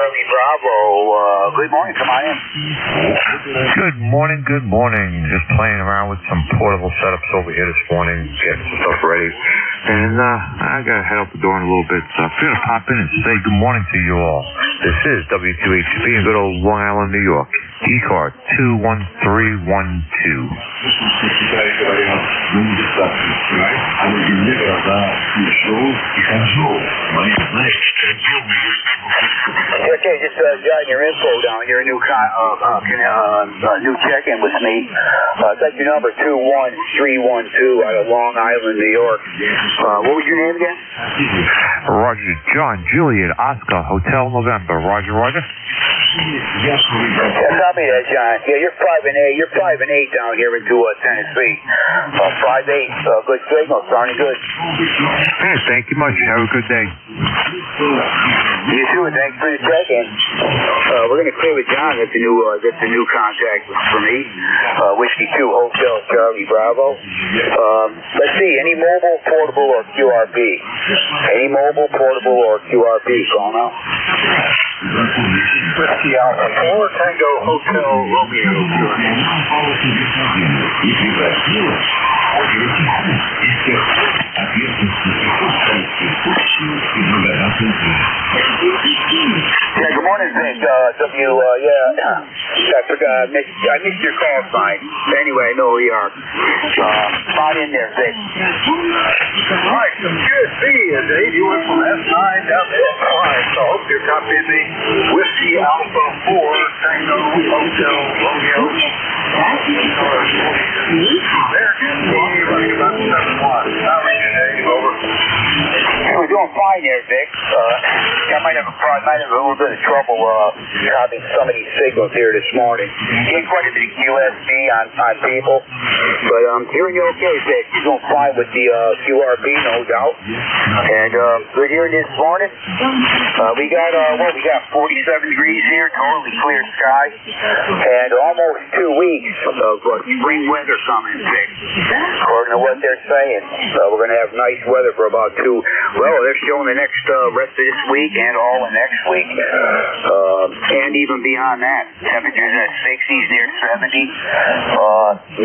Charlie Bravo. Good morning, come on in. Good morning. Just playing around with some portable setups over here this morning, getting some stuff ready. And I gotta head out the door in a little bit, so I'm gonna pop in and say good morning to you all. This is W2HP in good old Long Island, New York. ECARS 21312. Okay, just jotting your info down here. New check-in with me. That's your number 21312 out of Long Island, New York. What was your name again? Roger, John, Juliet, Oscar, Hotel November. Roger. Yeah, copy that, John. Yeah, you're 5 and 8. You're 5 and 8 down here into Tennessee. 5-8. Good signal. Sounding good. Hey, thank you much. Have a good day. You too. Thanks for the check-in. We're going to clear with John. That's a new contact for me. Whiskey 2 Hotel Charlie Bravo. Let's see. Any mobile, portable, or QRP? Any mobile, portable, or QRP? Call now. Whiskey Alpha 4 Tango Hotel Romeo. Yeah, good morning, Vic. I forgot. I missed your call sign. Anyway, I know who you are. Spot in there, Vic. Right, good. See you, Dave. You went from S9 down to S5, so I hope you're copying me. Whiskey Alpha 4 Tango Hotel Romeo. American running about 7-1. How are you, Dave? Over. We're doing fine there, Vic. I might have a little bit of trouble copying some of these signals here this morning. Getting quite a bit of QSB on people, but I'm hearing you okay, Vic. You're doing fine with the QRB, no doubt. And we're hearing this morning. We got 47 degrees here, totally clear sky, and almost 2 weeks of spring weather coming, Vic. According to what they're saying, we're going to have nice weather for about they're showing the next rest of this week and all of next week, and even beyond that. Temperatures in the 60s, near 70.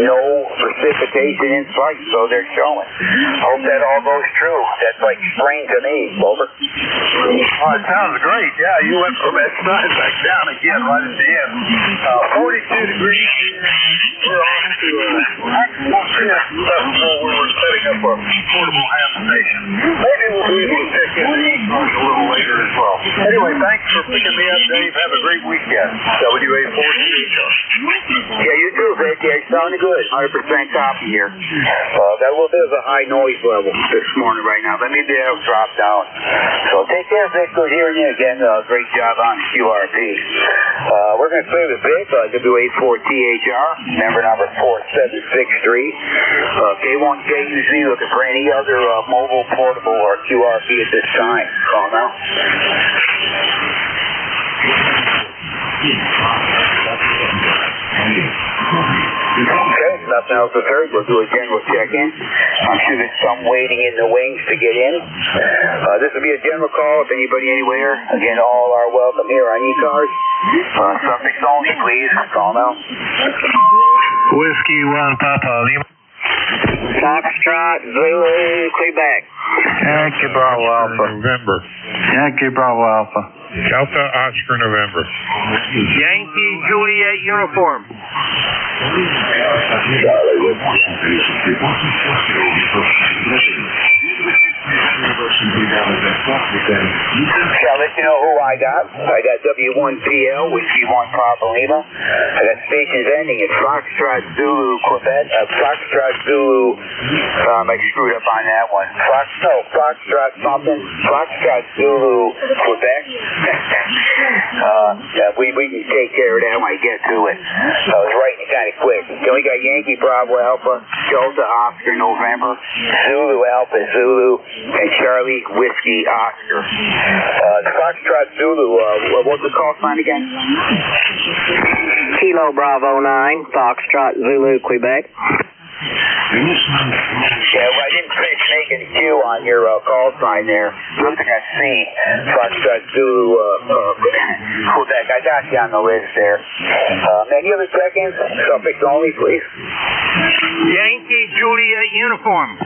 No precipitation in sight, so they're showing. Hope that all goes true. That's like spring to me. Over. Oh, it sounds great. Yeah, you went from S9 back down again right at the end. 42 degrees. We're on to actual shift where we're setting up a portable ham station. Maybe we'll be able to pick in the ECARS a little later as well. Anyway, thanks for picking me up, Dave. Have a great weekend. WA4. Yeah, you too, Vic. Yeah, you're sounding good. 100% copy here. Got a little bit of a high noise level this morning right now, but maybe that'll drop down. So take care, Vic. Good hearing you again. Great job on QRP. We're going to clear the Vic, WA4THR, member number 4763. K1KUZ, looking for any other mobile, portable, or QRP at this time. Call now. Okay, nothing else was heard. We'll do a general check-in. I'm sure there's some waiting in the wings to get in. This will be a general call if anybody anywhere. Again, all are welcome here on ECARS. Suffix only, please. Call now. Whiskey 1 Papa Lima. Foxtrot, Zulu, Quebec. Yankee Bravo Alpha. November. Yankee Bravo Alpha. Delta Oscar November. Yankee Juliet Uniform. Shall I let you know who I got? I got W1PL, Whiskey 1 Papa Lima. I got stations ending in Foxtrot Zulu, Quebec. Foxtrot Zulu, I screwed up on that one. Foxtrot something. Foxtrot Zulu, Quebec. We can take care of that when I get to it. I was writing it kind of quick. Then we got Yankee Bravo Alpha, Delta Oscar November, Zulu Alpha Zulu, and Charlie Whiskey Oscar. The Foxtrot Zulu, what's the call sign again? Kilo Bravo 9, Foxtrot Zulu, Quebec. Yeah, well, I didn't finish making the queue on your call sign there. Looks like I see Foxtrot Zulu, Quebec. I got you on the list there. Any other check-ins? Suffix only, please. Yankee Juliet uniform.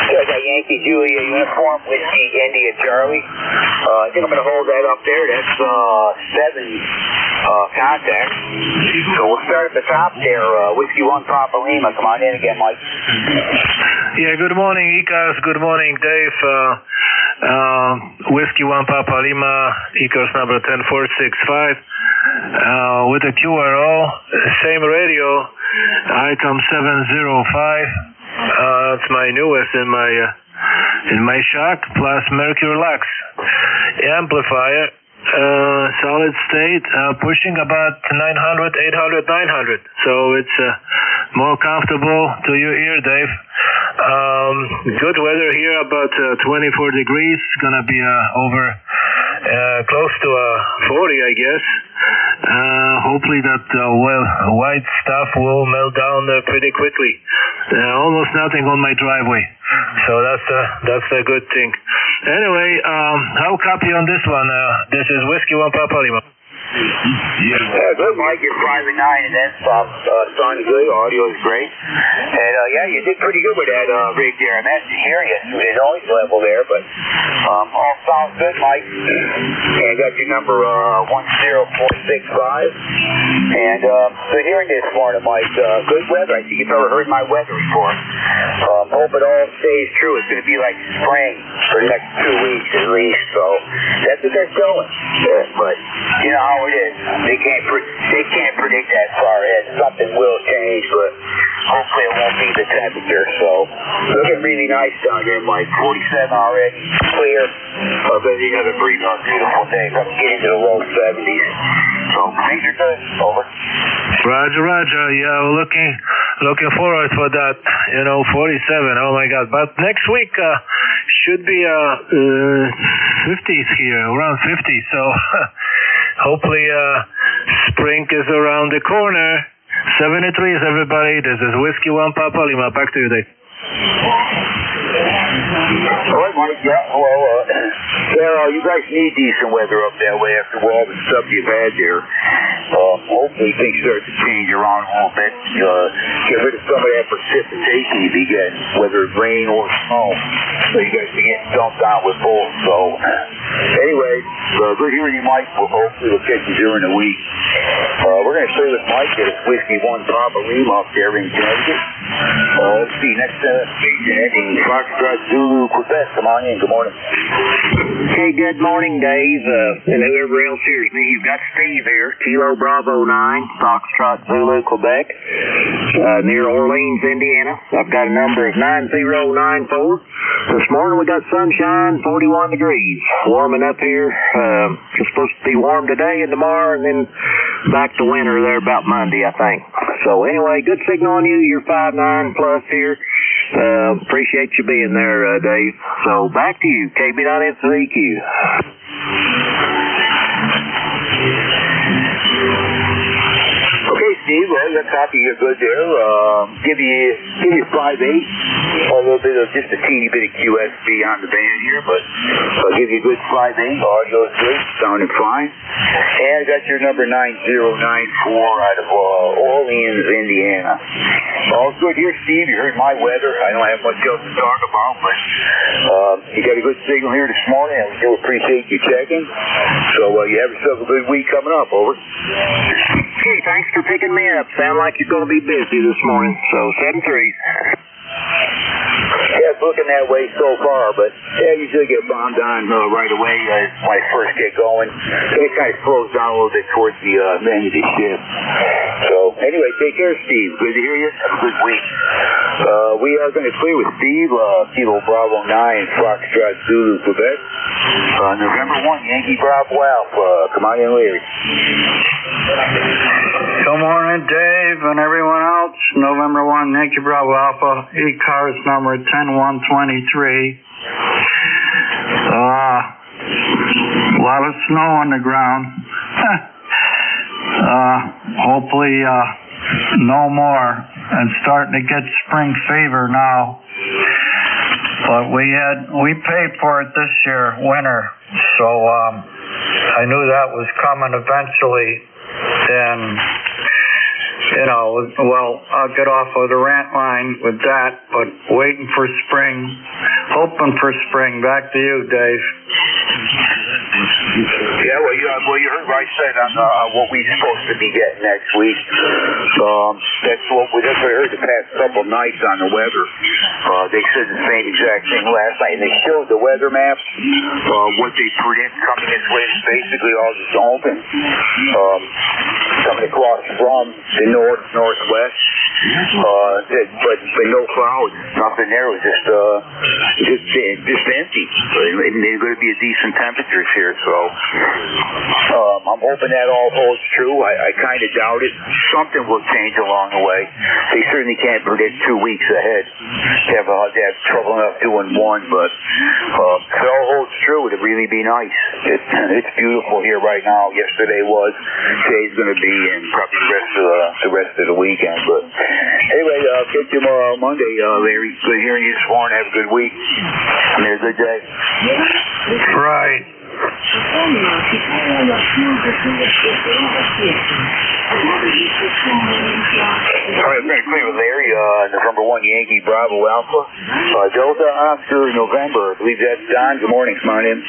I got Yankee Juliet uniform, Whiskey India Charlie. I think I'm going to hold that up there. That's 7 contacts. So we'll start at the top there. Whiskey 1 Papa Lima. Come on in again, Mike. Yeah, good morning, ECARS. Good morning, Dave. Whiskey 1 Papa Lima, ECARS number 10465. With a QRO, same radio, item 705. It's my newest in my shock, plus Mercury Lux amplifier, solid state, pushing about 900, 800, 900. So it's more comfortable to your ear, Dave. Good weather here, about 24 degrees. It's gonna be over close to 40, I guess. Hopefully that white stuff will melt down pretty quickly. Almost nothing on my driveway, so that's a good thing. Anyway, I'll copy on this one. This is Whiskey 1 Papa Lima. Yeah, good, Mike. You're 5 and 9, and then some. Sounds good. Audio is great. And yeah, you did pretty good with that rig there. I managed to hear you through the noise level there, but all sounds good, Mike. And I got your number 10465. And so hearing this morning, Mike, good weather. I think you've ever heard my weather report. Hope it all stays true. It's going to be like spring for the next 2 weeks at least. So that's what they're showing. But you know how it is. They can't predict that far ahead. Something will change, but hopefully it won't be the temperature. So looking really nice down here, Mike. 47 already, clear. I bet you got a beautiful day. Let's get into the low 70s. So things are good. Over. Roger, Roger. Yeah, we're looking forward for that. 47. Oh my God! But next week should be 50s here, around 50. So hopefully spring is around the corner. 73s, everybody. This is Whiskey 1 Papa Lima. Back to you, Dave. All right, Mike. Yeah, well, you guys need decent weather up that way after all the stuff you've had there. Hopefully things start to change around a little bit. Get rid of some of that precipitation you be getting, whether it's rain or snow. So you guys be getting dumped on with both. So anyway, good hearing you, Mike. Hopefully we'll catch you during the week. We're going to stay with Mike at Whiskey 1 Papa Lima up there in Connecticut. Let's see, next station ending Foxtrot Zulu, Quebec. Come on in. Good morning. Hey, good morning, Dave. And whoever else hears me, you've got Steve here. Kilo Bravo 9, Foxtrot Zulu, Quebec, near Orleans, Indiana. I've got a number of 9094. This morning we got sunshine, 41 degrees. Warming up here. It's supposed to be warm today and tomorrow, and then back to winter there about Monday, I think. So anyway, good signal on you. You're 5'9" plus here. Appreciate you being there, Dave. So back to you, KB.NCQ. Okay, Steve, well, you got a copy here good there. Give you 5'8", a little bit of just a teeny bit of QSB on the band here, but I'll give you a good 5'8". Audio's good, sounding fine. And I got your number 9094 out of Orleans, Indiana. All good here, Steve. You heard my weather. I don't have much else to talk about, but you got a good signal here this morning, and we do appreciate you checking. So you have yourself a good week coming up. Over. Hey, thanks for picking me up. Sound like you're going to be busy this morning. So 7-3. Yeah, it's looking that way so far, but yeah, usually get bombed on right away when I first get going. It kind of slows down a little bit towards the end of the shift. So anyway, take care, Steve. Good to hear you. Have a good week. We are going to clear with Steve, Kilo Bravo 9, Foxtrot Zulu, Quebec. November 1, Yankee Bravo Alpha. Come on in, Larry. Good morning, Dave, and everyone else. November 1, Yankee Bravo Alpha, ECARS number 10123. A lot of snow on the ground. Hopefully, no more. And starting to get spring fever now. But we paid for it this year, winter. So I knew that was coming eventually. And, well, I'll get off of the rant line with that. But waiting for spring, hoping for spring. Back to you, Dave. Yeah, well, you heard what I said on what we're supposed to be getting next week. That's what I heard the past couple nights on the weather. They said the same exact thing last night, and they showed the weather maps. What they predict coming this way is basically all just open. Coming across from the northwest, but no clouds, nothing there. It was just empty. And there's going to be a decent temperatures here, so I'm hoping that all holds true. I kind of doubt it. Something will change along the way. They certainly can't predict 2 weeks ahead. They have trouble enough doing one, but if it all holds true, it'd really be nice. It's beautiful here right now. Yesterday was. Today's going to be, and probably the rest of the weekend. But anyway, get you Monday, Larry. Good hearing you this morning. Have a good week. And have a good day. Right. All right, we're going to clear with Larry, November 1 Yankee Bravo Alpha, Delta Oscar November. I believe that's Don. Good morning. Come on in.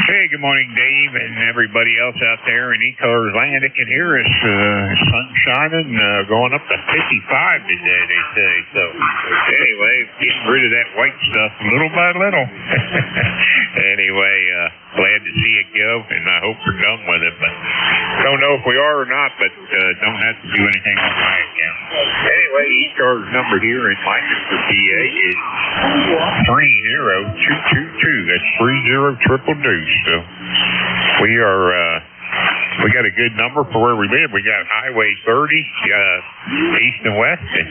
Hey, good morning, Dave, and everybody else out there in ECARS land that can hear us. Sun shining, going up to 55 today, they say. So, anyway, getting rid of that white stuff little by little. Anyway, glad to see it go, and I hope we're done with it. But don't know if we are or not, but don't have to do anything on my account. Anyway, ECARS number here in Lancaster, PA is 30222. That's 30222. So we got a good number for where we live. We got Highway 30 east and west, and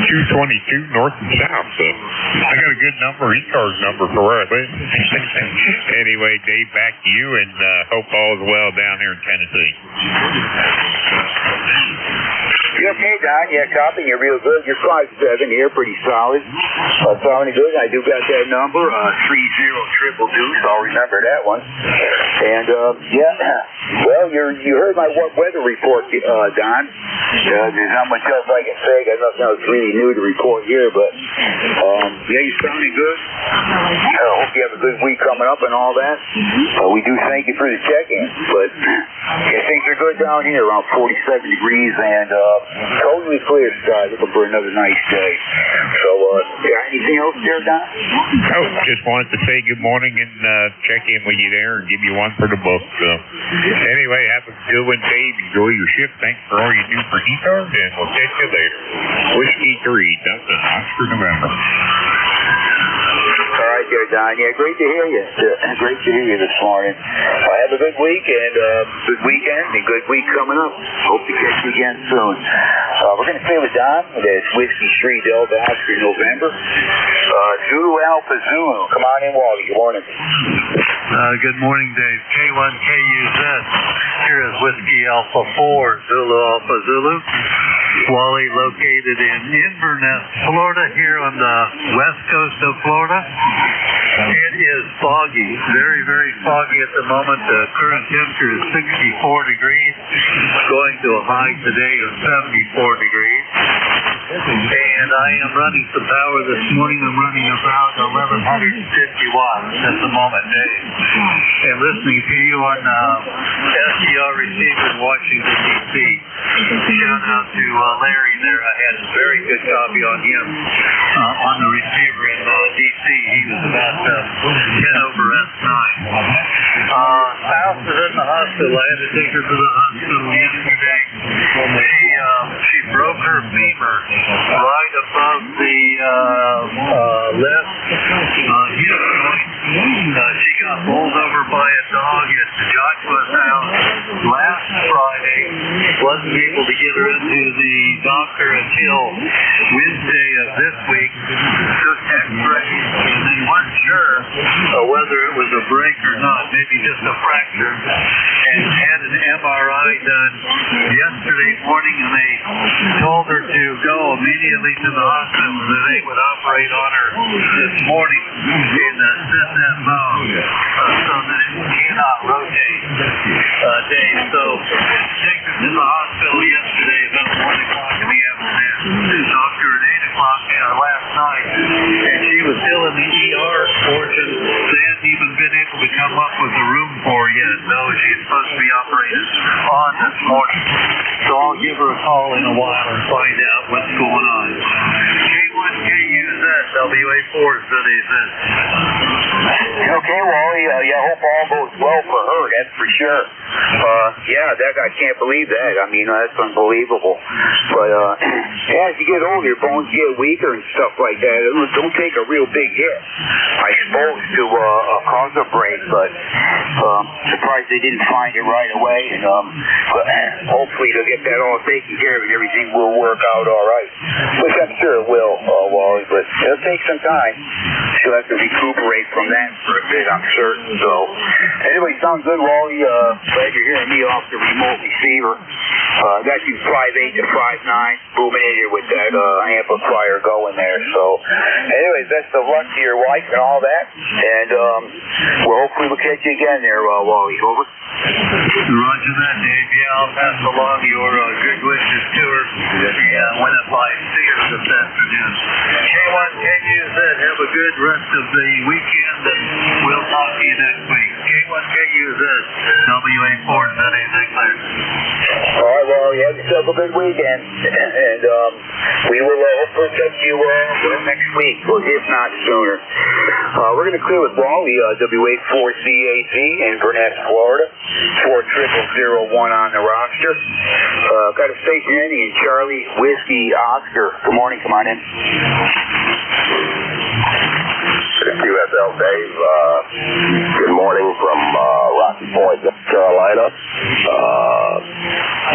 222 north and south. So I got a good number, ECARS number for where I live. Anyway, Dave, back to you, and hope all is well down here in Tennessee. You okay, Don? Yeah, copy. You're real good. You're 5'7" here, pretty solid. Sounding good. I do got that number, 30222. I'll remember that one. And well, you heard my weather report, Don. There's not much else I can say. Got nothing else really new to report here, but yeah, you're sounding good. I hope you have a good week coming up and all that. We do thank you for the check-in, but yeah, things are good down here, around 47 degrees and totally clear sky. Looking for another nice day. So, anything else there, Don? Oh, just wanted to say good morning and check in with you there and give you one for the book. So, anyway, have a good one, Dave. Enjoy your shift. Thanks for all you do for ECARS, and we'll catch you later. Whiskey 3, Delta Oscar November. All right there, Don. Yeah, great to hear you. Great to hear you this morning. Have a good week and good weekend and good week coming up. Hope to catch you again soon. We're going to stay with Don. That's Whiskey 3 Delta Oscar November. Zulu Alpha Zulu. Come on in, Wally. Good morning. Good morning, Dave. K1KUZ. Here is Whiskey Alpha 4 Zulu Alpha Zulu. Wally, located in Inverness, Florida, here on the west coast of Florida. It is foggy, very, very foggy at the moment. The current temperature is 64 degrees, going to a high today of 74 degrees. And I am running some power this morning. I'm running about 1150 watts at the moment, Dave. And listening to you on SDR receiver in Washington, D.C. Shout out to Larry there. I had a very good copy on him on the receiver in D.C. He was about 10 over S9. Spouse is in the hospital. I had to take her to the hospital yesterday. She broke her femur right above the left hip joint. She got bowled over by a dog at Joshua's house last Friday. Wasn't able to get her into the doctor until Wednesday of this week. Took x-rays and they weren't sure whether it was a break or not, maybe just a fracture, and had an done yesterday morning, and they told her to go immediately to the hospital, that they would operate on her this morning and set that bone so that it cannot rotate. Dave, so take her to the hospital yesterday about 1 o'clock in the afternoon. Doctor at 8 o'clock last night, and she was still in the ER portion. They hadn't even been able to come up with a room for her yet, though she's supposed to be operated on this morning. So I'll give her a call in a while and find out what's going on. K1KUZ, WA4 ZAZ. Okay, Wally, I hope all goes well for her, that's for sure. Yeah, I can't believe that. I mean, that's unbelievable. But, as you get older, your bones get weaker and stuff like that. Don't take a real big hit, I suppose, to cause a break, but surprised they didn't find it right away. And but hopefully they'll get that all taken care of and everything will work out all right. Which I'm sure it will, Wally, but it'll take some time. She'll have to recuperate from that for a bit, I'm certain. So, anyway, sounds good, Wally. Glad you're hearing me off the remote receiver. Got you 5.8 to 5.9, booming in here with that amplifier going there. So, anyway, best of luck to your wife and all that. And hopefully we'll catch you again there, Wally. Over. Roger that, Dave. Yeah, I'll pass along your good wishes to her. Yeah, when I see her this afternoon. K1KUZ, have a good rest of the weekend, and we'll talk to you next week. K1KUZ, WA4 ZAZ. All right, well, you have yourself a good weekend, and we will hopefully catch you next week, or if not sooner. We're going to clear with Wally, WA4CAZ in Burnett, Florida. 40001 on the roster. Got a station ending in Charlie Whiskey Oscar. Good morning, come on in. QSL Dave, good morning from Rocky Point, North Carolina.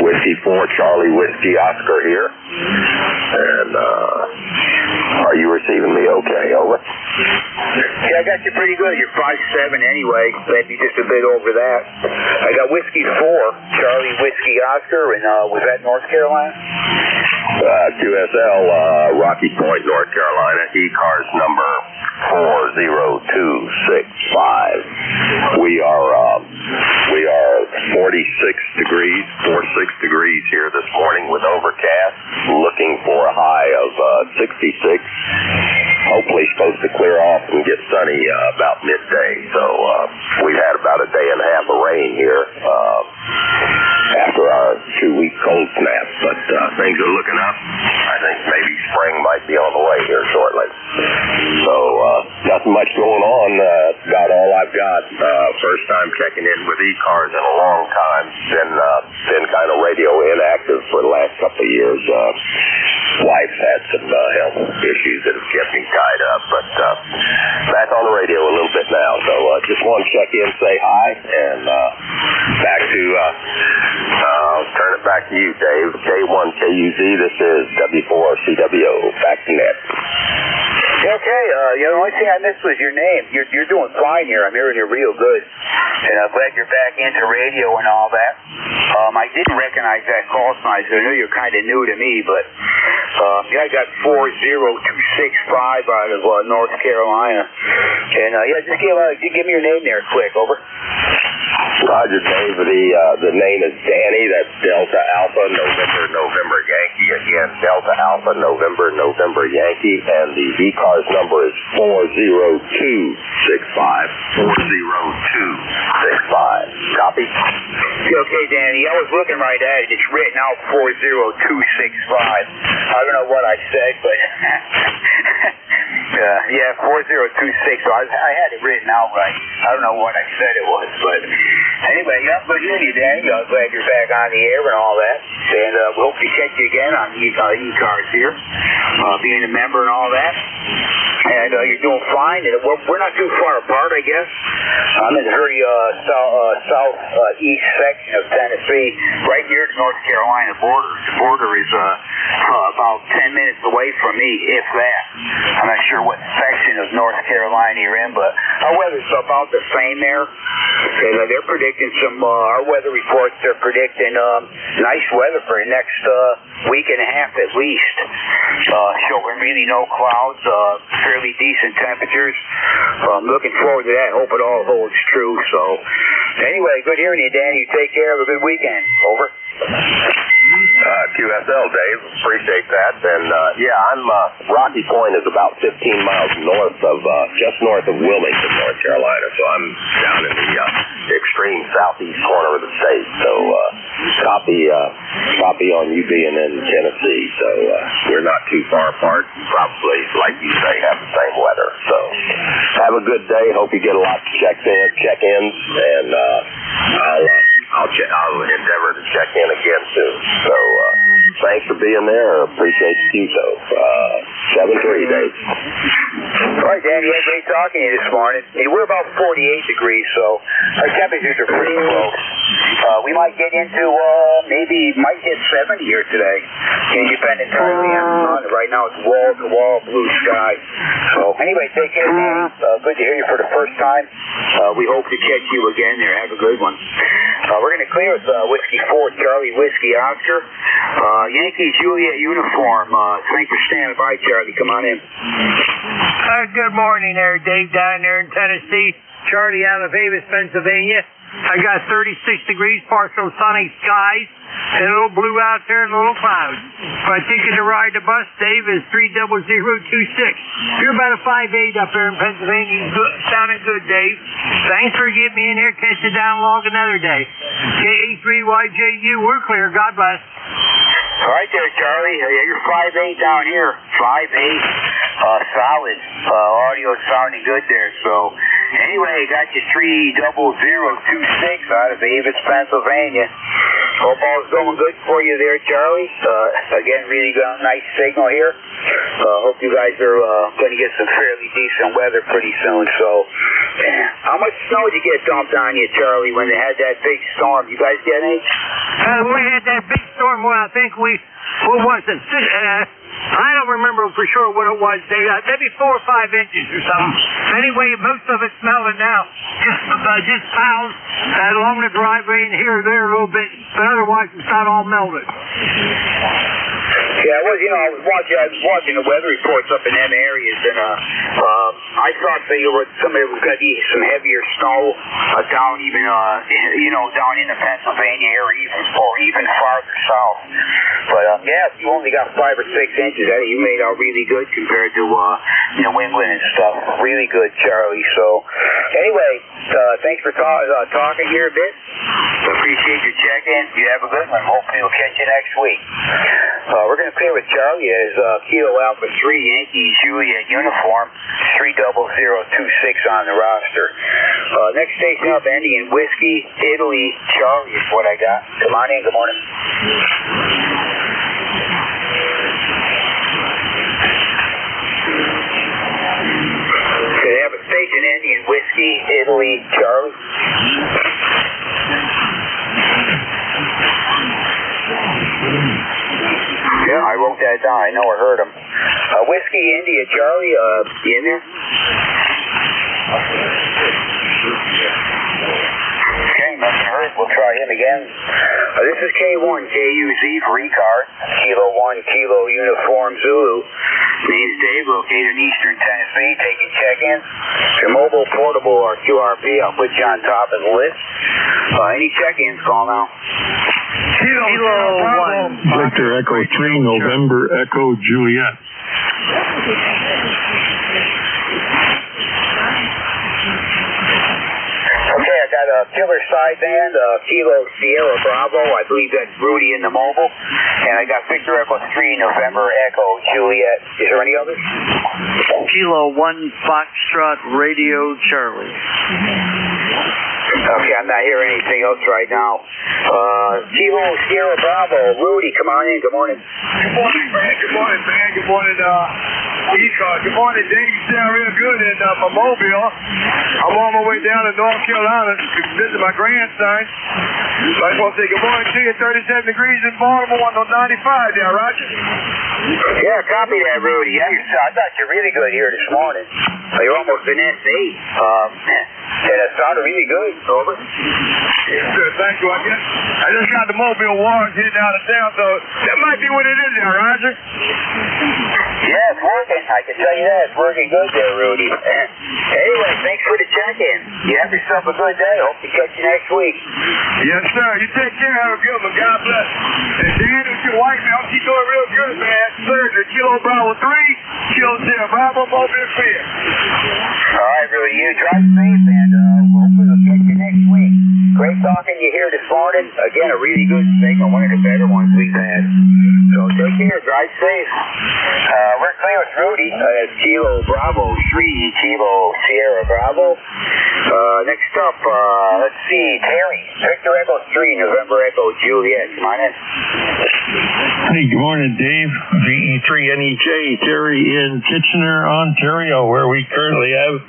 Whiskey 4, Charlie Whiskey Oscar here. And are you receiving me okay? Over. Yeah, I got you pretty good. You're 5'7" anyway, maybe just a bit over that. I got Whiskey 4, Charlie Whiskey Oscar, and was that North Carolina? QSL, Rocky Point, North Carolina, ECARS number 40265. We are 46 degrees here this morning with overcast, looking for a high of 66. Hopefully supposed to clear off and get sunny about midday. So we've had about a day and a half of rain here after our 2-week cold snap, but things are looking up. I think maybe spring might be on the way here shortly. So nothing much going on. Got all I've got. First time checking in with ECARS in a long time. Been kind of radio inactive for the last couple of years. Wife's had some health issues that have kept me tied up, but back on the radio a little bit now. So just want to check in, say hi, and back to I'll turn it back to you, Dave. K1KUZ, this is W4CWO. Back to net. Okay, the only thing I missed was your name. You're doing fine here. I'm hearing you real good. And I'm glad you're back into radio and all that. I didn't recognize that call sign, so I know you're kind of new to me, but yeah, I got 40265 out of North Carolina. And yeah, just give me your name there quick, over. Roger, Dave. The name is Danny. That's Delta Alpha November Yankee. Again, Delta Alpha November Yankee. And the ECARS number is 40265. 40265. Copy? Okay, Danny. I was looking right at it. It's written out 40265. I don't know what I said, but yeah, 4026. So I had it written out right. I don't know what I said it was, but anyway, yeah, good to hear you, Danny. I'm glad you're back on the air and all that. And we hope to catch you again on ECARS here. being a member and all that. And you're doing fine. And we're not too far apart, I guess. I'm in the very southeast section of Tennessee, right near the North Carolina border. The border is about 10 minutes away from me, if that. I'm not sure what section of North Carolina you're in, but our weather's about the same there. And they're predicting our weather reports, they're predicting nice weather for the next week and a half at least. Showing really no clouds, fairly decent temperatures. I'm looking forward to that. Hope it all holds true. So, anyway, good hearing you, Dan. You take care. Have a good weekend. Over. QSL, Dave. Appreciate that. And, I'm, Rocky Point is about 15 miles just north of Wilmington, North Carolina. So I'm down in the extreme southeast corner of the state. So, copy on you being in Tennessee. So, we're not too far apart. Probably, like you say, have the same weather. So, have a good day. Hope you get a lot of check-ins. And, I'll endeavor to check in again soon. So, thanks for being there. Appreciate the QSO. 7-3, Dave. All right, Dan, yeah, great talking to you this morning. We're about 48 degrees, so our temperatures are pretty close. We might get into, might hit 70 here today. Can depend entirely on the sun. Right now it's wall-to-wall blue sky. So, anyway, take care, Dan. Good to hear you for the first time. We hope to catch you again there. Have a good one. We're going to clear with Whiskey 4, Charlie Whiskey Oscar. Yankee Juliet uniform. Thanks for standing by, Charlie. Come on in. Good morning there, Dave, down there in Tennessee. Charlie out of Avis, Pennsylvania. I got 36 degrees, partial sunny skies, and a little blue out there and a little clouds. My ticket to ride the bus, Dave, is 30026. You're about a 5'8" up there in Pennsylvania. Sounding good, Dave. Thanks for getting me in here. Catch you down log another day. KA3YJU, we're clear. God bless. All right there, Charlie. You're 5'8" down here. 5'8". Solid. Audio sounding good there. So, anyway, got you 30026 out of Avis, Pennsylvania. Hope all's going good for you there, Charlie. Again, really got a nice signal here. Hope you guys are going to get some fairly decent weather pretty soon. So, how much snow did you get dumped on you, Charlie, when they had that big storm? You guys get any? We had that big storm. Well, I think what was it? I don't remember for sure what it was, Dave. Maybe 4 or 5 inches or something. Anyway, most of it's melting now. Just piles along the driveway and here or there a little bit, but otherwise it's not all melted. Yeah, well, I was watching the weather reports up in them areas, and I thought there was going to be some heavier snow down even, down in the Pennsylvania area, or even farther south. But you only got 5 or 6 inches. You made out really good compared to New England and stuff. Really good, Charlie. So, anyway, thanks for talking here a bit. Appreciate your check-in. You have a good one. Hopefully we'll catch you next week. We're going to clear with Charlie as Kilo Alpha 3 Yankee Juliet uniform, 30026 on the roster. Next station up, ending in Whiskey, Italy, Charlie is what I got. Come on in. Good morning. They have a station ending in Whiskey, Italy, Charlie. Yeah, I wrote that down. I know I heard him. Whiskey, India, Charlie, you in there? Okay, nothing heard. We'll try him again. This is K1, KUZ for ECARS, Kilo 1, Kilo Uniform Zulu. Name's Dave, located in eastern Tennessee, taking check-ins. Your mobile, portable, or QRP, I'll put you on top of the list. Any check-ins, call now. Kilo 1. Victor Echo 3, November Echo Juliet. Okay, I got a killer sideband, Kilo Sierra Bravo. I believe that's Rudy in the mobile. And I got Victor Echo 3, November Echo Juliet. Is there any others? Kilo 1, Foxtrot Radio Charlie. Okay, I'm not hearing anything else right now. Kilo Sierra Bravo, Rudy, come on in. Good morning. Good morning, Brad. Good morning, man. Good morning, ECARS. Good morning, Dave. You sound real good in Mobile. I'm on my way down to North Carolina to visit my grandson. So I just want to say good morning to you. 37 degrees in Baltimore on 95 there, Roger. Yeah, copy that, Rudy. Yeah, I thought you're really good here this morning. You're almost an S8. And it sounded really good. Over. Good, thank you. I just got the Mobile Wars hitting out of town, so that might be what it is there, Roger. Yeah, it's working. I can tell you that. It's working good there, Rudy. Anyway, thanks for the check-in. You have yourself a good day. Hope to catch you next week. Yes, sir. You take care. Have a good one. God bless. And Dan, with your wife, man, she's doing real good, man. Surgery. Kilo Bravo 3, Kilo Sierra Bravo, Mobile Clear. All right, Rudy. You drive safe, and hopefully we'll catch you next week. Great talking to you here this morning. Again, a really good signal, one of the better ones we've had. So take care. Drive safe. We're clear with Rudy. Kilo Bravo 3, Kilo Sierra Bravo. Next up, let's see, Terry. Victor Echo 3, November Echo Juliet. Come on in. Hey, good morning, Dave. VE3NEJ, Terry in Kitchener, Ontario, where we currently have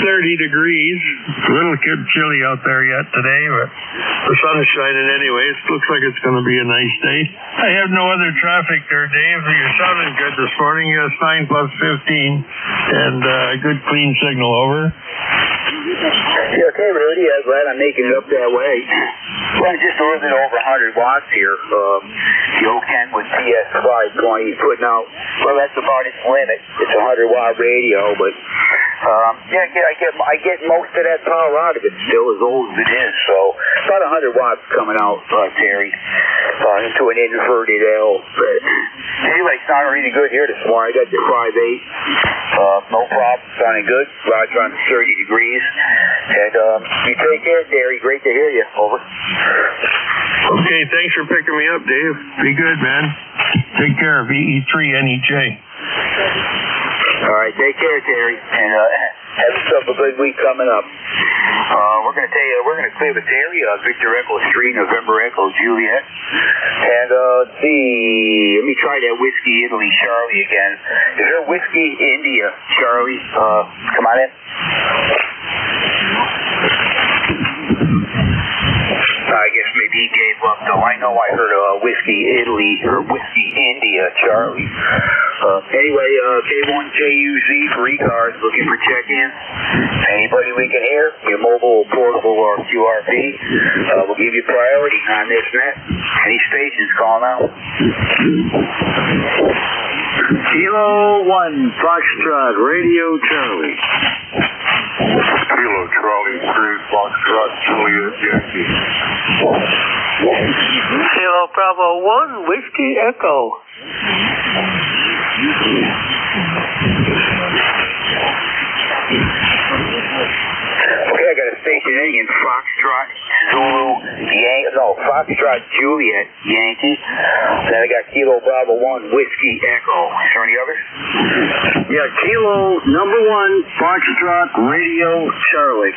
30 degrees. A little chilly out there yet today, but the sun is shining anyway. It looks like it's going to be a nice day. I have no other traffic there, Dave. You're sounding good this morning. US 9 plus 15, and a good clean signal, over. Yeah, okay, Rudy. I'm glad I'm making it up that way. Running just a little bit over 100 watts here. The Oak-Kent with TS520 is putting out, well, that's about its limit. It's a 100-watt radio, but yeah, I get most of that power out of it still, as old as it is. So about 100 watts coming out, Terry, into an inverted L. But anyway, sounding really good here this morning. I got the 5.8. No problem. Sounding good. Roger on 30 degrees. And you take care, Terry. Great to hear you. Over. Okay, thanks for picking me up, Dave. Be good, man. Take care. VE3NEJ. All right, take care, Terry, and have yourself a good week coming up. We're going to clear the Terry, Victor Echo 3, November Echo Juliet, and let's see, let me try that Whiskey Italy Charlie again. Is there Whiskey India Charlie? Come on in. I guess maybe he gave up, though. I know I heard Whiskey Italy or Whiskey India Charlie. Anyway, K1JUZ for ECARS, looking for check-in. Anybody we can hear, your mobile, portable, or QRV, we'll give you priority on this net. Any stations, call now. Kilo 1, Foxtrot, Radio Charlie. Kilo Charlie 3, Foxtrot, Juliet, Yankee. Kilo Bravo 1, Whiskey Echo. Okay, I got a station in Foxtrot, Zulu, Foxtrot, Juliet, Yankee. Then I got Kilo Bravo 1, Whiskey Echo. Is there any others? Yeah, Kilo number 1, Foxtrot, Radio Charlie.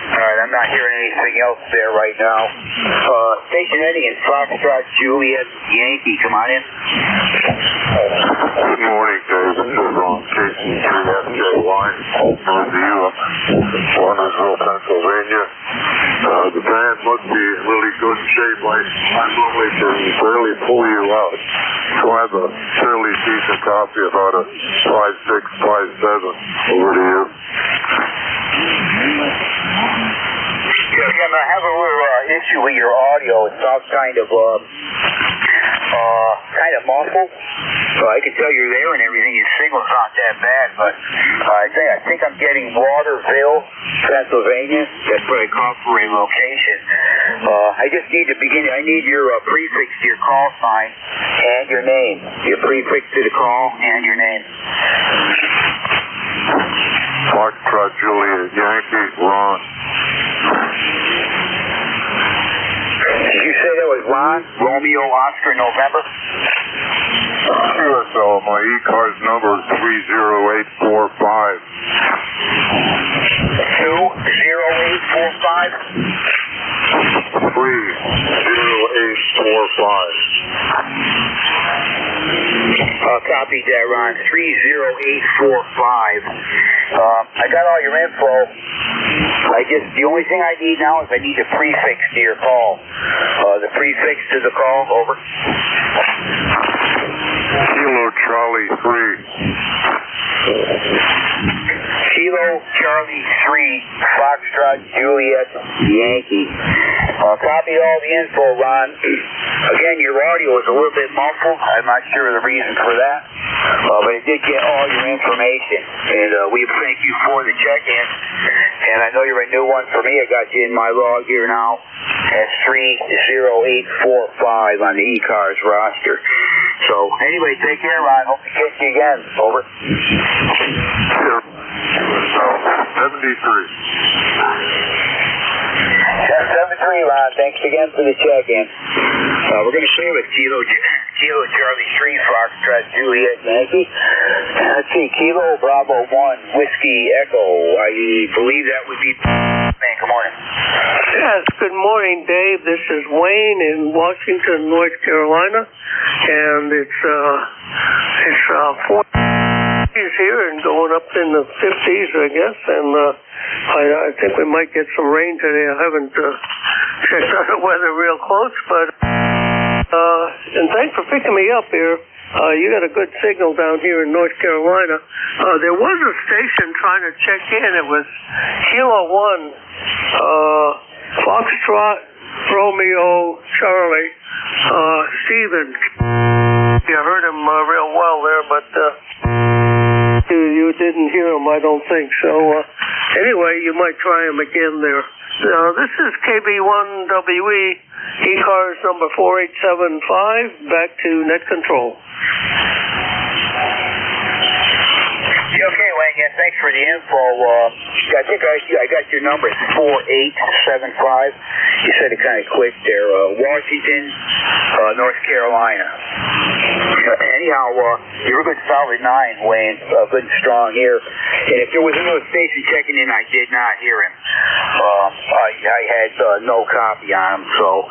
Alright, I'm not hearing anything else there right now. Station ending in Foxtrot, Juliet, Yankee. Come on in. Good morning, Dave. This is on KC3FJ1, Review, Warnersville, Pennsylvania. The band must be in really good shape. I normally can barely pull you out. So I have a fairly decent copy, about a 5.6, 5.7. Over to you. Yeah, again, I have a little issue with your audio. It sounds kind of muffled. So I can tell you're there and everything. Your signal's not that bad, but I think I'm getting Waterville, Pennsylvania. That's what I call for a location. I just need to begin. I need your prefix to your call sign and your name. Your prefix to the call and your name. Foxtrot, Juliet, Yankee, Ron. Did you say that was Ron, Romeo, Oscar, November. Sure, so my ECARS number is 30845. 20845? 30845. Copy that, Ron. 30845. I got all your info. The only thing I need now is I need a prefix to your call. The prefix to the call, over. Kilo Charlie 3. Kilo Charlie 3, Foxtrot Juliet Yankee. Copied all the info, Ron. Again, your audio was a little bit muffled. I'm not sure of the reason for that. But I did get all your information. And we thank you for the check-in. And I know you're a new one for me. I got you in my log here now. That's 30845 on the ECARS roster. So, anyway, take care, Ron. Hope to catch you again. Over. 73. 73, Ron. Thanks again for the check-in. We're going to stay with Kilo Charlie 3, Foxtrot Juliet Yankee. Let's see, Kilo Bravo 1, Whiskey Echo. I believe that would be... Man, good morning. Yes, good morning, Dave. This is Wayne in Washington, North Carolina, and it's 40 here and going up in the 50s, I guess, and I think we might get some rain today. I haven't checked out the weather real close, but and thanks for picking me up here. You got a good signal down here in North Carolina. There was a station trying to check in. It was Kilo 1, Foxtrot, Romeo, Charlie, Stephen. You heard him real well there, but you didn't hear him, I don't think. So anyway, you might try him again there. This is KB1WE, ECARS number 4875, back to net control. Okay, Wayne, yeah, thanks for the info. I think I got your number. It's 4875. You said it kind of quick there. Washington, North Carolina. Anyhow, you're a good solid 9, Wayne. Good and strong here. And if there was another station checking in, I did not hear him. I had no copy on him, so...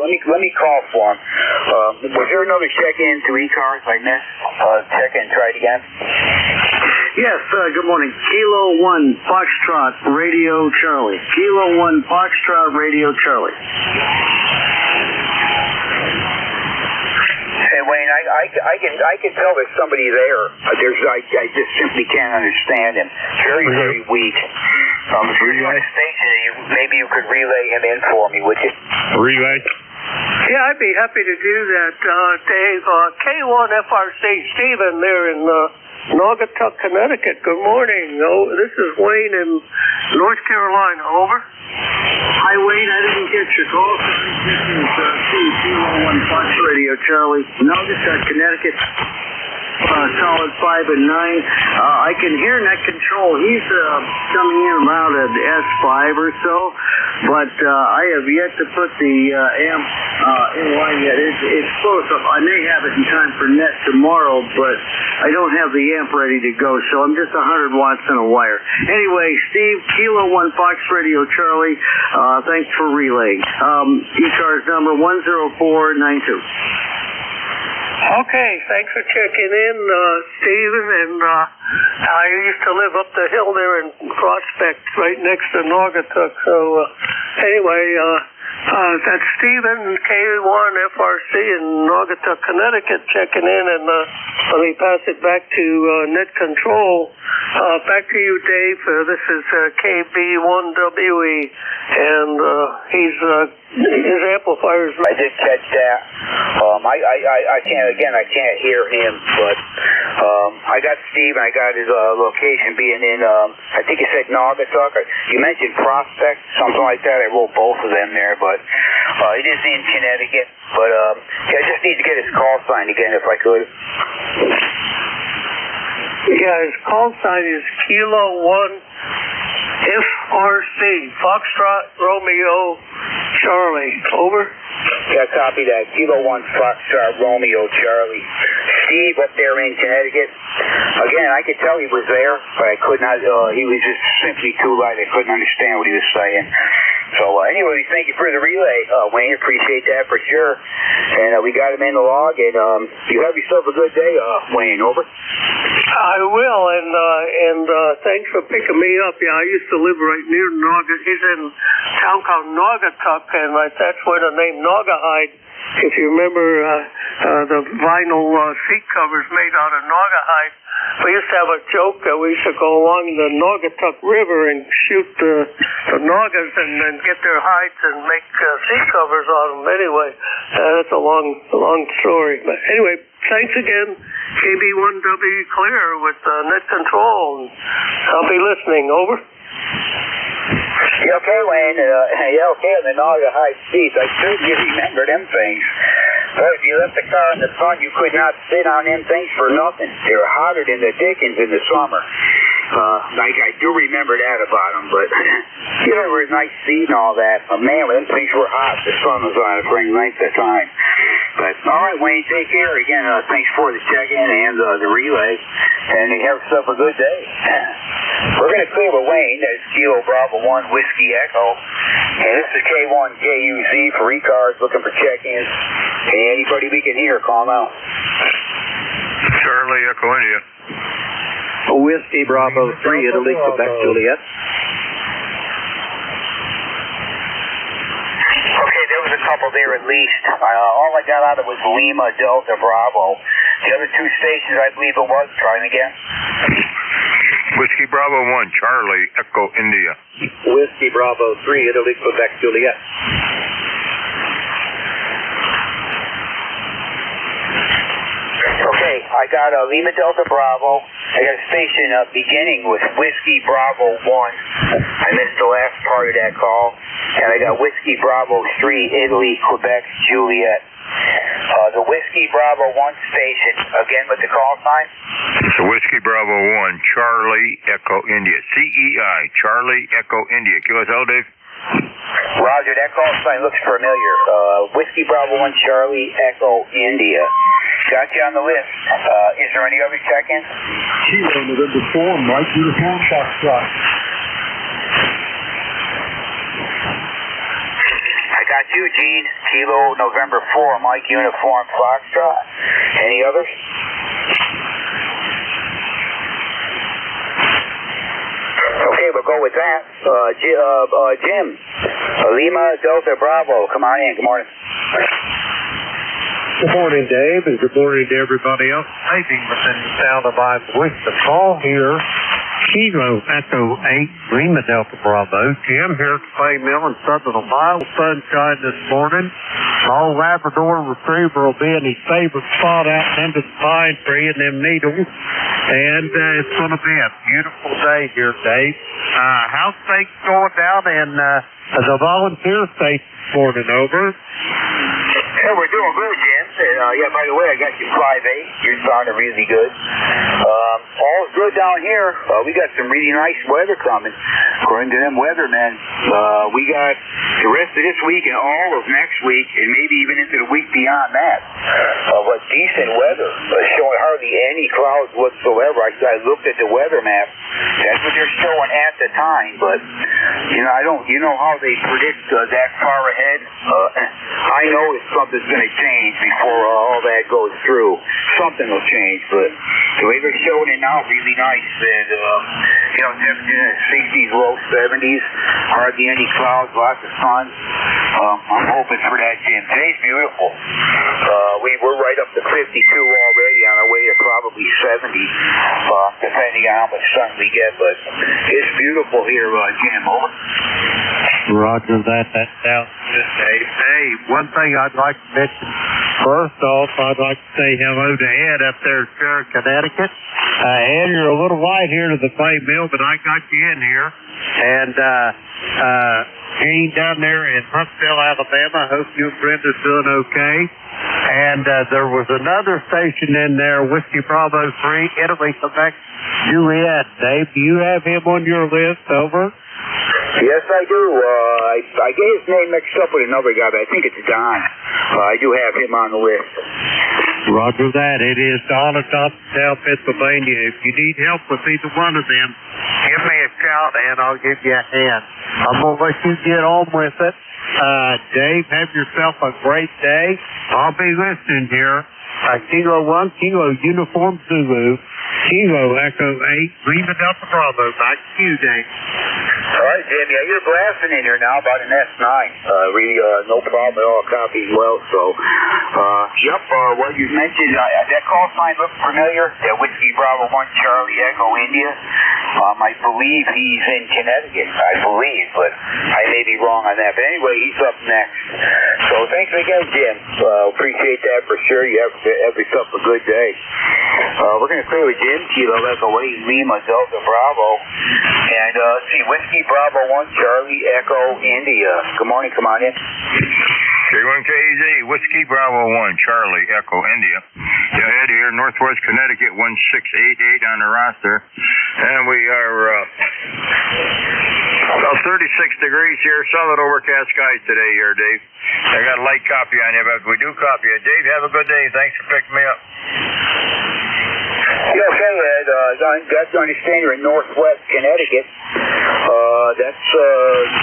Let me call for him. Was there another check-in to ECARS I missed? Check-in, try it again. Yes, good morning. Kilo 1, Foxtrot, Radio Charlie. Kilo 1, Foxtrot, Radio Charlie. Hey, Wayne, I can tell there's somebody there. I just simply can't understand him. Very, very weak. If you're doing a station, maybe you could relay him in for me, would you? Relay? Yeah, I'd be happy to do that, Dave. K1FRC Stephen there in Naugatuck, Connecticut. Good morning. This is Wayne in North Carolina. Over. Hi, Wayne. I didn't get your call. This is Steve, Kilo 1 Fox Radio Charlie, Naugatuck, Connecticut. Solid 5 and 9. I can hear net control. He's coming in around at S5 or so, but I have yet to put the amp in line yet. It's close up. I may have it in time for net tomorrow, but I don't have the amp ready to go, so I'm just 100 watts in a wire. Anyway, Steve, Kilo 1 Fox Radio Charlie, thanks for relaying. ECARS number 10492. Okay, thanks for checking in, Stephen. And I used to live up the hill there in Prospect, right next to Naugatuck. So anyway, that's Stephen, K1FRC in Naugatuck, Connecticut, checking in. And let me pass it back to net control. Back to you, Dave. This is KB1WE, and his amplifiers. I did catch that. I can't hear him, but I got Steve, and I got his location being in, I think you said Naugatuck. You mentioned Prospect, something like that. I wrote both of them there, but it is in Connecticut. But I just need to get his call sign again, if I could. Yeah, his call sign is Kilo 1 FRC, Foxtrot Romeo Charlie. Over. Yeah, copy that. Kilo 1 Foxtrot Romeo Charlie. Steve up there in Connecticut. Again, I could tell he was there, but I could not, he was just simply too light. I couldn't understand what he was saying. So anyway, thank you for the relay, Wayne. Appreciate that for sure. And we got him in the log, and you have yourself a good day, Wayne. Over. I will, and thanks for picking me up. Yeah, I used to live right near Naugatuck. He's in a town called Naugatuck, and that's where the name Naugahyde. If you remember the vinyl seat covers made out of Naugahyde, we used to have a joke that we used to go along the Naugatuck River and shoot the Naugas and then get their hides and make seat covers on them. Anyway, that's a long story. But anyway, thanks again. KB1W clear with net control. I'll be listening. Over. Yeah, okay, Wayne. Yeah, okay, on the Naugahyde seats. I certainly remember them things. But if you left the car in the front, you could not sit on them things for nothing. They were hotter than the dickens in the summer. I do remember that about them, but you know, it was a nice seat and all that. But man, when them things were hot, the sun was on it for any length of time. But all right, Wayne, take care. Again, thanks for the check-in and the relay, and you have yourself a good day. We're going to clear with Wayne. That's Kilo Bravo 1 Whiskey Echo. And this is K1KUZ for ECARS, looking for check-ins. Hey, anybody we can hear, call now. Charlie Echo India. Whiskey Bravo 3, Italy, Quebec, Juliet. Okay, there was a couple there at least. All I got out of was Lima, Delta, Bravo. The other two stations, I believe it was. Trying again. Whiskey Bravo 1, Charlie Echo India. Whiskey Bravo 3, Italy, Quebec, Juliet. Okay, I got Lima Delta Bravo. I got a station beginning with Whiskey Bravo 1. I missed the last part of that call. And I got Whiskey Bravo 3, Italy, Quebec, Juliet. The Whiskey Bravo 1 station, again with the call sign. So Whiskey Bravo 1, Charlie Echo India. CEI, Charlie Echo India. QSL, Dave? Roger, that call sign looks familiar. Whiskey Bravo 1, Charlie Echo India. Got you on the list. Is there any other check-ins? Kilo November 4, Mike Uniform Foxtrot. I got you, Gene. Kilo November 4, Mike Uniform Foxtrot. Any others? Okay, we'll go with that. Jim, Lima Delta Bravo. Come on in. Good morning. Good morning, Dave, and good morning to everybody else. Maybe within the sound of my voice. The call here, Kilo Echo 8, Lima Delta Bravo. Jim here at the Clay Mill in southern Ohio. Sunshine this morning. My old Labrador Retriever will be in his favorite spot out under the pine tree and them needles. And it's going to be a beautiful day here, Dave. How's things going down in the volunteer station this morning? Over. Yeah, we're doing good, Jim. Yeah, by the way, I got you 5-8. You're sounding really good. All's good down here. We got some really nice weather coming. According to them weathermen, we got the rest of this week and all of next week, and maybe even into the week beyond that, but decent weather, showing hardly any clouds whatsoever. I looked at the weather map. That's what they're showing at the time, but you know how they predict that far ahead? I know if something's going to change before all that goes through. Something will change, but the way they're showing it now, really nice. And, temperature in the 60s, low 70s, hardly any clouds, lots of sun. I'm hoping for that, Jim. Today's beautiful. We're right up to 52 already, on our way to probably 70, depending on how much sun we get, but it's beautiful here, Jim. Over. Roger that. That sounds good, Dave. Hey, one thing I'd like to mention. First off, I'd like to say hello to Ed up there in Sharon, Connecticut. Ed, you're a little light here to the Clay Mill, but I got you in here. And Gene down there in Huntsville, Alabama. Hope you and Brenda's doing okay. And there was another station in there, Whiskey Bravo 3, Italy, Quebec, Juliet. Dave, do you have him on your list? Over. Yes, I do. I get his name mixed up with another guy, but I think it's Don. I do have him on the list. Roger that. It is Don of South Pennsylvania. If you need help with either one of them, give me a shout and I'll give you a hand. I'm going to let you get on with it. Dave, have yourself a great day. I'll be listening here. Kilo 1, Kilo Uniform Zulu, Kilo Echo 8, Lima Delta Bravo. Back to you, Dave. All right, Jim. Yeah, you're blasting in here now about an S9. Really, no problem at all. Copying well. So, what you mentioned, that call sign looked familiar. That Whiskey Bravo 1 Charlie Echo India. I believe he's in Connecticut. I believe, but I may be wrong on that. But anyway, he's up next. So thanks again, Jim. Appreciate that for sure. You have yourself a good day. We're going to clear with Jim, Kilo Echo 8 Lima Delta Bravo. And let's see, Whiskey Bravo 1 Charlie Echo India. Good morning, come on in. K1KZ, Whiskey Bravo 1 Charlie Echo India. Ahead here, Northwest Connecticut 1688 on the roster. And we are about 36 degrees here, solid overcast skies today here, Dave. I got a light copy on you, but we do copy it. Dave, have a good day. Thanks for picking me up. Yeah, okay, Ed. Got to understand you're in Northwest Connecticut. That's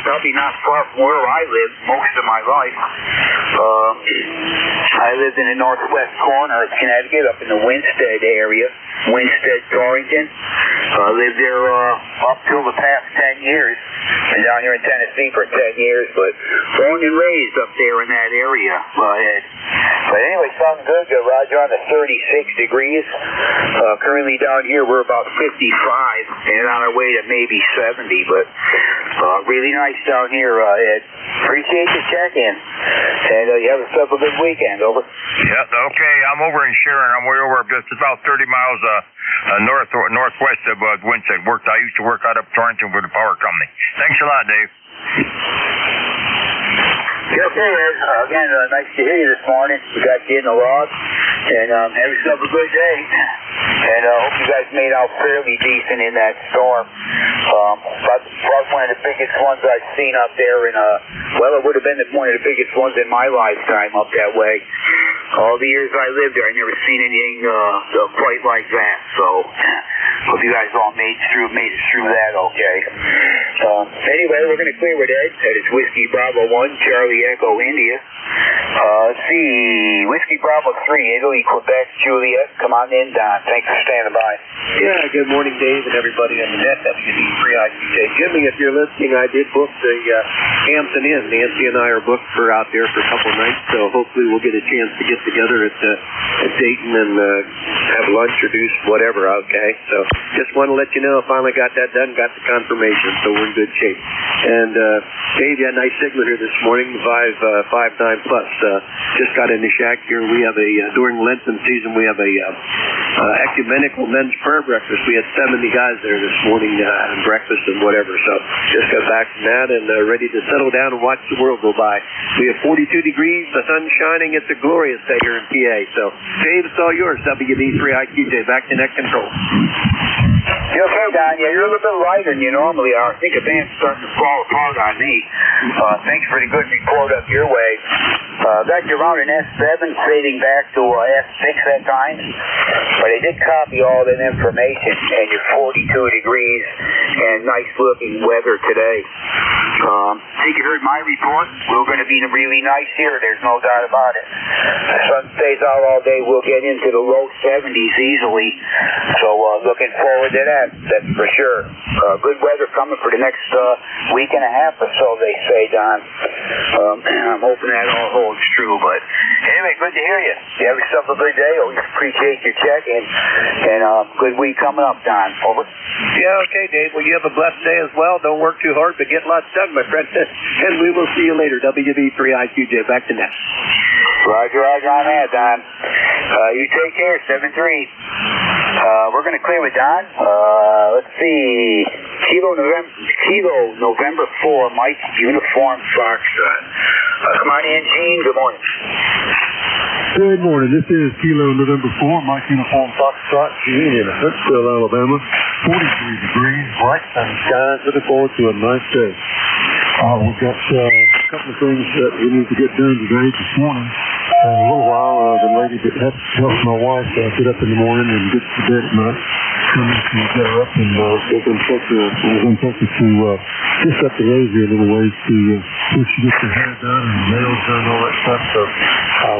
probably not far from where I lived most of my life. I lived in the northwest corner of Connecticut, up in the Winsted area, Winsted, Torrington. Lived there up till the past 10 years. Been down here in Tennessee for 10 years, but born and raised up there in that area. But anyway, sounds good, Roger, on the 36 degrees. Currently down here, we're about 55, and on our way to maybe 70, but really nice down here, Ed. Appreciate the check-in. And you have yourself a good weekend, over. Yeah, okay. I'm over in Sharon. I'm way over just about 30 miles northwest of Winston. I used to work out up Torrington with the power company. Thanks a lot, Dave. Yeah, okay, Ed. Again, nice to hear you this morning. We got you in the log. And have yourself a good day. And I hope you guys made out fairly decent in that storm. Probably one of the biggest ones I've seen up there in, it would have been one of the biggest ones in my lifetime up that way. All the years I lived there, I never seen anything quite like that. So, hope you guys all made it through that okay. Anyway, we're going to clear with Ed. That is Whiskey Bravo 1, Charlie Echo India. Let's see, Whiskey Bravo 3, Italy, Quebec, Juliet. Come on in, Don. Thanks for standing by. Yeah, good morning, Dave, and everybody on the net. WD3IQJ. Jimmy, if you're listening, I did book the Hampton Inn. Nancy and I are booked for out there for a couple of nights, so hopefully we'll get a chance to get together at Dayton and have lunch or do whatever, okay? So just want to let you know, I finally got that done, got the confirmation, so we're in good shape. And Dave, you had a nice signal here this morning, 5.9 plus. Just got in the shack here. We have during Lenten season, we have a ecumenical men's prayer breakfast. We had 70 guys there this morning having breakfast and whatever. So just got back from that and ready to settle down and watch the world go by. We have 42 degrees, the sun's shining. It's a glorious day here in PA. So Dave, it's all yours. WD3IQJ, back to net control. You okay, Don? Yeah, you're a little bit lighter than you normally are. I think a band's starting to fall apart on me. Thanks for the good report up your way. Got you around an S7 fading back to S6 at times, but I did copy all that information, and you're 42 degrees and nice looking weather today. I think you heard my report. We're going to be really nice here. There's no doubt about it. The sun stays out all day. We'll get into the low 70s easily. So looking forward to that. That's for sure. Good weather coming for the next week and a half or so, they say, Don. I'm hoping that all holds true. But anyway, good to hear you. You have yourself a good day. Always appreciate your check-in. And good week coming up, Don. Over. Yeah, okay, Dave. Well, you have a blessed day as well. Don't work too hard, but get lots done, my friend. And we will see you later. WB3IQJ, back to net. Roger on that, Don. You take care, 7-3. We're going to clear with Don. Let's see. Kilo November 4, Mike, Uniform Foxtrot. Come on in, Gene. Good morning. Good morning. This is Kilo November 4, Mike Uniform Foxtrot, in Huntsville, Alabama. 43 degrees, bright sunshine. Looking forward to a nice day. We've got a couple of things that we need to get done today, this morning. In a little while, the lady that helps my wife get up in the morning and get to bed at night. To get her up and we're going to take her to just up the road here a little ways to so she gets her hair done and nails done and all that stuff. So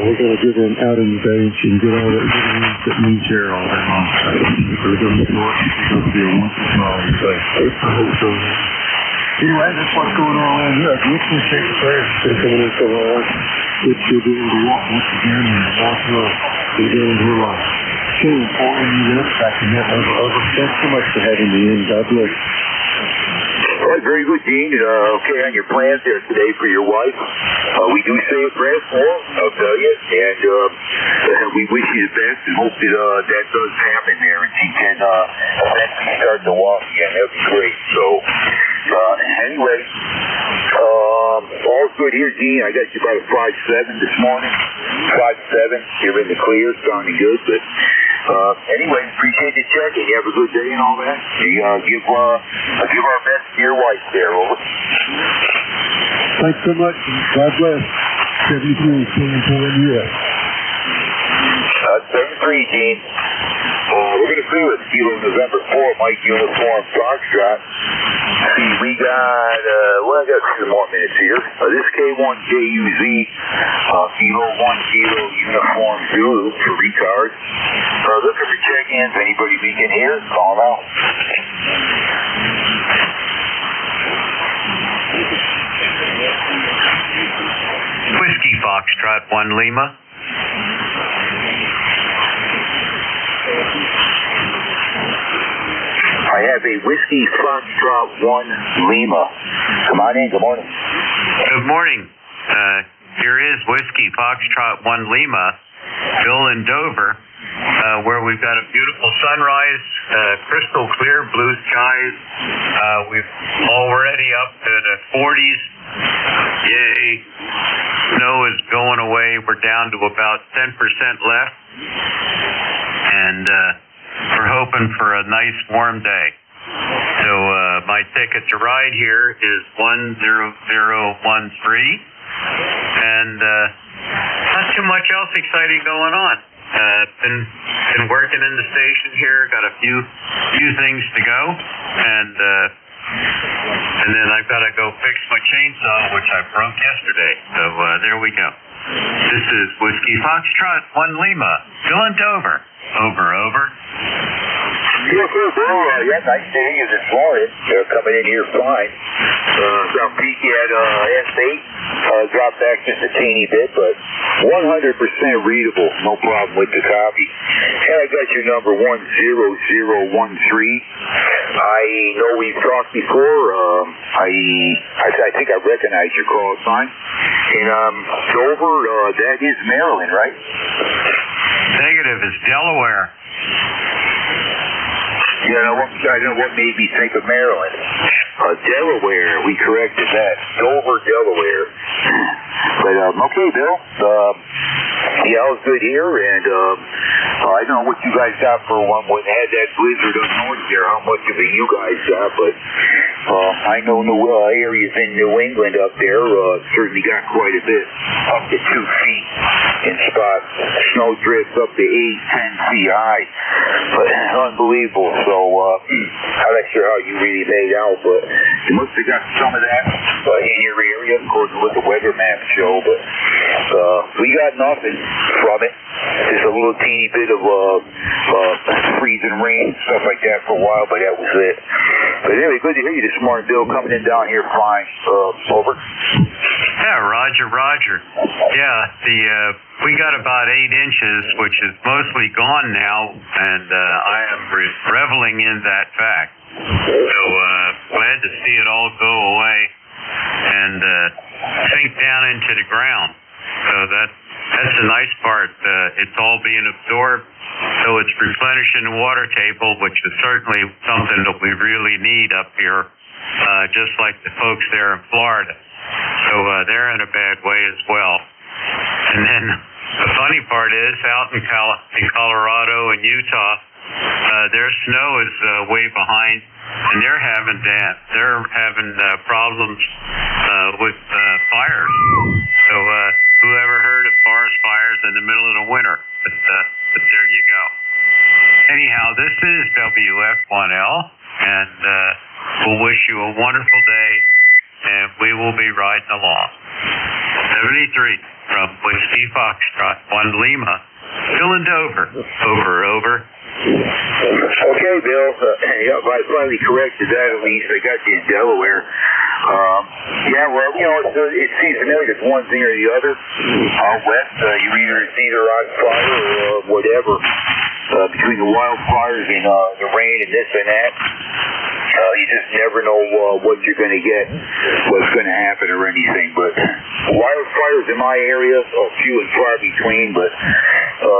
we're going to give her an outing today and she can get all that that needs hair all day long. So we're going to make sure she's going to be a wonderful smile today. I hope so. Anyway, that's what's going on around here. We appreciate the prayers that are coming in so hard. That she'll be able to walk once again and walk her again in her life. So important you live back in that over. Thanks so much for having me in. God bless. All right, very good, Dean. Okay, on your plans there today for your wife. We do say a prayer for her, I'll tell you, and we wish you the best and hope that that does happen there and she can eventually start to walk again. That would be great. So, anyway, all's good here, Dean. I got you about a 5.7 this morning. 5.7. You're in the clear, sounding good, but anyway, appreciate the check and you have a good day and all that. Give our best to your wife there, over. Thanks so much. God bless. 73 NJ2US. 73, Dean. We're going to see with Kilo November 4, Mike Uniform Foxtrot. See, we got, I got a few more minutes here. This K1JUZ, Kilo 1 Kilo Uniform Zulu for ECARS. Looking for check-ins. Anybody we can hear, call them out. Whiskey Foxtrot 1 Lima. I have a Whiskey Foxtrot 1 Lima. Come on in. Good morning. Good morning. Here is Whiskey Foxtrot 1 Lima, Bill in Dover, where we've got a beautiful sunrise, crystal clear blue skies. We've already up to the 40s. Yay. Snow is going away. We're down to about 10% left. And we're hoping for a nice warm day. So my ticket to ride here is 10013. And not too much else exciting going on. Been working in the station here. Got a few things to go. And then I've got to go fix my chainsaw, which I broke yesterday. So there we go. This is Whiskey Foxtrot 1 Lima, Bill in Dover. Over. Yes, sir, Bill. Yeah, nice seeing you this morning. They're coming in here fine. Got peak at S8. Dropped back just a teeny bit, but 100% readable. No problem with the copy. And I got your number 10013. I know we've talked before. I think I recognize your call sign. And Dover, that is Maryland, right? Negative is Delaware. Yeah, I don't know what made me think of Maryland. Delaware, we corrected that. Dover, Delaware. But, okay, Bill. Yeah, it was good here, and I don't know what you guys got for one when they had that blizzard up north there, how much of it you guys got, but I know areas in New England up there certainly got quite a bit, up to 2 feet in spots. Snow drifts up to 8-10 feet high. But unbelievable. So I'm not sure how you really made out, but you must have got some of that in your area, according to what the weather map show. But we got nothing from it. Just a little teeny bit of freezing rain, stuff like that for a while, but that was it. But anyway, good to hear you this morning, Bill, coming in down here flying. Over. Yeah, Roger. Yeah, we got about 8 inches, which is mostly gone now, and I am reveling in that fact. So glad to see it all go away and sink down into the ground. So that's the nice part. It's all being absorbed, so it's replenishing the water table, which is certainly something that we really need up here, just like the folks there in Florida. So they're in a bad way as well. And then the funny part is, out in Colorado and Utah, their snow is way behind, and they're having problems with fires. So whoever heard of forest fires in the middle of the winter? But there you go. Anyhow, this is WF1L, and we'll wish you a wonderful day, and we will be riding along. 73 from Whiskey Foxtrot 1 Lima, Bill in Dover. Over. Okay, Bill. I finally corrected that at least. I got you in Delaware. Yeah, well, it seems to me like it's one thing or the other. Out west, it's either on fire or whatever. Between the wildfires and the rain and this and that. You just never know what you're going to get, what's going to happen or anything. But wildfires in my area are few and far between, but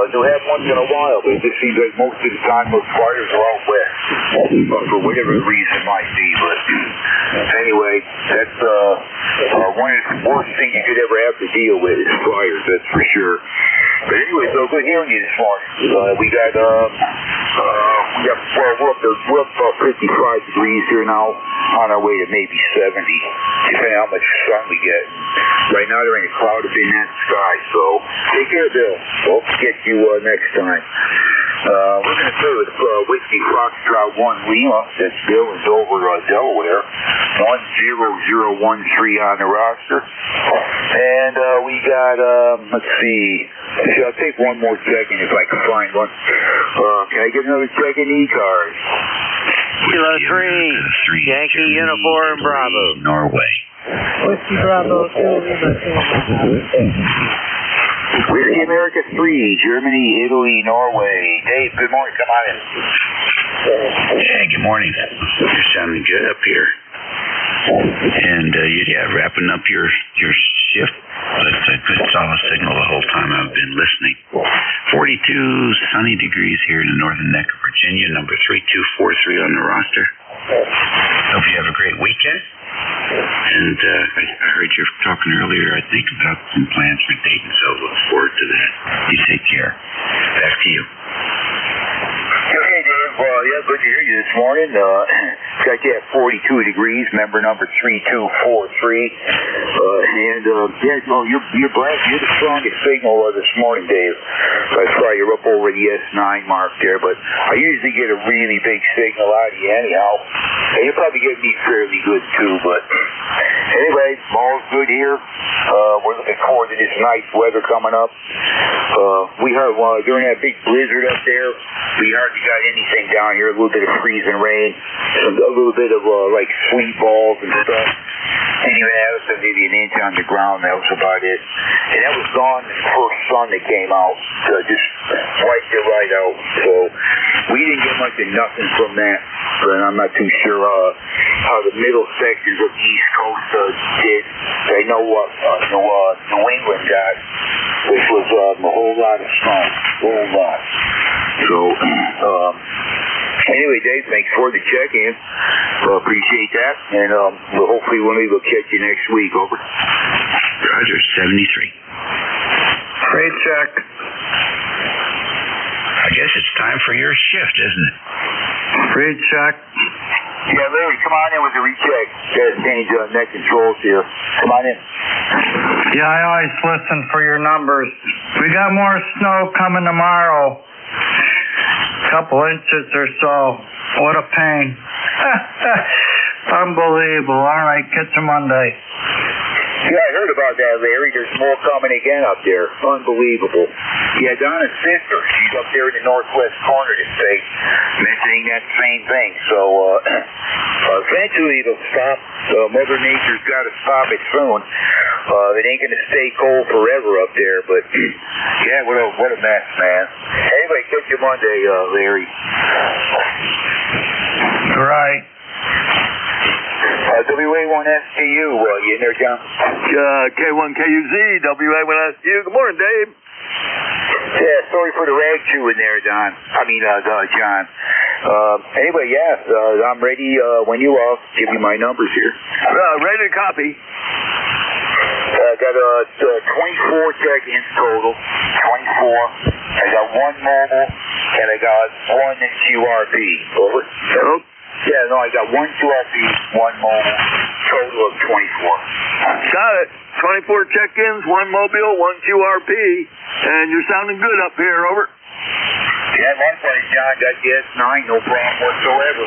they'll have once in a while. But it just seems like most of the time those fires are out west, for whatever reason it might be. But anyway, that's one of the worst things you could ever have to deal with is fires, that's for sure. But anyway, so good hearing you this morning. We're up 55 degrees here now, on our way to maybe 70, depending on how much sun we get. Right now there ain't a cloud up in that sky, so take care, Bill. Hope to get you next time. We're going to start with Whiskey Foxtrot 1 Lima. That's Bill in Dover, Delaware. 10013 on the roster. And we got, let's see. I'll take one more second if I can find one. Can I get another check in ECARS? Kilo 3, Yankee Uniform Bravo. Norway. Whiskey Bravo 2, Lima 2. Whiskey America 3, Germany, Italy, Norway. Dave, good morning. Come on in. Hey, good morning. You're sounding good up here. And, wrapping up your shift. It's a good solid signal the whole time I've been listening. 42 sunny degrees here in the northern neck of Virginia, number 3243 on the roster. Hope you have a great weekend. And I heard you talking earlier, I think, about some plans for Dayton, so look forward to that. You take care. Back to you. Okay, Dave. Well, yeah, good to hear you this morning. Got you at 42 degrees, member number 3243. You're the strongest signal this morning, Dave. I saw you're up over the S9 mark there, but I usually get a really big signal out of you anyhow. And you probably get me fairly good too, but anyway, all's good here. We're looking forward to this nice weather coming up. We heard during that big blizzard up there, we hardly got anything down here. A little bit of freezing rain, a little bit of like sleet balls and stuff. Didn't even have us maybe an inch on the ground. That was about it. And that was gone the first sun that came out. Just wiped it right out. So we didn't get much of nothing from that. But I'm not too sure how the middle sections of the East Coast did. I know what New England got, which was a whole lot of snow. A whole lot. So, anyway, Dave, thanks for the check-in. Appreciate that. And hopefully we'll maybe catch you next week. Over. Roger, 73. Great check. I guess it's time for your shift, isn't it? Great check. Yeah, Larry, come on in with the recheck. Got to change net controls here. Come on in. Yeah, I always listen for your numbers. We got more snow coming tomorrow. Couple inches or so. What a pain. Unbelievable. All right, catch you Monday. Yeah, I heard about that, Larry. There's more coming again up there. Unbelievable. Yeah, Donna's sister, she's up there in the northwest corner of the state, mentioning that same thing. So, eventually it'll stop. Mother Nature's got to stop it soon. It ain't going to stay cold forever up there, but yeah, what a mess, man. Anyway, catch you Monday, Larry. Right. WA1STU, you in there, John? K1KUZ, WA1STU. Good morning, Dave. Yeah, sorry for the rag chewing there, John. John. Anyway, yeah, I'm ready when you are. Give me my numbers here. Ready to copy. Got got 24 check-ins total. 24. I got one mobile, and I got one QRP. Over. Oh. Yeah, no, I got one QRP, one mobile, total of 24. Got it. 24 check-ins, one mobile, one QRP, and you're sounding good up here, over. Yeah, likewise, John. Got DS9, no problem whatsoever.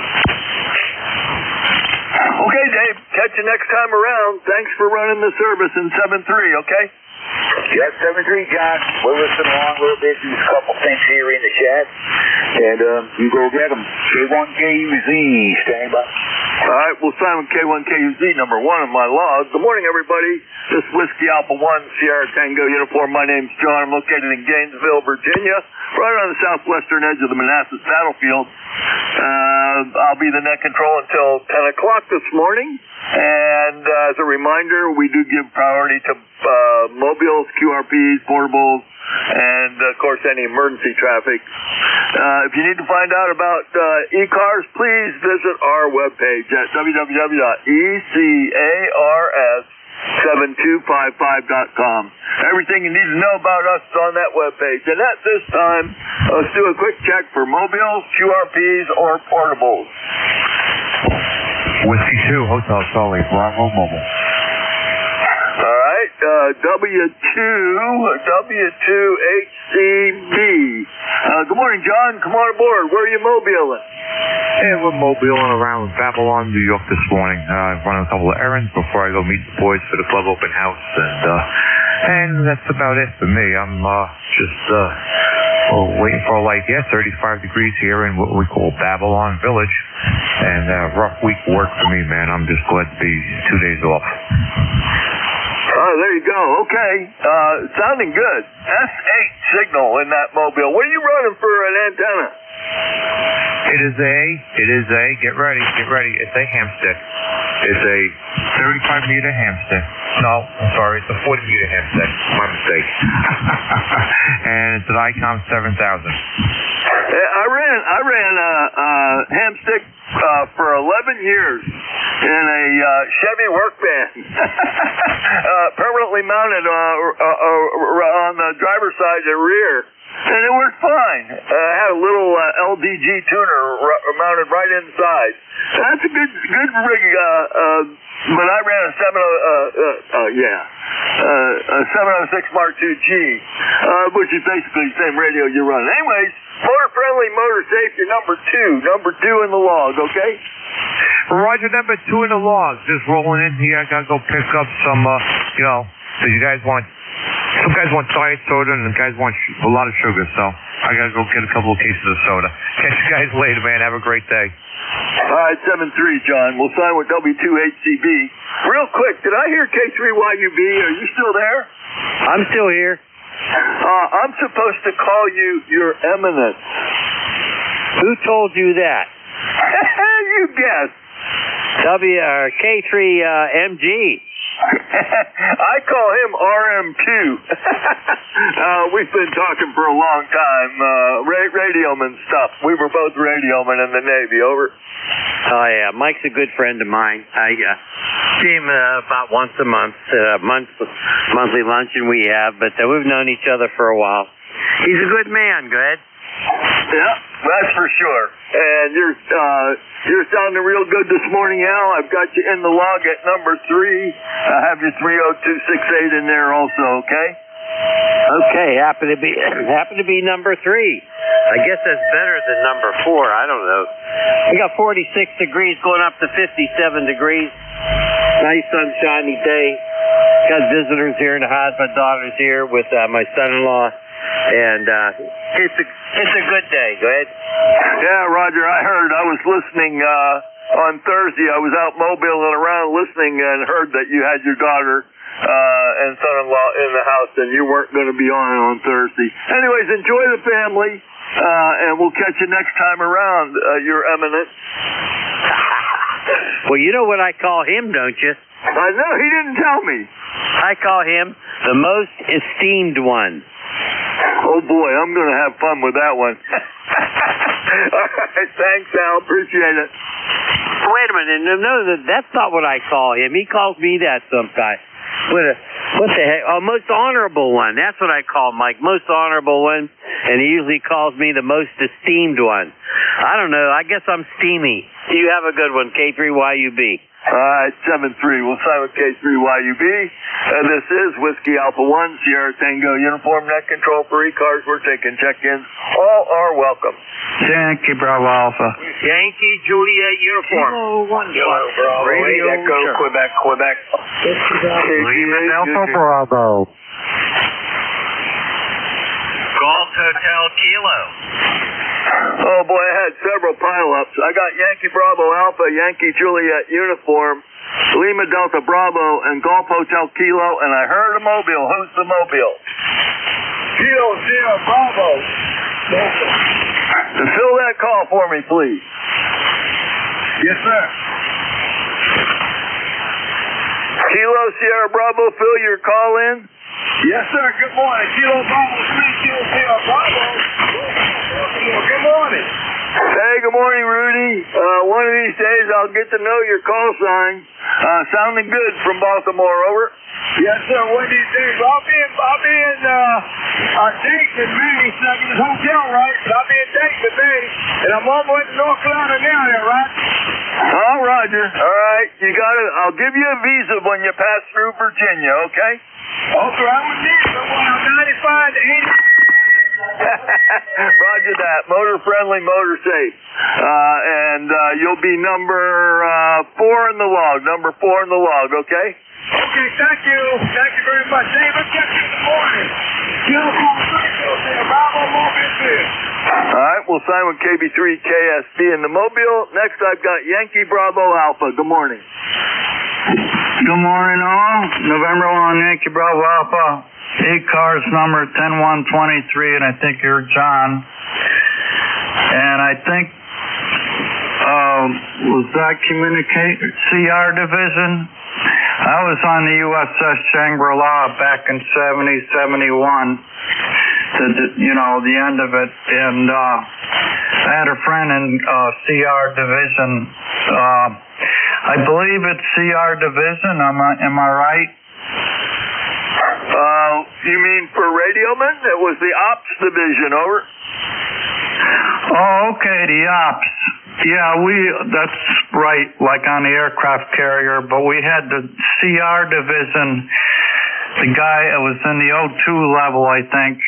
Okay, Dave. Catch you next time around. Thanks for running the service in 7-3, okay? Yeah, 7-3, John. We'll listen along a little bit. There's a couple things here in the chat. And you go get them. K1KUZ, stand by. All right, we'll sign with K1KUZ, number 1 on my log. Good morning, everybody. This is Whiskey Alpha 1, Sierra Tango uniform. My name's John. I'm located in Gainesville, Virginia, right on the southwestern edge of the Manassas battlefield. I'll be the net control until 10 o'clock this morning. And as a reminder, we do give priority to mobiles, QRPs, portables, and, of course, any emergency traffic. If you need to find out about ECARS, please visit our webpage at www.ECARS7255.com. Everything you need to know about us is on that webpage. And at this time, let's do a quick check for mobiles, QRPs, or portables. Whiskey 2, Hotel Charlie, Bravo Mobile. All right, W2HCB. Good morning, John. Come on aboard. Where are you mobiling? Hey, we're mobiling around Babylon, New York this morning. Running a couple of errands before I go meet the boys for the club open house. And that's about it for me. I'm just waiting for a light. Yeah, 35 degrees here in what we call Babylon Village. And rough week work for me, man. I'm just glad to be 2 days off. Oh, there you go. Okay. Sounding good. S8 signal in that mobile. What are you running for an antenna? It is a, get ready. It's a ham stick. It's a 35-meter ham stick. No, I'm sorry, it's a 40-meter ham stick. My mistake. And it's an ICOM 7000. I ran a ham stick for 11 years in a Chevy work van, permanently mounted on the driver's side and rear. And it worked fine. I had a little LDG tuner mounted right inside. That's a good rig. But I ran a 706 Mark II G, which is basically the same radio you run. Anyways, motor friendly, motor safe. You're number two in the log. Okay. Roger, number 2 in the log. Just rolling in here. I gotta go pick up some. So you guys want. Some guys want diet soda, and the guys want a lot of sugar, so I gotta go get a couple of cases of soda. Catch you guys later, man. Have a great day. All right, 7-3, John. We'll sign with W2HCB. Real quick, did I hear K3YUB? Are you still there? I'm still here. I'm supposed to call you Your Eminence. Who told you that? You guess. K3MG. I call him RM2. We've been talking for a long time. Radioman stuff. We were both radiomen in the Navy. Over. Oh, yeah. Mike's a good friend of mine. I see him about once a month. Monthly luncheon we have, but we've known each other for a while. He's a good man. Go ahead. Yeah, that's for sure. And you're sounding real good this morning, Al. I've got you in the log at number 3. I have your 30268 in there also, okay? Okay, happen to be number 3. I guess that's better than number 4. I don't know. We got 46 degrees going up to 57 degrees. Nice sunshiny day. Got visitors here in the house. My daughter's here with my son-in-law. And it's a good day. Go ahead. Yeah, Roger, I heard. I was listening on Thursday. I was out mobiling around listening and heard that you had your daughter and son-in-law in the house and you weren't going to be on Thursday. Anyways, enjoy the family, and we'll catch you next time around, Your Eminence. Well, you know what I call him, don't you? I know. He didn't tell me. I call him the most esteemed one. Oh, boy, I'm going to have fun with that one. All right, thanks, Al. Appreciate it. Wait a minute. No, that's not what I call him. He calls me that sometimes. What the heck? Oh, most honorable one. That's what I call him, Mike. Most honorable one. And he usually calls me the most esteemed one. I don't know. I guess I'm steamy. You have a good one, K3YUB. All right, 7-3. We'll sign with K3YUB. This is Whiskey Alpha 1, Sierra Tango Uniform Net Control for ECARS. We're taking check-ins. All are welcome. Yankee Bravo Alpha. Yankee Juliet Uniform. Kilo Bravo. Radio Echo, Quebec, Quebec. Lima Delta Bravo. Golf Hotel Kilo. Oh boy, I had several pileups. I got Yankee Bravo Alpha, Yankee Juliet Uniform, Lima Delta Bravo, and Golf Hotel Kilo, and I heard a mobile. Who's the mobile? Kilo Sierra Bravo. Fill that call for me, please. Yes, sir. Kilo Sierra Bravo, fill your call in. Yes, sir. Good morning. Kilo Bravo 3, Kilo Sierra Bravo. Good morning. Hey, good morning, Rudy. One of these days I'll get to know your call sign. Sounding good from Baltimore, over. Yes, sir. One of these days I'll be in Dayton in May, snug in his hotel, right? But I'll be in Dayton today, and I'm on my way to North Carolina now, there, right? Oh, Roger. All right, you got it. I'll give you a visa when you pass through Virginia, okay? Okay, I would need someone 95 to 80. Roger that. Motor friendly, motor safe. And you'll be number 4 in the log. Number 4 in the log, okay? Okay, thank you. Thank you very much. Dave, I'll catch you in the morning. All right, we'll sign with KB3 KSB in the Mobile. Next, I've got Yankee Bravo Alpha. Good morning. Good morning, all. November 1, Yankee Bravo Alpha. ECARS number 10123, and I think you're John. And I think, was that CR Division? I was on the USS Shangri-La back in 70, 71. The end of it. And I had a friend in CR Division. I believe it's CR Division. Am I right? You mean for radiomen? It was the Ops Division, over. Oh, okay, the Ops. Yeah, that's right, like on the aircraft carrier, but we had the CR Division, the guy that was in the O2 level, I think.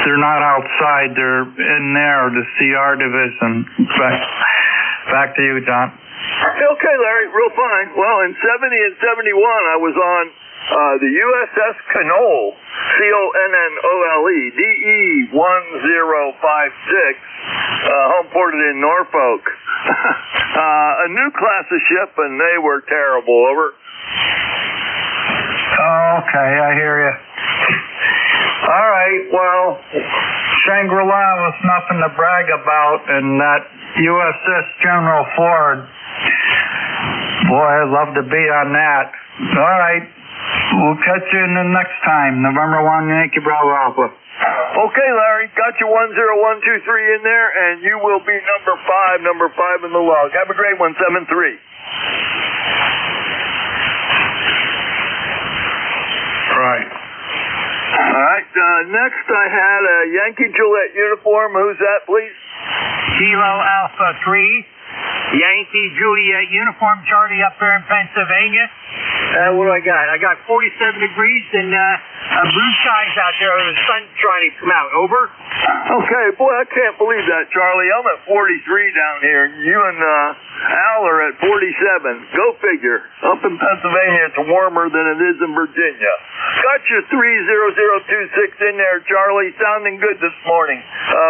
They're not outside, they're in there, the CR Division. Back to you, John. Okay, Larry, real fine. Well, in 70 and 71, I was on the USS Connole, CONNOLE, DE-1056, home ported in Norfolk. A new class of ship, and they were terrible, over. Okay, I hear you. All right, well, Shangri-La was nothing to brag about, and that USS General Ford, boy, I'd love to be on that. All right, we'll catch you in the next time. November 1, Yankee Bravo Alpha. Okay, Larry, got you 10123 in there, and you will be number 5 in the log. Have a great one, 7-3. Right. All right, next I had a Yankee Gillette uniform. Who's that, please? Kilo Alpha 3, Yankee Juliet Uniform, Charlie up there in Pennsylvania. What do I got? I got 47 degrees and blue skies out there with the sun trying to come out. Over. Okay, boy, I can't believe that, Charlie. I'm at 43 down here. You and Al are at 47. Go figure. Up in Pennsylvania, it's warmer than it is in Virginia. Got your 30026 in there, Charlie. Sounding good this morning.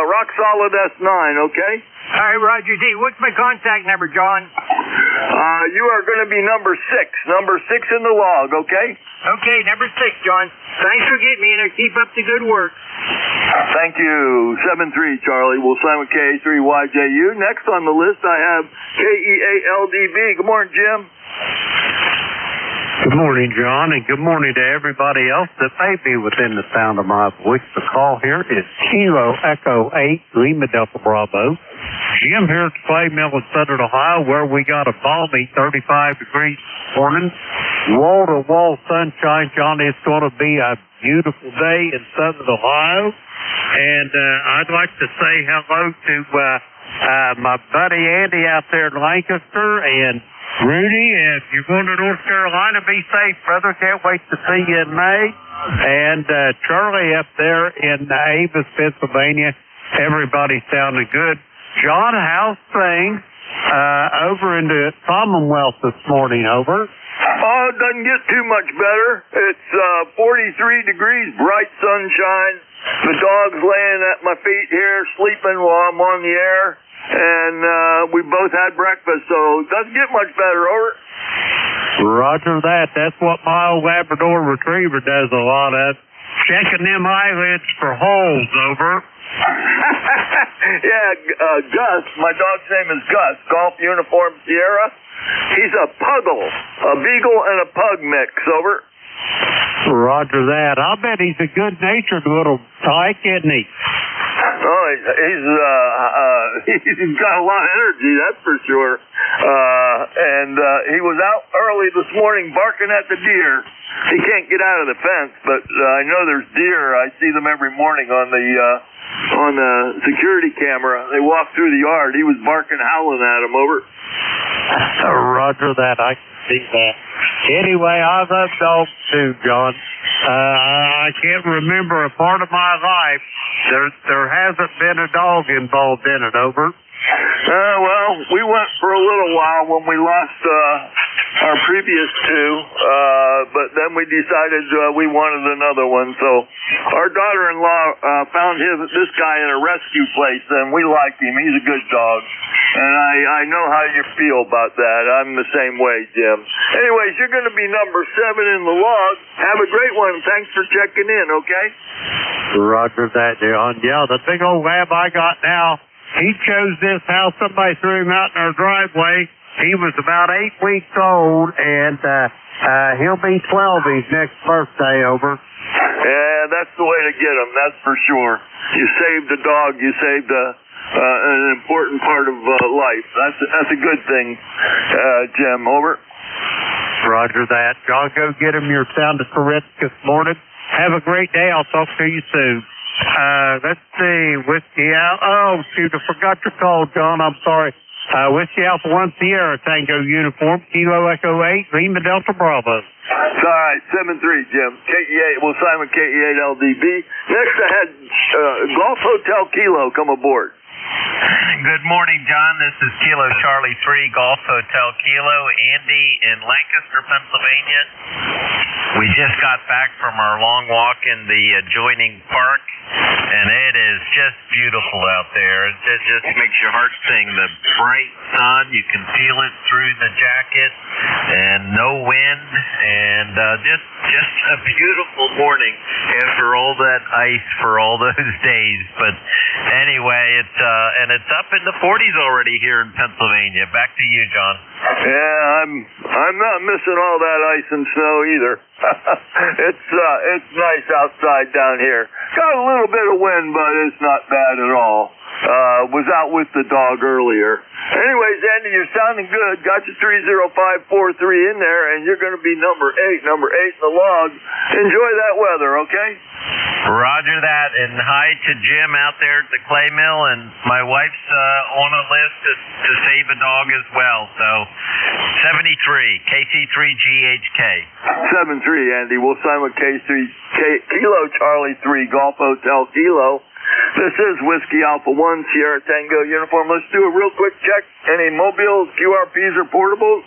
Rock solid S9, okay? All right, Roger D. What's my contact number, John? You are going to be number 6. Number 6 in the log, okay? Okay, number 6, John. Thanks for getting me in there. Keep up the good work. Thank you. 7-3, Charlie. We'll sign with KA3YJU. Next on the list, I have KEALDB. Good morning, Jim. Good morning, John, and good morning to everybody else that may be within the sound of my voice. The call here is Kilo Echo 8, Lima Delta Bravo. Jim here at the Clay Mill in Southern Ohio, where we got a balmy 35 degrees this morning. Wall-to-wall sunshine, Johnny. It's going to be a beautiful day in Southern Ohio. And I'd like to say hello to my buddy Andy out there in Lancaster, and Rudy, if you're going to North Carolina, be safe, brother. Can't wait to see you in May. And Charlie up there in Avis, Pennsylvania. Everybody's sounding good. John, how's things over in the Commonwealth this morning? Over. Oh, it doesn't get too much better. It's 43 degrees, bright sunshine. The dog's laying at my feet here, sleeping while I'm on the air. And we both had breakfast, so it doesn't get much better. Over. Roger that. That's what my old Labrador Retriever does a lot of. Checking them eyelids for holes. Over. Yeah, Gus, my dog's name is Gus, Golf Uniform Sierra. He's a puggle, a beagle and a pug mix. Over. Roger that. I'll bet he's a good-natured little tyke, isn't he? Oh, he's got a lot of energy, that's for sure. And he was out early this morning barking at the deer. He can't get out of the fence, but I know there's deer. I see them every morning on the security camera. They walk through the yard. He was barking, howling at them. Over. Roger that. I can see that. Anyway, I love dogs too, John. I can't remember a part of my life there hasn't been a dog involved in it. Over. Well, we went for a little while when we lost our previous two, but then we decided we wanted another one. So our daughter-in-law found this guy in a rescue place, and we liked him. He's a good dog, and I know how you feel about that. I'm the same way, Jim. Anyways, you're going to be number 7 in the log. Have a great one. Thanks for checking in, okay? Roger that, John. Yeah, the big old lab I got now, he chose this house. Somebody threw him out in our driveway. He was about 8 weeks old, and he'll be 12 his next birthday. Over. Yeah, that's the way to get him, that's for sure. You saved a dog. You saved an important part of life. That's a good thing, Jim. Over. Roger that. John, go get him your sound of correct this morning. Have a great day. I'll talk to you soon. Let's see. Whiskey Alpha. Oh, shoot, I forgot your call, John. I'm sorry. Whiskey Alpha 1 Sierra Tango Uniform, Kilo Echo 8, Lima Delta Bravo. It's all right. 7-3, Jim. KE8. We'll sign with KE8 LDB. Next, I had Golf Hotel Kilo come aboard. Good morning, John. This is Kilo Charlie 3, Golf Hotel Kilo, Andy in Lancaster, Pennsylvania. We just got back from our long walk in the adjoining park, and it is just beautiful out there. It just makes your heart sing. The bright sun, you can feel it through the jacket, and no wind, and just a beautiful morning after all that ice for all those days. But anyway, it's up in the 40s already here in Pennsylvania. Back to you, John. Yeah, I'm not missing all that ice and snow either. It's nice outside down here. Got a little bit of wind, but it's not bad at all. Was out with the dog earlier. Anyways, Andy, you're sounding good. Got your 30543 in there, and you're going to be number 8 in the log. Enjoy that weather, okay? Roger that, and hi to Jim out there at the Clay Mill, and my wife's on a list to save a dog as well. So 73 KC3GHK. 7-3, Andy. We'll sign with Kilo Charlie 3 Golf Hotel Kilo. This is Whiskey Alpha 1 Sierra Tango Uniform. Let's do a real quick check. Any mobiles, QRPs, or portables?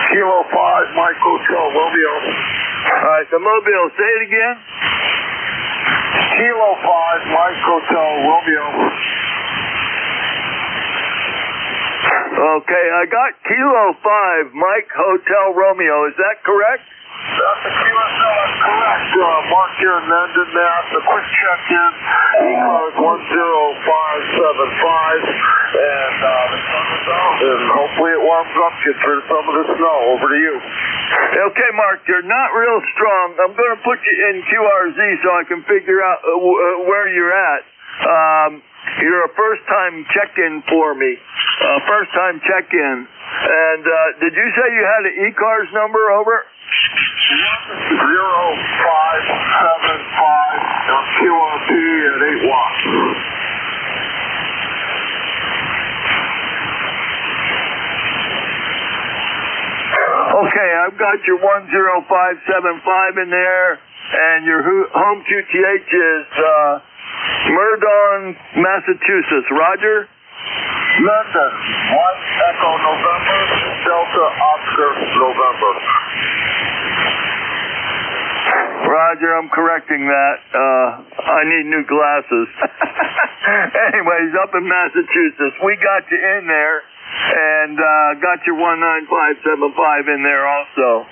Kilo 5 Mike Hotel Romeo. All right, the mobile. Say it again. Kilo 5 Mike Hotel Romeo. Okay, I got Kilo 5 Mike Hotel Romeo. Is that correct? That's the QSL, that's correct. Mark here in Mendon, Mass. A quick check-in. ECARS 10575. And the sun is out. And hopefully it warms up, gets rid of some of the snow. Over to you. Okay, Mark, you're not real strong. I'm going to put you in QRZ so I can figure out where you're at. You're a first-time check-in for me. First-time check-in. And did you say you had an ECARS number over? 0575 QRP at 8 watts. Okay, I've got your 10575 in there, and your home QTH is Murdon, Massachusetts. Roger? London, White Echo November, Delta Oscar November. Roger, I'm correcting that. I need new glasses. Anyways, up in Massachusetts, we got you in there, and got your 19575 in there also.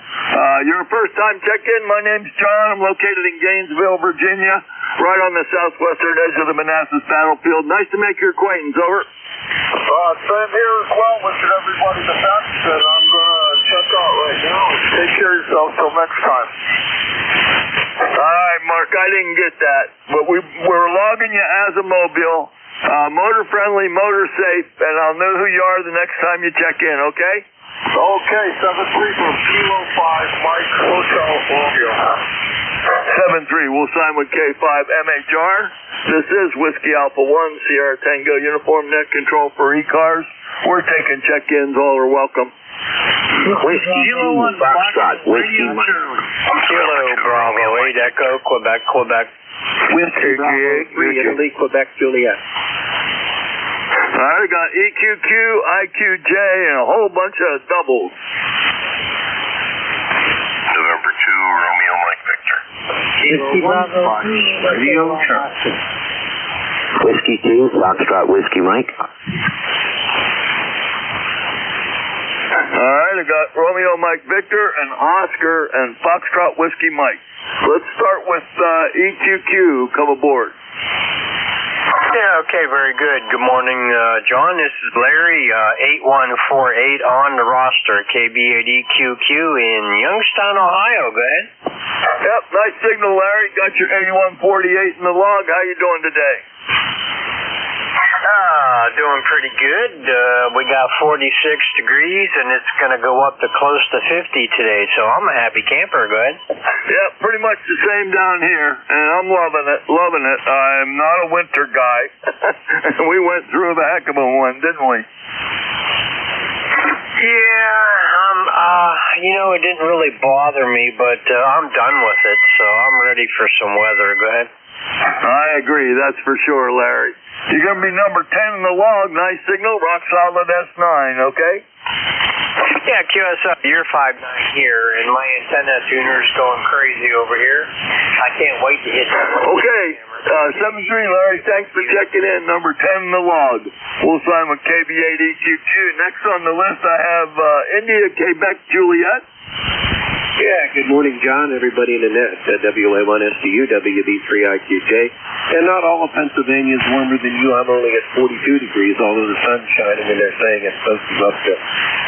You're a first-time check-in. My name's John. I'm located in Gainesville, Virginia, right on the southwestern edge of the Manassas battlefield. Nice to make your acquaintance. Over. Same here as well. Wishing everybody the best, and I'm going to check out right now. Take care of yourself till next time. All right, Mark, I didn't get that, but we're logging you as a mobile, motor friendly, motor safe, and I'll know who you are the next time you check in, okay? Okay, 73 from Kilo 5, Mike Hotel Romeo. 73, we'll sign with K5 MHR. This is Whiskey Alpha 1, Sierra Tango Uniform Net Control for ECARS. We're taking check-ins, all are welcome. Whiskey Foxtrot, Whiskey Kilo Bravo 8 Echo, Quebec. Whiskey Bravo 3 Italy, Quebec, Juliet. All right, I got EQQ, IQJ, and a whole bunch of doubles. November 2, Romeo Mike Victor. Whiskey Bravo 3, Radio Charleston. Whiskey 2, Foxtrot, Whiskey Mike. All right, I got Romeo Mike Victor and Oscar and Foxtrot Whiskey Mike. Let's start with EQQ. Come aboard. Yeah, okay, very good. Good morning, John. This is Larry, 8148 on the roster, KB8EQQ in Youngstown, Ohio. Go ahead. Yep, nice signal, Larry. Got your 8148 in the log. How you doing today? Doing pretty good. We got 46 degrees, and it's going to go up to close to 50 today, so I'm a happy camper. Go ahead. Yeah, pretty much the same down here, and I'm loving it. I'm not a winter guy. We went through the heck of a one, didn't we? Yeah, it didn't really bother me, but I'm done with it, so I'm ready for some weather. Go ahead. I agree, that's for sure, Larry. You're going to be number 10 in the log. Nice signal, rock solid S9, okay? Yeah, QSL, you're 5'9" here, and my antenna tuner's going crazy over here. I can't wait to hit that. Okay, 73, Larry, thanks for checking in. Number 10 in the log. We'll sign with KB8EQQ. Next on the list, I have India, Quebec, Juliet. Yeah, good morning, John, everybody in the net, WA1SDU, WB3IQJ. And not all of Pennsylvania is warmer than you. I'm only at 42 degrees, although the sun's shining, and they're saying it's supposed to go up to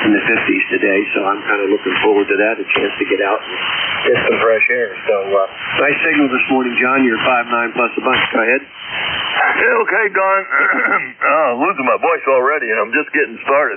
in the 50s today, so I'm kind of looking forward to that, a chance to get out and get some fresh air. So, nice signal this morning, John. You're 5'9" plus a bunch. Go ahead. Yeah, okay, Don. Losing my voice already, and I'm just getting started.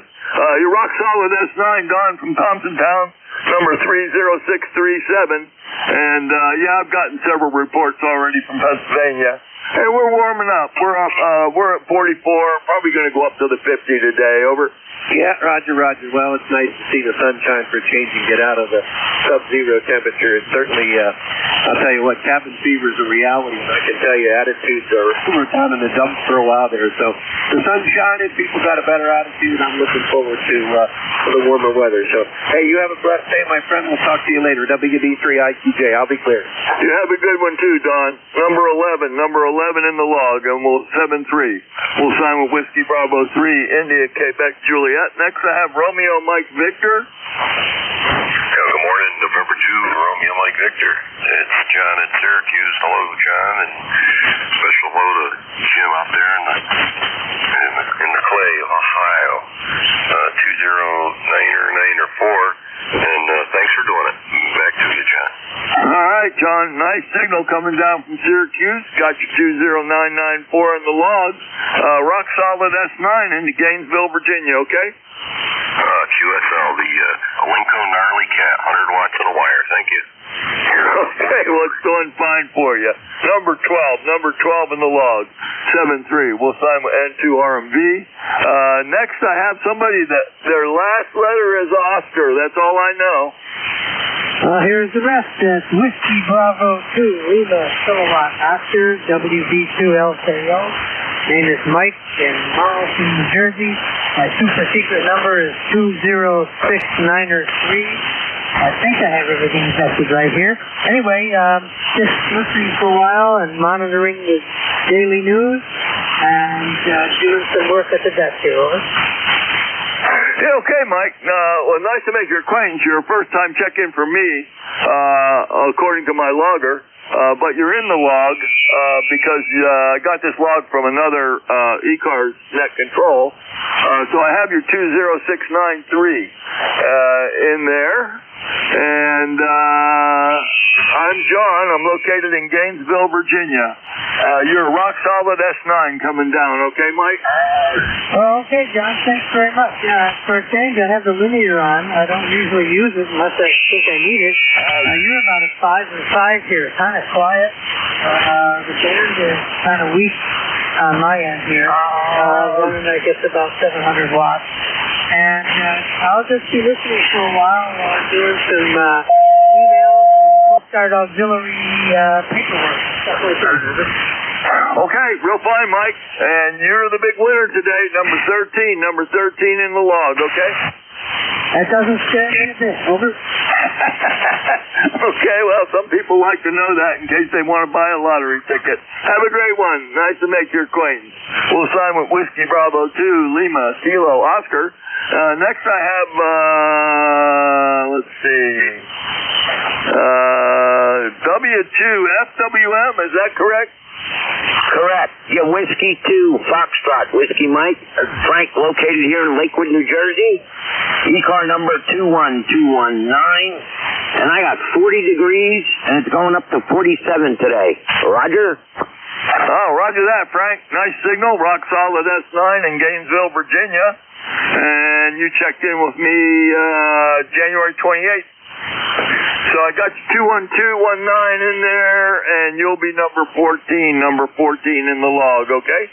You're rock solid S9, Don, from Thompsontown. Number 30637, and I've gotten several reports already from Pennsylvania. Hey, we're warming up. We're up. We're at 44. Probably going to go up to the 50 today. Over. Yeah, Roger. Well, it's nice to see the sunshine for a change and get out of the sub-zero temperature. And certainly, I'll tell you what, cabin fever is a reality. I can tell you, attitudes we're down in the dumps for a while there. So the sun's shining, people got a better attitude. I'm looking forward to the warmer weather. So, hey, you have a blessed day, my friend. We'll talk to you later. WB3IQJ. I'll be clear. You have a good one too, Don. Number 11 in the log, and we'll 7-3. We'll sign with Whiskey Bravo 3, India, Quebec, Juliet. Next, I have Romeo Mike Victor. Good morning, November 2, Romeo Mike Victor. It's John at Syracuse. Hello, John, and special hello to Jim out there in the Clay, Ohio. 209 or 4, and thanks for doing it. Back to you, John. All right, right, John. Nice signal coming down from Syracuse. Got your 20994 in the log. Rock solid S9 into Gainesville, Virginia, okay? QSL, the Alinco Gnarly Cat, 100 watts on the wire. Thank you. Okay, well, it's doing fine for you. Number 12 in the log. 7-3. We'll sign with N2RMV. Next, I have somebody that their last letter is Oscar. That's all I know. Here's the rest. It's Whiskey Bravo 2, Lima Kilowatt Oscar, WB2LKO. Name is Mike in Marlton, New Jersey. My super secret number is 20693. I think I have everything tested right here. Anyway, just listening for a while and monitoring the daily news and doing some work at the desk here, over. Yeah, okay, Mike. Well, nice to make your acquaintance. You're a first-time check-in for me, according to my logger. But you're in the log because I got this log from another ECARS net control. So I have your 20693 in there. And I'm John. I'm located in Gainesville, Virginia. You're a rock solid S9 coming down, okay, Mike? Well, okay, John. Thanks very much. Yeah, for a change, I have the linear on. I don't usually use it unless I think I need it. You're about a 5 and 5 here. Kind of quiet. The band is kind of weak on my end here. Running, I guess, about 700 watts. And I'll just be listening for a while I'm doing some emails and Coast Guard auxiliary paperwork. Stuff like that. Okay, real fine, Mike. And you're the big winner today, number 13 in the log, okay? That doesn't scare me a bit, over. Okay, well, some people like to know that in case they want to buy a lottery ticket. Have a great one. Nice to make your acquaintance. We'll sign with Whiskey Bravo 2, Lima, Kilo, Oscar. Next I have, let's see, W2FWM, is that correct? Correct. Yeah, Whiskey 2, Foxtrot, Whiskey Mike. Frank, located here in Lakewood, New Jersey. ECAR number 21219. And I got 40 degrees, and it's going up to 47 today. Roger? Oh, roger that, Frank. Nice signal. Rock solid S9 in Gainesville, Virginia. And you checked in with me January 28th. So I got you 21219 in there, and you'll be number 14 in the log, okay?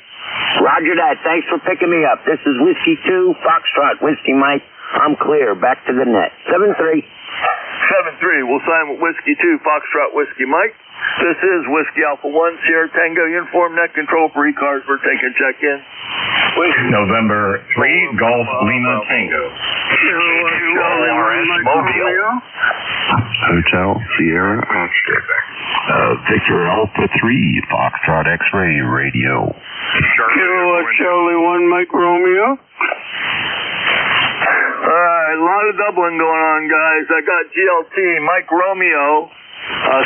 Roger that. Thanks for picking me up. This is Whiskey 2, Foxtrot, Whiskey Mike. I'm clear. Back to the net. 7-3. 7-3. We'll sign with Whiskey 2, Foxtrot, Whiskey Mike. This is Whiskey Alpha 1, Sierra Tango, Uniform Net Control for ECARS. We're taking check-in. November 3, Golf Lima Tango. RS Mobile. Hotel Sierra Oscar. Victor Alpha 3, Foxtrot X-Ray Radio. Charlie 1, Mike Romeo. Alright, a lot of doubling going on, guys. I got GLT, Mike Romeo,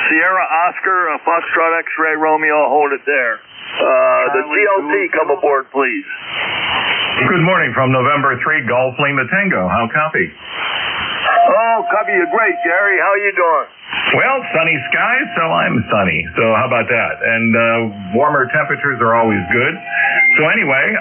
Sierra Oscar, Foxtrot X-Ray Romeo, hold it there. The GLT, come aboard, please. Good morning from November 3, Golf Lima Tango. How copy? Oh, copy you great, Gary. How you doing? Well, sunny skies, so I'm sunny. So how about that? And warmer temperatures are always good. So anyway,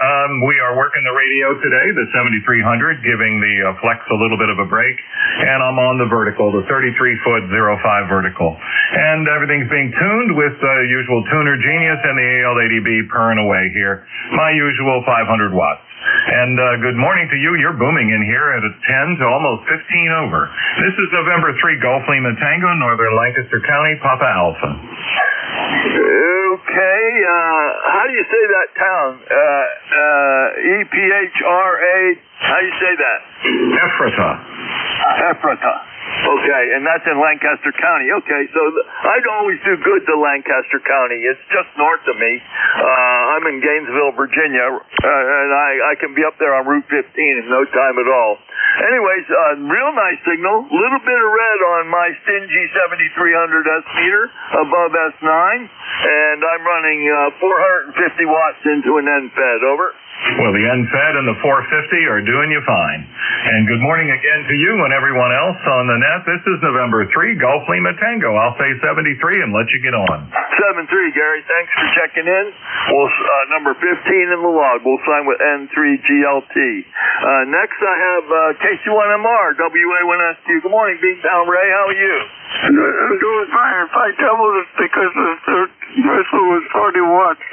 we are working the radio today, the 7300, giving the flex a little bit of a break. And I'm on the vertical, the 33-foot 05 vertical. And everything's being tuned with the usual tuner genius and the AL80B purring away here. My usual 500 watts. And good morning to you. You're booming in here at a 10 to almost 15 over. This is November 3, Golf Lima Tango, Northern Lancaster County, Papa Alpha. Okay, how do you say that town? E-P-H-R-A, how do you say that? Ephrata. Ephrata. Okay, and that's in Lancaster County. Okay, so I'd always do good to Lancaster County. It's just north of me. I'm in Gainesville, Virginia, and I can be up there on Route 15 in no time at all. Anyways, real nice signal. Little bit of red on my stingy 7300S meter above S9, and I'm running 450 watts into an end fed. Over. Well, the NFED and the 450 are doing you fine. And good morning again to you and everyone else on the net. This is November 3, Gulf Lima Tango. I'll say 73 and let you get on. 7-3, Gary. Thanks for checking in. We'll number 15 in the log. We'll sign with N3GLT. Next, I have KC1MR, WA1SQ. Good morning, Beantown Ray. How are you? I'm doing fine. If I doubled it because the third vessel was 40 watts,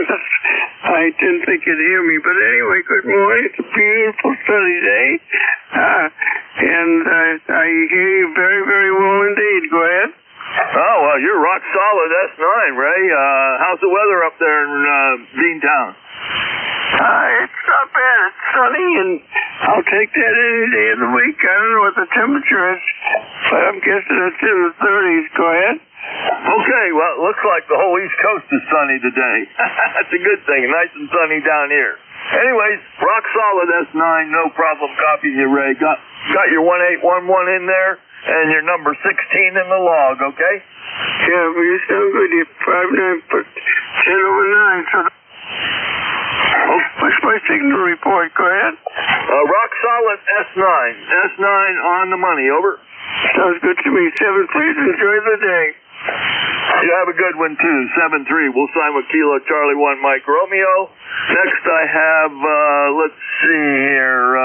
I didn't think you'd hear me. But anyway, good morning. It's a beautiful sunny day. And I hear you very, very well indeed. Go ahead. Oh, well, you're rock solid S9, Ray. How's the weather up there in Beantown? It's not bad. It's sunny, and I'll take that any day of the week. I don't know what the temperature is, but I'm guessing it's in the 30s. Go ahead. Okay, well, it looks like the whole East Coast is sunny today. That's a good thing. Nice and sunny down here. Anyways, rock solid S9, no problem copying you, Ray. Got your 1811 in there, and your number 16 in the log, okay? Yeah, well, you sound good. You're 5'9", but 10 over 9, so... Oh, what's my signal report? Go ahead. Rock solid S9. S9 on the money, over. Sounds good to me. 7, please enjoy the day. You have a good one, too. 7-3. We'll sign with Kilo Charlie 1 Mike Romeo. Next I have, let's see here,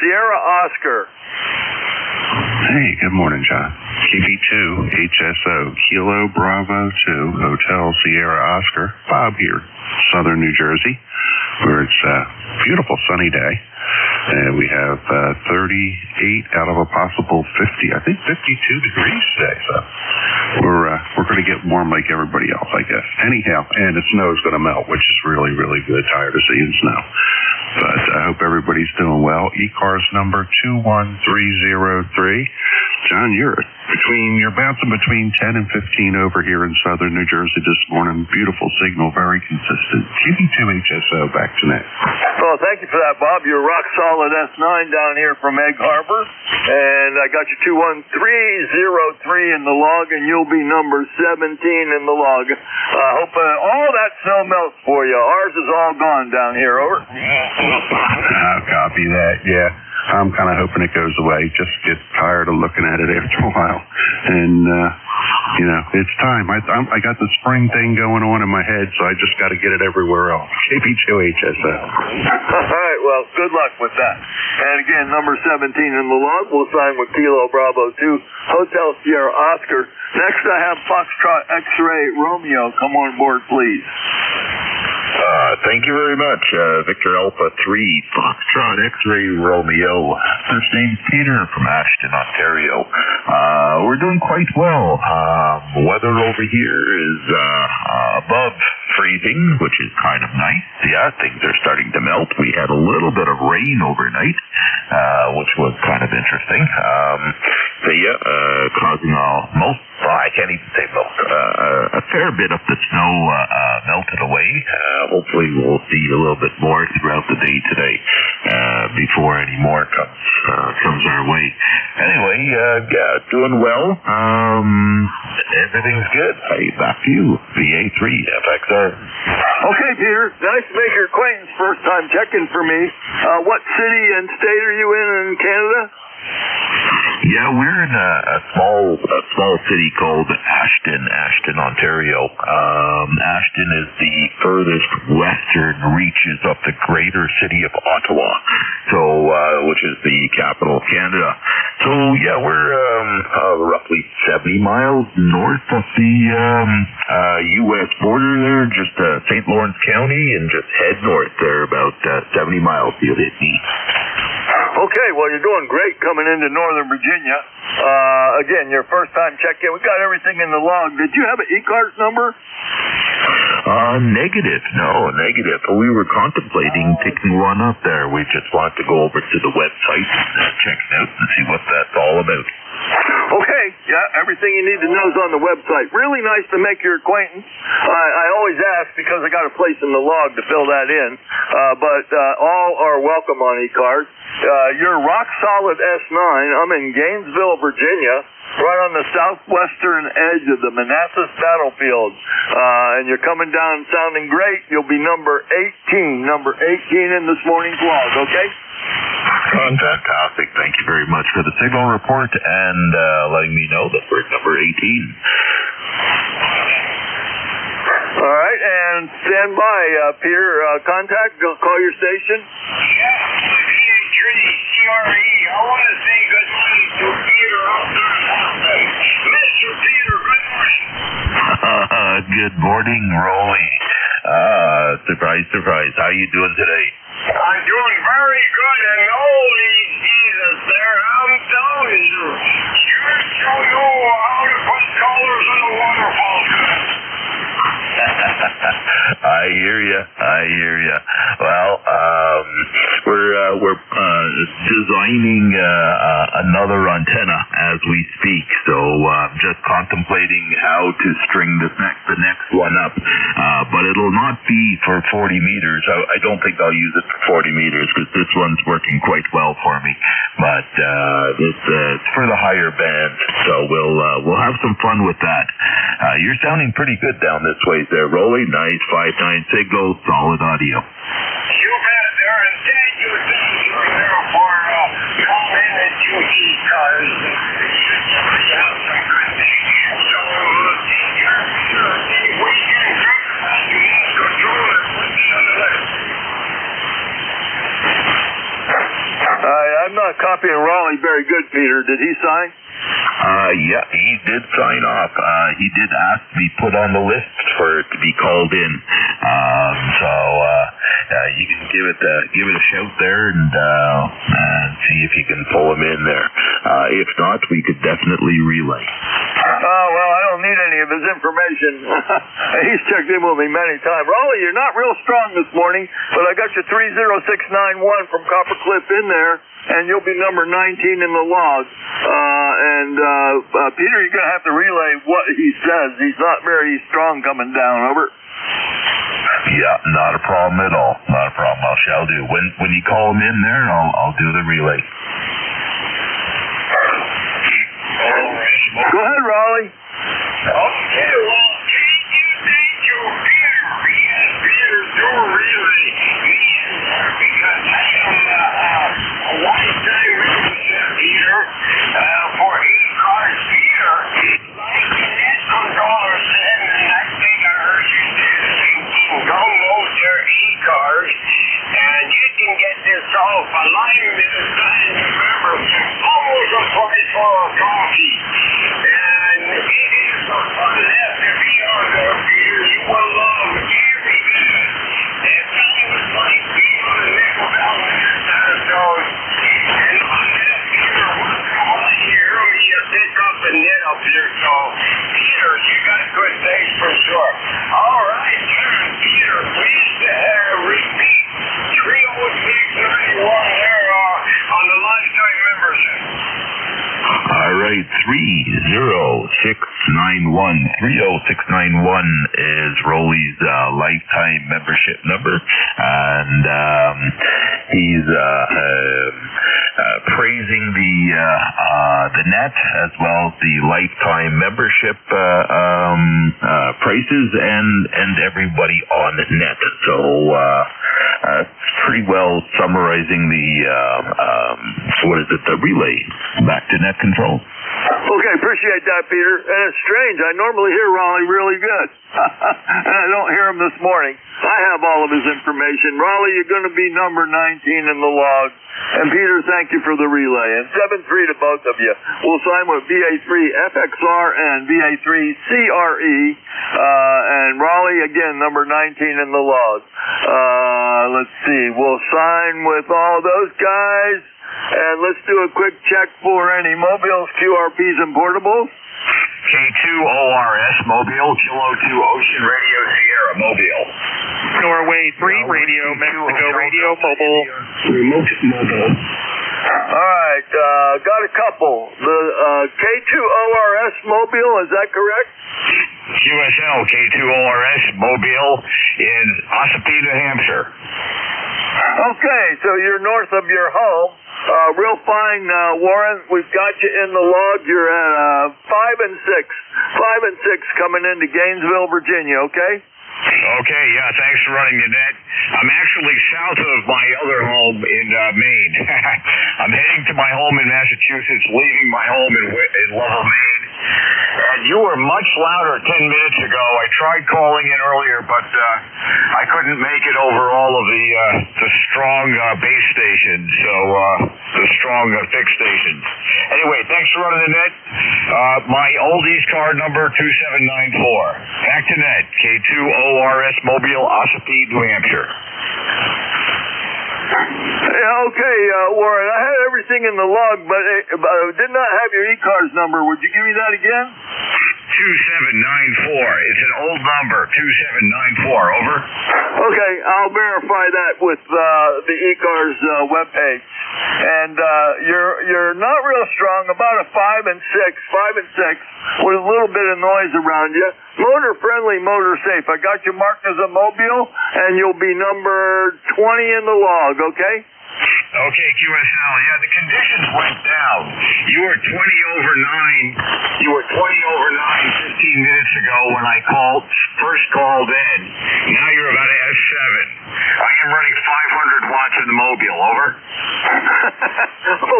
Sierra Oscar. Hey, good morning, John. KB2, HSO, Kilo Bravo 2, Hotel Sierra Oscar. Bob here, Southern New Jersey, where it's a beautiful sunny day. And we have 38 out of a possible 50, I think 52 degrees today. So we're going to get warm like everybody else, I guess. Anyhow, and the snow is going to melt, which is really, really good. Tired of seeing snow. But I hope everybody's doing well. ECARS number 21303. John, you're bouncing between 10 and 15 over here in Southern New Jersey this morning. Beautiful signal, very consistent. KB2HSO, back to net. Well, thank you for that, Bob. You're rock solid S9 down here from Egg Harbor. And I got you 21303 in the log, and you'll be number 17 in the log. Hope all that snow melts for you. Ours is all gone down here, over. I'll copy that, yeah. I'm kind of hoping it goes away. Just get tired of looking at it after a while. And, it's time. I got the spring thing going on in my head, so I just got to get it everywhere else. KB2HSO. All right, well, good luck with that. And again, number 17 in the log. We'll sign with Kilo Bravo 2, Hotel Sierra Oscar. Next, I have Foxtrot X-Ray Romeo. Come on board, please. Thank you very much, Victor Alpha 3, Foxtrot X-Ray Romeo. First name's Peter from Ashton, Ontario. We're doing quite well. Weather over here is above freezing, which is kind of nice. Yeah, things are starting to melt. We had a little bit of rain overnight, which was kind of interesting. Causing I can't even say most, a fair bit of the snow melted away. Hopefully we'll see a little bit more throughout the day today before any more comes our way. Anyway, doing well. Everything's good. Hey, back to you, VA3 FXR. Okay, Peter. Nice to make your acquaintance. First time checking for me. What city and state are you in Canada? Yeah, we're in a small city called Ashton, Ontario. Ashton is the furthest western reaches of the greater city of Ottawa, which is the capital of Canada. So yeah, we're roughly 70 miles north of the U.S. border there, just St. Lawrence County, and just head north there about 70 miles. You'll hit me. Okay, well, you're doing great coming into Northern Virginia. Again, your first time check-in. We got everything in the log. Did you have an ECARS number? Negative. But we were contemplating picking one up there. We just wanted to go over to the website and check it out and see what that's all about. Okay, Yeah, everything you need to know is on the website. Really nice to make your acquaintance. I always ask because I got a place in the log to fill that in. But all are welcome on ECARS. You're rock solid S9. I'm in Gainesville, Virginia, right on the southwestern edge of the Manassas battlefield. And you're coming down sounding great. You'll be number 18 in this morning's log, okay? Fantastic. Thank you very much for the signal report and letting me know that we're number 18. All right, and stand by, Peter. Contact, call your station. CRE. I want to say good morning to Peter out there in Boston. Mr. Peter, good morning. Good morning, Rolly. Surprise, surprise. How you doing today? I'm doing very good, and holy Jesus there, I'm telling you, you sure know how to put colors in a waterfall. I hear you. Well, we're designing another antenna as we speak, so just contemplating how to string the next one up. But it'll not be for 40 meters. I don't think I'll use it for 40 meters because this one's working quite well for me. But it's for the higher band, so we'll have some fun with that. You're sounding pretty good down this way there, Rolly. Nice 5.9 signal, solid audio. You bet there, and thank you there for calling into ECARS. Have some good things. So, we can control it. I'm not copying Raleigh very good, Peter. Did he sign? Yeah, he did sign off. He did ask to be put on the list for it to be called in. So you can give it a shout there and see if you can pull him in there. If not, we could definitely relay. Well, I don't need any of his information. He's checked in with me many times. Raleigh, you're not real strong this morning, but I got you 30691 from Copper Cliff in there, and you'll be number 19 in the log. Peter, you're going to have to relay what he says. He's not very strong coming down. Over. Yeah, not a problem at all. Not a problem. I shall do. When you call him in there, I'll do the relay. Go ahead, Raleigh. Okay, well, thank you, Peter. Yes, Peter, do relay me in there because I am a lifetime membership, Peter, for ECARS Peter. Like net controllers in, and I think I heard you say the same thing. Download your ECARS, and you can get this off a line with a sign membership. Almost a price for a coffee. And it is a fun net to be on there, Peter. You will love every minute. That time was like being on a nickel down there, so and on that, Peter, once in a while you hear me, you pick up a net up here, so Peter, you got good things for sure. All right, Peter, please repeat 30691 there on the lifetime membership. All right, 30691. 30691 is Rolly's lifetime membership number, and he's praising the net as well as the lifetime membership prices and everybody on net. So pretty well summarizing the relay back to net control. Okay, appreciate that, Peter. And it's strange. I normally hear Raleigh really good. And I don't hear him this morning. I have all of his information. Raleigh, you're going to be number 19 in the log. And Peter, thank you for the relay. And 7-3 to both of you. We'll sign with VA3 FXR and VA3 CRE. And Raleigh, again, number 19 in the log. Let's see. We'll sign with all those guys. And let's do a quick check for any mobiles, QRPs, and portables. K2ORS Mobile, Kilo 2 Ocean Radio Sierra Mobile. Norway 3 Radio, Mexico Radio Mobile. Remote Mobile. All right, got a couple. The K2ORS Mobile, is that correct? QSL K2ORS Mobile in Ossipee, New Hampshire. Okay, so you're north of your home. Real fine, Warren. We've got you in the log. You're at 5 and 6. 5 and 6 coming into Gainesville, Virginia, okay? Okay, yeah, thanks for running the net. I'm actually south of my other home in Maine. I'm heading to my home in Massachusetts, leaving my home in Lovell, Maine. And you were much louder 10 minutes ago. I tried calling in earlier, but I couldn't make it over all of the strong base stations, so the strong fixed stations. Anyway, thanks for running the net. My oldies card number 2794. Back to net, K2ORS Mobile, Ossipee, New Hampshire. Yeah, okay, Warren, I had everything in the log, but I did not have your ECARS number. Would you give me that again? 2794. It's an old number, 2794. Over. Okay, I'll verify that with the ECARS webpage. And you're not real strong, about a 5 and 6, with a little bit of noise around you. Motor friendly, motor safe. I got you marked as a mobile, and you'll be number 20 in the log, okay? Okay, QSL. Yeah, the conditions went down. You were 20 over 9. You were 20 over 9 15 minutes ago when I first called in. Now you're about an S7. I am running 500 watts in the mobile. Over.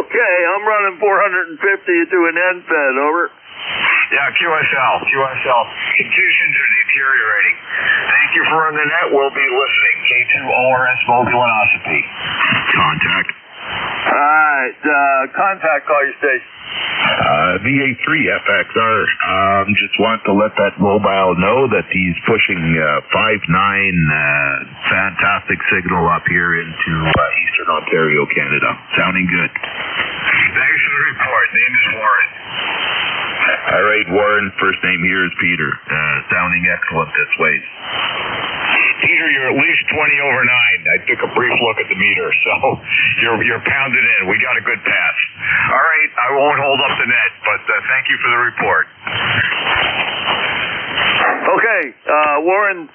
Okay, I'm running 450 to an end fed. Over. Yeah, QSL. Conditions are deteriorating. Thank you for running the net. We'll be listening. K2ORS Mobile in Ossipee. Contact. All right, contact, call your station. VA3FXR. Just want to let that mobile know that he's pushing 5.9 fantastic signal up here into Eastern Ontario, Canada. Sounding good. Thanks for the report. Name is Warren. All right, Warren. First name here is Peter. Sounding excellent this way. Peter, you're at least 20 over 9. I took a brief look at the meter, so you're pounded in. We got a good pass. All right, I won't hold up the net, but thank you for the report. Okay, Warren,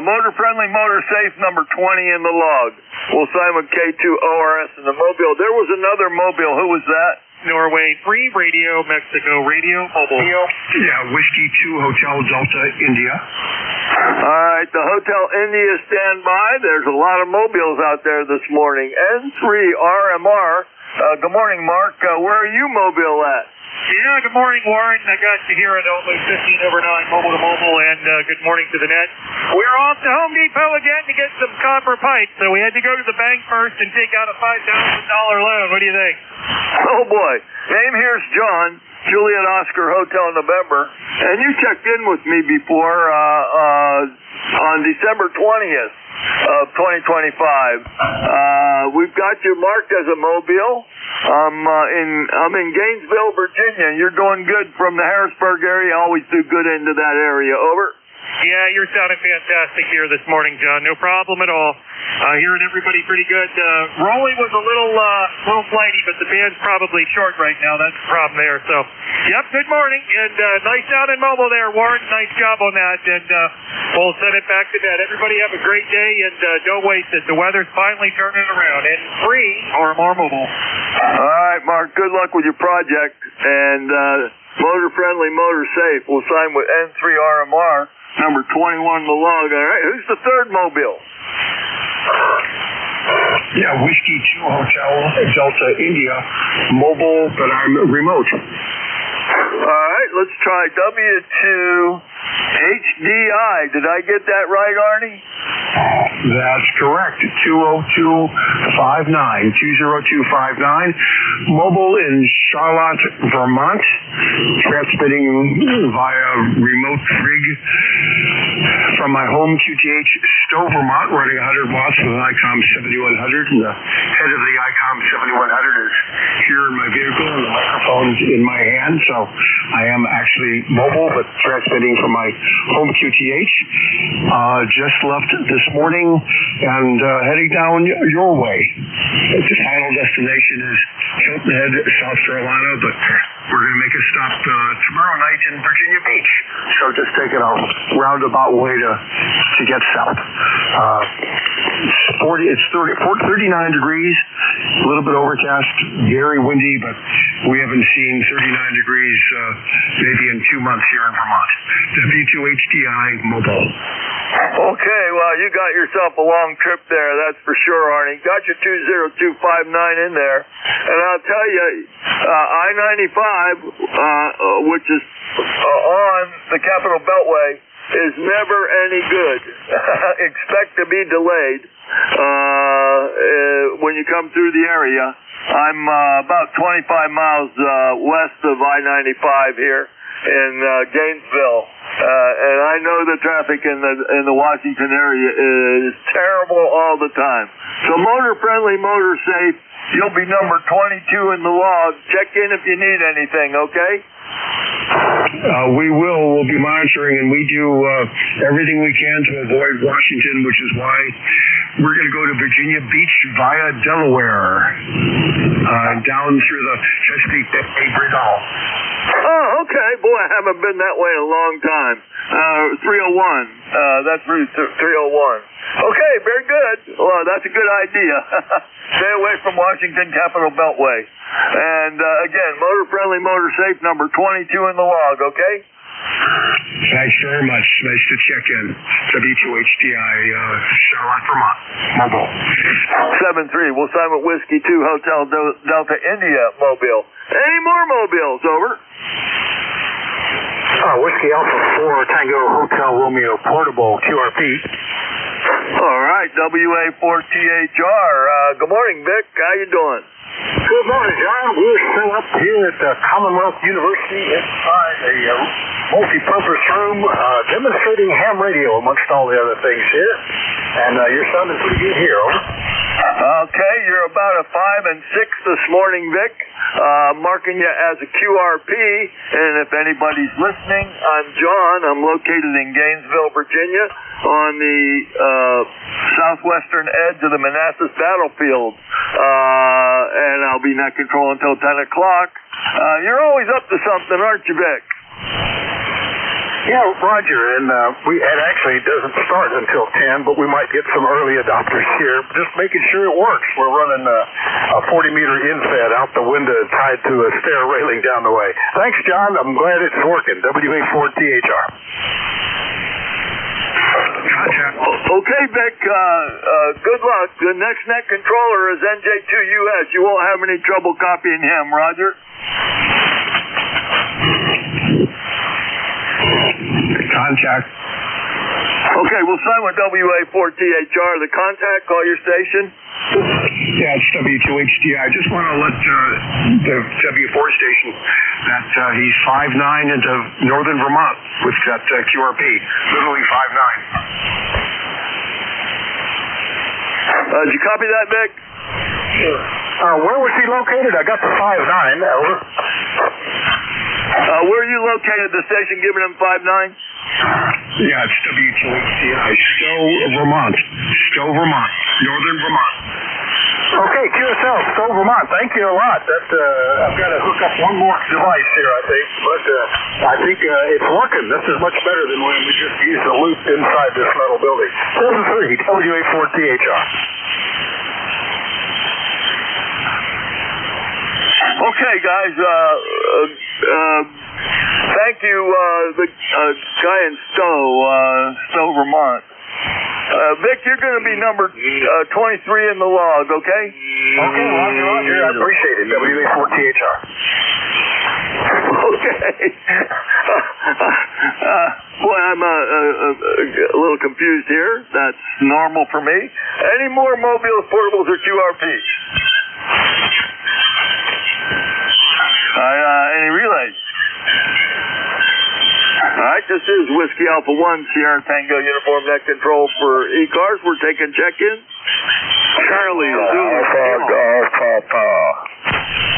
motor friendly, motor safe, number 20 in the log. We'll sign with K2ORS in the mobile. There was another mobile. Who was that? Norway 3, radio, Mexico, radio, mobile. Yeah, Whiskey 2, Hotel Delta, India. All right, the Hotel India standby. There's a lot of mobiles out there this morning. N3 RMR. Good morning, Mark. Where are you mobile at? Yeah, good morning, Warren. I got you here at only 15 over 9, mobile to mobile, and good morning to the net. We're off to Home Depot again to get some copper pipe, so we had to go to the bank first and take out a $5,000 loan. What do you think? Oh, boy. Name here's John, Juliet Oscar Hotel November, and you checked in with me before on December 20th of 2025. We've got you marked as a mobile. I'm in Gainesville, Virginia. You're doing good from the Harrisburg area. Always do good into that area. Over. Yeah, you're sounding fantastic here this morning, John. No problem at all. Hearing everybody pretty good. Rolly was a little flighty, but the band's probably short right now. That's the problem there. So, yep, good morning. And nice sound and mobile there, Warren. Nice job on that. And we'll send it back to that. Everybody have a great day, and don't waste it. The weather's finally turning around. And free or more mobile. All right, Mark. Good luck with your project. And motor friendly, motor safe. We'll sign with N3 RMR. Number 21 the log. All right, who's the third mobile? Yeah, Whiskey 2 Hotel Delta India, mobile, but I'm remote. All right, let's try W2HDI. Did I get that right, Arnie? That's correct. 20259. 20259. Mobile in Charlotte, Vermont. Transmitting via remote rig from my home QTH, Stowe, Vermont, running 100 watts with an ICOM 7100, and the head of the ICOM 7100 is here in my vehicle, and the microphone's in my hand, so I am actually mobile, but transmitting from my home QTH. Just left this morning and heading down your way. The final destination is Hilton Head, South Carolina, but we're going to make a stop tomorrow night in Virginia Beach. So just taking a roundabout way to get south. It's 39 degrees, a little bit overcast, very windy, but we haven't seen 39 degrees maybe in 2 months here in Vermont. W2HDI Mobile. Okay, well, you got yourself a long trip there, that's for sure, Arnie. Got your 20259 in there. And I'll tell you, I-95, which is on the Capitol Beltway, is never any good. Expect to be delayed when you come through the area. I'm about 25 miles west of I-95 here in Gainesville, and I know the traffic in the Washington area is terrible all the time. So motor friendly, motor safe. You'll be number 22 in the log. Check in if you need anything, okay? We'll be monitoring, and we do everything we can to avoid Washington, which is why we're going to go to Virginia Beach via Delaware, down through the Chesapeake Bay Bridge. Oh, okay. Boy, I haven't been that way in a long time. 301. That's Route 301. Okay, very good. Well, that's a good idea. Stay away from Washington Capitol Beltway. And again, motor friendly, motor safe, number 22 in the log, okay? Thanks very much. Nice to check in. W2HDI, Charlotte, Vermont. Mobile. 7-3. We'll sign with Whiskey 2 Hotel Delta India Mobile. Any more mobiles? Over. Whiskey Alpha 4 Tango Hotel Romeo Portable QRP. All right, WA4THR. Good morning, Vic. How you doing? Good morning, John. We're still up here at the Commonwealth University inside a multi-purpose room demonstrating ham radio amongst all the other things here. And you're sounding pretty good here, over. Okay, you're about a 5 and 6 this morning, Vic. Marking you as a QRP. And if anybody's listening, I'm John. I'm located in Gainesville, Virginia, on the southwestern edge of the Manassas battlefield. And I'll be net control until 10 o'clock. You're always up to something, aren't you, Vic? Yeah, Roger, and it actually doesn't start until 10, but we might get some early adopters here, just making sure it works. We're running a 40-meter infed out the window tied to a stair railing down the way. Thanks, John. I'm glad it's working. WA4THR. Okay, Vic, good luck. The next net controller is NJ2US. You won't have any trouble copying him, Roger. Contact. Okay, we'll sign with WA4THR. The contact, call your station. Yeah, it's W2HDI. I just want to let the W4 station that he's 5'9" into northern Vermont with that QRP. Literally 5'9". Did you copy that, Vic? Sure. Where was he located? I got the 5'9". Over. Where are you located? The station giving him 5'9"? Yeah, it's W2HDI. Stowe, Vermont. Stowe, Vermont. Northern Vermont. Okay, QSL, Stowe, Vermont. Thank you a lot. I've got to hook up one more device here, I think. But I think it's working. This is much better than when we just used a loop inside this metal building. 7-3, WA4THR. Okay, guys. Thank you, the guy in Stowe, Vermont. Vic, you're going to be number 23 in the log, okay? Okay, Roger. I appreciate it. WA4THR. Okay. Boy, I'm a little confused here. That's normal for me. Any more mobiles, portables, or QRPs? Any relays? All right, this is Whiskey Alpha 1, Sierra Tango Uniform Net Control for ECARS. We're taking check-in. Charlie, Zulu,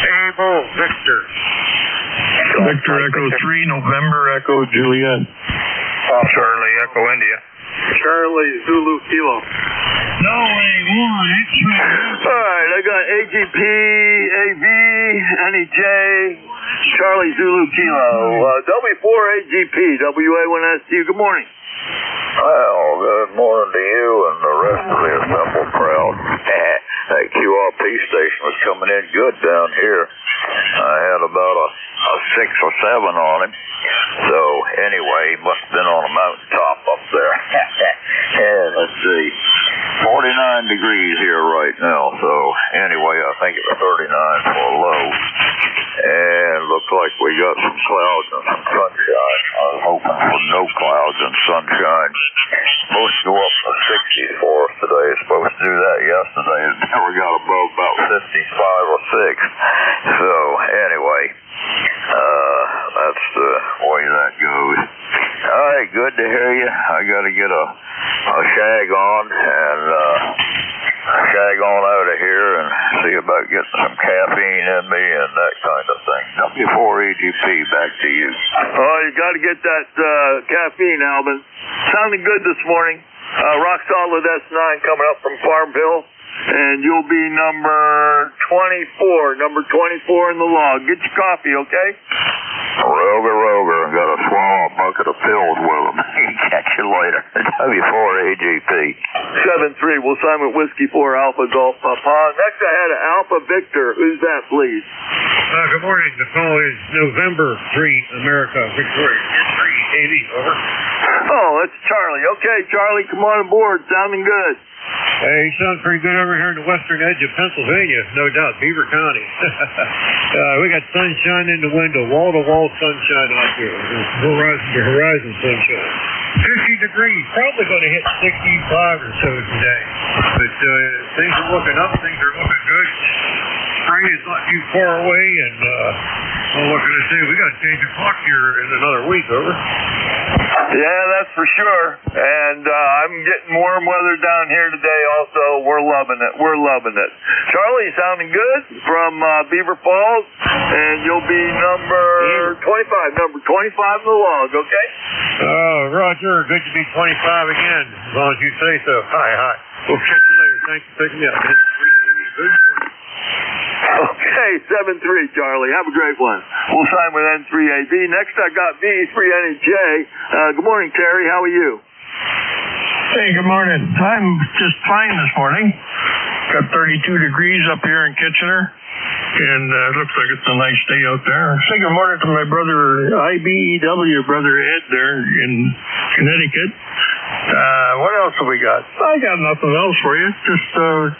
Able, Victor. Victor Echo 3, November Echo Juliet. Charlie, Echo India. Charlie, Zulu, Kilo. Norway 1, All right, I got AGP, AV, NEJ, Charlie, Zulu, Kilo. W4 AGP, WA 1ST. Good morning. Well, good morning to you and the rest of the assembled crowd. That QRP station was coming in good down here. I had about a 6 or 7 on him. So, anyway, he must have been on a mountaintop up there. And let's see, 49 degrees here right now. So, anyway, I think it was 39 for a low. And looks like we got some clouds and some sunshine. I was hoping for no clouds and sunshine. Supposed to go up to 60s for us today. Supposed to do that yesterday. It never got above about 55 or 6. So, anyway, that's the way that goes. All right, good to hear you. I got to get a shag on and shag on out of here and see about getting some caffeine in me and that kind of thing. W4EGP, back to you. Oh, you got to get that caffeine, Alvin. Sounding good this morning. Rock Solid S9 coming up from Farmville. And you'll be number 24 in the log. Get your coffee, okay? Roger. Got to swallow a bucket of pills with them. Catch you later. W4AGP. 7-3, we'll sign with Whiskey 4 Alpha Golf Papa. Next I had an Alpha Victor. Who's that, please? Good morning. The call is November 3, America, Victoria. 3, 80, over. Oh, that's Charlie. Okay, Charlie, come on aboard. Sounding good. Hey, you sound pretty good over here in the western edge of Pennsylvania, no doubt, Beaver County. We got sunshine in the window, wall-to-wall sunshine out here. Horizon to horizon sunshine. 50 degrees, probably going to hit 65 or so today. But things are looking up, things are looking good. Spring is not too far away, and what can I say? We got to change the clock here in another week, over. Yeah, that's for sure. And I'm getting warm weather down here today also. We're loving it. Charlie, sounding good from Beaver Falls. And you'll be number 25 in the log, okay? Roger. Good to be 25 again, as long as you say so. Hi. We'll catch you later. Thanks for picking me up. Okay, 7-3, Charlie. Have a great one. We'll sign with N3AV. Next, I got V3NJ. Good morning, Terry. How are you? Hey, good morning. I'm just fine this morning. Got 32 degrees up here in Kitchener, and it looks like it's a nice day out there. Say good morning to my brother, IBEW, brother Ed there in Connecticut. What else have we got? I got nothing else for you. Just a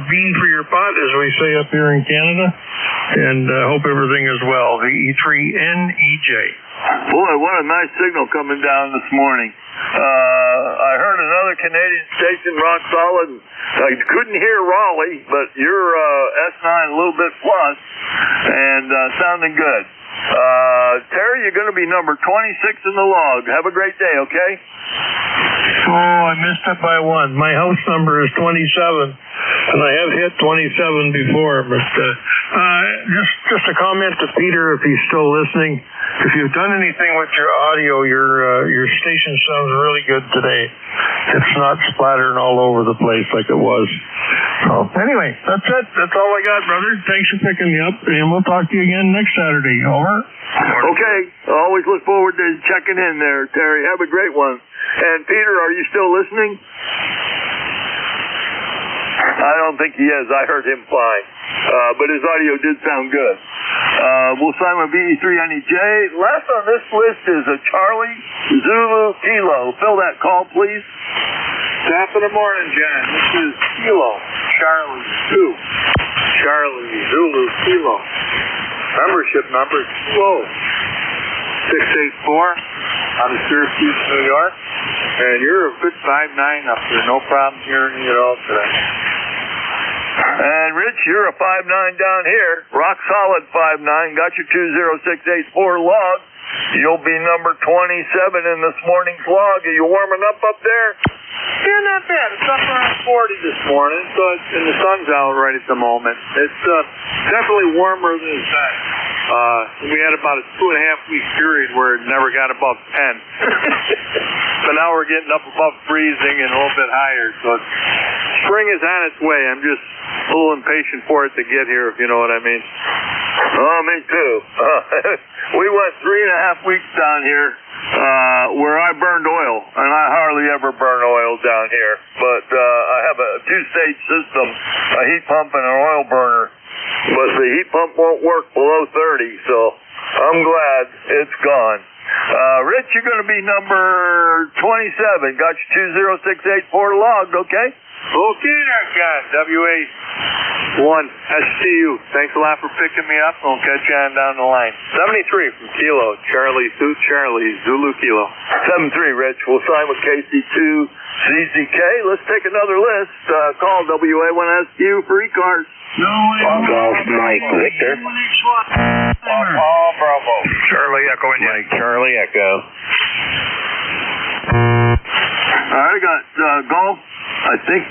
bean for your pot, as we say up here in Canada. And hope everything is well. The E3NEJ. Boy, what a nice signal coming down this morning. I heard another Canadian station, Rock Solid. I couldn't hear Raleigh, but you're S9 a little bit plus, and sounding good. Terry, you're going to be number 26 in the log. Have a great day, okay? Oh, I missed it by one. My house number is 27, and I have hit 27 before. But just a comment to Peter, if he's still listening. If you've done anything with your audio, your station sounds really good today. It's not splattering all over the place like it was. So anyway, that's it. That's all I got, brother. Thanks for picking me up, and we'll talk to you again next Saturday. Over. Okay. Always look forward to checking in there, Terry. Have a great one. And Peter, are you still listening? I don't think he is. I heard him fine. But his audio did sound good. We'll sign with VE3NEJ. Last on this list is a Charlie Zulu Kilo. Fill that call, please. Top of the morning, John. This is Kilo. Charlie 2. Charlie Zulu Kilo. Membership number Kilo 684 out of Syracuse, New York. And you're a good 5'9" up there. No problem hearing you at all today. And Rich, you're a 5'9" down here. Rock solid 5'9". Got your 20684 log. You'll be number 27 in this morning's log. Are you warming up there? Yeah, not bad. It's up around 40 this morning, and the sun's out right at the moment. It's definitely warmer than it's been. We had about a 2.5-week period where it never got above 10. But now we're getting up above freezing and a little bit higher. So spring is on its way. I'm just a little impatient for it to get here, if you know what I mean. Oh, me too. We went 3.5 weeks down here where I burned oil, and I hardly ever burn oil down here. But I have a 2-stage system, a heat pump and an oil burner. But the heat pump won't work below 30, so I'm glad it's gone. Rich, you're going to be number 27. Got you 20684 logged, okay? Okay there, guys. WA1 SCU. Thanks a lot for picking me up. I'll catch you on down the line. 73 from Kilo. Charlie Zulu Kilo. 73, Rich. We'll sign with KC2 CZK. Let's take another list. Call WA1 SCU for ECARS. Golf Mike Victor. Bravo. Charlie Echo India. Mike Charlie Echo. I got Golf, I think.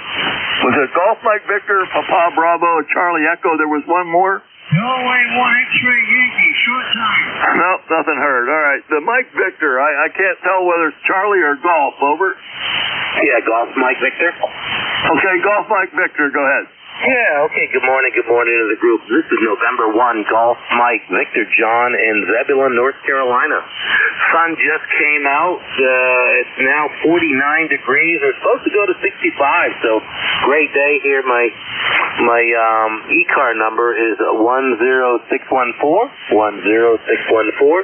Was it Golf Mike Victor, Papa Bravo, Charlie Echo? There was one more? Norway 1 X-ray Yankee, short time. Nope, nothing heard. All right. The Mike Victor, I can't tell whether it's Charlie or Golf. Over. Yeah, Golf Mike Victor. Okay, Golf Mike Victor, go ahead. Yeah, okay. Good morning to the group. This is November 1, Golf Mike Victor, John in Zebulon, North Carolina. Sun just came out. It's now 49 degrees. We're supposed to go to 65, so great day here. My ECAR number is 10614. 10614.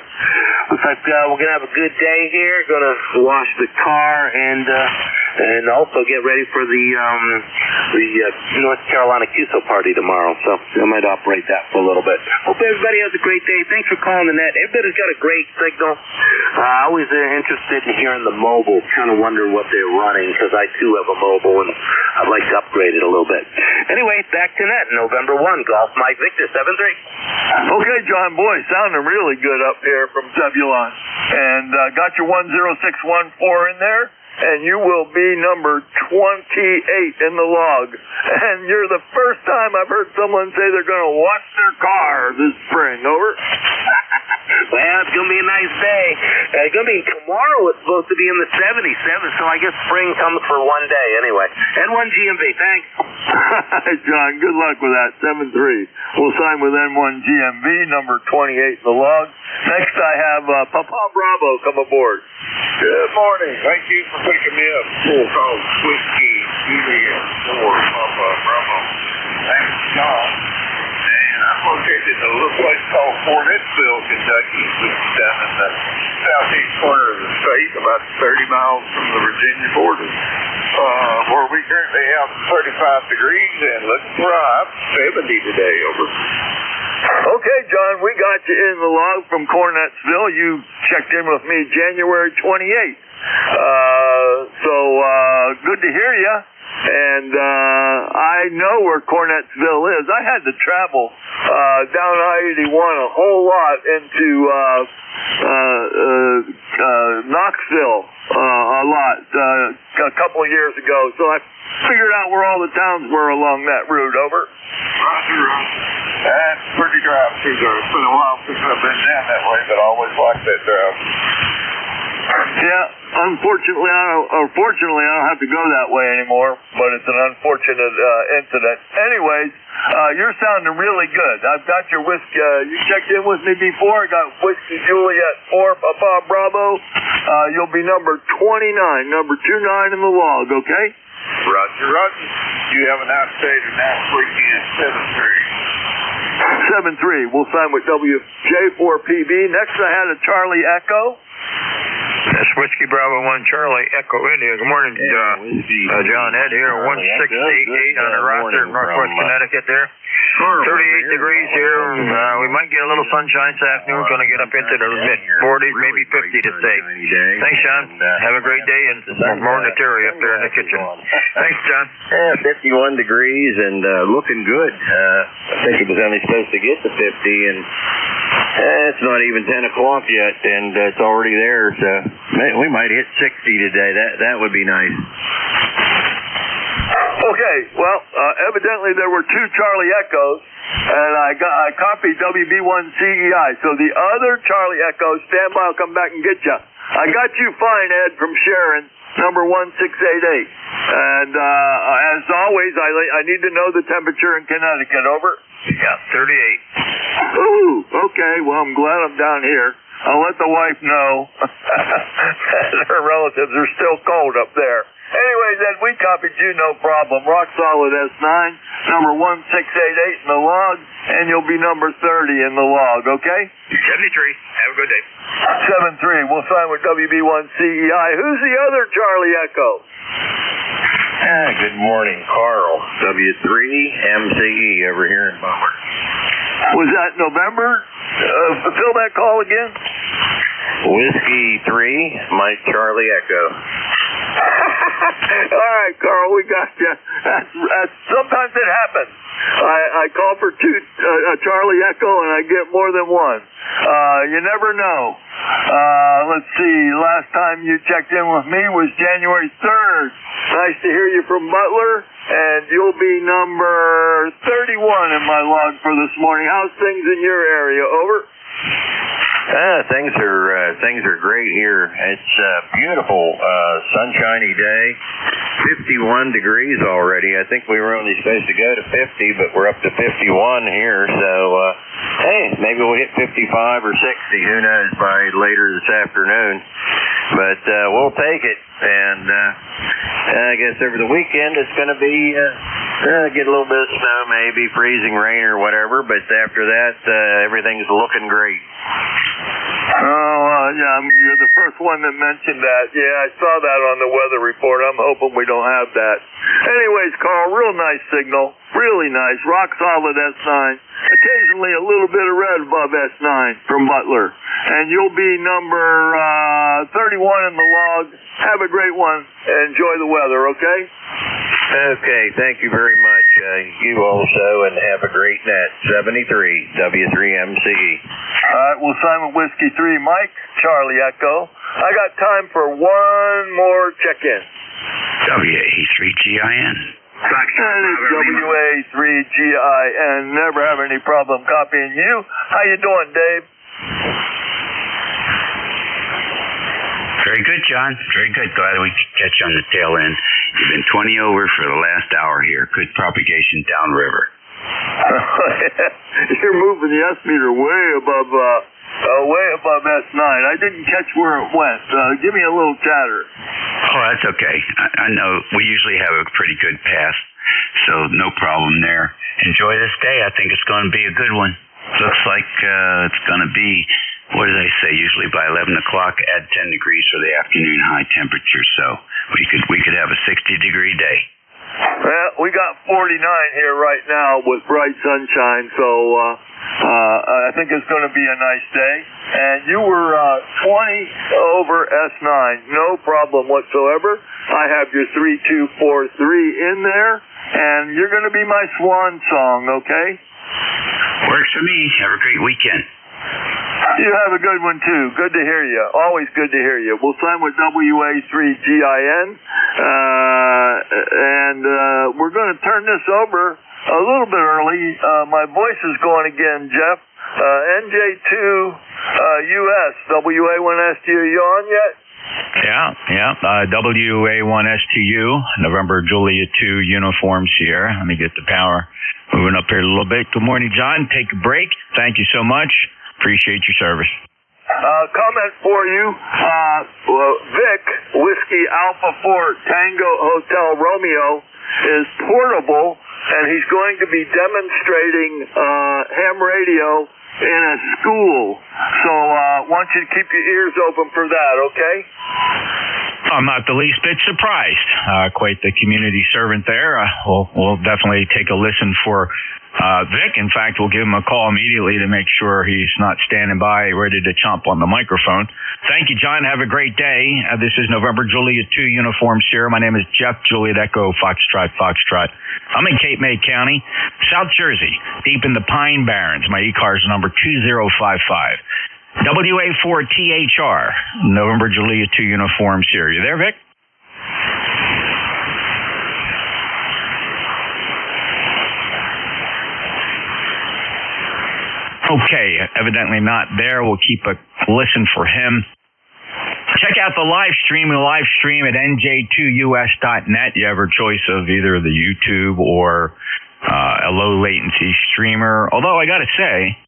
Looks like we're going to have a good day here. Going to wash the car and also get ready for the North Carolina QSO party tomorrow, so I might operate that for a little bit. Hope everybody has a great day. Thanks for calling the net. Everybody's got a great signal. Always interested in hearing the mobile. Kind of wonder what they're running, because I too have a mobile and I'd like to upgrade it a little bit. Anyway, back to net. November 1, Golf Mike Victor 73. Okay, John, boy, sounding really good up here from Zebulon. And got your 10614 in there. And you will be number 28 in the log. And you're the first time I've heard someone say they're going to wash their car this spring. Over. Well, it's going to be a nice day. It's going to be tomorrow. It's supposed to be in the 77, so I guess spring comes for one day anyway. N1 GMV, thanks. John, good luck with that. 7-3. We'll sign with N1 GMV, number 28 in the log. Next, I have Papa Bravo come aboard. Good morning. Thank you for picking me up. Full Golf Whiskey Juliet 4 Papa Bravo. Thanks, John. And I'm located in a little place called Fort Hensville, Kentucky, which is down in the southeast corner of the state, about 30 miles from the Virginia border, where we currently have 35 degrees and looking for a high 70 today. Over. Okay, John, we got you in the log from Cornetsville. You checked in with me January 28th. So good to hear you. And I know where Cornetsville is. I had to travel down I-81 a whole lot into Knoxville a lot a couple of years ago. So I figured out where all the towns were along that route. Over. Roger. That's pretty drive through there. It's been a while since I've been down that way, but I always liked that drive. Yeah, unfortunately, fortunately, I don't have to go that way anymore, but it's an unfortunate incident. Anyways, you're sounding really good. I've got your whiskey. You checked in with me before. I got Whiskey Juliet 4, Papa Bravo. You'll be number 29, number 29 in the log, okay? Roger. You have a nice day tonight, weekend, 7-3. We'll sign with WJ4PB. Next, I had a Charlie Echo. That's Whiskey Bravo 1 Charlie Echo India. Good morning, John Ed here, 168 on the roster in Northwest Connecticut there. 38 degrees here. We might get a little sunshine this afternoon. Going to get up into the mid-40s, maybe 50 to stay. Thanks, John. Have a great day, and more Nateri up there in the kitchen. Thanks, John. Yeah, 51 degrees and looking good. I think it was only supposed to get to 50, and It's not even 10 o'clock yet, and it's already there, so we might hit 60 today. That would be nice. Okay, well, evidently there were 2 Charlie Echoes, and I copied WB1CEI. So the other Charlie Echo, stand by, I'll come back and get you. I got you fine, Ed, from Sharon, number 1688. And as always, I need to know the temperature in Connecticut. Over? Yeah, 38. Ooh, okay, well, I'm glad I'm down here. I'll let the wife know. Her relatives are still cold up there. Anyway, then we copied you, no problem. Rock solid S9, number 1688 in the log, and you'll be number 30 in the log, okay? 73. Have a good day. 73. We'll sign with WB1CEI. Who's the other Charlie Echo? Good morning, Carl. W3MCE over here in Butler. Was that November? Fill that call again. Whiskey 3, Mike Charlie Echo. All right, Carl, we got you. Sometimes it happens. I call for 2 Charlie Echo, and I get more than one. You never know. Let's see. Last time you checked in with me was January 3rd. Nice to hear you from Butler, and you'll be number 31 in my log for this morning. How's things in your area? Over? Things are great here. It's a beautiful, sunshiny day. 51 degrees already. I think we were only supposed to go to 50, but we're up to 51 here. So, hey, maybe we'll hit 55 or 60. Who knows by later this afternoon. But we'll take it. And I guess over the weekend it's going to be get a little bit of snow, maybe freezing rain or whatever. But after that, everything's looking great. Yeah, you're the first one that mentioned that. Yeah, I saw that on the weather report. I'm hoping we don't have that. Anyways, Carl, real nice signal. Really nice. Rock solid S9. Occasionally a little bit of red above S9 from Butler. And you'll be number 31 in the log. Have a great one. Enjoy the weather, okay? Okay, thank you very much. You also, and have a great net. 73, W3MCE. All right, we'll sign with Whiskey 3, Mike, Charlie Echo. I got time for one more check-in. WA3GIN. That is WA3GIN. Never have any problem copying you. How you doing, Dave? Very good, John. Very good. Glad we could catch you on the tail end. You've been 20 over for the last hour here. Good propagation downriver. You're moving the S meter way above S9. I didn't catch where it went. Give me a little chatter. Oh, that's okay. I know we usually have a pretty good pass, so no problem there. Enjoy this day. I think it's going to be a good one. Looks like it's going to be, what do they say, usually by 11 o'clock, add 10 degrees for the afternoon high temperature, so we could have a 60-degree day. Well, we got 49 here right now with bright sunshine, so I think it's going to be a nice day. And you were 20 over S9, no problem whatsoever. I have your 3243 in there, and you're going to be my swan song, okay? Works for me. Have a great weekend. You have a good one, too. Good to hear you. Always good to hear you. We'll sign with WA3GIN, and we're going to turn this over a little bit early. My voice is going again, Jeff. NJ2US, WA1STU, you on yet? Yeah. WA1STU, November Julia 2 Uniform Sierra. Let me get the power moving up here a little bit. Good morning, John. Take a break. Thank you so much. Appreciate your service. Comment for you. Vic, Whiskey Alpha 4 Tango Hotel Romeo is portable, and he's going to be demonstrating ham radio in a school. So I want you to keep your ears open for that, okay? All I'm not the least bit surprised. Quite the community servant there. We'll definitely take a listen for Vic. In fact, we'll give him a call immediately to make sure he's not standing by ready to chomp on the microphone. Thank you, John. Have a great day. This is November Juliet 2 Uniform Sierra. My name is Jeff Juliet Echo Foxtrot. I'm in Cape May County, South Jersey, deep in the Pine Barrens. My ECARS number 2055. WA4THR, November Juliet 2 Uniform Sierra. You there, Vic? Okay, evidently not there. We'll keep a listen for him. Check out the live stream. We'll live stream at NJ2US.net. You have a choice of either the YouTube or a low latency streamer. Although I got to say,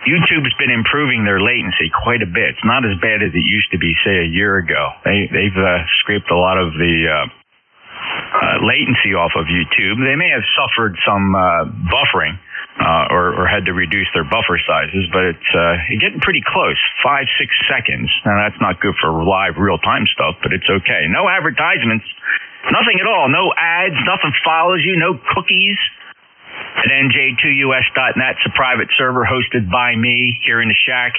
YouTube's been improving their latency quite a bit. It's not as bad as it used to be, say, a year ago. They've scraped a lot of the latency off of YouTube. They may have suffered some buffering or had to reduce their buffer sizes, but it's getting pretty close, 5-6 seconds. Now, that's not good for live, real-time stuff, but it's okay. No advertisements, nothing at all. No ads, nothing follows you, no cookies. At NJ2US.net, it's a private server hosted by me here in the shack.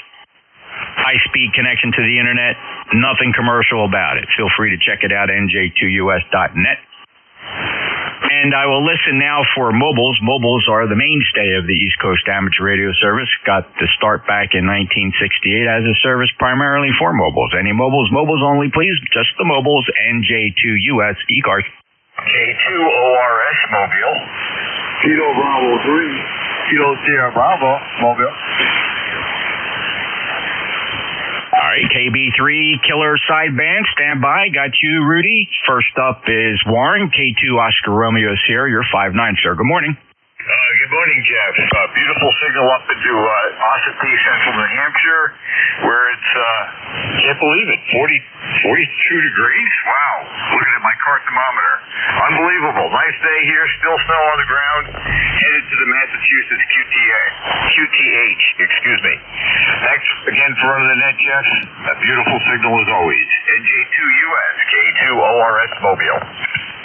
High-speed connection to the internet, nothing commercial about it. Feel free to check it out, NJ2US.net. And I will listen now for mobiles. Mobiles are the mainstay of the East Coast Amateur Radio Service. Got to start back in 1968 as a service primarily for mobiles. Any mobiles? Mobiles only, please. Just the mobiles. NJ2US ECARS. K2ORS Mobile. Kilo Bravo 3. Kilo Sierra Bravo Mobile. All right, KB3 Killer Sideband, stand by. Got you, Rudy. First up is Warren, K2 Oscar Romeo Sierra. You're 5'9", sir. Good morning. Good morning, Jeff. Beautiful signal up into Ossipee, Central New Hampshire, where it's, can't believe it, 42 degrees? Wow. Looking at my car thermometer. Unbelievable. Nice day here, still snow on the ground, headed to the Massachusetts QTH, excuse me. Thanks again for running the net, Jeff. A beautiful signal as always. NJ2US, K2ORS Mobile.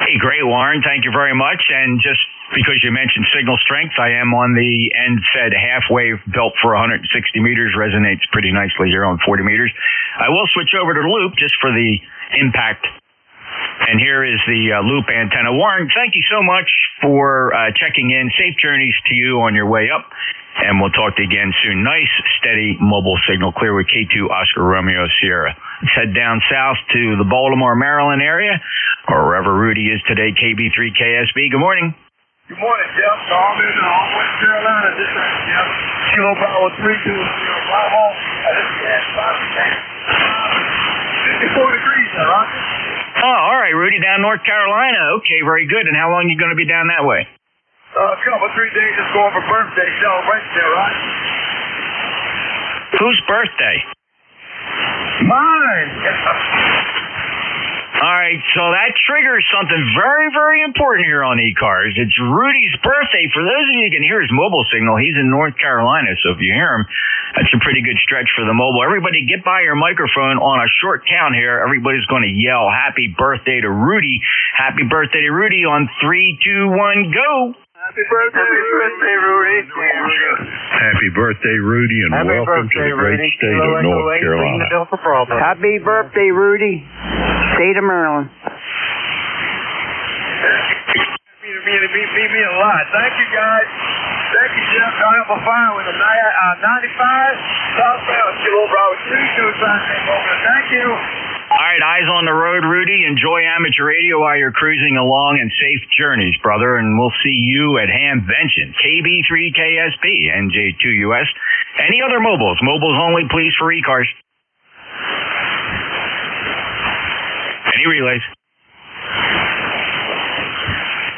Hey, great, Warren. Thank you very much. And just because you mentioned signal strength, I am on the end-fed half-wave built for 160 meters. Resonates pretty nicely here on 40 meters. I will switch over to the loop just for the impact. And here is the loop antenna. Warren, thank you so much for checking in. Safe journeys to you on your way up. And we'll talk to you again soon. Nice, steady mobile signal, clear with K2 Oscar Romeo Sierra. Let's head down south to the Baltimore, Maryland area, or wherever Rudy is today, KB3 KSB. Good morning. Good morning, Jeff. Tom in West Carolina. This is Jeff. Kilo Bravo 3 to Bravo. This is 54 degrees, Roger. Oh, all right, Rudy, down North Carolina. Okay, very good. And how long are you going to be down that way? A couple, 3 days, just going for birthday celebration there, right? Whose birthday? Mine. All right, so that triggers something very, very important here on ECARS. It's Rudy's birthday. For those of you who can hear his mobile signal, he's in North Carolina, so if you hear him, that's a pretty good stretch for the mobile. Everybody get by your microphone on a short count here. Everybody's going to yell, happy birthday to Rudy. Happy birthday to Rudy on 3, 2, 1, go. Happy birthday, Rudy. Happy birthday, Rudy, and Happy welcome to the great state of North Carolina. Happy birthday, Rudy. State of Maryland. Meet me a lot. Thank you, guys. Thank you, Jeff. I have a fire with a 95 southbound Kilo Bravo 3 Thank you. All right, eyes on the road, Rudy. Enjoy amateur radio while you're cruising along, and safe journeys, brother. And we'll see you at Hamvention, KB3 KSP, NJ2US. Any other mobiles? Mobiles only, please, for ECARS. Any relays?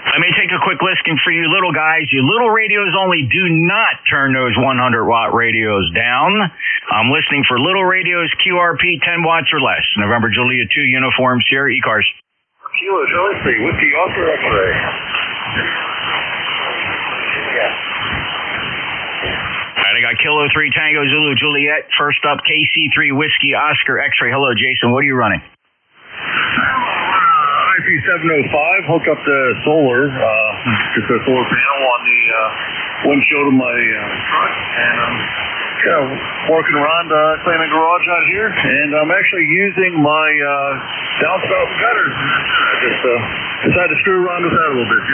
Let me take a quick listing for you little guys. You little radios only, do not turn those 100-watt radios down. I'm listening for little radios, QRP 10 watts or less. November Juliet 2 Uniform Sierra ECARS. Kilo Charlie 3, Whiskey Oscar X-ray. All right, I got Kilo 3 Tango Zulu Juliet. First up, KC3 Whiskey Oscar X-ray. Hello, Jason. What are you running? IP705, hook up the solar, just a solar panel on the windshield of my truck, and I'm working around cleaning the garage out here, and I'm actually using my downspout gutters. I just decided to screw around with that a little bit.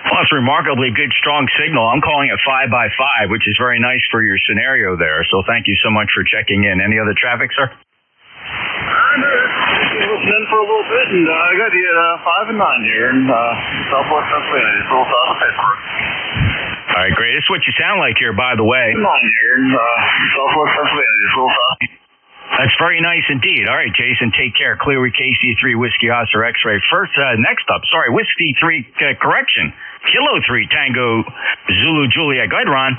Well, it's remarkably good, strong signal. I'm calling it 5x5, which is very nice for your scenario there. So thank you so much for checking in. Any other traffic, sir? I'm listening for a little bit, and I got you at 5 and 9 here in Southwest Pennsylvania, just a little south of Pittsburgh. All right, great. This is what you sound like here, by the way. 9 here in Southwest Pennsylvania, just a little south. That's very nice indeed. All right, Jason, take care. Clear with KC3 Whiskey Oscar X-ray. First, next up, Whiskey 3, correction. Kilo 3 Tango Zulu Juliet. Go ahead, Ron.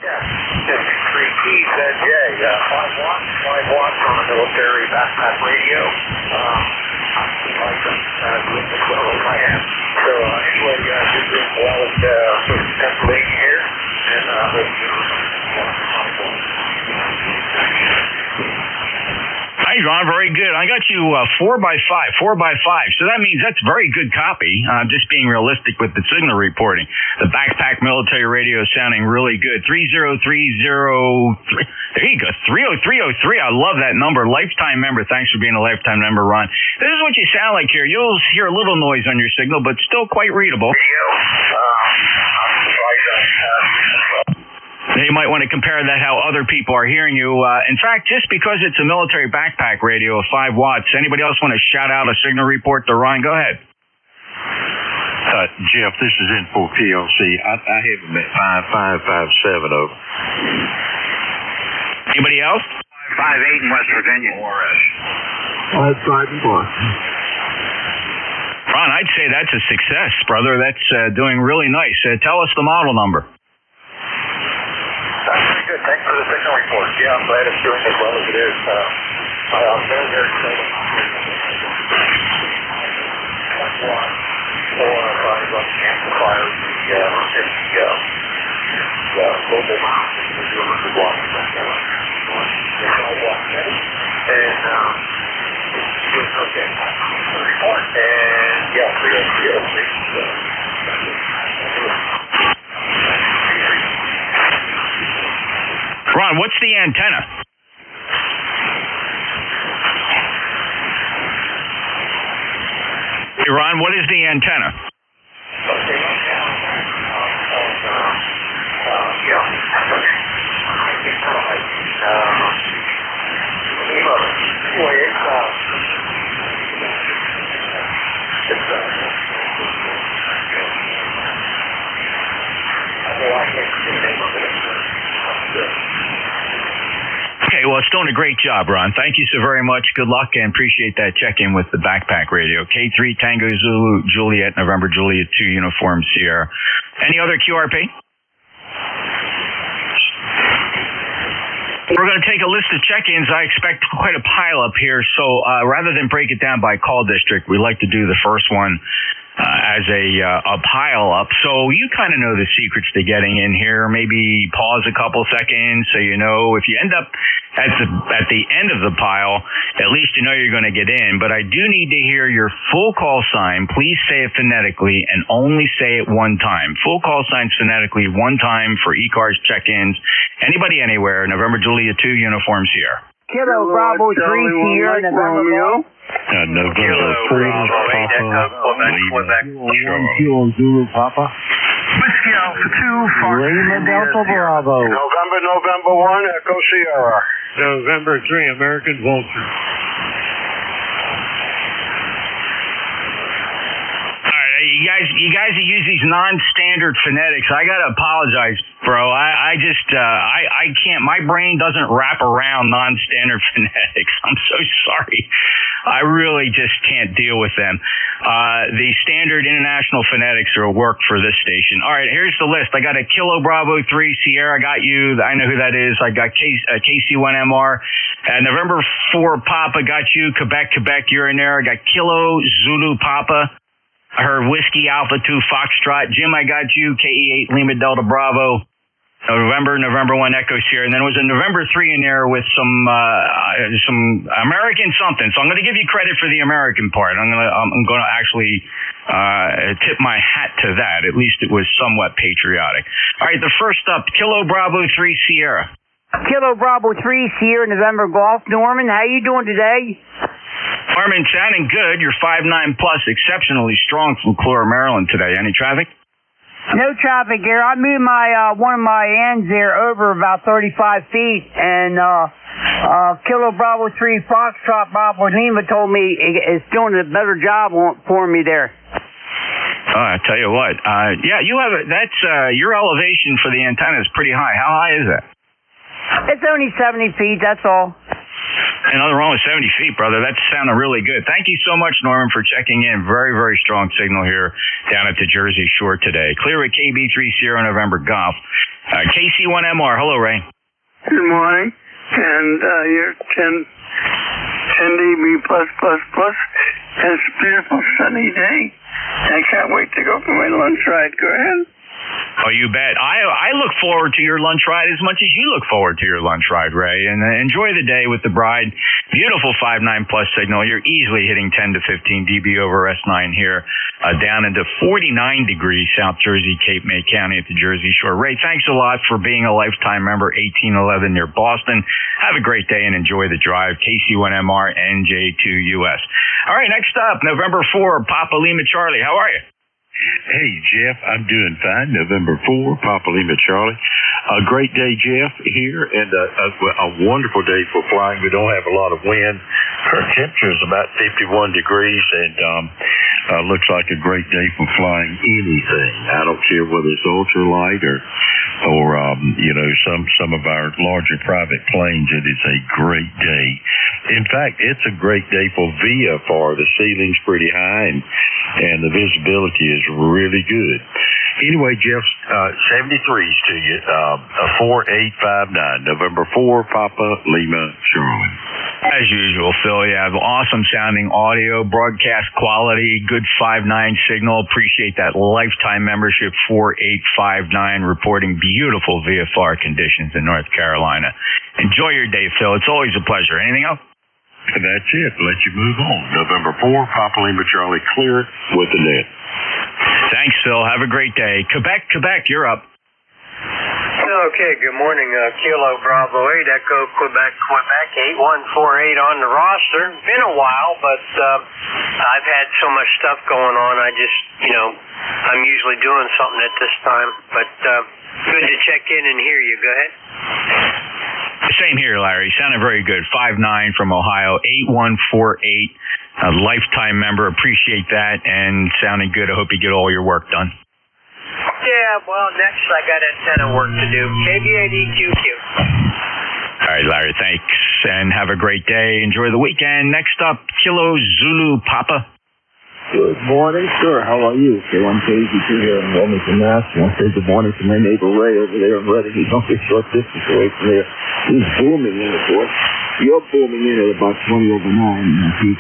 Yeah, 53 Keys, NJ, 5 watts on a military backpack radio. Doing as well as I am. So anyway, just doing well at Pennsylvania here, and Hi, Ron. Very good. I got you 4x5. So that means that's very good copy. Just being realistic with the signal reporting. The backpack military radio is sounding really good. 30303. There you go. 30303. I love that number. Lifetime member. Thanks for being a lifetime member, Ron. This is what you sound like here. You'll hear a little noise on your signal, but still quite readable. You might want to compare that how other people are hearing you. In fact, just because it's a military backpack radio of 5 watts, anybody else want to shout out a signal report to Ron? Go ahead. Jeff, this is Info PLC. I have him at 5557 over. Anybody else? 5-8 in West Virginia. 5 in Boston. Ron, I'd say that's a success, brother. That's doing really nice. Tell us the model number. That's pretty good. Thanks for the signal report. Yeah, I'm glad it's doing as well as it is. I'm very, very excited. 4 or 5 on the amplifier, the global mount, the 200 watts. And, okay. Report. And, yeah, 303. Ron, what's the antenna? Hey, Ron, what is the antenna? Okay, well, it's doing a great job, Ron. Thank you so very much. Good luck, and appreciate that check-in with the backpack radio. K3 Tango Zulu Juliet, November Juliet 2 Uniform Sierra. Any other QRP? We're going to take a list of check-ins. I expect quite a pile up here, so rather than break it down by call district, we like to do the first one as a pile up. So you kind of know the secrets to getting in here. Maybe pause a couple seconds so you know if you end up at the end of the pile, at least you know you're going to get in. But I do need to hear your full call sign. Please say it phonetically and only say it one time. Full call signs phonetically one time for ECARS check-ins. Anybody, anywhere. November Juliet 2 Uniform Sierra. Kilo Bravo 3 Sierra, November. November 3 Quebec. Kilo Zulu Papa. Whiskey Alpha 2, Fox. Lima Delta Bravo. November 1, Echo Sierra. November 3, American Vulture. You guys that use these non-standard phonetics, I gotta apologize, bro. I can't. My brain doesn't wrap around non-standard phonetics. I'm so sorry. I really just can't deal with them. The standard international phonetics are a work for this station. All right, here's the list. I got a Kilo Bravo 3 Sierra. I got you. I know who that is. I got KC1MR. November 4 Papa. Got you. Quebec. You're in there. I got Kilo Zulu Papa. I heard Whiskey Alpha 2 Foxtrot. Jim, I got you. KE8 Lima Delta Bravo. November 1 Echo Sierra, and then it was a November 3 in there with some American something. So I'm going to give you credit for the American part. I'm going to actually tip my hat to that. At least it was somewhat patriotic. All right, the first up, Kilo Bravo 3 Sierra. Kilo Bravo 3 Sierra November Golf. Norman, how you doing today? Norman, sounding good. You're 5'9 plus, exceptionally strong from Clore, Maryland today. Any traffic? No traffic here. I moved my one of my ends there over about 35 feet, and Kilo Bravo 3 Foxtrot Bravo Lima told me it's doing a better job for me there. I tell you what, yeah, you have that's your elevation for the antenna is pretty high. How high is that? It's only 70 feet. That's all. Nothing wrong with 70 feet, brother. That's sounding really good. Thank you so much, Norman, for checking in. Very, very strong signal here down at the Jersey Shore today. Clear at KB3 Sierra November Golf. KC1MR. Hello, Ray. Good morning. And you're 10 dB plus. And it's a beautiful sunny day. I can't wait to go for my lunch ride. Go ahead. Oh, you bet. I look forward to your lunch ride as much as you look forward to your lunch ride, Ray. And enjoy the day with the bride. Beautiful 5'9 plus signal. You're easily hitting 10 to 15 dB over S9 here, down into 49 degrees South Jersey, Cape May County at the Jersey Shore. Ray, thanks a lot for being a lifetime member, 1811 near Boston. Have a great day and enjoy the drive. KC1MR, NJ2US. All right, next up, November 4, Papa Lima Charlie. How are you? Hey, Jeff, I'm doing fine. November 4, Papa Lima Charlie. A great day, Jeff, here, and a wonderful day for flying. We don't have a lot of wind. Current temperature is about 51 degrees, and looks like a great day for flying anything. I don't care whether it's ultralight or some of our larger private planes. It is a great day. In fact, it's a great day for VFR. The ceiling's pretty high, and the visibility is really good. Anyway, Jeff, 73s to you. 4859, November 4, Papa Lima Charlie. As usual, Phil, you have awesome sounding audio, broadcast quality, good 5'9 signal. Appreciate that lifetime membership, 4859, reporting beautiful VFR conditions in North Carolina. Enjoy your day, Phil. It's always a pleasure. Anything else? That's it. Let you move on. November 4, Papa Lima Charlie, clear it with the net. Thanks, Phil. Have a great day. Quebec, you're up. Okay, good morning. Kilo Bravo 8, Echo Quebec, 8148 on the roster. Been a while, but I've had so much stuff going on. I just, I'm usually doing something at this time. But good to check in and hear you. Go ahead. Same here, Larry. Sounded very good. 5'9 from Ohio, 8148. A lifetime member. Appreciate that. And sounding good. I hope you get all your work done. Yeah, well, next I got antenna work to do. KBADQQ. All right, Larry, thanks. And have a great day. Enjoy the weekend. Next up, Kilo Zulu Papa. Good morning, sir. How are you? K1KZ2 here in Wilmington, Mass. I want to say good morning to my neighbor Ray over there in Reading. He's only a short distance away from there. He's booming in, of course. You're booming in at about 20 over 9. He's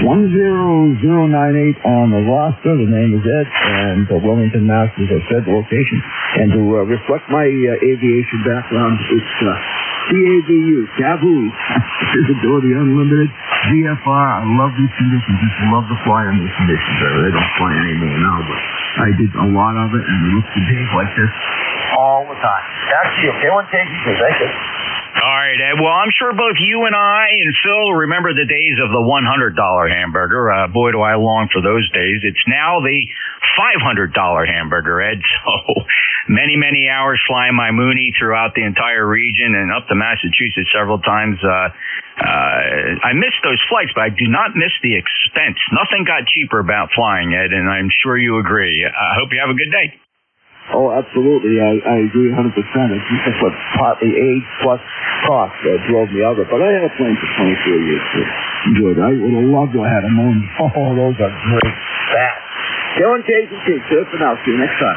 10098 on the roster. The name is Ed, and Wilmington, Mass. is a said location. And to reflect my aviation background, it's CAVU, Cavu. Visibility Unlimited, VFR. I love these conditions. Just love to fly in these conditions. I don't fly anymore now, but I did a lot of it, and it looks to days like this all the time. That's you. K1KZ2. Thank you. All right, Ed. Well, I'm sure both you and I and Phil remember the days of the $100 hamburger. Boy, do I long for those days. It's now the $500 hamburger, Ed. So many, many hours flying my Mooney throughout the entire region and up to Massachusetts several times. I miss those flights, but I do not miss the expense. Nothing got cheaper about flying, Ed, and I'm sure you agree. I hope you have a good day. Oh, absolutely. I agree 100%. It's what partly age plus cost drove me out of it. But I had a plane for 24 years. Good. I would have loved to have had a Moon. Oh, those are great. Fast. K1KZ2. Good for now. See you next time.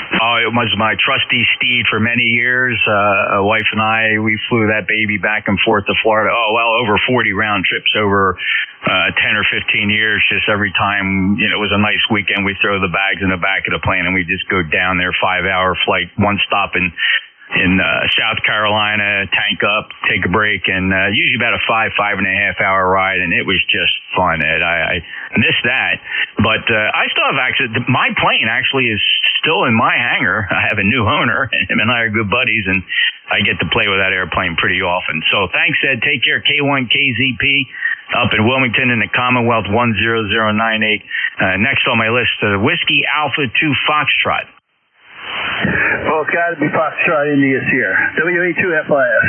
Oh, it was my trusty steed for many years. A wife and I, we flew that baby back and forth to Florida. Oh, well, over 40 round trips over 10 or 15 years. Just every time, it was a nice weekend, we throw the bags in the back of the plane and we just go down there, 5-hour flight, one stop in in South Carolina, tank up, take a break, and usually about a 5.5 hour ride, and it was just fun, Ed. I missed that, but I still have access. My plane actually is still in my hangar. I have a new owner, and him and I are good buddies, and I get to play with that airplane pretty often. So thanks, Ed. Take care. K1KZP up in Wilmington in the Commonwealth 10098. Next on my list, Whiskey Alpha 2 Foxtrot. Well, it's got to be Foxtrot India Sierra. WA2FIS.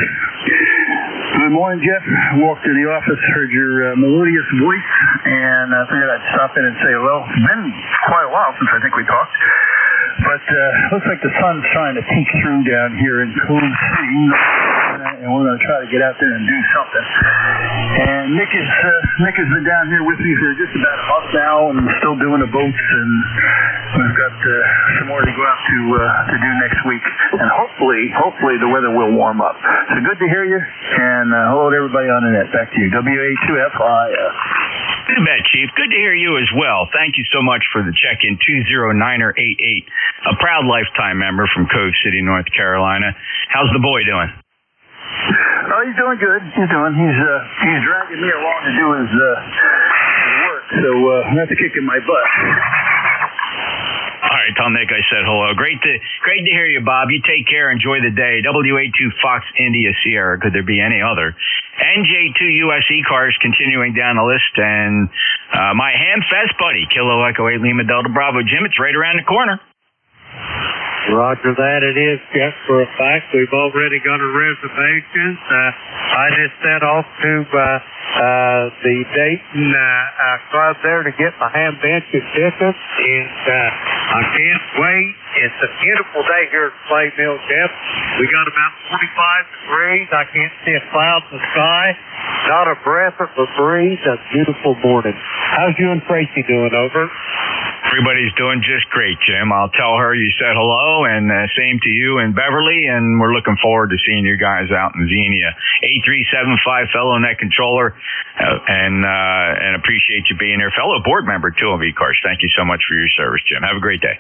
Good morning, Jeff. Walked to the office, heard your melodious voice, and I figured I'd stop in and say hello. It's been quite a while since I think we talked. But looks like the sun's trying to peek through down here in Cove City, and we're going to try to get out there and do something. And Nick has been down here with me for just about a month now, and still doing the boats, and we've got some more to go out to do next week. And hopefully the weather will warm up. So good to hear you, and hello to everybody on the net. Back to you, WA2FIS. You bet, Chief. Good to hear you as well. Thank you so much for the check-in, 209er88, a proud lifetime member from Cove City, North Carolina. How's the boy doing? Oh, he's doing good. He's dragging me along to do his work, so that's kicking my butt. All right, tell Nick I said hello. Great to hear you, Bob. You take care. Enjoy the day. WA2 Fox India Sierra. Could there be any other? NJ2US ECARS continuing down the list, and my Hamfest buddy, Kilo Echo 8 Lima Delta Bravo. Jim, it's right around the corner. Roger that. It is, Jeff, for a fact. We've already got a reservation. I just sent off to the Dayton club there to get my Hamvention tickets, and I can't wait. It's a beautiful day here at Clay Mill, Jeff. We got about 45 degrees. I can't see a cloud in the sky. Not a breath of a breeze. A beautiful morning. How's you and Tracy doing, over? Everybody's doing just great, Jim. I'll tell her you said hello, and same to you and Beverly, and we're looking forward to seeing you guys out in Xenia. 8375 fellow net controller, and appreciate you being here. Fellow board member, too, of ECARS. Thank you so much for your service, Jim. Have a great day.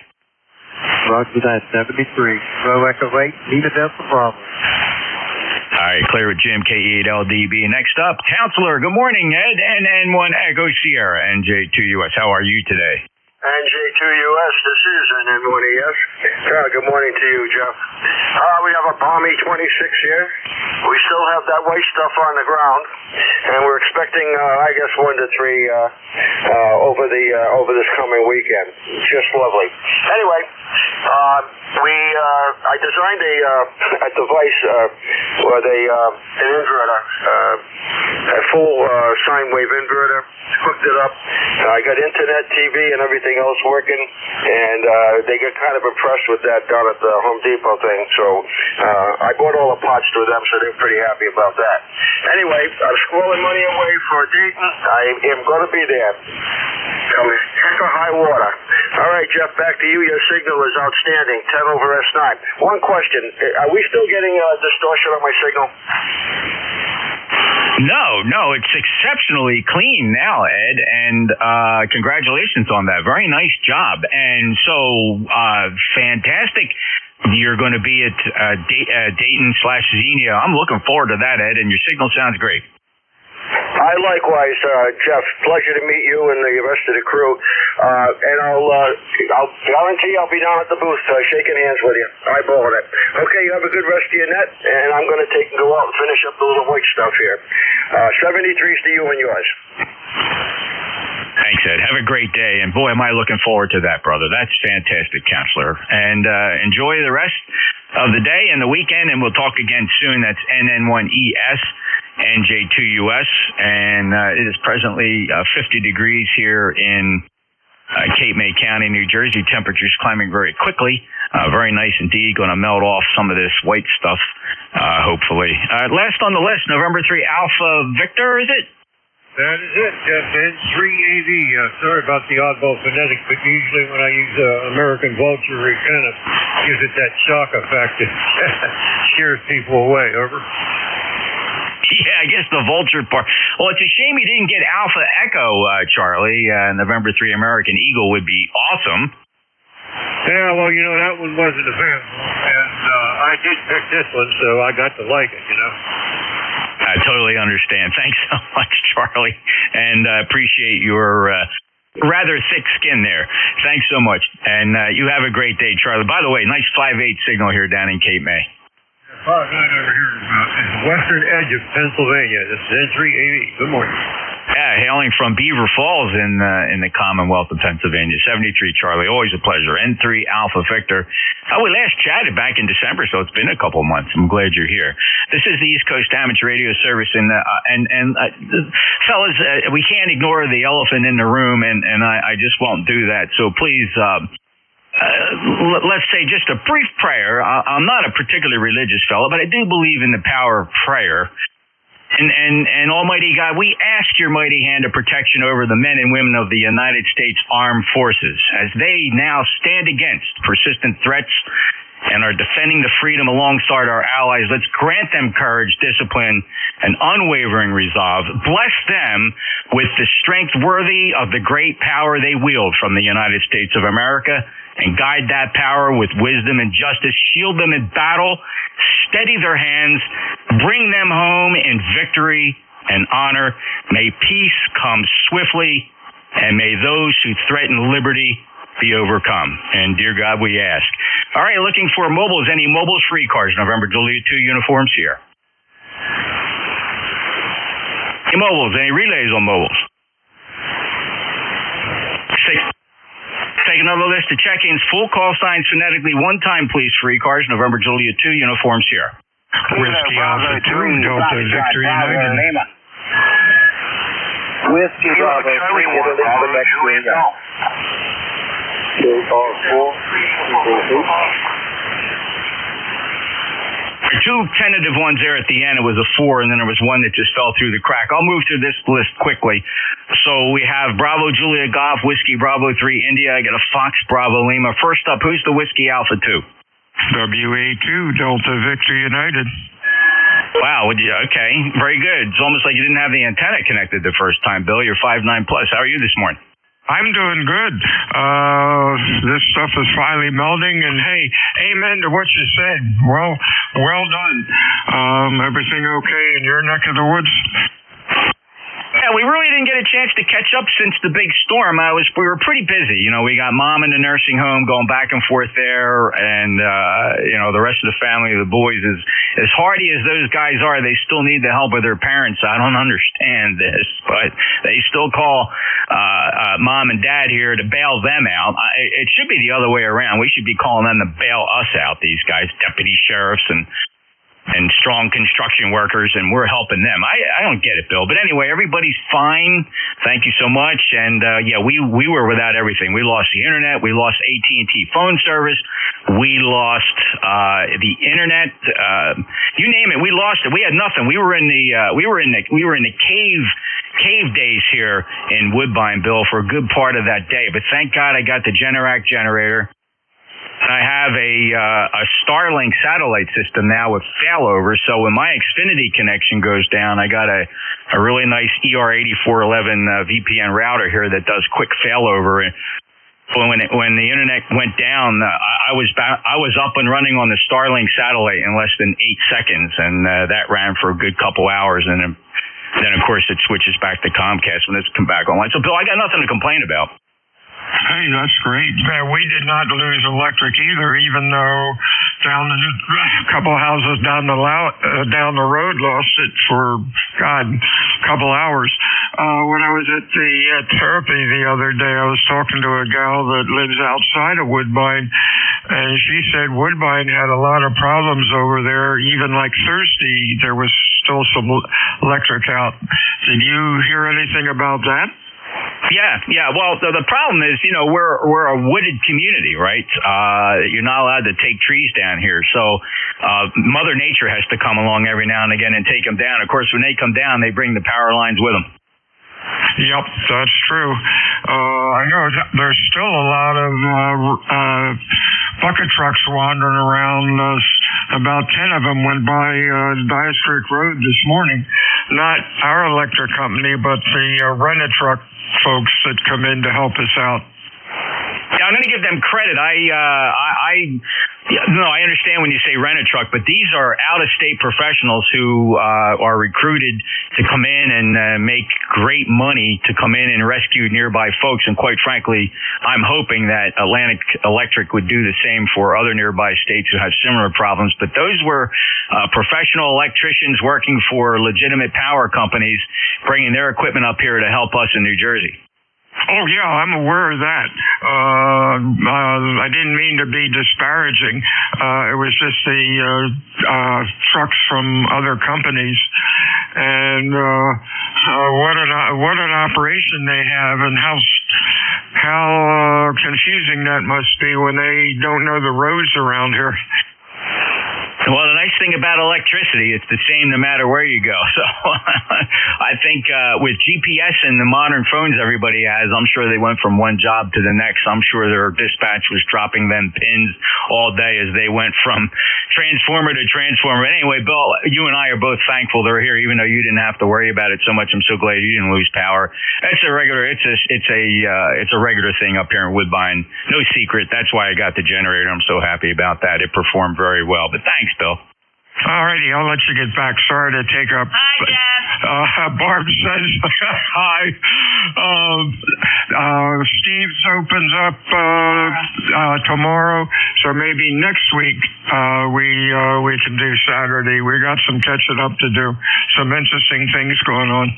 Roger that, 73. Go Echo 8, Lima Delta Bravo. All right, clear with Jim, KE8LDB. Next up, Counselor. Good morning, Ed, N1 Echo Sierra, NJ2US. How are you today? NJ2US, this is N1ES. Good morning to you, Jeff. We have a balmy 26 here. We still have that white stuff on the ground, and we're expecting, I guess, 1 to 3 over this coming weekend. Just lovely. Anyway, I designed a device with an inverter, a full sine wave inverter. Hooked it up. I got internet, TV, and everything else working, and they get kind of impressed with that down at the Home Depot thing. So I bought all the parts to them, so they're pretty happy about that. Anyway, I'm squirreling money away for a date. I am going to be there. Coming heck or high water. All right, Jeff, back to you. Your signal is outstanding. 10 over S9. One question. Are we still getting distortion on my signal? No, it's exceptionally clean now, Ed, and congratulations on that. Very nice job. And so, fantastic. You're going to be at Dayton/Xenia. I'm looking forward to that, Ed, and your signal sounds great. I likewise, Jeff. Pleasure to meet you and the rest of the crew. And I'll guarantee I'll be down at the booth shaking hands with you, eyeballing it. Okay, you have a good rest of your net, and I'm going to go out and finish up the little white stuff here. 73's to you and yours. Thanks, Ed. Have a great day. And boy, am I looking forward to that, brother. That's fantastic, Counselor. And enjoy the rest of the day and the weekend, and we'll talk again soon. That's NN1ES. NJ2US, and it is presently 50 degrees here in Cape May County, New Jersey. Temperatures climbing very quickly. Very nice indeed. Going to melt off some of this white stuff, hopefully. Last on the list, November 3 Alpha Victor, is it? That is it, Jeff. N3AV. Sorry about the oddball phonetic, but usually when I use American Vulture, it kind of gives it that shock effect that scares people away. Over. Yeah, I guess the Vulture part. Well, it's a shame you didn't get Alpha Echo, Charlie. November 3 American Eagle would be awesome. Yeah, well, that one wasn't available. And I did pick this one, so I got to like it, you know. I totally understand. Thanks so much, Charlie, and appreciate your rather thick skin there. Thanks so much, and you have a great day, Charlie. By the way, nice 5/8 signal here down in Cape May. 5/9 over here, western edge of Pennsylvania. This is N388. Good morning. Yeah, hailing from Beaver Falls in the Commonwealth of Pennsylvania. 73, Charlie. Always a pleasure. N3 Alpha Victor. We last chatted back in December, so it's been a couple of months. I'm glad you're here. This is the East Coast Amateur Radio Service, and fellas, we can't ignore the elephant in the room, and I just won't do that. So please, let's say just a brief prayer. I'm not a particularly religious fellow, but I do believe in the power of prayer. And Almighty God, we ask your mighty hand of protection over the men and women of the United States Armed Forces as they now stand against persistent threats and are defending the freedom alongside our allies. Let's grant them courage, discipline, and unwavering resolve. Bless them with the strength worthy of the great power they wield from the United States of America, and guide that power with wisdom and justice. Shield them in battle, steady their hands, bring them home in victory and honor. May peace come swiftly, and may those who threaten liberty be overcome. And dear God, we ask. All right, looking for mobiles. Any mobiles for ECARS? November Juliet 2 uniforms here. Any mobiles? Any relays on mobiles? Take another list of check-ins. Full call signs phonetically. One time, please, for ECARS. November Juliet 2 uniforms here. Whiskey Alpha 2, Delta Victory United. Whiskey Bravo 3, Delta Victory United. Two tentative ones there at the end. It was a 4, and then there was one that just fell through the crack. I'll move through this list quickly. So we have Bravo Julia Golf, Whiskey Bravo 3 India. I got a Fox Bravo Lima. First up, who's the Whiskey Alpha 2? WA2, Delta Victory United. Wow, okay, very good. It's almost like you didn't have the antenna connected the first time, Bill. You're 5'9+. How are you this morning? I'm doing good. This stuff is finally melting, and hey, amen to what you said. Well done. Everything okay in your neck of the woods? Yeah, we really didn't get a chance to catch up since the big storm. We were pretty busy. You know, we got mom in the nursing home going back and forth there, and the rest of the family, the boys, as hardy as those guys are, they still need the help of their parents. I don't understand this, but they still call mom and dad here to bail them out. It should be the other way around. We should be calling them to bail us out, these guys, deputy sheriffs and strong construction workers, and we're helping them. I don't get it, Bill. But anyway, everybody's fine. Thank you so much. And we were without everything. We lost the internet. We lost AT&T phone service. We lost the internet. You name it, we lost it. We had nothing. We were in the cave days here in Woodbine, Bill, for a good part of that day. But thank God I got the Generac generator. I have a Starlink satellite system now with failover, so when my Xfinity connection goes down, I got a really nice ER8411 VPN router here that does quick failover. And when the internet went down, I was up and running on the Starlink satellite in less than 8 seconds, and that ran for a good couple hours, and then of course it switches back to Comcast when it's come back online. So Bill, I got nothing to complain about. Hey, that's great. We did not lose electric either, even though down a couple of houses down the road lost it for, a couple hours. When I was at the therapy the other day, I was talking to a gal that lives outside of Woodbine, and she said Woodbine had a lot of problems over there. Even like Thursday, there was still some electric out. Did you hear anything about that? Yeah. Well, the problem is, we're a wooded community, right? You're not allowed to take trees down here. So Mother Nature has to come along every now and again and take them down. Of course, when they come down, they bring the power lines with them. Yep, that's true. I know there's still a lot of bucket trucks wandering around. About 10 of them went by Dias Creek Road this morning. Not our electric company, but the rented truck folks that come in to help us out. Yeah, I'm going to give them credit. I understand when you say rent a truck, but these are out-of-state professionals who are recruited to come in and make great money to come in and rescue nearby folks. And quite frankly, I'm hoping that Atlantic Electric would do the same for other nearby states who have similar problems. But those were professional electricians working for legitimate power companies, bringing their equipment up here to help us in New Jersey. Oh, yeah, I'm aware of that. I didn't mean to be disparaging. It was just the trucks from other companies. And what an operation they have, and how confusing that must be when they don't know the roads around here. Well, the nice thing about electricity, it's the same no matter where you go. So I think with GPS and the modern phones everybody has, I'm sure they went from one job to the next. I'm sure their dispatch was dropping them pins all day as they went from transformer to transformer. Anyway, Bill, you and I are both thankful they're here, even though you didn't have to worry about it so much. I'm so glad you didn't lose power. It's a regular thing up here in Woodbine. No secret. That's why I got the generator. I'm so happy about that. It performed very well. But thanks, Bill. All righty, I'll let you get back. Sorry to take up. Hi, Jeff. Barb says hi. Steve's opens up tomorrow, so maybe next week we can do Saturday. We got some catching up to do. Some interesting things going on.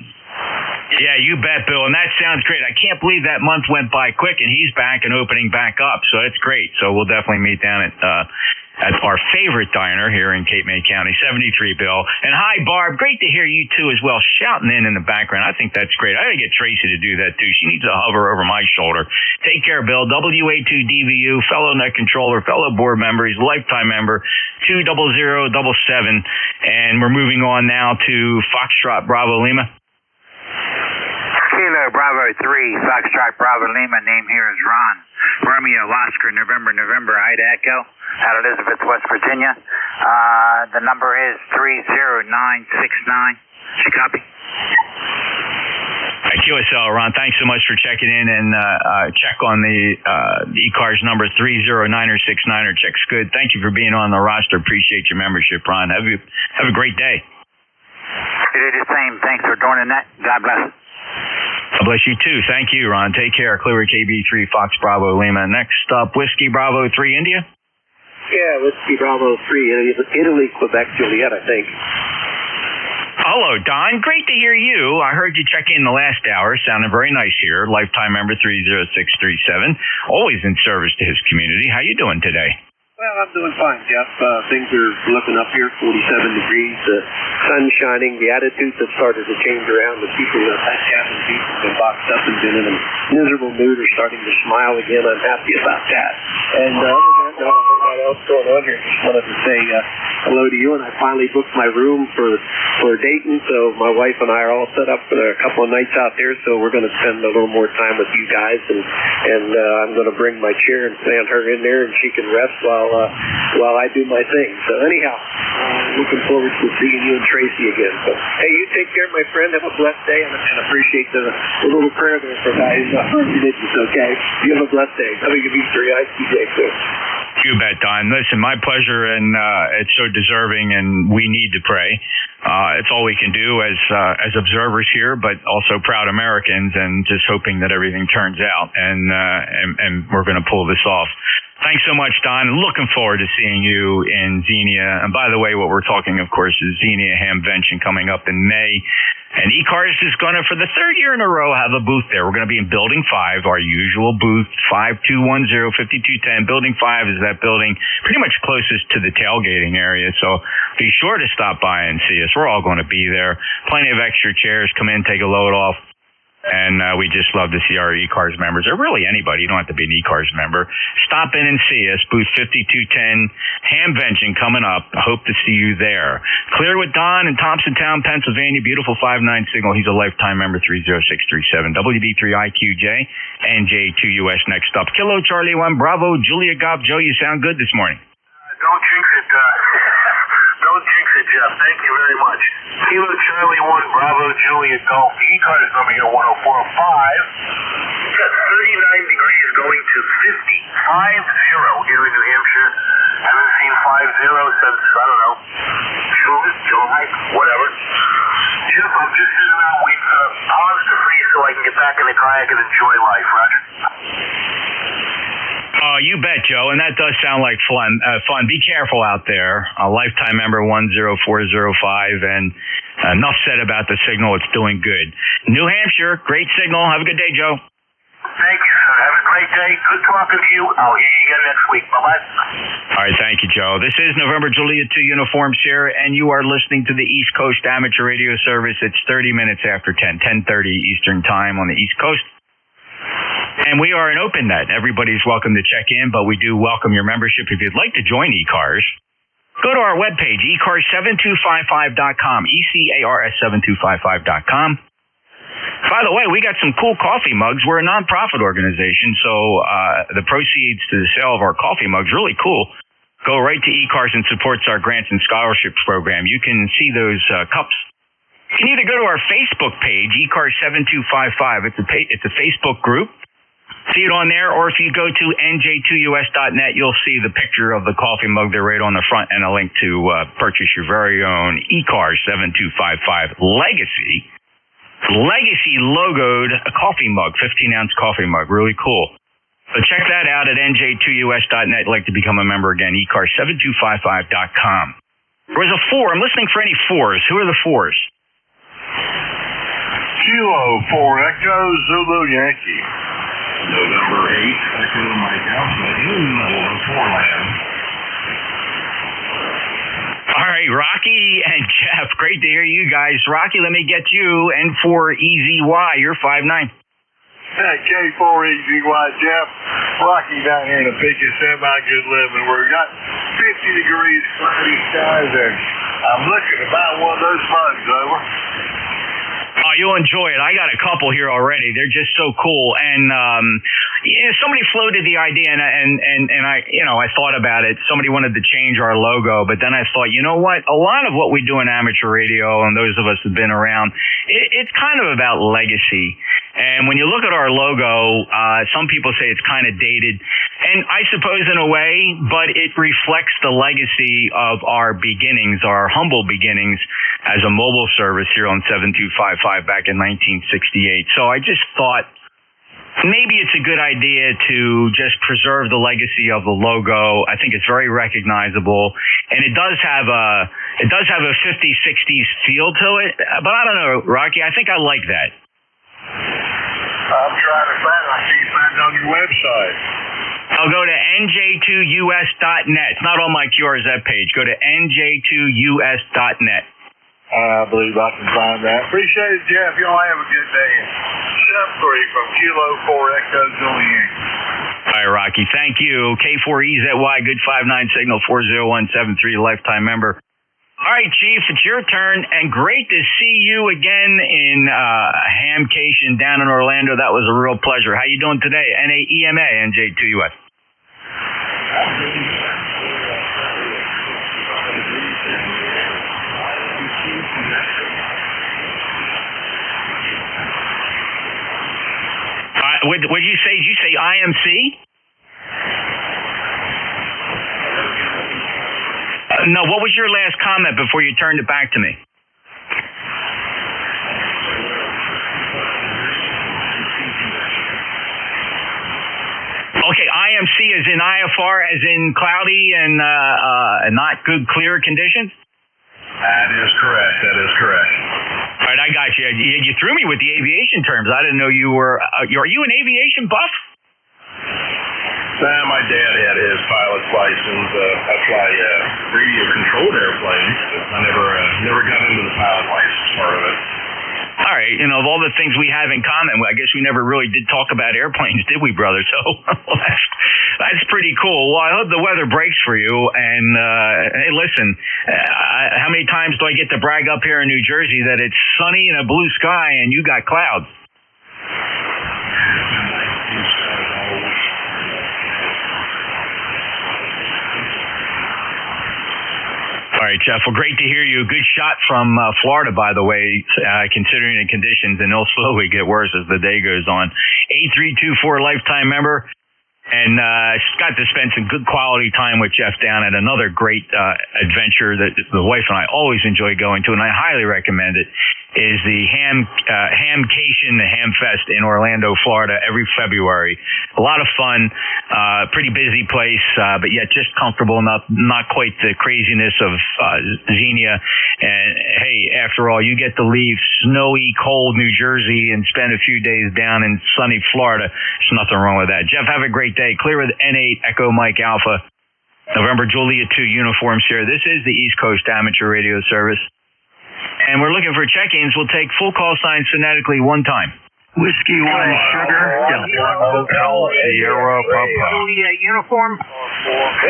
Yeah, you bet, Bill, and that sounds great. I can't believe that month went by quick, and he's back and opening back up, so that's great. So we'll definitely meet down at our favorite diner here in Cape May County, 73, Bill. And hi, Barb. Great to hear you, too, as well, shouting in the background. I think that's great. I got to get Tracy to do that, too. She needs to hover over my shoulder. Take care, Bill. WA2DVU, fellow net controller, fellow board member. He's a lifetime member, 20077. And we're moving on now to Foxtrot Bravo Lima. Kilo Bravo 3, Foxtrot Bravo Lima, name here is Ron. Romeo Oscar, November, Ida Echo, out of Elizabeth, West Virginia. The number is 30969. Should copy. QSL, Ron, thanks so much for checking in, and check on the ECARS number 30969. Checks good. Thank you for being on the roster. Appreciate your membership, Ron. Have a great day. You do the same. Thanks for joining that. God bless. God bless you too. Thank you, Ron. Take care. Clear KB3 Fox Bravo Lima. Next up, Whiskey Bravo 3 India. Yeah, Whiskey Bravo 3 Italy, Quebec, Juliet, I think. Hello, Don. Great to hear you. I heard you check in the last hour. Sounded very nice here. Lifetime member 30637. Always in service to his community. How you doing today? Well, I'm doing fine, Jeff. Things are looking up here, 47 degrees. The sun's shining. The attitudes have started to change around. The people that have cabin feet have been boxed up and been in a miserable mood are starting to smile again. I'm happy about that. And other than that, I don't know what else going on here. Just wanted to say hello to you. And I finally booked my room for Dayton, so my wife and I are all set up for a couple of nights out there. So we're going to spend a little more time with you guys. And I'm going to bring my chair and stand her in there, and she can rest while I do my thing. So anyhow, looking forward to seeing you and Tracy again. So hey, you take care, my friend. Have a blessed day, and appreciate the little prayer there for guys. It's okay. You have a blessed day. WB3 ICJ too. You bet, Don. Listen, my pleasure, and it's so deserving, and we need to pray. It's all we can do as observers here, but also proud Americans, and just hoping that everything turns out, and we're going to pull this off. Thanks so much, Don. Looking forward to seeing you in Xenia. And by the way, what we're talking, of course, is Xenia Hamvention coming up in May. And ECARS is going to, for the third year in a row, have a booth there. We're going to be in Building 5, our usual booth, 5210-5210. Building 5 is that building pretty much closest to the tailgating area. So be sure to stop by and see us. We're all going to be there. Plenty of extra chairs. Come in, take a load off. And we just love to see our ECARS members, or really anybody. You don't have to be an ECARS member. Stop in and see us. Booth 5210, Hamvention coming up. I hope to see you there. Clear with Don in Thompsontown, Pennsylvania. Beautiful 5-9 signal. He's a lifetime member, 30637. WB3IQJ, NJ2US next up. Kilo Charlie 1, Bravo, Julia Golf. Joe, you sound good this morning. Don't jinx it, don't jinx it, Jeff. Thank you very much. Kilo Charlie 1, Bravo, Juliet Golf. ECARS number here, 1045. Got 39 degrees going to 50 here in New Hampshire. Haven't seen 50 since, I don't know, June, July, whatever. Jeff, I'm just sitting around waiting for the ponds to freeze so I can get back in the kayak and enjoy life, Roger. You bet, Joe, and that does sound like fun. Be careful out there. Lifetime member 10405, and enough said about the signal. It's doing good. New Hampshire, great signal. Have a good day, Joe. Thank you, sir. Have a great day. Good talking to you. I'll hear you again next week. Bye-bye. All right, thank you, Joe. This is November Juliet 2 Uniform Sierra, and you are listening to the East Coast Amateur Radio Service. It's 30 minutes after 10:30 Eastern Time on the East Coast. And we are an open net. Everybody's welcome to check in, but we do welcome your membership. If you'd like to join ECARS, go to our webpage, ECARS7255.com, ECARS7255.com. By the way, we got some cool coffee mugs. We're a nonprofit organization, so the proceeds to the sale of our coffee mugs, really cool, go right to ECARS and supports our grants and scholarships program. You can see those cups. You can either go to our Facebook page, ECARS7255. It's a Facebook group. See it on there, or if you go to NJ2US.net, you'll see the picture of the coffee mug there right on the front and a link to purchase your very own ECARS 7255 Legacy logoed coffee mug, 15-ounce coffee mug. Really cool. So check that out at NJ2US.net. I'd like to become a member again, ECARS7255.com. There was a 4. I'm listening for any 4s. Who are the 4s? Kilo 4 Echo Zulu Yankee. November 8th, Echo Mike Alpha in 4land. All right, Rocky and Jeff, great to hear you guys. Rocky, let me get you. N4EZY, you're 5'9". K4EZY, Jeff. Rocky down here in the Picket semi-good living. We've got 50 degrees, cloudy skies, and I'm looking to buy one of those mugs, over. Oh, you'll enjoy it. I got a couple here already. They're just so cool. And somebody floated the idea, and I thought about it. Somebody wanted to change our logo, but then I thought, you know what? A lot of what we do in amateur radio, and those of us who've been around, it's kind of about legacy. And when you look at our logo, some people say it's kind of dated, and I suppose in a way, but it reflects the legacy of our beginnings, our humble beginnings as a mobile service here on 7255 back in 1968. So I just thought maybe it's a good idea to just preserve the legacy of the logo. I think it's very recognizable, and it does have a 50s, 60s feel to it. But I don't know, Rocky, I think I like that. I'm trying to find it. I see you find it on your website. I'll go to NJ2US.net. It's not on my QRZ page. Go to NJ2US.net. I believe I can find that. Appreciate it, Jeff. Y'all have a good day. 7-3 from Kilo 4 Echo Juliet. All right, Rocky. Thank you. K4EZY, good 5'9" signal, 40173, lifetime member. All right, Chief, it's your turn, and great to see you again in Hamcation down in Orlando. That was a real pleasure. How you doing today? NAEMA, NJ2US. What did you say? Did you say IMC? No, what was your last comment before you turned it back to me? Okay, IMC is in IFR as in cloudy and not good clear conditions? That is correct. All right, I got you. You threw me with the aviation terms. I didn't know you were... are you an aviation buff? My dad had his pilot's license. I fly radio controlled airplanes. I never got into the pilot license part of it. All right, of all the things we have in common, I guess we never really did talk about airplanes, did we, brother? So that's pretty cool. Well, I hope the weather breaks for you. And hey, listen, how many times do I get to brag up here in New Jersey that it's sunny and a blue sky and you got clouds? All right, Jeff. Well, great to hear you. Good shot from Florida, by the way, considering the conditions, and they'll slowly get worse as the day goes on. 8324 lifetime member. And got to spend some good quality time with Jeff down at another great adventure that the wife and I always enjoy going to, and I highly recommend it, is the Hamcation, the Ham Fest in Orlando, Florida, every February. A lot of fun, pretty busy place, but yet just comfortable, not quite the craziness of Xenia. And hey, after all, you get to leave snowy, cold New Jersey and spend a few days down in sunny Florida. There's nothing wrong with that. Jeff, have a great day. Clear with N8 Echo Mike Alpha, November Juliet 2 uniform here. This is the East Coast Amateur Radio Service. And we're looking for check-ins. We'll take full call signs phonetically one time. Whiskey 1 Sugar, Hotel Sierra Papa. Juliet uniform.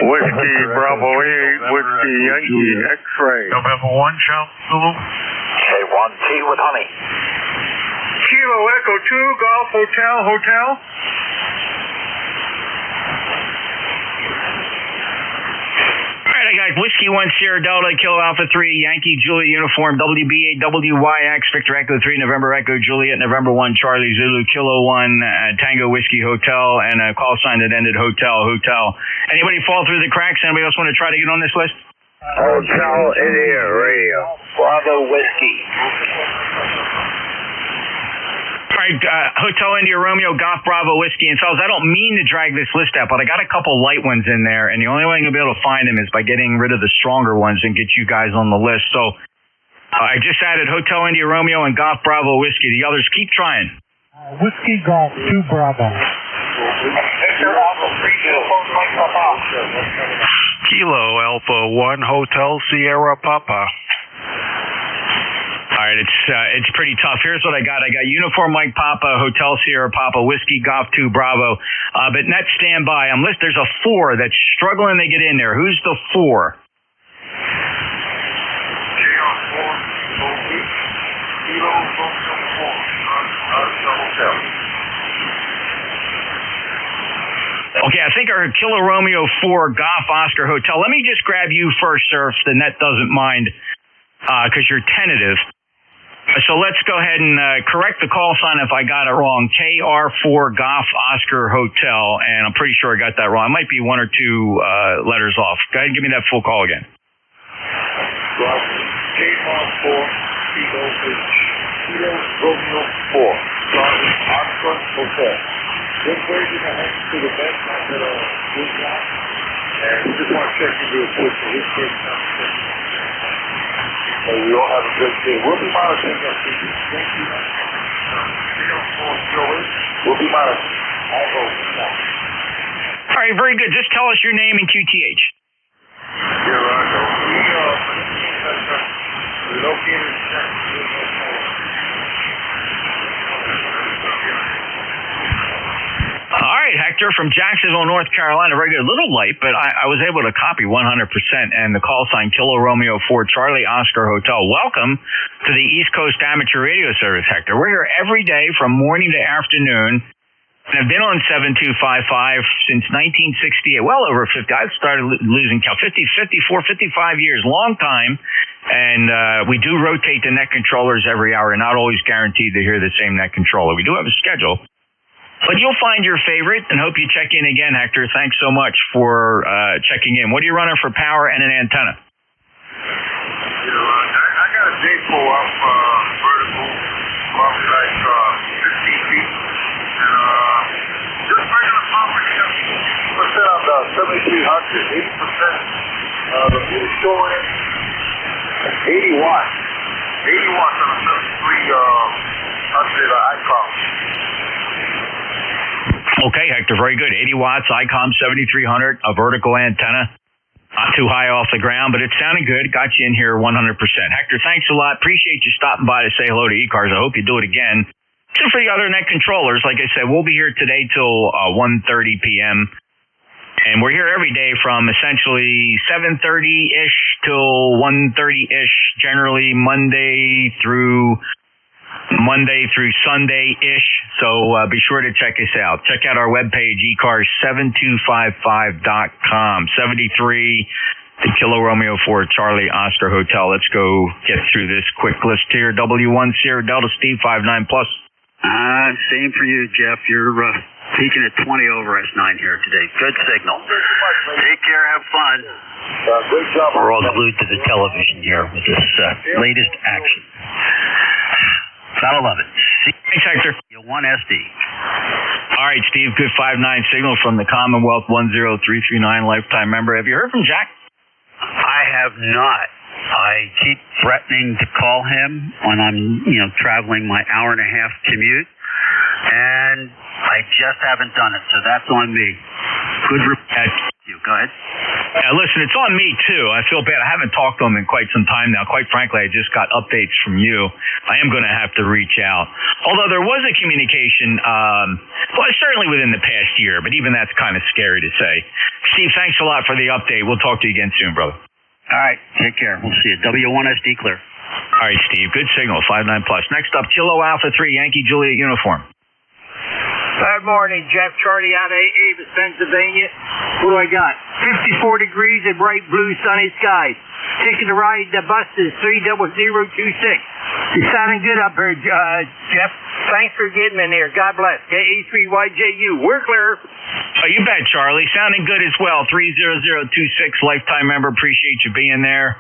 Whiskey Bravo 8, Whiskey Yankee X-Ray. November 1, Charles Zulu. K1T with honey. Kilo Echo 2, Golf Hotel. All right, I got Whiskey 1 Sierra Delta, Kilo Alpha 3, Yankee Juliet uniform, WB8 WYX, Victor Echo 3, November Echo Juliet, November 1 Charlie Zulu, Kilo 1 Tango Whiskey Hotel, and a call sign that ended Hotel. Anybody fall through the cracks? Anybody else want to try to get on this list? Hotel India Radio. Bravo Whiskey. All right, Hotel India Romeo, Golf Bravo Whiskey, and fellas, I don't mean to drag this list out, but I got a couple light ones in there, and the only way I'm going to be able to find them is by getting rid of the stronger ones and get you guys on the list. So I just added Hotel India Romeo and Golf Bravo Whiskey. The others, keep trying. Whiskey Golf 2 Bravo. Victor Alpha 3, uniform Mike Papa. Kilo Alpha 1, Hotel Sierra Papa. All right, it's pretty tough. Here's what I got. I got uniform Mike Papa, Hotel Sierra Papa, Whiskey Golf 2 Bravo. But net standby. There's a 4 that's struggling to get in there. Who's the 4? Okay, I think our Kilo Romeo 4 Golf Oscar Hotel. Let me just grab you first, sir, if the net doesn't mind, because you're tentative. So let's go ahead and correct the call sign if I got it wrong. KR4 Golf Oscar Hotel, and I'm pretty sure I got that wrong. It might be 1 or 2 letters off. Go ahead and give me that full call again. KR4 Kilo Romeo 4 Golf Oscar Hotel. Just waiting to head to the best method of this guy. And we just want to check you real quick for this case conversation. And we all have a good day. We'll be monitoring that. Thank you. We'll be monitoring. All right, very good. Just tell us your name and QTH. All right, Hector from Jacksonville, North Carolina. Very good. A little light, but I was able to copy 100%. And the call sign, Kilo Romeo 4 Charlie Oscar Hotel. Welcome to the East Coast Amateur Radio Service, Hector. We're here every day from morning to afternoon. And I've been on 7255 since 1968, well over 50. I've started losing count, 54, 55 years, long time. And we do rotate the net controllers every hour. You're not always guaranteed to hear the same net controller. We do have a schedule. But you'll find your favorite, and hope you check in again, Hector. Thanks so much for checking in. What are you running for power and an antenna? I got a J4 up vertical, probably like 15 feet. And just regular power here. Percent on the 7300, 80%. The view showing 80 watts. 80 watts on the 7300 ICOM. Okay, Hector, very good. 80 watts, ICOM 7300, a vertical antenna. Not too high off the ground, but it sounded good. Got you in here 100%. Hector, thanks a lot. Appreciate you stopping by to say hello to ECARS. I hope you do it again. Just for the other net controllers, like I said, we'll be here today till 1:30 p.m. And we're here every day from essentially 7:30-ish till 1:30-ish, generally Monday through Sunday-ish, so be sure to check us out. Check out our webpage, ECARS7255.com. 73, the Kilo Romeo 4 Charlie Oscar Hotel. Let's go get through this quick list here. W1 Sierra Delta Steve 59+. Same for you, Jeff. You're Peaking at 20 over S9 here today. Good signal. Take care. Have fun. Great job. We're all glued to the television here with this latest action. Gotta love it. Thanks, Hector. You won SD. All right, Steve. Good 5-9 signal from the Commonwealth 10339 lifetime member. Have you heard from Jack? I have not. I keep threatening to call him when I'm, traveling my hour and a half commute, and I just haven't done it. So that's on me. Good report. Go ahead. Yeah, listen, it's on me, too. I feel bad. I haven't talked to him in quite some time now. Quite frankly, I just got updates from you. I am going to have to reach out. Although there was a communication, certainly within the past year, but even that's kind of scary to say. Steve, thanks a lot for the update. We'll talk to you again soon, brother. All right. Take care. We'll see you. W1SD clear. All right, Steve. Good signal. 5-9 plus. Next up, Kilo Alpha 3, Yankee Juliet uniform. Good morning, Jeff. Charlie out of Avis, Pennsylvania. What do I got? 54 degrees and bright blue sunny skies. Taking the ride, the bus is 30026. You're sounding good up here, Jeff. Thanks for getting in here. God bless. KA3YJU. We're clear. Oh, you bet, Charlie. Sounding good as well. 30026 lifetime member. Appreciate you being there.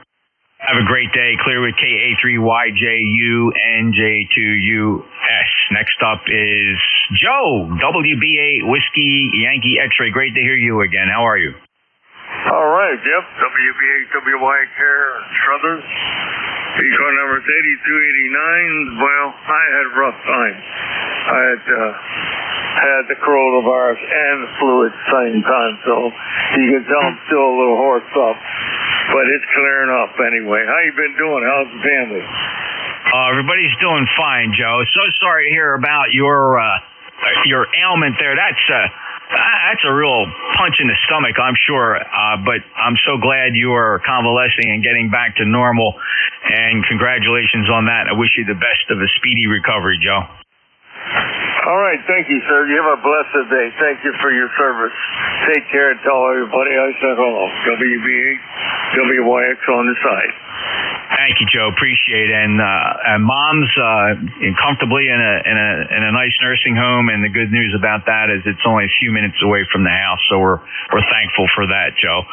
Have a great day. Clear with KA3YJU, NJ2US. Next up is Joe, WB8 Whiskey Yankee X-Ray. Great to hear you again. How are you? All right, Jeff. WB8 WY Care Struthers. Econ number is 8289. Well, I had a rough time. I had the coronavirus and the flu at the same time, so you can tell I'm still a little hoarse up. But it's clearing up anyway. How you been doing? How's the family? Everybody's doing fine, Joe. So sorry to hear about your ailment there. That's a real punch in the stomach, I'm sure. But I'm so glad you are convalescing and getting back to normal. And congratulations on that. I wish you the best of a speedy recovery, Joe. All right. Thank you, sir. You have a blessed day. Thank you for your service. Take care and tell everybody I said hello. WB8, WYX on the side. Thank you, Joe. Appreciate it. And Mom's comfortably in a nice nursing home, and the good news about that is it's only a few minutes away from the house, so we're thankful for that, Joe.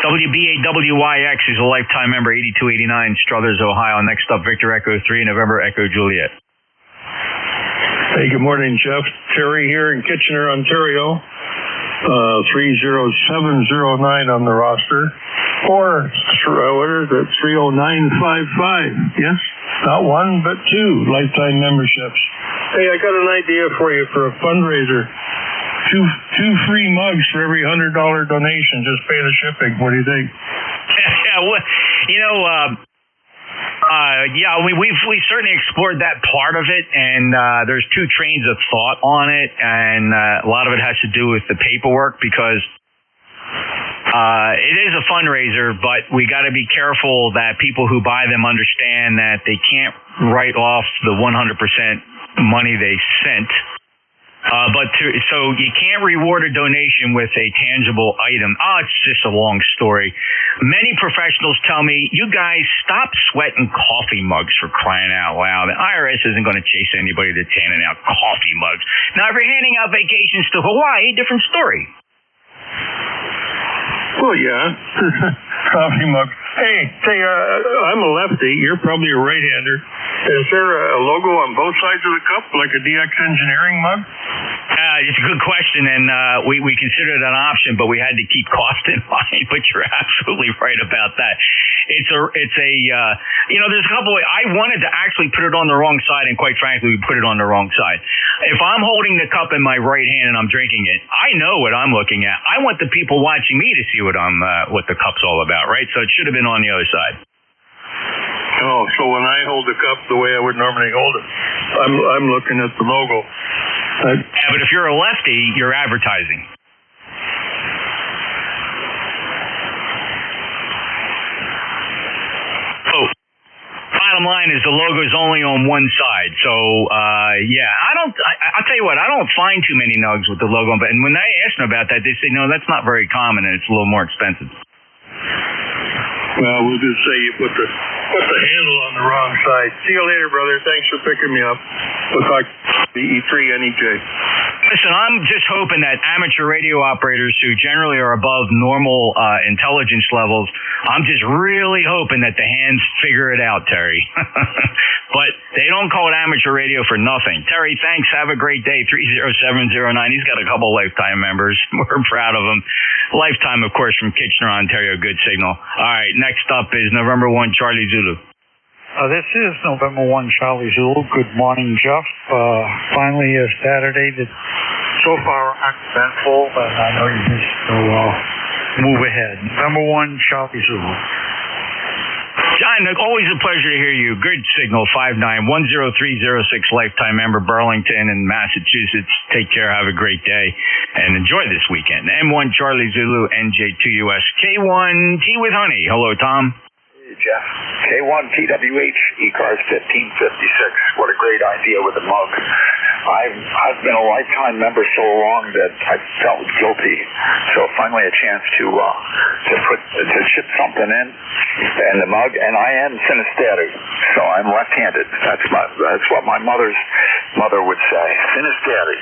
WB8WYX is a lifetime member, 8289, Struthers, Ohio. Next up, Victor Echo 3, November Echo Juliet. Hey, good morning, Jeff. Terry here in Kitchener, Ontario. 30709 on the roster. Or, what is it, 30955. Yes, not one, but two lifetime memberships. Hey, I got an idea for you for a fundraiser. Two free mugs for every $100 donation. Just pay the shipping. What do you think? We certainly explored that part of it, and there's two trains of thought on it, and a lot of it has to do with the paperwork because it is a fundraiser, but we got to be careful that people who buy them understand that they can't write off the 100% money they sent. So you can't reward a donation with a tangible item. It's just a long story. Many professionals tell me, you guys stop sweating coffee mugs for crying out loud. The IRS isn't going to chase anybody that's handing out coffee mugs. Now, if you're handing out vacations to Hawaii, different story. Well, yeah. Coffee mug. Hey, I'm a lefty. You're probably a right-hander. Is there a logo on both sides of the cup, like a DX Engineering mug? It's a good question, and we considered it an option, but we had to keep cost in mind. But you're absolutely right about that. There's a couple ways. I wanted to actually put it on the wrong side, and quite frankly, we put it on the wrong side. If I'm holding the cup in my right hand and I'm drinking it, I know what I'm looking at. I want the people watching me to see what the cup's all about, right? So it should have been on the other side. Oh, so when I hold the cup the way I would normally hold it, I'm looking at the logo. Yeah, but if you're a lefty, you're advertising. Bottom line is the logo's only on one side. So, I'll tell you what, I don't find too many nugs with the logo on, and when I ask them about that, they say, no, that's not very common, and it's a little more expensive. Well, we'll just say you put the handle on the wrong side. See you later, brother. Thanks for picking me up. We'll talk to the E3 NEJ. Listen, I'm just hoping that amateur radio operators who generally are above normal intelligence levels, I'm just really hoping that the hands figure it out, Terry. But they don't call it amateur radio for nothing. Terry, thanks. Have a great day. 30709. He's got a couple lifetime members. We're proud of him. Lifetime, of course, from Kitchener, Ontario. Good signal. All right, next up is November 1, Charlie Zulu. This is November 1, Charlie Zulu. Good morning, Jeff. Finally, a Saturday that so far uneventful, and I know you just move ahead. November 1, Charlie Zulu. John, always a pleasure to hear you. Good signal, 5910306, lifetime member, Burlington and Massachusetts. Take care, have a great day, and enjoy this weekend. M1 Charlie Zulu, NJ2US, K1T with Honey. Hello, Tom. Jeff. K1TWH, ECARS 1556. What a great idea with the mug. I've been a lifetime member so long that I felt guilty. So finally a chance to chip something in the mug, and I am synesthetic, so I'm left-handed. That's what my mother would say. Synesthetic.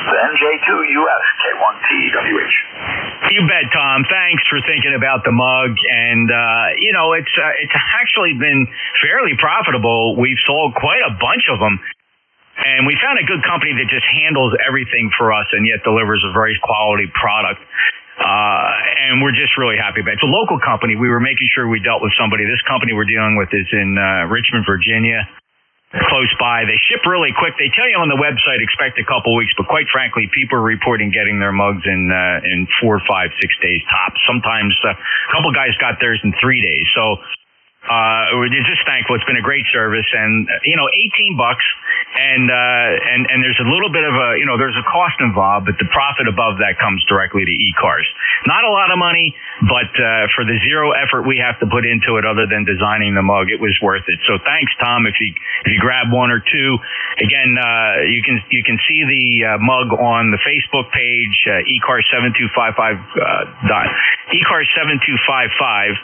The NJ2US, K1TWH. You bet, Tom. Thanks for thinking about the mug, and it's actually been fairly profitable. We've sold quite a bunch of them. And we found a good company that just handles everything for us and yet delivers a very quality product. And we're just really happy about it. It's a local company. We were making sure we dealt with somebody. This company we're dealing with is in Richmond, Virginia, close by. They ship really quick. They tell you on the website, expect a couple weeks, but quite frankly, people are reporting getting their mugs in 4, 5, 6 days tops. Sometimes a couple guys got theirs in 3 days. So we're just thankful. It's been a great service, and $18, and there's a little bit of there's a cost involved, but the profit above that comes directly to ECARS. Not a lot of money, but for the zero effort we have to put into it, other than designing the mug, it was worth it. So thanks, Tom. If you grab one or two, again, you can see the mug on the Facebook page, ECARS 7255. ECARS 7255.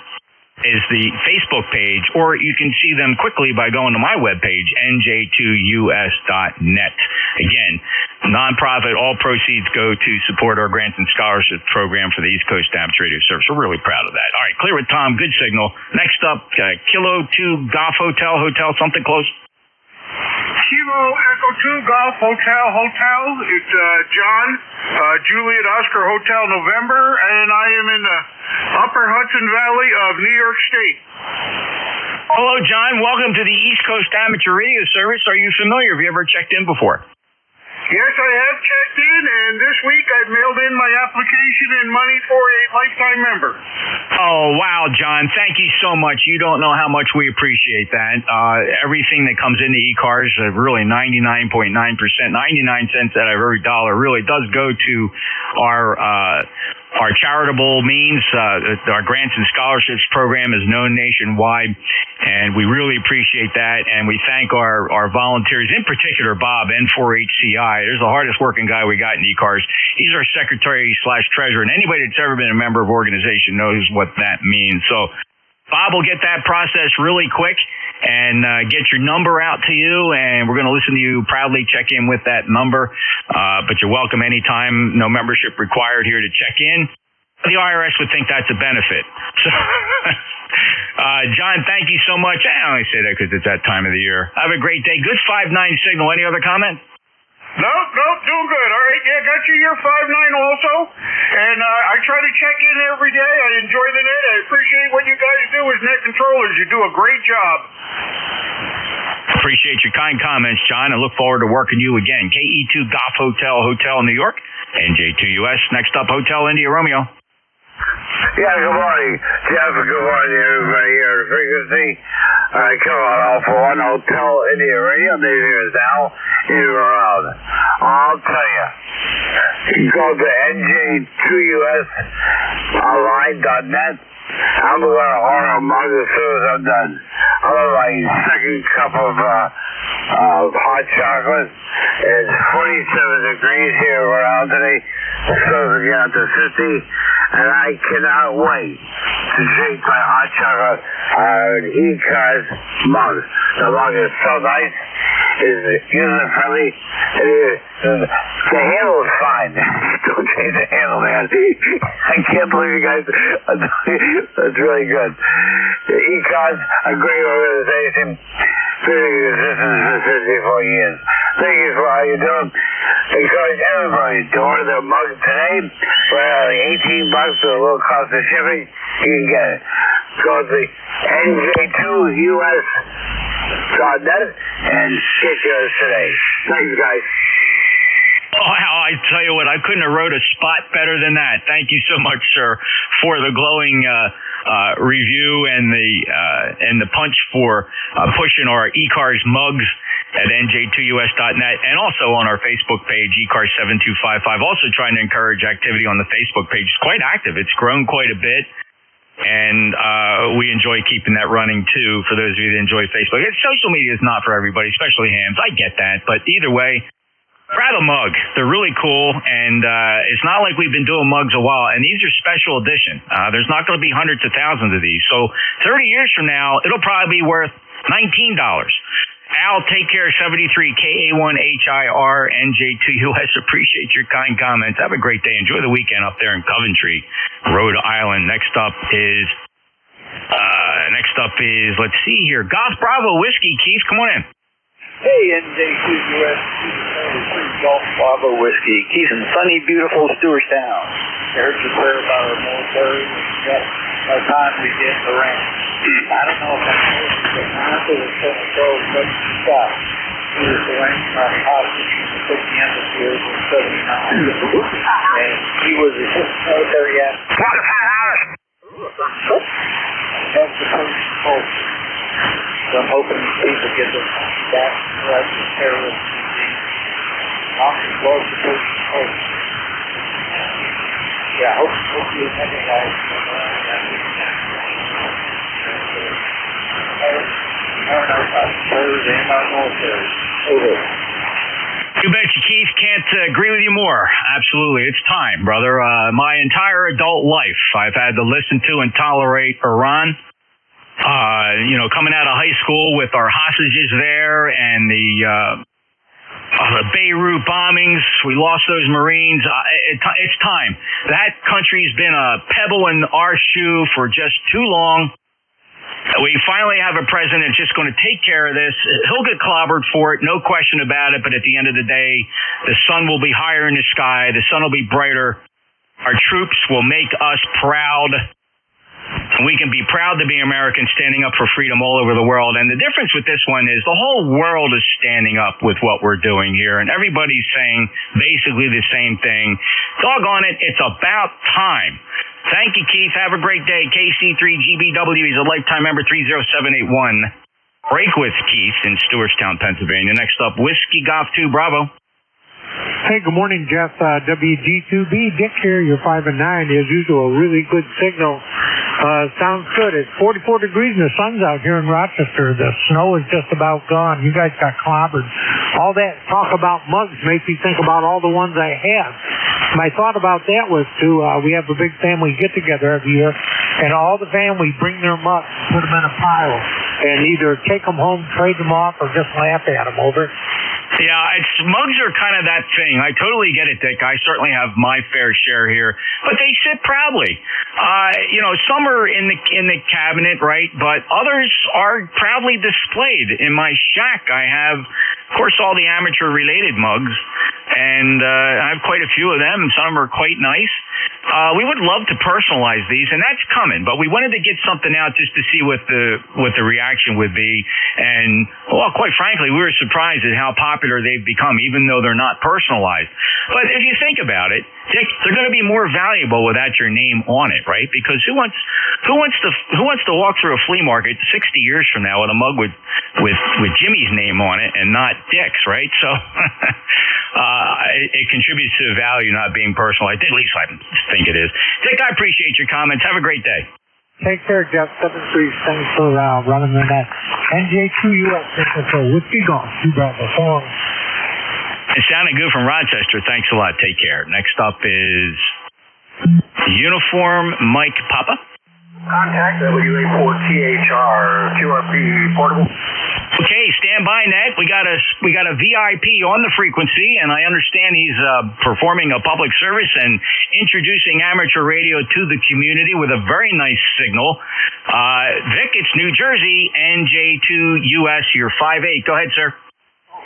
Is the Facebook page, or you can see them quickly by going to my webpage, NJ2US.net. Again, nonprofit, all proceeds go to support our grants and scholarship program for the East Coast Amateur Radio Service. We're really proud of that. All right, clear with Tom, good signal. Next up, Kilo 2 Golf Hotel, something close. Kilo Echo 2 Golf Hotel. It's John, Juliet Oscar Hotel November, and I am in the Upper Hudson Valley of New York State. Hello, John. Welcome to the East Coast Amateur Radio Service. Are you familiar? Have you ever checked in before? Yes, I have checked in, and this week I've mailed in my application and money for a lifetime member. Oh, wow, John. Thank you so much. You don't know how much we appreciate that. Everything that comes into ECARS, really 99.9%, 99 cents out of every dollar really does go to our charitable means. Our grants and scholarships program is known nationwide, and we really appreciate that. And we thank our volunteers, in particular Bob, N4HCI. There's the hardest working guy we got in ECARS. He's our secretary/treasurer, and anybody that's ever been a member of organization knows what that means. So Bob will get that process really quick and get your number out to you, and we're going to listen to you proudly check in with that number. But you're welcome anytime, no membership required here to check in. The IRS would think that's a benefit. So, John, thank you so much. I only say that because it's that time of the year. Have a great day. Good 5-9 signal. Any other comment? Nope, doing good. All right, yeah, got you here 5-9 also, and I try to check in every day. I enjoy the net. I appreciate what you guys do as net controllers. You do a great job. Appreciate your kind comments, John. I look forward to working you again. KE2 Golf Hotel, New York, NJ2US. Next up, Hotel India Romeo. Yeah, good morning, Jeff. Good morning, everybody here at the frequency. Come on, all for one Hotel India Radio. This is Al in around. I'll tell you, go to NJ2US online.net. I'm going to order a mug as soon as I'm done. I want my second cup of hot chocolate. It's 47 degrees here around today. It's supposed to get up to 50, and I cannot wait to drink my hot chocolate out of an ECARS mug. The mug is so nice. is user-friendly. The handle is fine. Don't change the handle, man. I can't believe you guys are doing it. That's really good. The ECARS, a great organization. Been in existence for 54 years. Thank you for all you're doing. Encourage everybody to order their mug today for only $18 with a low cost of shipping. You can get it. Go to NJ2US.net and get yours today. Thanks, guys. Oh, I tell you what, I couldn't have wrote a spot better than that. Thank you so much, sir, for the glowing review and the punch for pushing our ECARS mugs at NJ2US.net and also on our Facebook page, ECARS7255. Also trying to encourage activity on the Facebook page. It's quite active. It's grown quite a bit. And we enjoy keeping that running, too, for those of you that enjoy Facebook. Social media is not for everybody, especially hams. I get that. But either way, grab a mug. They're really cool. And it's not like we've been doing mugs a while. And these are special edition. There's not going to be hundreds of thousands of these. So 30 years from now, it'll probably be worth $19. Al, take care. 73 KA1HIR NJ2US. Appreciate your kind comments. Have a great day. Enjoy the weekend up there in Coventry, Rhode Island. Next up is let's see here, Golf Bravo Whiskey. Keith, come on in. Hey, NJ2US, Golf Bravo Whiskey. Keith in sunny, beautiful Stewartstown. I heard you prayer about our military. By the time we get the ranch. I don't know if I'm supposed to not to the Senate Road, but stop. He was the ranch my hostage from the 50th year in 79. And he was a military athlete. That's the post. So I'm hoping people get this back right to terrorists. I'm close to post. Yeah, hopefully it's nothing like You betcha, Keith. Can't agree with you more. Absolutely. It's time, brother. My entire adult life, I've had to listen to and tolerate Iran. Coming out of high school with our hostages there and the Beirut bombings, we lost those Marines. It's time. That country's been a pebble in our shoe for just too long. We finally have a president that's just going to take care of this. He'll get clobbered for it, no question about it. But at the end of the day, the sun will be higher in the sky. The sun will be brighter. Our troops will make us proud. And we can be proud to be Americans standing up for freedom all over the world. And the difference with this one is the whole world is standing up with what we're doing here. And everybody's saying basically the same thing. Doggone it, it's about time. Thank you, Keith. Have a great day. KC3GBW, he's a lifetime member, 30781. Break with Keith in Stewartstown, Pennsylvania. Next up, Whiskey Golf 2, Bravo. Hey, good morning, Jeff. WG2B, Dick here. You're 5 and 9. As usual, really good signal. Sounds good. It's 44 degrees and the sun's out here in Rochester. The snow is just about gone. You guys got clobbered. All that talk about mugs makes me think about all the ones I have. My thought about that was we have a big family get-together every year, and all the family bring their mugs, put them in a pile, and either take them home, trade them off, or just laugh at them. Over. Yeah, mugs are kind of that thing. I totally get it, Dick. I certainly have my fair share here, but they sit proudly. Some are in the cabinet, right? But others are proudly displayed in my shack. I have, of course, all the amateur-related mugs, and I have quite a few of them. Some of them are quite nice. We would love to personalize these, and that's coming. But we wanted to get something out just to see what the reaction would be. And well, quite frankly, we were surprised at how popular they've become, even though they're not personalized. But if you think about it, Dick, they're going to be more valuable without your name on it, right? Because who wants to walk through a flea market 60 years from now with a mug with Jimmy's name on it and not Dick's, right? So it contributes to the value not being personalized. At least I think it is. Dick, I appreciate your comments. Have a great day. Take care, Jeff. 7-3. Thanks for running the net. NJ2US. For Whiskey Golf. You brought the phone. It sounded good from Rochester. Thanks a lot. Take care. Next up is Uniform Mike Papa. Contact WA4THR QRP portable. Okay, stand stand by, Ned. We got a VIP on the frequency, and I understand he's performing a public service and introducing amateur radio to the community with a very nice signal. Vic, it's New Jersey, NJ2US. You're 5'8". Go ahead, sir.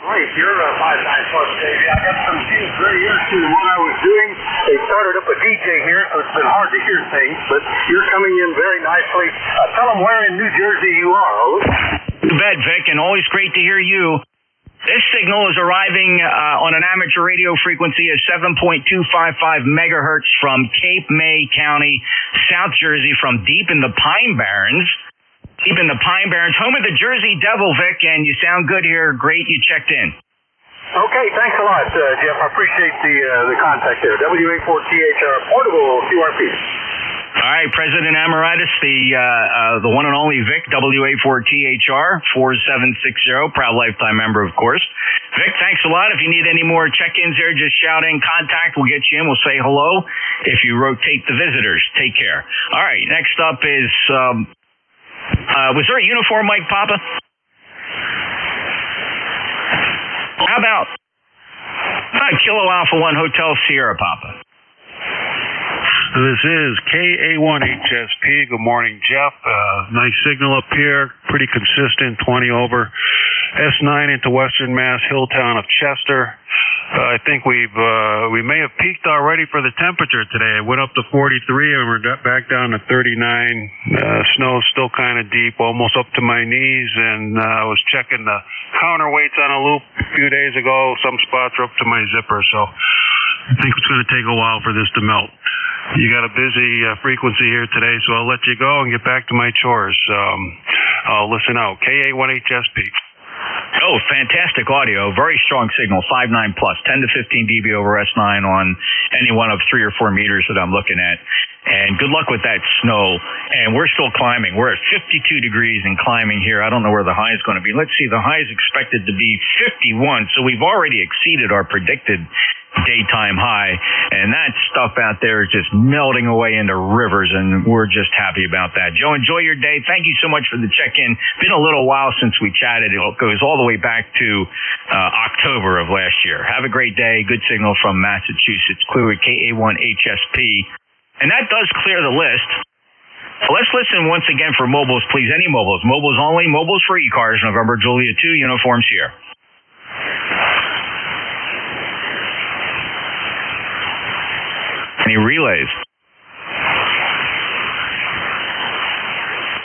Great, you're 5'9" plus, Davey. I got some kids right here too. What I was doing, they started up a DJ here, so it's been hard to hear things, but you're coming in very nicely. Tell them where in New Jersey you are, over. You bet, Vic, and always great to hear you. This signal is arriving on an amateur radio frequency of 7.255 megahertz from Cape May County, South Jersey, from deep in the Pine Barrens. Deep in the Pine Barrens, home of the Jersey Devil, Vic, and you sound good here. Great, you checked in. Okay, thanks a lot, Jeff. I appreciate the contact there. WA4THR, portable QRP. All right, President Emeritus, the one and only Vic, WA4THR, 4760, proud lifetime member, of course. Vic, thanks a lot. If you need any more check-ins there, just shout in contact. We'll get you in. We'll say hello if you rotate the visitors. Take care. All right, next up is... was there a uniform, Mike Papa? How about Kilo Alpha 1 Hotel Sierra Papa? This is KA1HSP. Good morning, Jeff. Nice signal up here. Pretty consistent, 20 over. S9 into Western Mass, Hilltown of Chester. I think we may have peaked already for the temperature today. It went up to 43 and we're back down to 39. Snow's still kind of deep, almost up to my knees. And I was checking the counterweights on a loop a few days ago. Some spots are up to my zipper, so I think it's going to take a while for this to melt. You got a busy frequency here today, so I'll let you go and get back to my chores. I'll listen out. KA1HSP. Oh, fantastic audio. Very strong signal, 5.9 plus, 10 to 15 dB over S9 on any one of 3 or 4 meters that I'm looking at. And good luck with that snow. And we're still climbing. We're at 52 degrees and climbing here. I don't know where the high is going to be. Let's see, the high is expected to be 51, so we've already exceeded our predicted daytime high, and that stuff out there is just melting away into rivers, and we're just happy about that. Joe, enjoy your day. Thank you so much for the check-in. Been a little while since we chatted. It goes all the way back to October of last year. Have a great day. Good signal from Massachusetts. Clear with KA1HSP. And that does clear the list. Let's listen once again for mobiles, please. Any mobiles. Mobiles only. Mobiles for ECARS. November, Julia 2, uniforms here. Any relays?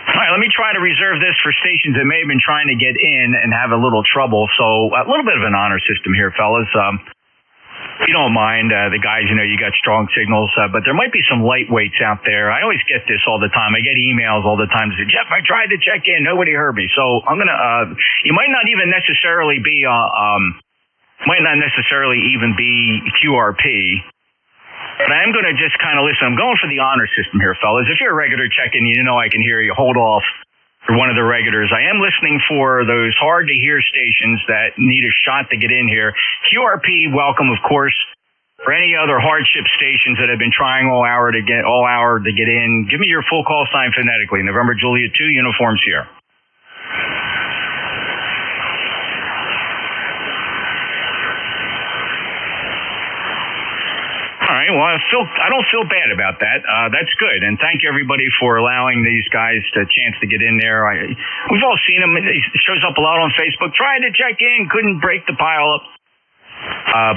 All right, let me try to reserve this for stations that may have been trying to get in and have a little trouble. So a little bit of an honor system here, fellas. If you don't mind, the guys, you got strong signals, but there might be some lightweights out there. I always get this all the time. I get emails all the time that say, Jeff, I tried to check in. Nobody heard me. So I'm going to, you might not even necessarily be, QRP. But I am going to just kind of listen. I'm going for the honor system here, fellas. If you're a regular check-in, I can hear you. Hold off for one of the regulars. I am listening for those hard-to-hear stations that need a shot to get in here. QRP, welcome, of course. For any other hardship stations that have been trying all hour to get in, give me your full call sign phonetically. November, Julia 2, uniforms here. All right. Well, I don't feel bad about that. That's good, and thank you everybody for allowing these guys a chance to get in there. We've all seen them. It shows up a lot on Facebook. Tried to check in, couldn't break the pile up,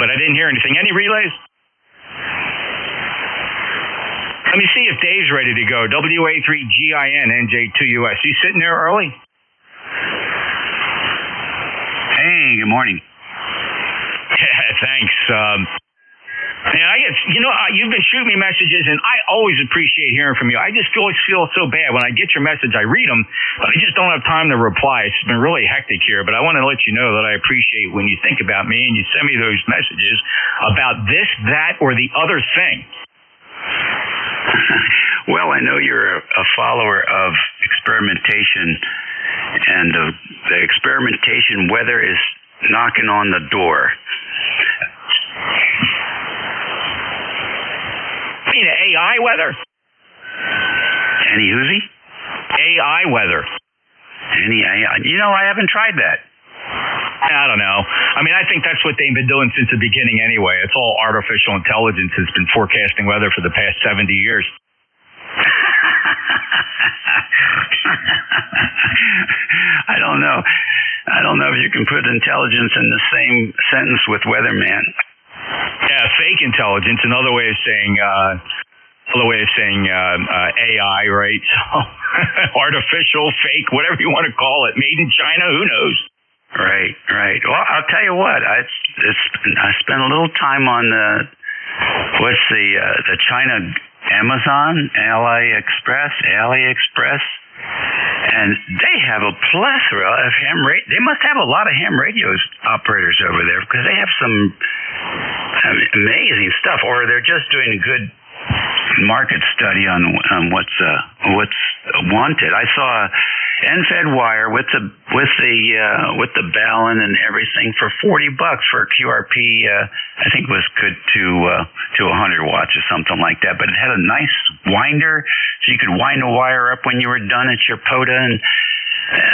but I didn't hear anything. Any relays? Let me see if Dave's ready to go. WA3GIN NJ2US. You sitting there early? Hey, good morning. Thanks. And I guess, you've been shooting me messages, and I always appreciate hearing from you. I just always feel so bad when I get your message. I read them, but I just don't have time to reply. It's been really hectic here, but I want to let you know that I appreciate when you think about me and you send me those messages about this, that, or the other thing. Well, I know you're a follower of experimentation, and the experimentation weather is knocking on the door. You mean AI weather? Any whoosy? AI weather. Any AI? I haven't tried that. I don't know. I mean, I think that's what they've been doing since the beginning anyway. It's all artificial intelligence has been forecasting weather for the past 70 years. I don't know. I don't know if you can put intelligence in the same sentence with weatherman. Yeah, fake intelligence, another way of saying AI, right? So artificial, fake, whatever you want to call it, made in China, who knows? Right. Well, I'll tell you what. I spent a little time on what's the China Amazon, AliExpress, and they have a plethora of ham radio. They must have a lot of ham radios operators over there because they have some amazing stuff, or they're just doing a good market study on what's wanted. I saw end-fed wire with the balun and everything for $40 for a QRP. I think it was good to 100 watts or something like that. But it had a nice winder, so you could wind the wire up when you were done at your POTA, and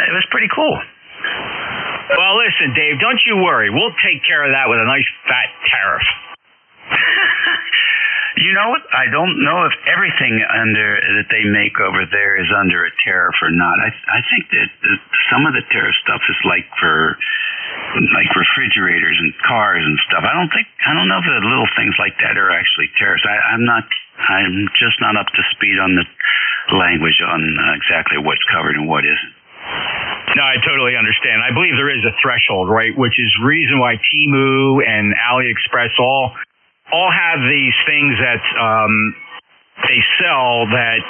it was pretty cool. Well, listen, Dave, don't you worry. We'll take care of that with a nice fat tariff. You know what? I don't know if everything that they make over there is under a tariff or not. I think that some of the tariff stuff is like for refrigerators and cars and stuff. I don't know if the little things like that are actually tariffs. I'm just not up to speed on the language on exactly what's covered and what isn't. No, I totally understand. I believe there is a threshold, right? Which is the reason why Temu and AliExpress all have these things that they sell that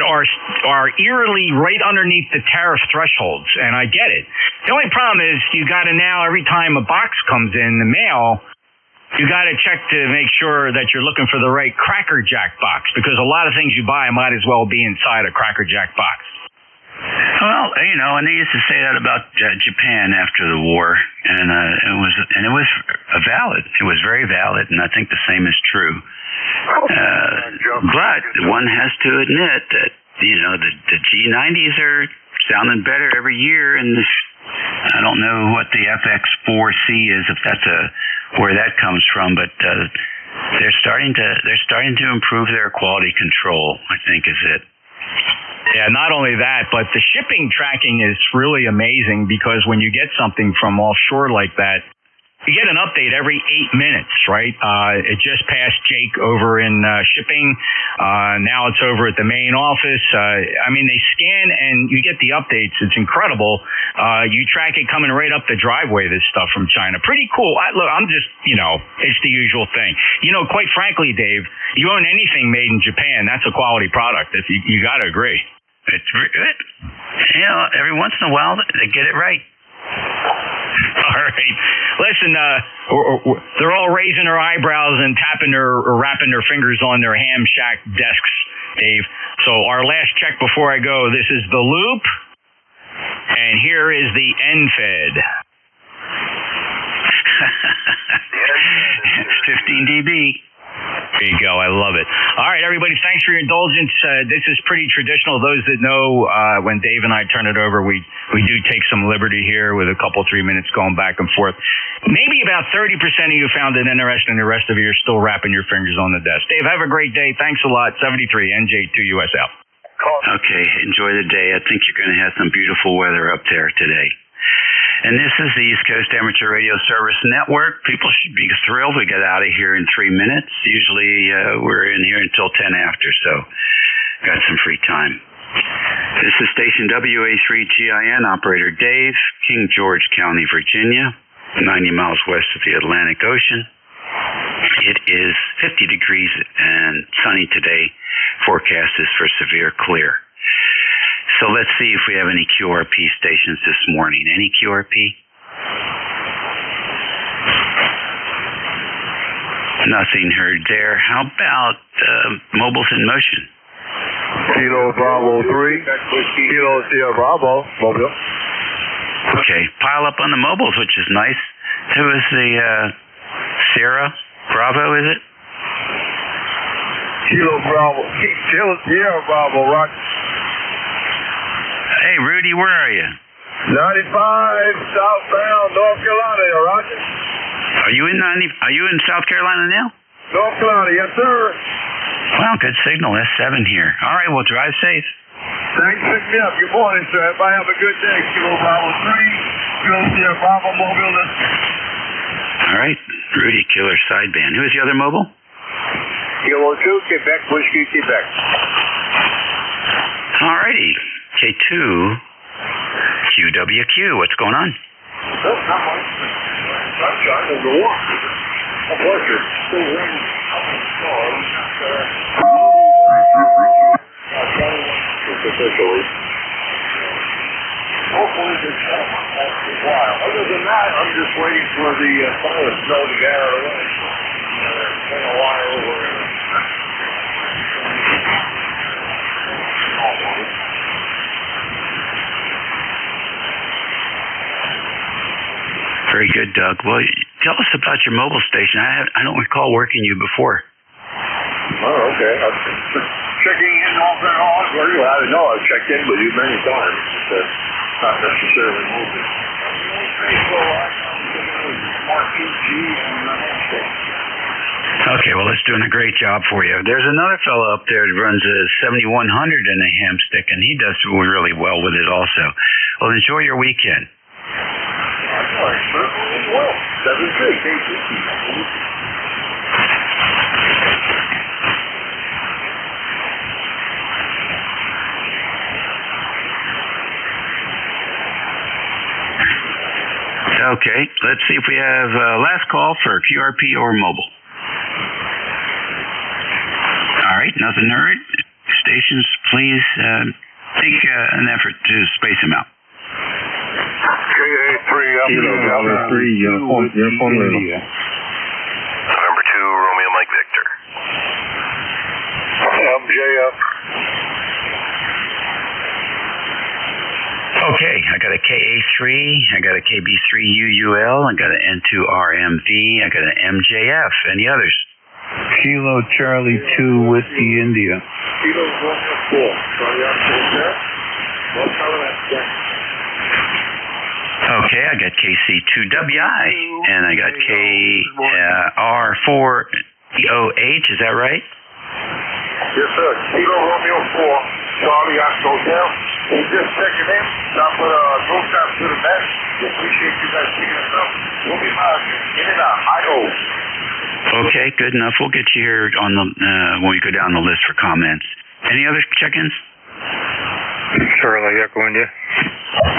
are eerily right underneath the tariff thresholds, and I get it. The only problem is you got to now, every time a box comes in the mail, you got to check to make sure that you're looking for the right Cracker Jack box, because a lot of things you buy might as well be inside a Cracker Jack box. Well, and they used to say that about Japan after the war, and it was valid. It was very valid, and I think the same is true. But one has to admit that the G90s are sounding better every year, and I don't know what the FX4C is, if that's where that comes from, but they're starting to improve their quality control, I think is it. Yeah, not only that, but the shipping tracking is really amazing, because when you get something from offshore like that, you get an update every 8 minutes, right? It just passed Jake over in shipping. Now it's over at the main office. They scan and you get the updates. It's incredible. You track it coming right up the driveway, this stuff from China. Pretty cool. I'm just, it's the usual thing. Quite frankly, Dave, you own anything made in Japan, that's a quality product. You got to agree. It's good. Every once in a while, they get it right. All right. Listen, they're all raising their eyebrows and wrapping their fingers on their ham shack desks, Dave. So our last check before I go, this is the loop, and here is the NFED. 15 dB. There you go. I love it. All right, everybody, thanks for your indulgence. This is pretty traditional. Those that know, when Dave and I turn it over, we do take some liberty here with a couple, 3 minutes going back and forth. Maybe about 30% of you found it interesting, and the rest of you are still wrapping your fingers on the desk. Dave, have a great day. Thanks a lot. 73, NJ2US out. Okay, enjoy the day. I think you're going to have some beautiful weather up there today. And this is the East Coast Amateur Radio Service Network. People should be thrilled we get out of here in 3 minutes. Usually we're in here until 10 after, so got some free time. This is station WA3GIN, operator Dave, King George County, Virginia, 90 miles west of the Atlantic Ocean. It is 50 degrees and sunny today. Forecast is for severe clear. So let's see if we have any QRP stations this morning. Any QRP? Nothing heard there. How about mobiles in motion? Kilo Bravo 3. Kilo Sierra Bravo. Mobile. Okay, pile up on the mobiles, which is nice. Who is the Sierra Bravo, is it? Kilo Bravo. Kilo Sierra Bravo, Rock. Hey, Rudy, where are you? southbound North Carolina, Roger. Are you in South Carolina now? North Carolina, yes, sir. Well, good signal. S7 here. All right, well, drive safe. Thanks for picking me up. Good morning, sir. Everybody have a good day. Kilo Bravo 3, Bill Sierra Bravo Mobile. All right, Rudy Killer sideband. Who's the other mobile? Kilo 2, Quebec, Whiskey, Quebec. All righty, K2, QWQ. What's going on? Not much. Sunshine is the one. A pleasure. Still raining. Officially. Hopefully this lasts a while. Other than that, I'm just waiting for the solid snow to get out of the way. Been a while over. Very good, Doug. Well, tell us about your mobile station. I don't recall working you before. Oh, okay. Checking in off and on. Well, I know I've checked in with you many times. But not necessarily moving. Okay, well, it's doing a great job for you. There's another fellow up there that runs a 7100 in a ham stick, and he does really well with it also. Well, enjoy your weekend. Okay, let's see if we have last call for QRP or mobile. All right, nothing heard. Stations, please take an effort to space them out. KA3 up. Bravo 3, uniform Lima. Number 2, Romeo Mike Victor. MJ up. Okay, I got a KA3, I got a KB3UUL, I got an N2RMV, I got an MJF. Any others? Kilo Charlie 2 Whiskey India. Kilo 4. Charlie Okay, I got KC2WI, and I got KR4OH, is that right? Yes, sir. Kilo Romeo 4, Charlie Oscar Hotel. Just checking in. Stop with no stop to the back. Appreciate you guys picking us up. We'll be out in and out. Okay, good enough. We'll get you here on the when we go down the list for comments. Any other check-ins? Charlie, echoing you.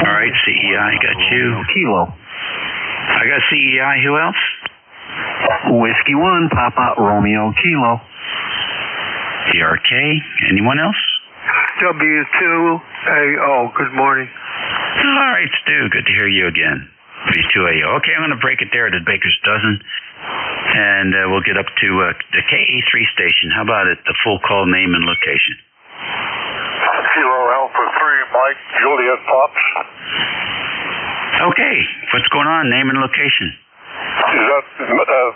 All right, CEI, got you. Kilo. I got CEI. Who else? Whiskey 1, Papa Romeo Kilo. PRK. Anyone else? W2AO. Good morning. All right, Stu. Good to hear you again. W2AO. Okay, I'm going to break it there at the Baker's Dozen. And we'll get up to the KA3 station. How about it? The full call name and location. Kilo Alpha 3, Mike, Juliet Pops. Okay. What's going on? Name and location. Is that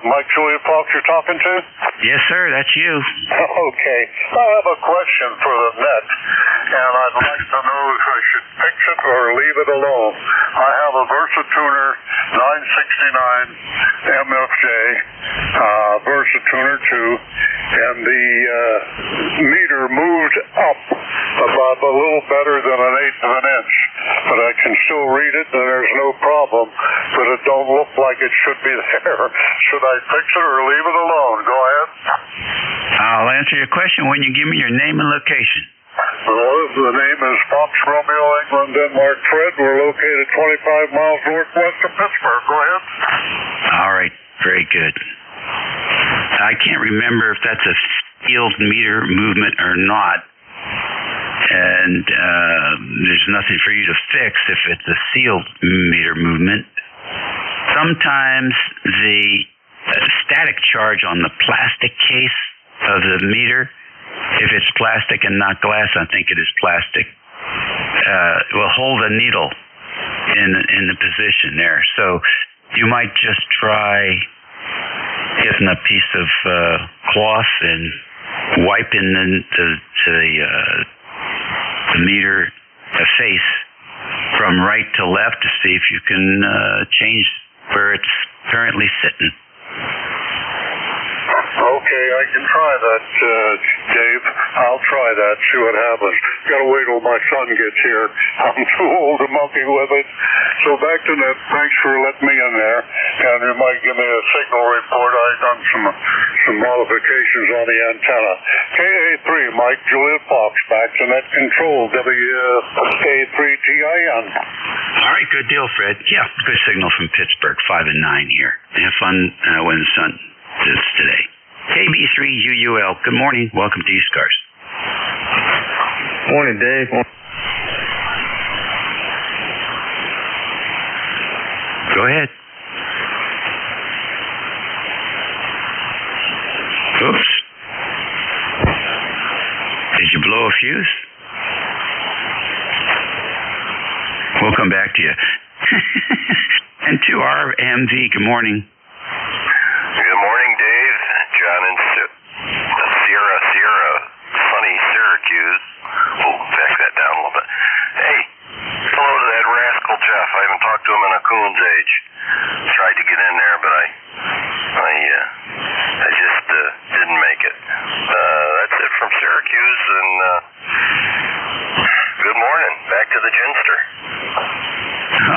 Mike Juliet Pops you're talking to? Yes, sir. That's you. Okay. I have a question for the net, and I'd like to know if I should fix it or leave it alone. I have a Versatuner 969 MFJ, Versatuner 2, and the meter moved up about a little better than 1/8 of an inch, but I can still read it and there's no problem, but it don't look like it should be there. Should I fix it or leave it alone? Go ahead. I'll answer your question when you give me your name and location. Well, the name is Fox Romeo, England, Denmark, Fred. We're located 25 miles northwest of Pittsburgh. Go ahead. All right. Very good. I can't remember if that's a field meter movement or not. And there's nothing for you to fix if it's a sealed meter movement. Sometimes the static charge on the plastic case of the meter, if it's plastic and not glass, I think it is plastic, will hold a needle in the position there. So you might just try getting a piece of cloth and wiping the meter face from right to left to see if you can change where it's currently sitting. Okay, I can try that, Dave. I'll try that, see what happens. Gotta wait till my son gets here. I'm too old to monkey with it. So back to that, thanks for letting me in there. And you might give me a signal report. I've done some modifications on the antenna. KA3, Mike, Juliet Fox, back to net control, WK3TIN. All right, good deal, Fred. Yeah, good signal from Pittsburgh, 5 and 9 here. Have fun when the sun is today. KB3UUL, good morning. Welcome to ECARS. Morning, Dave. Go ahead. Oops. Did you blow a fuse? We'll come back to you. And to RMV, good morning. Good morning, Dave. John in Sierra, sunny Syracuse. Oh, back that down a little bit. Hey, hello to that rascal Jeff. I haven't talked to him in a coon's age. Tried to get in there, but I just didn't make it. That's it from Syracuse, and good morning. Back to the Ginster.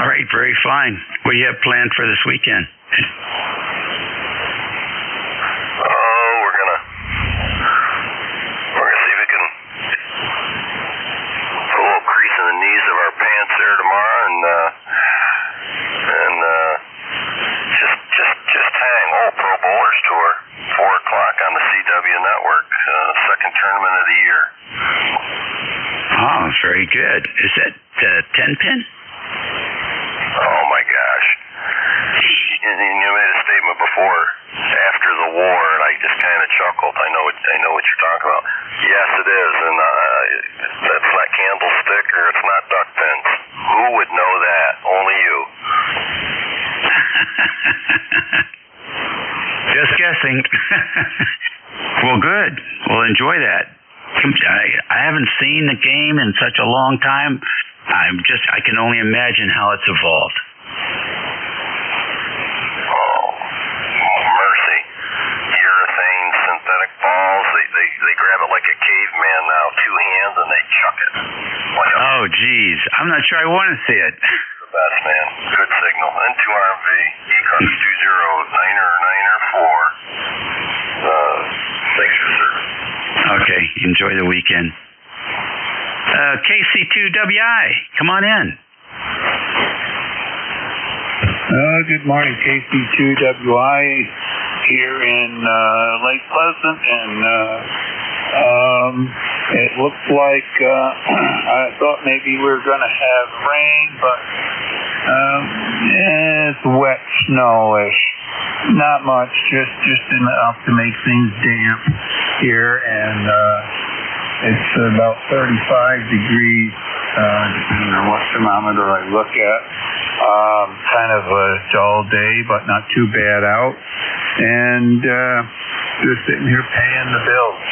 All right, very fine. What do you have planned for this weekend? Just hang. Pro Bowlers Tour, 4 o'clock on the CW network, second tournament of the year. Oh, very good. Is that 10-pin? Oh my gosh! You made a statement before, after the war, and I just kind of chuckled. I know what you're talking about. Yes, it is, and that's not candlestick or it's not duck pins. Who would know that? Only you. Just guessing. Well, good. Well, enjoy that. I haven't seen the game in such a long time. I can only imagine how it's evolved. Oh, mercy. Urethane synthetic balls. They grab it like a caveman now, 2 hands, and they chuck it. Oh, geez. I'm not sure I want to see it. The best, man. Good signal. N2RMV, ECARS 209er4. Thanks for service. Okay, enjoy the weekend. KC2WI, come on in. Good morning, KC2WI here in Lake Pleasant, and it looks like I thought maybe we were going to have rain, but it's wet, snowish. Not much, just enough to make things damp here, and it's about 35 degrees, depending on what thermometer I look at. Kind of a dull day, but not too bad out. And just sitting here paying the bills.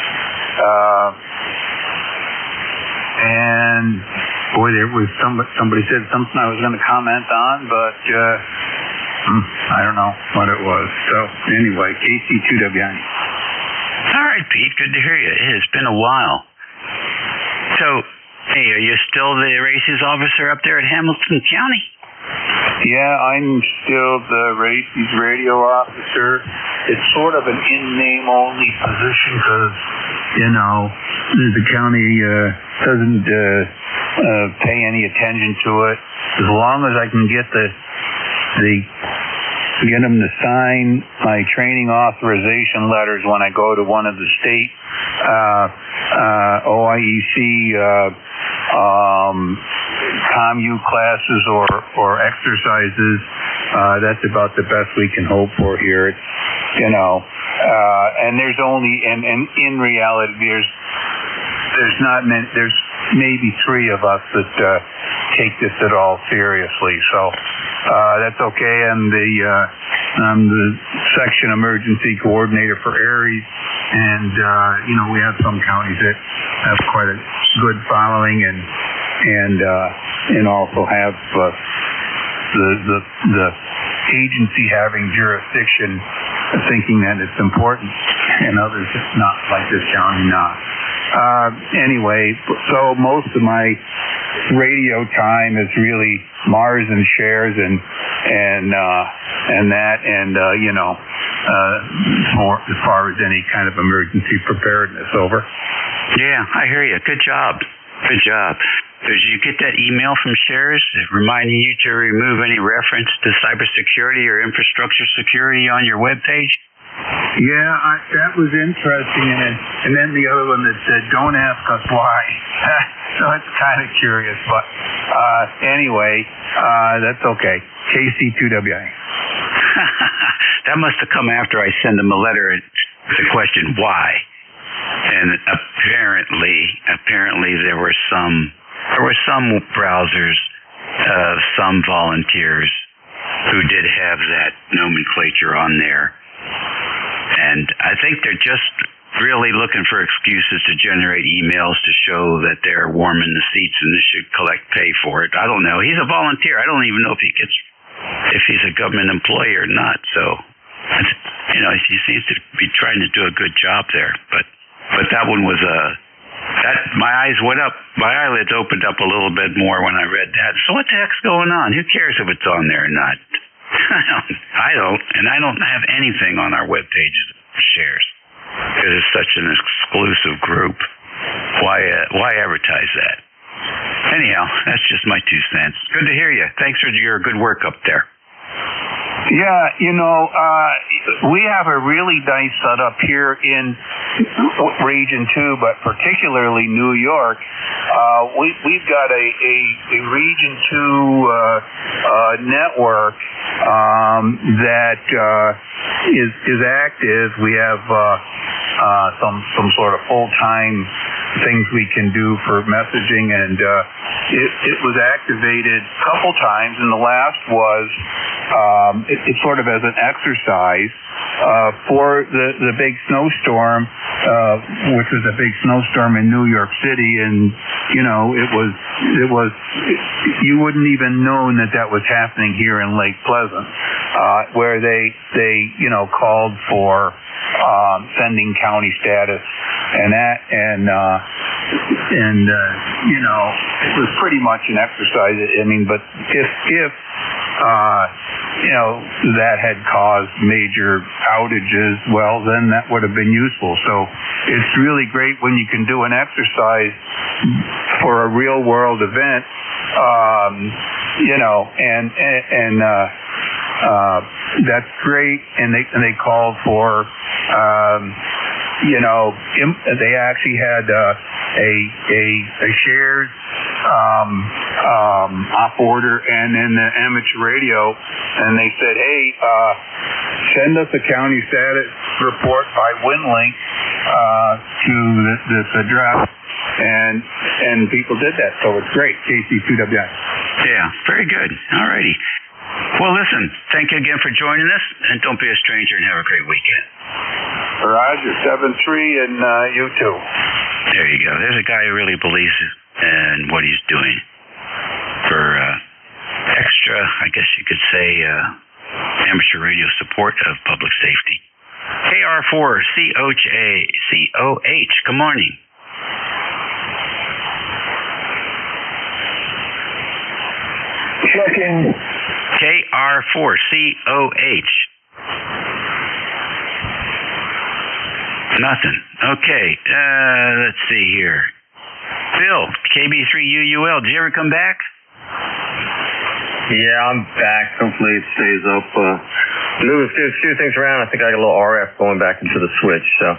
And boy, there was somebody said something I was going to comment on, but I don't know what it was. So anyway, KC2WI. All right, Pete. Good to hear you. It's been a while. So, hey, are you still the races officer up there at Hamilton County? Yeah, I'm still the races radio officer. It's sort of an in-name only position because, the county doesn't pay any attention to it. As long as I can get get them to sign my training authorization letters when I go to one of the state OIEC COMU classes or exercises. That's about the best we can hope for here. It's, and there's only, and in reality, there's not many, there's maybe 3 of us that take this at all seriously. So that's okay. I'm the section emergency coordinator for Aries, and we have some counties that have quite a good following, and and also have the agency having jurisdiction thinking that it's important, and others not, like this county not. Anyway, so most of my radio time is really Mars and shares and that, and more as far as any kind of emergency preparedness. Over. Yeah, I hear you. Good job. Good job. Did you get that email from Shares reminding you to remove any reference to cybersecurity or infrastructure security on your webpage? Yeah, that was interesting. And then the other one that said, "Don't ask us why." So it's kind of curious, but anyway, that's okay. KC2WA. That must have come after I sent them a letter with the question why. And apparently there were some browsers, some volunteers who did have that nomenclature on there. And I think they're just really looking for excuses to generate emails to show that they're warming the seats and they should collect pay for it. I don't know. He's a volunteer. I don't even know if he's a government employee or not. So, he seems to be trying to do a good job there. But that one was my eyes went up, my eyelids opened up a little bit more when I read that. So what the heck's going on? Who cares if it's on there or not? I don't, and I don't have anything on our web pages for Shares. Because it's such an exclusive group. Why advertise that? Anyhow, that's just my 2 cents. Good to hear you. Thanks for your good work up there. Yeah, we have a really nice setup here in Region 2, but particularly New York. We've got a Region 2 network that is active. We have some sort of full-time things we can do for messaging, and it was activated a couple times, and the last was it's sort of as an exercise for the big snowstorm, which was a big snowstorm in New York City, and it was you wouldn't even know that was happening here in Lake Pleasant, where they called for sending county status and that, and it was pretty much an exercise. I mean, but if that had caused major outages, well, then that would have been useful. So it's really great when you can do an exercise for a real world event, that's great. And they called for, they actually had a Shares op order and in the amateur radio, and they said, hey, send us a county status report by WinLink to this address, and people did that, so it's great. KC2WI. Yeah, very good. All righty. Well, listen, thank you again for joining us, and don't be a stranger, and have a great weekend. Roger, 7-3, and you too. There you go. There's a guy who really believes in what he's doing for extra, I guess you could say, amateur radio support of public safety. KR4COH, good morning. Checking. KR4COH. Nothing. Okay. Let's see here. Phil, KB3UUL, did you ever come back? Yeah, I'm back. Hopefully it stays up. Moving a few things around. I think I got a little RF going back into the switch. So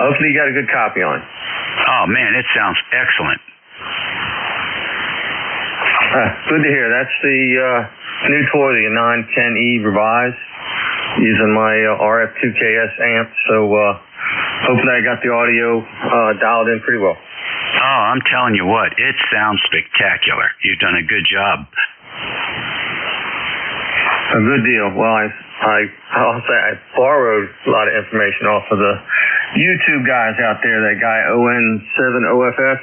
hopefully you got a good copy on. Oh, man, it sounds excellent. Good to hear. That's the new toy, the 910E revised, using my RF2KS amp. So hopefully I got the audio dialed in pretty well. Oh, I'm telling you what, it sounds spectacular. You've done a good job. A good deal. Well, I'll say I borrowed a lot of information off of the YouTube guys out there. That guy ON7OFF,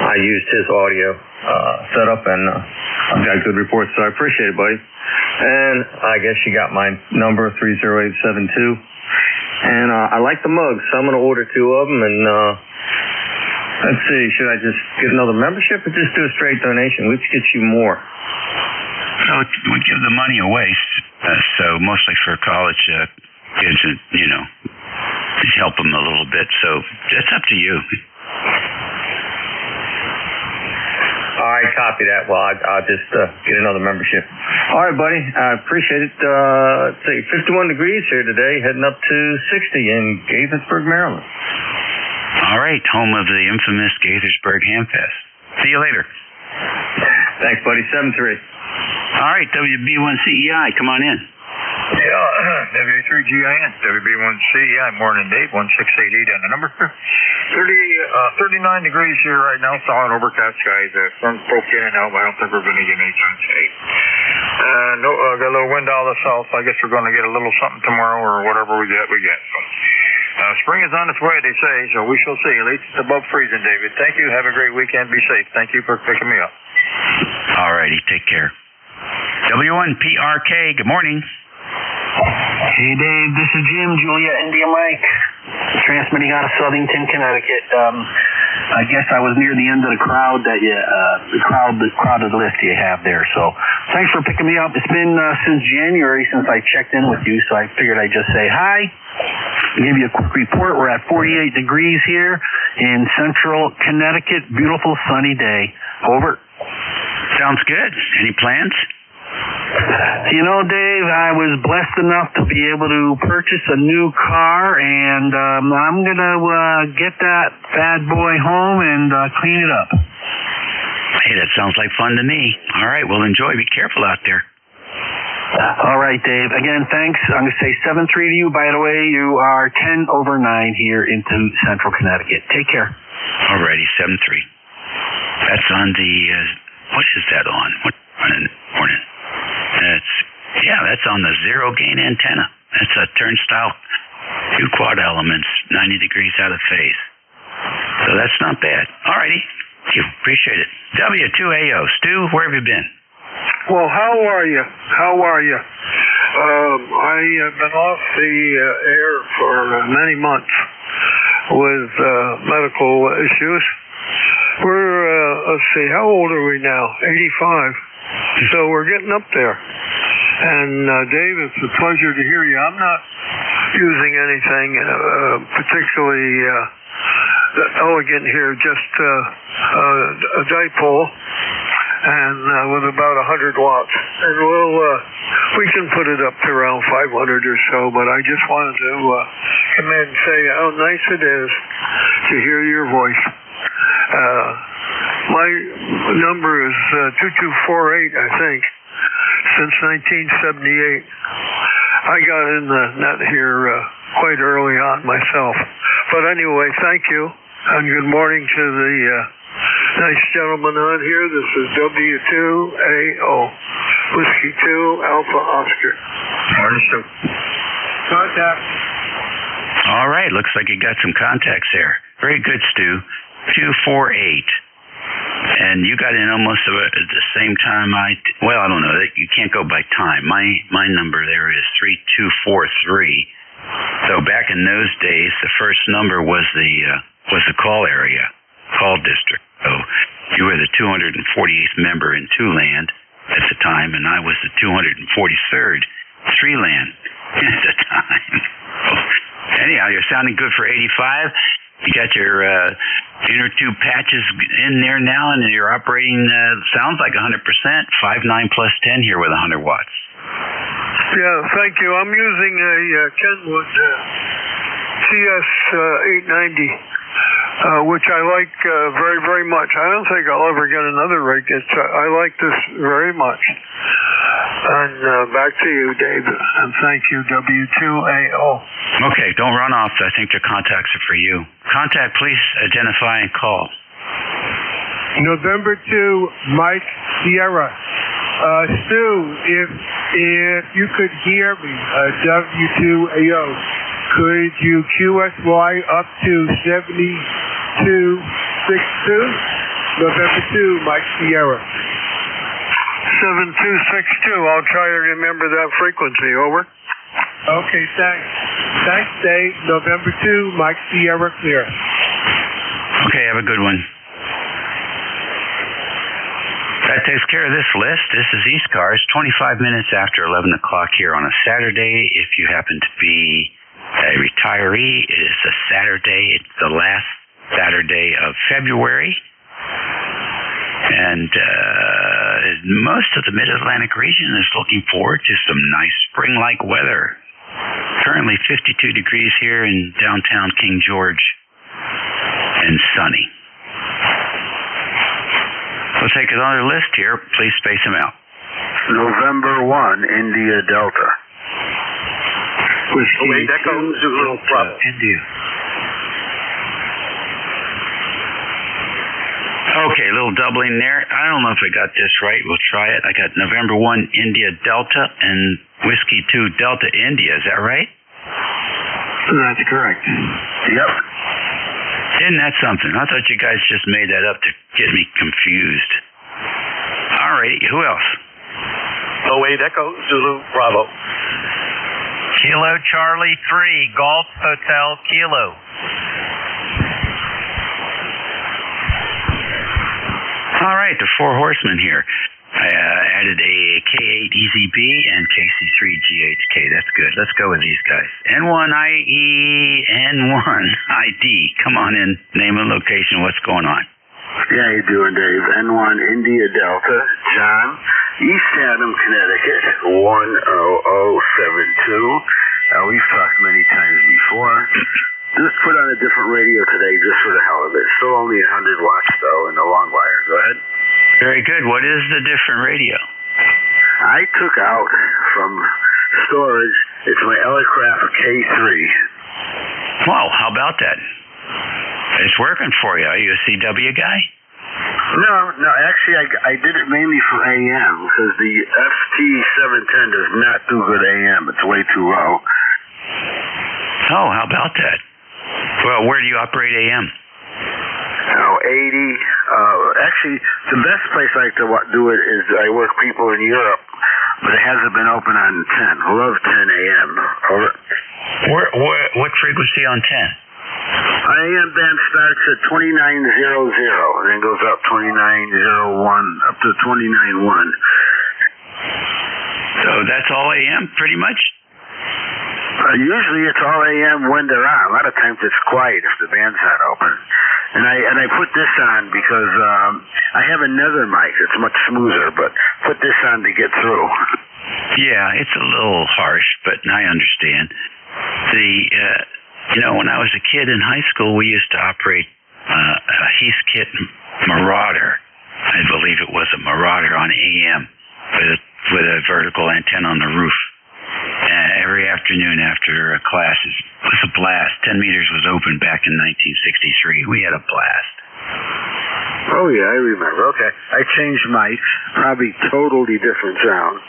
I used his audio, set up, and I've got good reports, so I appreciate it, buddy. And I guess you got my number, 30872. And I like the mugs, so I'm going to order 2 of them, and let's see, should I just get another membership or just do a straight donation? Which gets you more? So we give the money away, so mostly for college kids, you know, to help them a little bit. So it's up to you. All right, copy that. Well, I'll just get another membership. All right, buddy. I appreciate it. Let's see, 51 degrees here today, heading up to 60 in Gaithersburg, Maryland. All right, home of the infamous Gaithersburg Hamfest. See you later. Thanks, buddy. 7-3. All right, WB1CEI, come on in. Yeah, W3GIN, WB1CEI, morning Dave, 1688 on the number. 39 degrees here right now, solid overcast skies. Sun's poking in and out, but I don't think we're going to get any sun today. Got a little wind out of the south. I guess we're going to get a little something tomorrow, or whatever we get. So, spring is on its way, they say, so we shall see. At least it's above freezing, David. Thank you. Have a great weekend. Be safe. Thank you for picking me up. All righty, take care. W1PRK, good morning. Hey, Dave, this is Jim, Julia, India Mike, transmitting out of Southington, Connecticut. I guess I was near the end of the crowd that the crowded list you have there. So thanks for picking me up. It's been since January since I checked in with you, so I figured I'd just say hi. Give you a quick report. We're at 48 degrees here in central Connecticut. Beautiful sunny day. Over. Sounds good. Any plans? You know, Dave, I was blessed enough to be able to purchase a new car, and I'm going to get that bad boy home and clean it up. Hey, that sounds like fun to me. All right, well, enjoy. Be careful out there. All right, Dave. Again, thanks. I'm going to say 7-3 to you. By the way, you are 10 over 9 here into central Connecticut. Take care. All righty, 7-3. That's on the, what is that on? What morning? That's on the zero gain antenna. That's a turnstile, 2 quad elements, 90 degrees out of phase. So that's not bad. All righty. Thank you. Appreciate it. W2AO. Stu, where have you been? Well, how are you? I have been off the air for many months with medical issues. Let's see, how old are we now? 85. So we're getting up there. And Dave, it's a pleasure to hear you. I'm not using anything particularly elegant here, just a dipole, and with about 100 watts. And we can put it up to around 500 or so, but I just wanted to come in and say how nice it is to hear your voice. My number is 2248, I think. Since 1978. I got in the net here quite early on myself. But anyway, thank you, and good morning to the nice gentleman on here. This is W2AO, Whiskey 2, Alpha Oscar. Morning, Stu. Contact. All right, looks like you got some contacts there. Very good, Stu. 248. And you got in almost at the same time I don't know. You can't go by time. My number there is 3243. So back in those days, the first number was the call area, call district. So you were the 248th member in two-land at the time, and I was the 243rd three-land at the time. Anyhow, you're sounding good for 85. You got your inner tube patches in there now, and you're operating, sounds like 100%, 5.9 plus 10 here with 100 watts. Yeah, thank you. I'm using a Kenwood CS890, which I like very, very much. I don't think I'll ever get another rig. I like this very much. And back to you, Dave, and thank you, W2AO. Okay, don't run off. I think the contacts are for you. Contact, please identify and call. November 2, Mike Sierra. Stu, if you could hear me, W2AO, could you QSY up to 7262? November 2, Mike Sierra. 7262, I'll try to remember that frequency, over. Okay, thanks. Thanks, Dave. November 2, Mike Sierra, clear. Okay, have a good one. That takes care of this list. This is ECARS, 25 minutes after 11 o'clock here on a Saturday. If you happen to be a retiree, it is a Saturday. It's the last Saturday of February. And most of the Mid-Atlantic region is looking forward to some nice spring-like weather. Currently 52 degrees here in downtown King George and sunny. We'll take another list here. Please space them out. November 1, India Delta. Whiskey Echo Zulu Bravo. India. Okay, a little doubling there. I don't know if I got this right. We'll try it. I got November 1, India Delta, and Whiskey 2, Delta India. Is that right? That's correct. Yep. Isn't that something? I thought you guys just made that up to get me confused. All right, who else? 08 Echo Zulu Bravo. Kilo Charlie 3, Golf Hotel Kilo. All right, the four horsemen here. I added a K8 EZB and KC3 GHK. That's good. Let's go with these guys. N1IE, N1ID. Come on in. Name and location. What's going on? Yeah, how you doing, Dave? N1 India Delta, John, East Haddam, Connecticut, 10072. We've talked many times before. Just put on a different radio today just for the hell of it. Still only 100 watts, though, in the long wire. Go ahead. Very good. What is the different radio? I took out from storage, it's my Elecraft K3. Wow, how about that? It's working for you. Are you a CW guy? No, actually I did it mainly for AM because the FT710 does not do good AM. It's way too low. Oh, how about that? Well, where do you operate AM? 80. Actually, the best place I like to do it is I work people in Europe, but it hasn't been open on 10. I love 10 AM. Over. What frequency on 10? AM band starts at 2900 and then goes up 2901 up to 291. So that's all AM, pretty much? Usually it's all AM when they're on. A lot of times it's quiet if the band's not open. And I put this on because I have another mic. It's much smoother, but put this on to get through. Yeah, it's a little harsh, but I understand. When I was a kid in high school, we used to operate a Heathkit Marauder. I believe it was a Marauder on AM with a vertical antenna on the roof. Every afternoon after classes. It was a blast. 10 meters was open back in 1963. We had a blast. Oh, yeah, I remember. Okay. I changed mics. Probably totally different sound.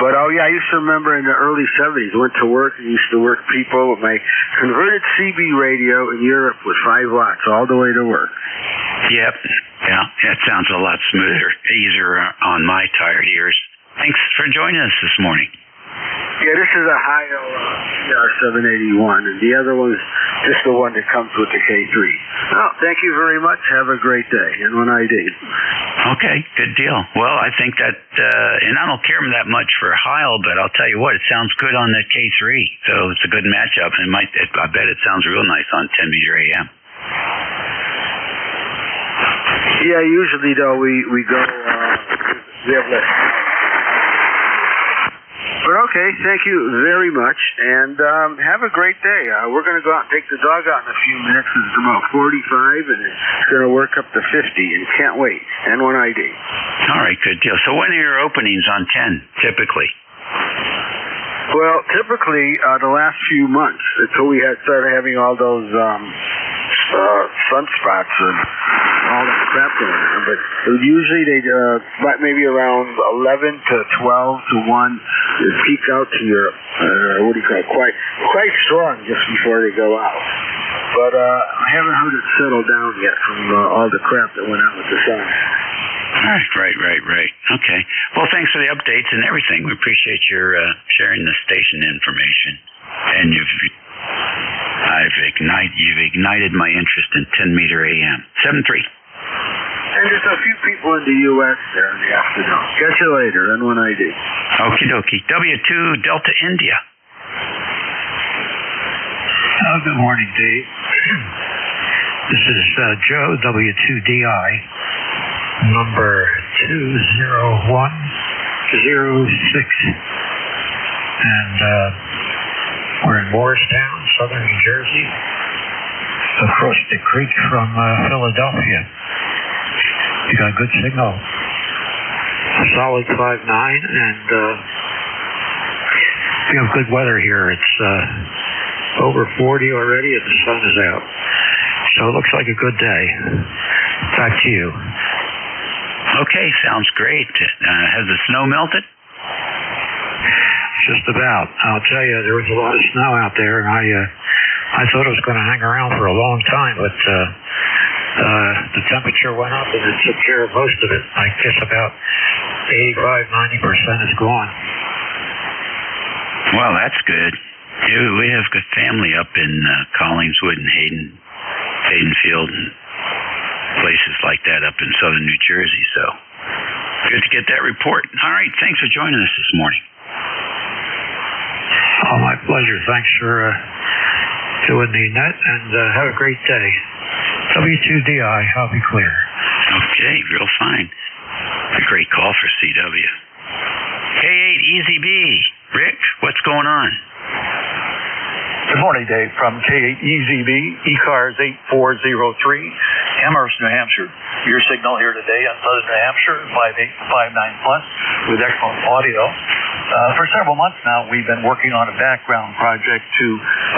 But, oh, yeah, I used to remember in the early 70s, went to work and used to work people with my converted CB radio in Europe with 5 watts all the way to work. Yep. Yeah, that sounds a lot smoother. Easier on my tired ears. Thanks for joining us this morning. Yeah, this is a Hio CR781, and the other one's just the one that comes with the K3. Well, thank you very much. Have a great day. N1ID. Okay, good deal. Well, I think that, and I don't care that much for Heil, but I'll tell you what, it sounds good on that K3, so it's a good matchup, and I bet it sounds real nice on 10 meter AM. Yeah, usually, though, we go, we have less. But okay, thank you very much, and have a great day. We're going to go out and take the dog out in a few minutes. It's about 45, and it's going to work up to 50, and can't wait. N1ID. All right, good deal. So when are your openings on 10, typically? Well, typically, the last few months, until we started having all those sunspots and all that crap going on, but usually they maybe around 11 to 12 to 1 it peaks out to your quite strong just before they go out. but I haven't heard it settle down yet from all the crap that went out with the sun. Right. Okay. Well, thanks for the updates and everything. We appreciate your sharing the station information. And you've ignited my interest in 10 meter AM. 7-3. And there's a few people in the U.S. there in the afternoon. Catch you later, N1ID. Okie dokie. W2 Delta India. Good morning, Dave. This is Joe, W2DI, number 20106. And we're in Morristown, southern New Jersey, across the creek from Philadelphia. You got a good signal. Solid 5.9, and you have good weather here. It's over 40 already, and the sun is out. So it looks like a good day. Back to you. Okay, sounds great. Has the snow melted? Just about. I'll tell you, there was a lot of snow out there, and I thought it was going to hang around for a long time, but the temperature went up, and it took care of most of it. I guess about 85-90% is gone. Well, that's good. We have good family up in Collingswood and Haydenfield and places like that up in southern New Jersey, so good to get that report. All right, thanks for joining us this morning. Oh, my pleasure. Thanks for doing the net, and have a great day. W2DI, I'll be clear. Okay, real fine. A great call for CW. K8EZB. Rick, what's going on? Good morning, Dave, from K8EZB, ECARS 8403, Amherst, New Hampshire. Your signal here today on southern New Hampshire, 5859 plus, with excellent audio. For several months now, we've been working on a background project to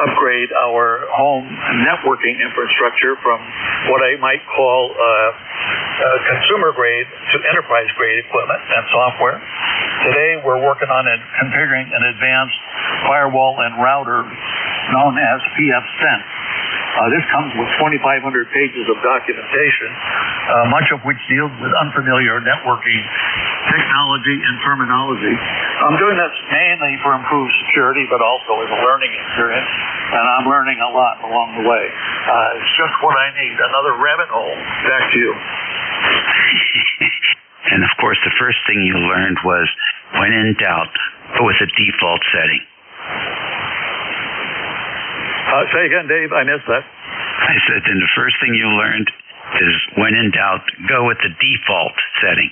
upgrade our home networking infrastructure from what I might call consumer grade to enterprise grade equipment and software. Today, we're working on configuring an advanced firewall and router known as pfSense. This comes with 2,500 pages of documentation, much of which deals with unfamiliar networking technology and terminology. I'm doing this mainly for improved security, but also as a learning experience, and I'm learning a lot along the way. It's just what I need, another rabbit hole. Back to you. And of course, the first thing you learned was, when in doubt, go with the default setting. Say again, Dave, I missed that. I said, then the first thing you learned is, when in doubt, go with the default setting.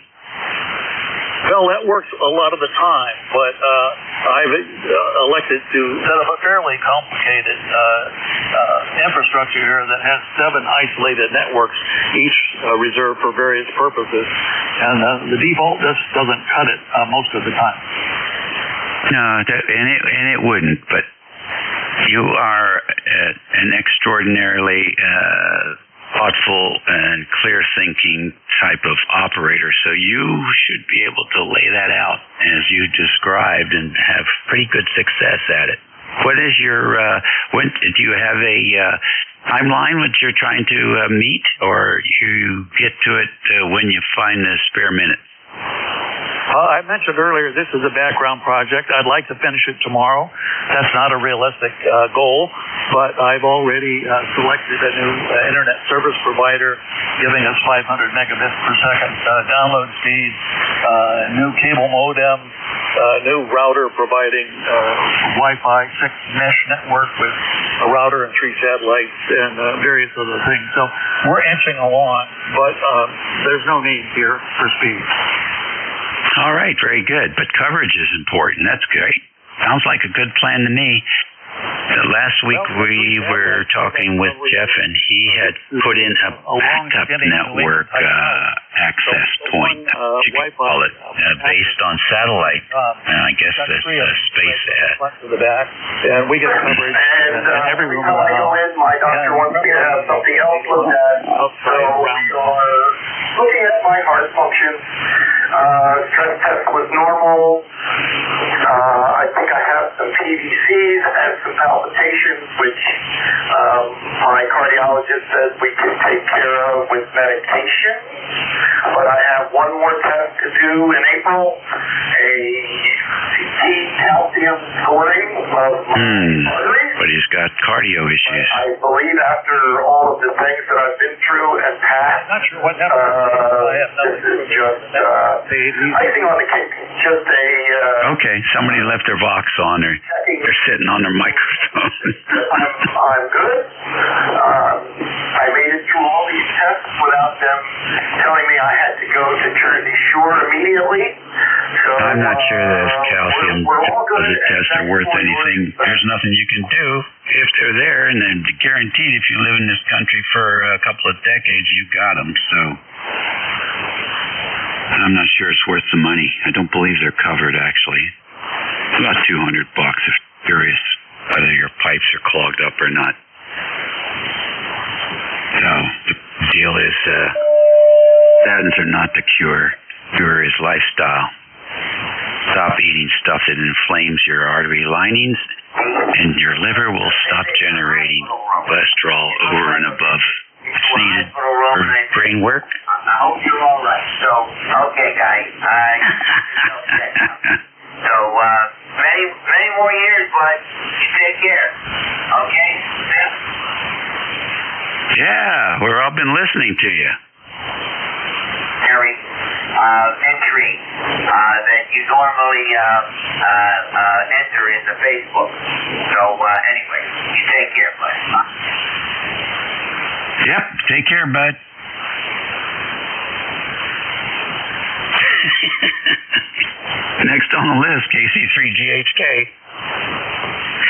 Well, that works a lot of the time, but I've elected to set up a fairly complicated infrastructure here that has 7 isolated networks, each reserved for various purposes, and the default just doesn't cut it most of the time. No, and it wouldn't, but you are an extraordinarily thoughtful and clear-thinking type of operator, so you should be able to lay that out as you described and have pretty good success at it. What is your, do you have a timeline which you're trying to meet, or you get to it when you find the spare minute? I mentioned earlier this is a background project. I'd like to finish it tomorrow. That's not a realistic goal, but I've already selected a new internet service provider giving us 500 megabits per second download speed, new cable modem, new router providing Wi-Fi 6 mesh network with a router and 3 satellites and various other things. So we're inching along, but there's no need here for speed. All right, very good. But coverage is important. That's great. Sounds like a good plan to me. Last week we were talking with Jeff, and he had put in a backup network access point, you could call it, based on satellite. I guess that's space ad. And we get coverage in every room of the house. My doctor wants me to have something else looked at. So we are looking at my heart function. Stress test was normal. I think I have some PVCs and some palpitations, which my cardiologist says we can take care of with medication. But I have one more test to do in April, a CT calcium scoring of my arteries. But he's got cardio issues. I believe after all of the things that I've been through and passed, I'm not sure what happened. this is just icing on the cake. Just a... Okay, somebody left their Vox on. They're sitting on their microphone. I'm good. I made it through all these tests without them telling me I had to go to Jersey Shore immediately. So, I'm not sure those calcium deposit tests are worth anything. There's nothing you can do if they're there, and then guaranteed if you live in this country for a couple of decades, you got them. So I'm not sure it's worth the money. I don't believe they're covered, actually. It's about $200 if curious whether your pipes are clogged up or not. So the deal is, statins are not the cure. Cure is lifestyle. Stop eating stuff that inflames your artery linings, and your liver will stop generating cholesterol over and above what's needed for brain work. I hope you're all right. So, okay, guys. So, many more years, but you take care. Okay? Yeah, we've all been listening to you. Harry, entry that you normally enter in the Facebook. So, anyway, you take care, bud. Yep, take care, bud. Next on the list, KC3GHK.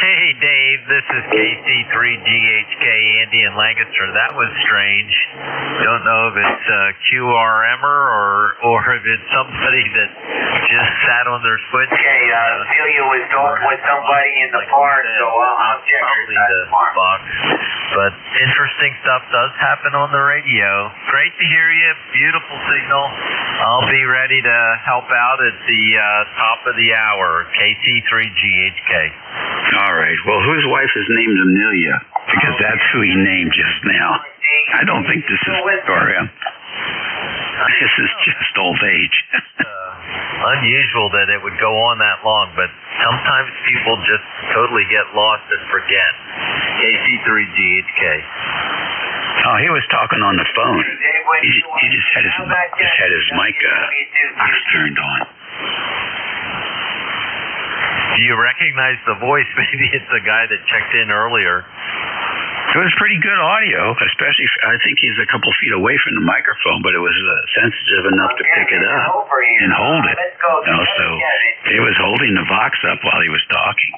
Hey, Dave, this is KC3GHK, Andy in Lancaster. That was strange. Don't know if it's a QRMer or if it's somebody that just sat on their foot. Okay, Celia was talking with somebody in the park, so I'll check the box. But interesting stuff does happen on the radio. Great to hear you. Beautiful signal. I'll be ready to help out at the top of the hour. KC3GHK. All right. Well, whose wife is named Amelia? Because that's who he named just now. I don't think this is for him. This is just old age. Unusual that it would go on that long, but sometimes people just totally get lost and forget. KC3GHK. Oh, he was talking on the phone. He just had his mic turned on. Do you recognize the voice? Maybe it's the guy that checked in earlier. It was pretty good audio, especially, I think he's a couple feet away from the microphone, but it was sensitive enough to pick it up and hold it. So he was holding the Vox up while he was talking.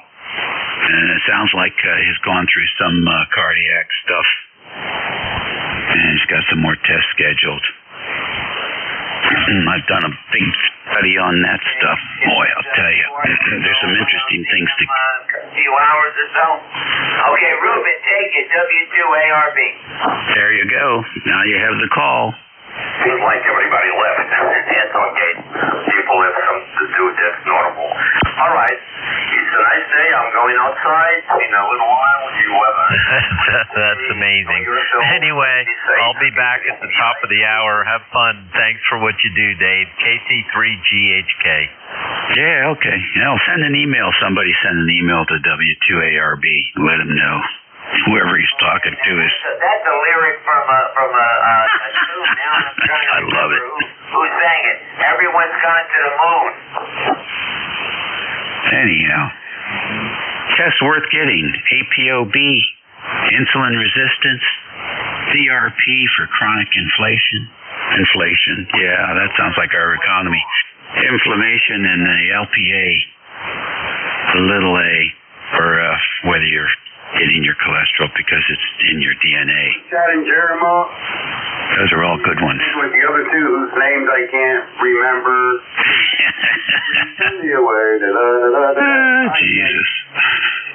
And it sounds like he's gone through some cardiac stuff. And he's got some more tests scheduled. I've done a big study on that stuff. Boy, I'll tell you, there's some interesting things to... A few hours or so. Okay, Ruben, take it. W2ARB. There you go. Now you have the call. Seems like everybody left. It's okay. People have something to do. That's normal. All right. It's a nice day. I'm going outside in a little while with you, weather. That's amazing. Anyway, I'll be back at the top of the hour. Have fun. Thanks for what you do, Dave. KC3GHK. Yeah, okay. Send an email. Somebody send an email to W2ARB. Let him know. Whoever he's talking to is... That's a lyric from a tune. Now I'm trying to love it. Who sang it? Everyone's gone to the moon. Anyhow, tests worth getting. APOB, insulin resistance, CRP for chronic inflation. Inflation, yeah, that sounds like our economy. Inflammation and the LPA, the little a, for whether you're getting your cholesterol because it's in your DNA. Chad and Jeremiah. Those are all good ones. With the other two whose names I can't remember. Jesus.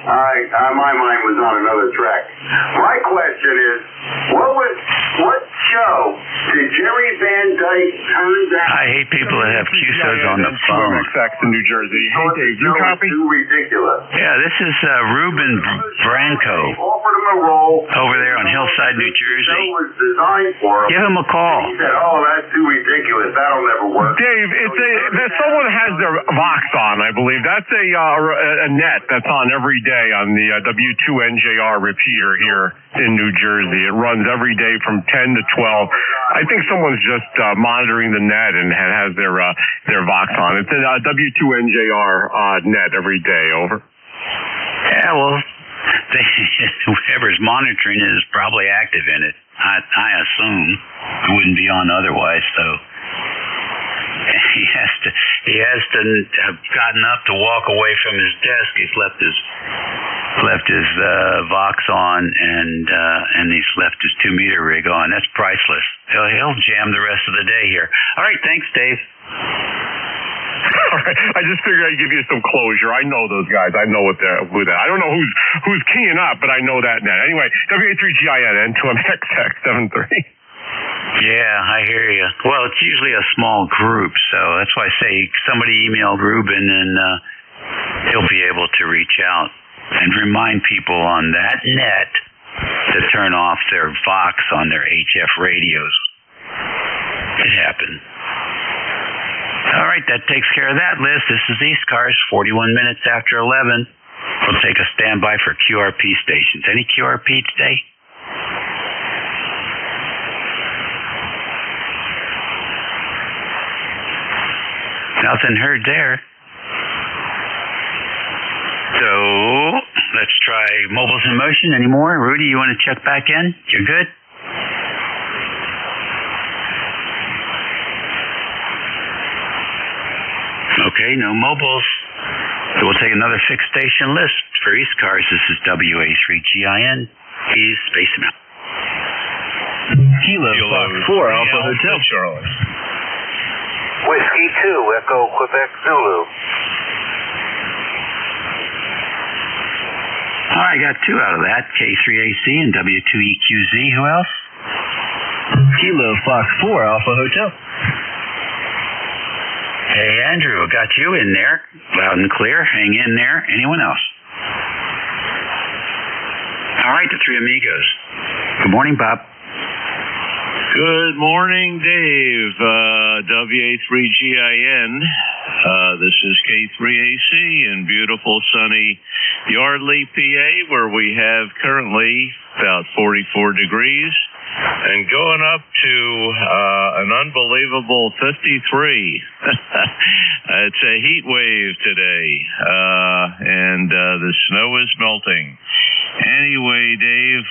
My mind was on another track. My question is, what show did Jerry B Van Dyke turns out... I hate people that have QSOs on the phone. NJ2US in New Jersey. Hey, Dave, you copy? Too ridiculous. Yeah, this is Ruben Branco Offered him a role. over there on Hillside, New Jersey. It was designed for him. Give him a call. He said, "Oh, that's too ridiculous. That'll never work." Dave, someone has their Vox on, I believe. That's a net that's on every day on the W2NJR repeater here in New Jersey. It runs every day from 10 to 12. I think someone's just monitoring the net and has their Vox on. It's a W2NJR net every day. Over. Yeah, well, whoever's monitoring it is probably active in it. I assume it wouldn't be on otherwise, so he has to have gotten up to walk away from his desk. He's left his Vox on and he's left his 2-meter rig on. That's priceless. He'll jam the rest of the day here. All right, thanks, Dave. All right. I just figured I'd give you some closure. I know those guys. I know who that. I don't know who's keying up, but I know that net. Anyway, WA3GIN N2MXX73. Yeah, I hear you. Well, it's usually a small group, so that's why I say somebody email Ruben and he'll be able to reach out and remind people on that net to turn off their Vox on their HF radios. It happened. All right, that takes care of that list. This is ECARS, 41 minutes after 11. We'll take a standby for QRP stations. Any QRP today? Nothing heard there. So let's try Mobiles in Motion. Any more? Rudy, you want to check back in? You're good? Okay, no mobiles. So we'll take another fixed station list for ECARS. This is WA3GIN. He's spacing out. Kilo Fox 4 Alpha Hotel. Charlie. Whiskey 2, Echo Quebec Zulu. All right, got 2 out of that. K3AC and W2EQZ. Who else? Kilo Fox 4 Alpha Hotel. Hey, Andrew, got you in there. Loud and clear. Hang in there. Anyone else? All right, the 3 amigos. Good morning, Bob. Good morning, Dave. WA3GIN. This is K3AC in beautiful sunny Yardley, PA, where we have currently about 44 degrees and going up to an unbelievable 53. It's a heat wave today, and the snow is melting. Anyway, Dave,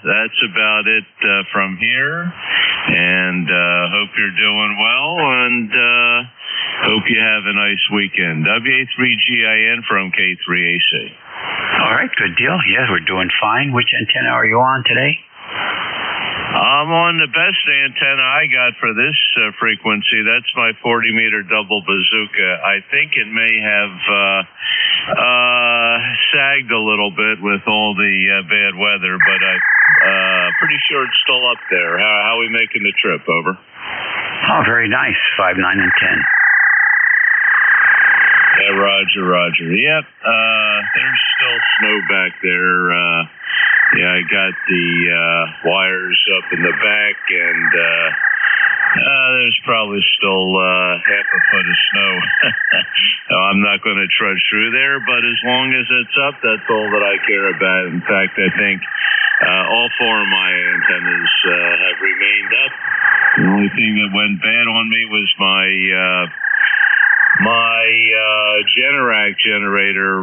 that's about it from here, and hope you're doing well, and hope you have a nice weekend. WA3GIN from K3AC. All right, good deal. Yeah, we're doing fine. Which antenna are you on today? I'm on the best antenna I got for this frequency. That's my 40-meter double bazooka. I think it may have sagged a little bit with all the bad weather, but I'm pretty sure it's still up there. How are we making the trip? Over. Oh, very nice. 5, 9, and 10. Yeah, roger. Yep, there's still snow back there. Yeah, I got the wires up in the back, and there's probably still half a foot of snow. I'm not going to trudge through there, but as long as it's up, that's all that I care about. In fact, I think all 4 of my antennas have remained up. The only thing that went bad on me was my Generac generator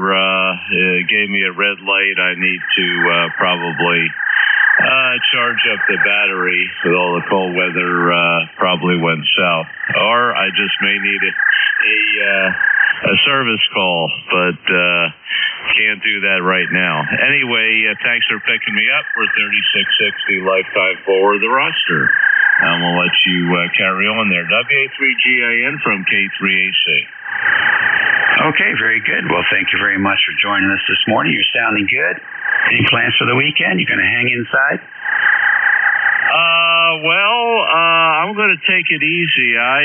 gave me a red light. I need to probably charge up the battery with all the cold weather. Probably went south, or I just may need a service call, but can't do that right now. Anyway, thanks for picking me up. We're 3660 lifetime forward the roster. I'm going to let you carry on there. WA3GIN from K3AC. Okay, very good. Well, thank you very much for joining us this morning. You're sounding good. Any plans for the weekend? You going to hang inside? I'm I'm going to take it easy. I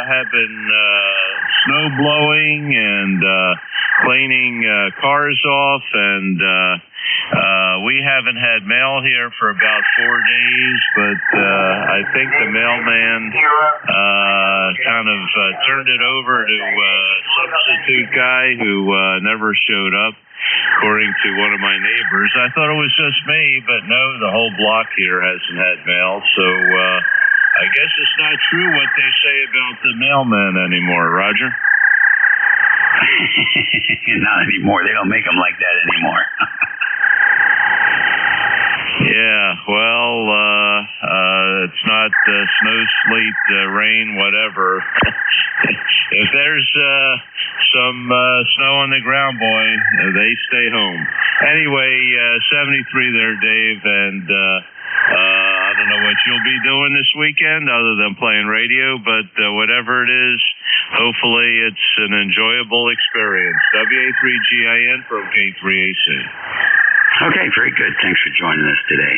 have been snow blowing and cleaning cars off, and we haven't had mail here for about 4 days, but I think the mailman kind of turned it over to a substitute guy who never showed up, according to one of my neighbors. I thought it was just me, but no, the whole block here hasn't had mail, so I guess it's not true what they say about the mailman anymore, Roger. Not anymore. They don't make them like that anymore. Yeah, well, it's not snow, sleet, rain, whatever. If there's some snow on the ground, boy, they stay home. Anyway, 73 there, Dave, and I don't know what you'll be doing this weekend other than playing radio, but whatever it is, hopefully it's an enjoyable experience. WA3GIN from K3AC. Okay, very good. Thanks for joining us today.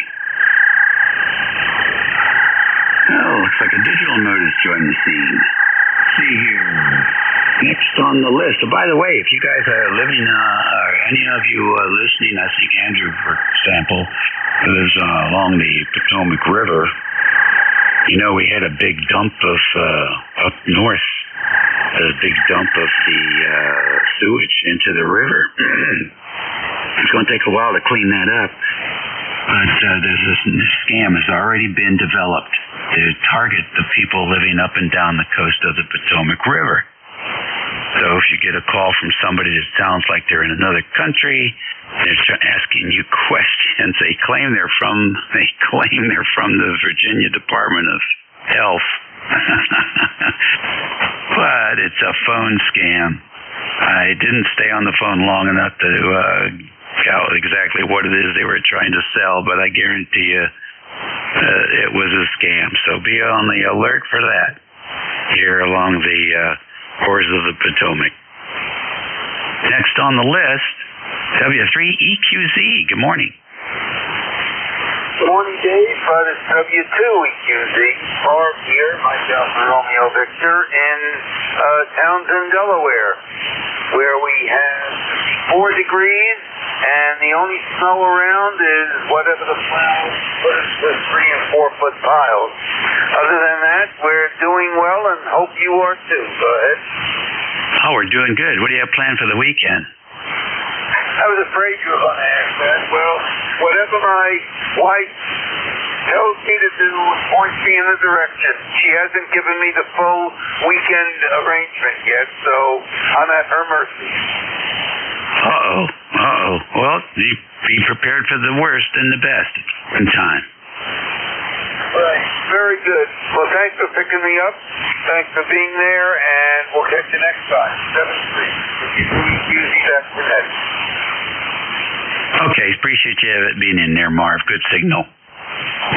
Oh, looks like a digital notice joined the scene. Let's see here. Next on the list. Oh, by the way, if you guys are living, or any of you listening, I think Andrew, for example, lives along the Potomac River. You know, we had a big dump of, up north, a big dump of the sewage into the river. It's going to take a while to clean that up. But this scam has already been developed to target the people living up and down the coast of the Potomac River. So if you get a call from somebody that sounds like they're in another country, they're asking you questions. They claim they're from the Virginia Department of Health. But it's a phone scam. I didn't stay on the phone long enough to out exactly what it is they were trying to sell, but I guarantee you it was a scam. So be on the alert for that here along the course of the Potomac. Next on the list, W3EQZ. Good morning. Good morning, Dave. This is W2EQZ. Barb here, myself and Romeo Victor, in Townsend, Delaware, where we have 4 degrees, and the only snow around is whatever the plows put us with 3 and 4 foot piles. Other than that, we're doing well and hope you are too. Go ahead. Oh, we're doing good. What do you have planned for the weekend? I was afraid you were going to ask that. Well, whatever my wife tells me to do points me in the direction. She hasn't given me the full weekend arrangement yet, so I'm at her mercy. Uh-oh. Well, be prepared for the worst and the best in time. Right. Very good. Well, thanks for picking me up. Thanks for being there, and we'll catch you next time. 7-3. Okay, appreciate you being in there, Marv. Good signal.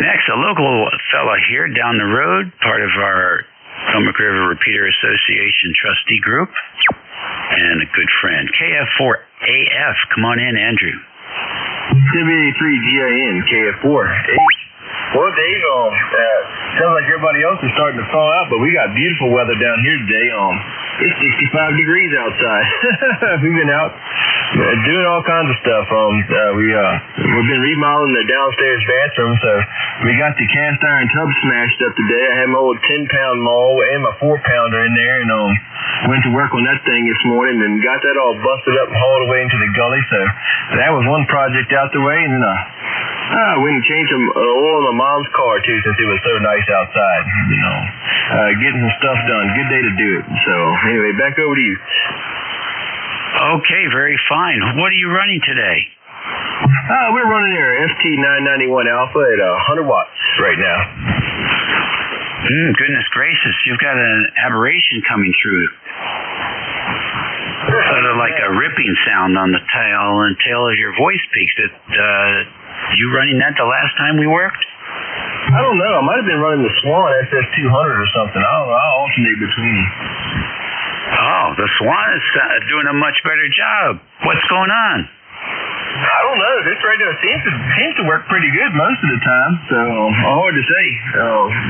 Next, a local fella here down the road, part of our Potomac River Repeater Association trustee group, and a good friend. KF4AF, come on in, Andrew. WA3GIN, KF4. Well, Dave, sounds like everybody else is starting to thaw out, but we got beautiful weather down here today. It's 65 degrees outside. We've been out doing all kinds of stuff. We've been remodeling the downstairs bathroom, so we got the cast iron tub smashed up today. I had my old 10-pound maul and my 4-pounder in there, and went to work on that thing this morning and got that all busted up and hauled away into the gully. So that was one project out the way, and then I went and changed some oil in my mom's car too, since it was so nice outside. Getting some stuff done. Good day to do it. So anyway, back over to you. Okay, very fine. What are you running today? We're running our FT991 Alpha at 100 watts right now. Goodness gracious, you've got an aberration coming through. Sort of like a ripping sound on the tail of your voice peaks. You running that the last time we worked? I don't know. I might have been running the Swan SS200 or something. I'll alternate between them. Oh, the Swan is doing a much better job. What's going on? I don't know. This radio seems to work pretty good most of the time, so hard to say.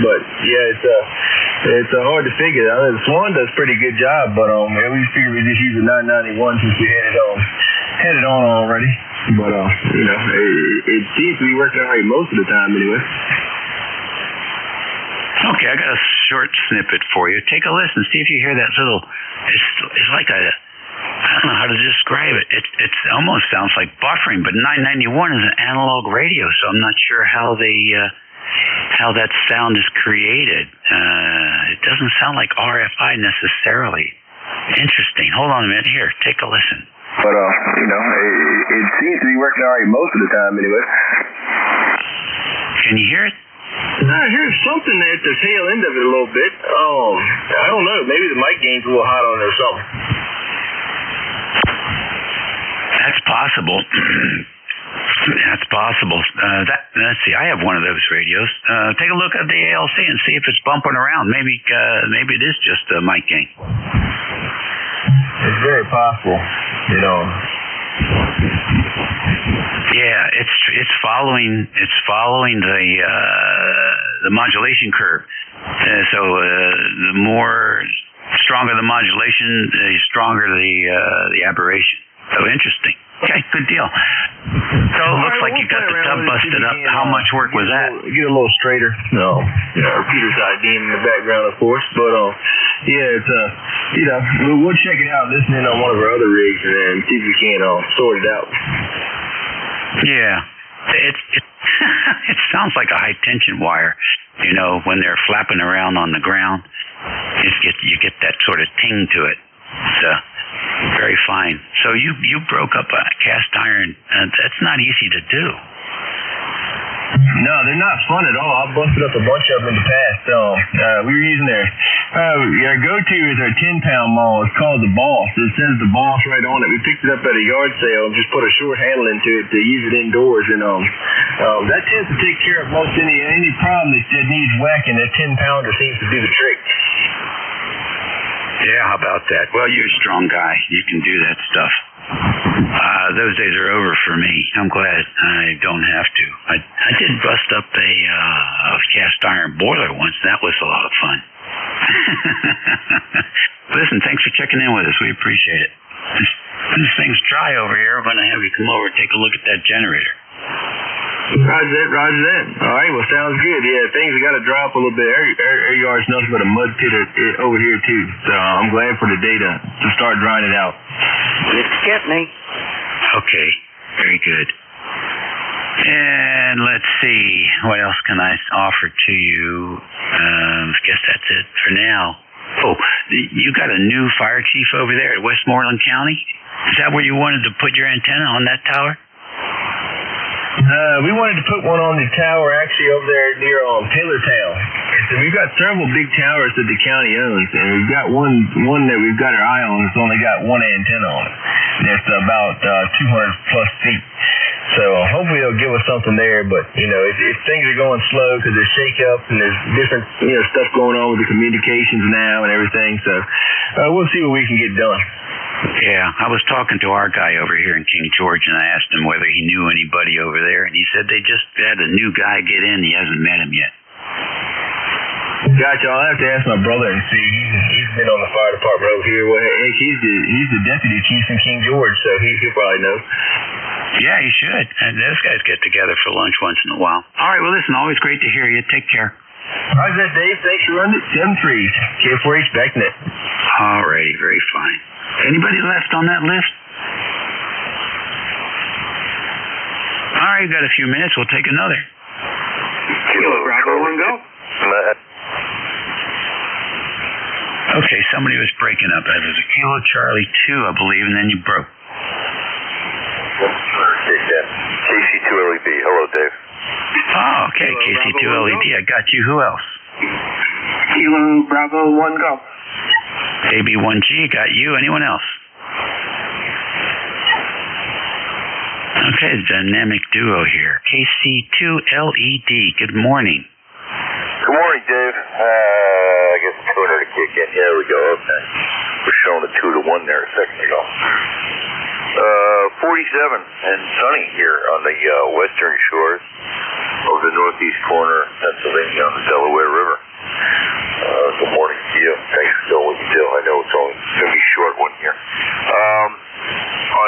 But yeah, it's hard to figure. I know the Swan does a pretty good job, but we figured we just use a 991 since we had it on already. But it seems to be working all right most of the time anyway. Okay, I got a short snippet for you. Take a listen. See if you hear that little. It's like a. I don't know how to describe it. It almost sounds like buffering, but 991 is an analog radio, so I'm not sure how that sound is created. It doesn't sound like RFI necessarily. Interesting. Hold on a minute. Here, take a listen. But it seems to be working all right most of the time anyway. Can you hear it? I hear something at the tail end of it a little bit. I don't know. Maybe the mic gain's a little hot on it or something. That's possible. That's possible. Let's see. I have one of those radios. Take a look at the ALC and see if it's bumping around. Maybe it is just a mic gain. It's very possible. Yeah, it's following the modulation curve. So the more stronger the modulation, the stronger the aberration. So interesting. Okay, good deal. So it looks like you got the tub busted up. How much work was that? Get a little straighter. No, Peter's ID in the background, of course. But yeah, it's we'll check it out. Listen in on one of our other rigs and then see if we can sort it out. Yeah, it sounds like a high tension wire. When they're flapping around on the ground, you get that sort of ting to it. It's very fine. So you broke up a cast iron. That's not easy to do. No, they're not fun at all. I busted up a bunch of them in the past. We were using our go-to is our 10-pound maul. It's called the Boss. It says the Boss right on it. We picked it up at a yard sale and just put a short handle into it to use it indoors. And that tends to take care of most any problem that needs whacking. That 10-pounder seems to do the trick. Yeah, how about that? Well, you're a strong guy. You can do that stuff. Those days are over for me. I'm glad I don't have to. I did bust up a cast iron boiler once. That was a lot of fun. Listen, thanks for checking in with us. We appreciate it. This thing's dry over here. We're going to have you come over and take a look at that generator. Roger that. All right, well, sounds good. Yeah, things have got to dry up a little bit. Our yard's nothing but a mud pit over here, too. So I'm glad for the day to start drying it out. Get me. Okay, very good. And let's see, what else can I offer to you? I guess that's it for now. Oh, you got a new fire chief over there at Westmoreland County? Is that where you wanted to put your antenna, on that tower? We wanted to put one on the tower actually over there near Taylortown. So we've got several big towers that the county owns, and we've got one that we've got our eye on that's only got one antenna on it. That's about 200 plus feet. So hopefully they'll give us something there, but if things are going slow because there's shake-ups and there's different stuff going on with the communications now and everything, so we'll see what we can get done. Yeah, I was talking to our guy over here in King George, and I asked him whether he knew anybody over there, and he said they just had a new guy get in. He hasn't met him yet. Gotcha. I'll have to ask my brother and see. He's been on the fire department over here. Well, he's the deputy chief in King George, so he'll probably know. Yeah, he should. And those guys get together for lunch once in a while. All right, well, listen, always great to hear you. Take care. How's that, Dave? Thanks for running it. 7-3s. K4H BackNet. All righty, very fine. Anybody left on that list? All right, got a few minutes. We'll take another. Kilo Bravo 1 go. Okay, somebody was breaking up. It was a Kilo Charlie 2, I believe, and then you broke. KC2LED. Hello, Dave. Oh, okay, KC2LED. I got you. Who else? Kilo Bravo 1 go. AB1G, got you. Anyone else? Okay, dynamic duo here. KC2LED. Good morning. Good morning, Dave. I guess the tuner to kick in. Here we go. Okay. We're showing a 2-to-1 there a second ago. 47 and sunny here on the western shores of the northeast corner of Pennsylvania on the Delaware River. Good morning to you. Thanks for doing what you do. I know it's only going to be a short one here. On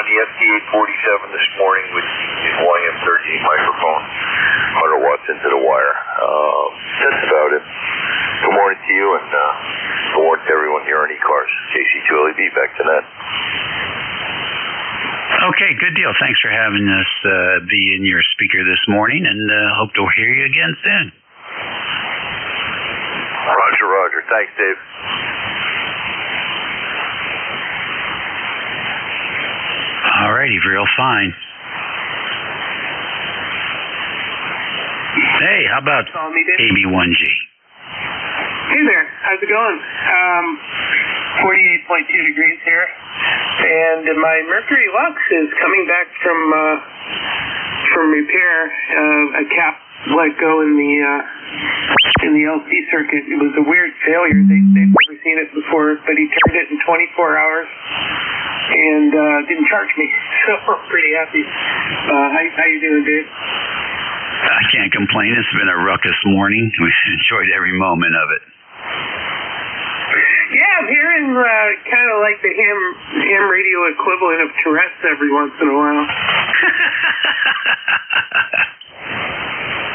the FT847 this morning with the YM13 microphone, 100 watts into the wire. That's about it. Good morning to you, and good morning to everyone here on ECARS. KC2LEB, back to that. Okay, good deal. Thanks for having us be in your speaker this morning, and hope to hear you again soon. Roger. Thanks, Dave. All righty, real fine. Hey, how about AB1G? Hey there, how's it going? 48.2 degrees here, and my Mercury Lux is coming back from repair. A cap let go in the LC circuit. It was a weird failure. They've never seen it before, but he turned it in 24 hours and didn't charge me, so I'm pretty happy. How you doing, Dave? I can't complain. It's been a ruckus morning. We've enjoyed every moment of it. Yeah, I'm hearing kind of like the ham radio equivalent of Tourette's every once in a while.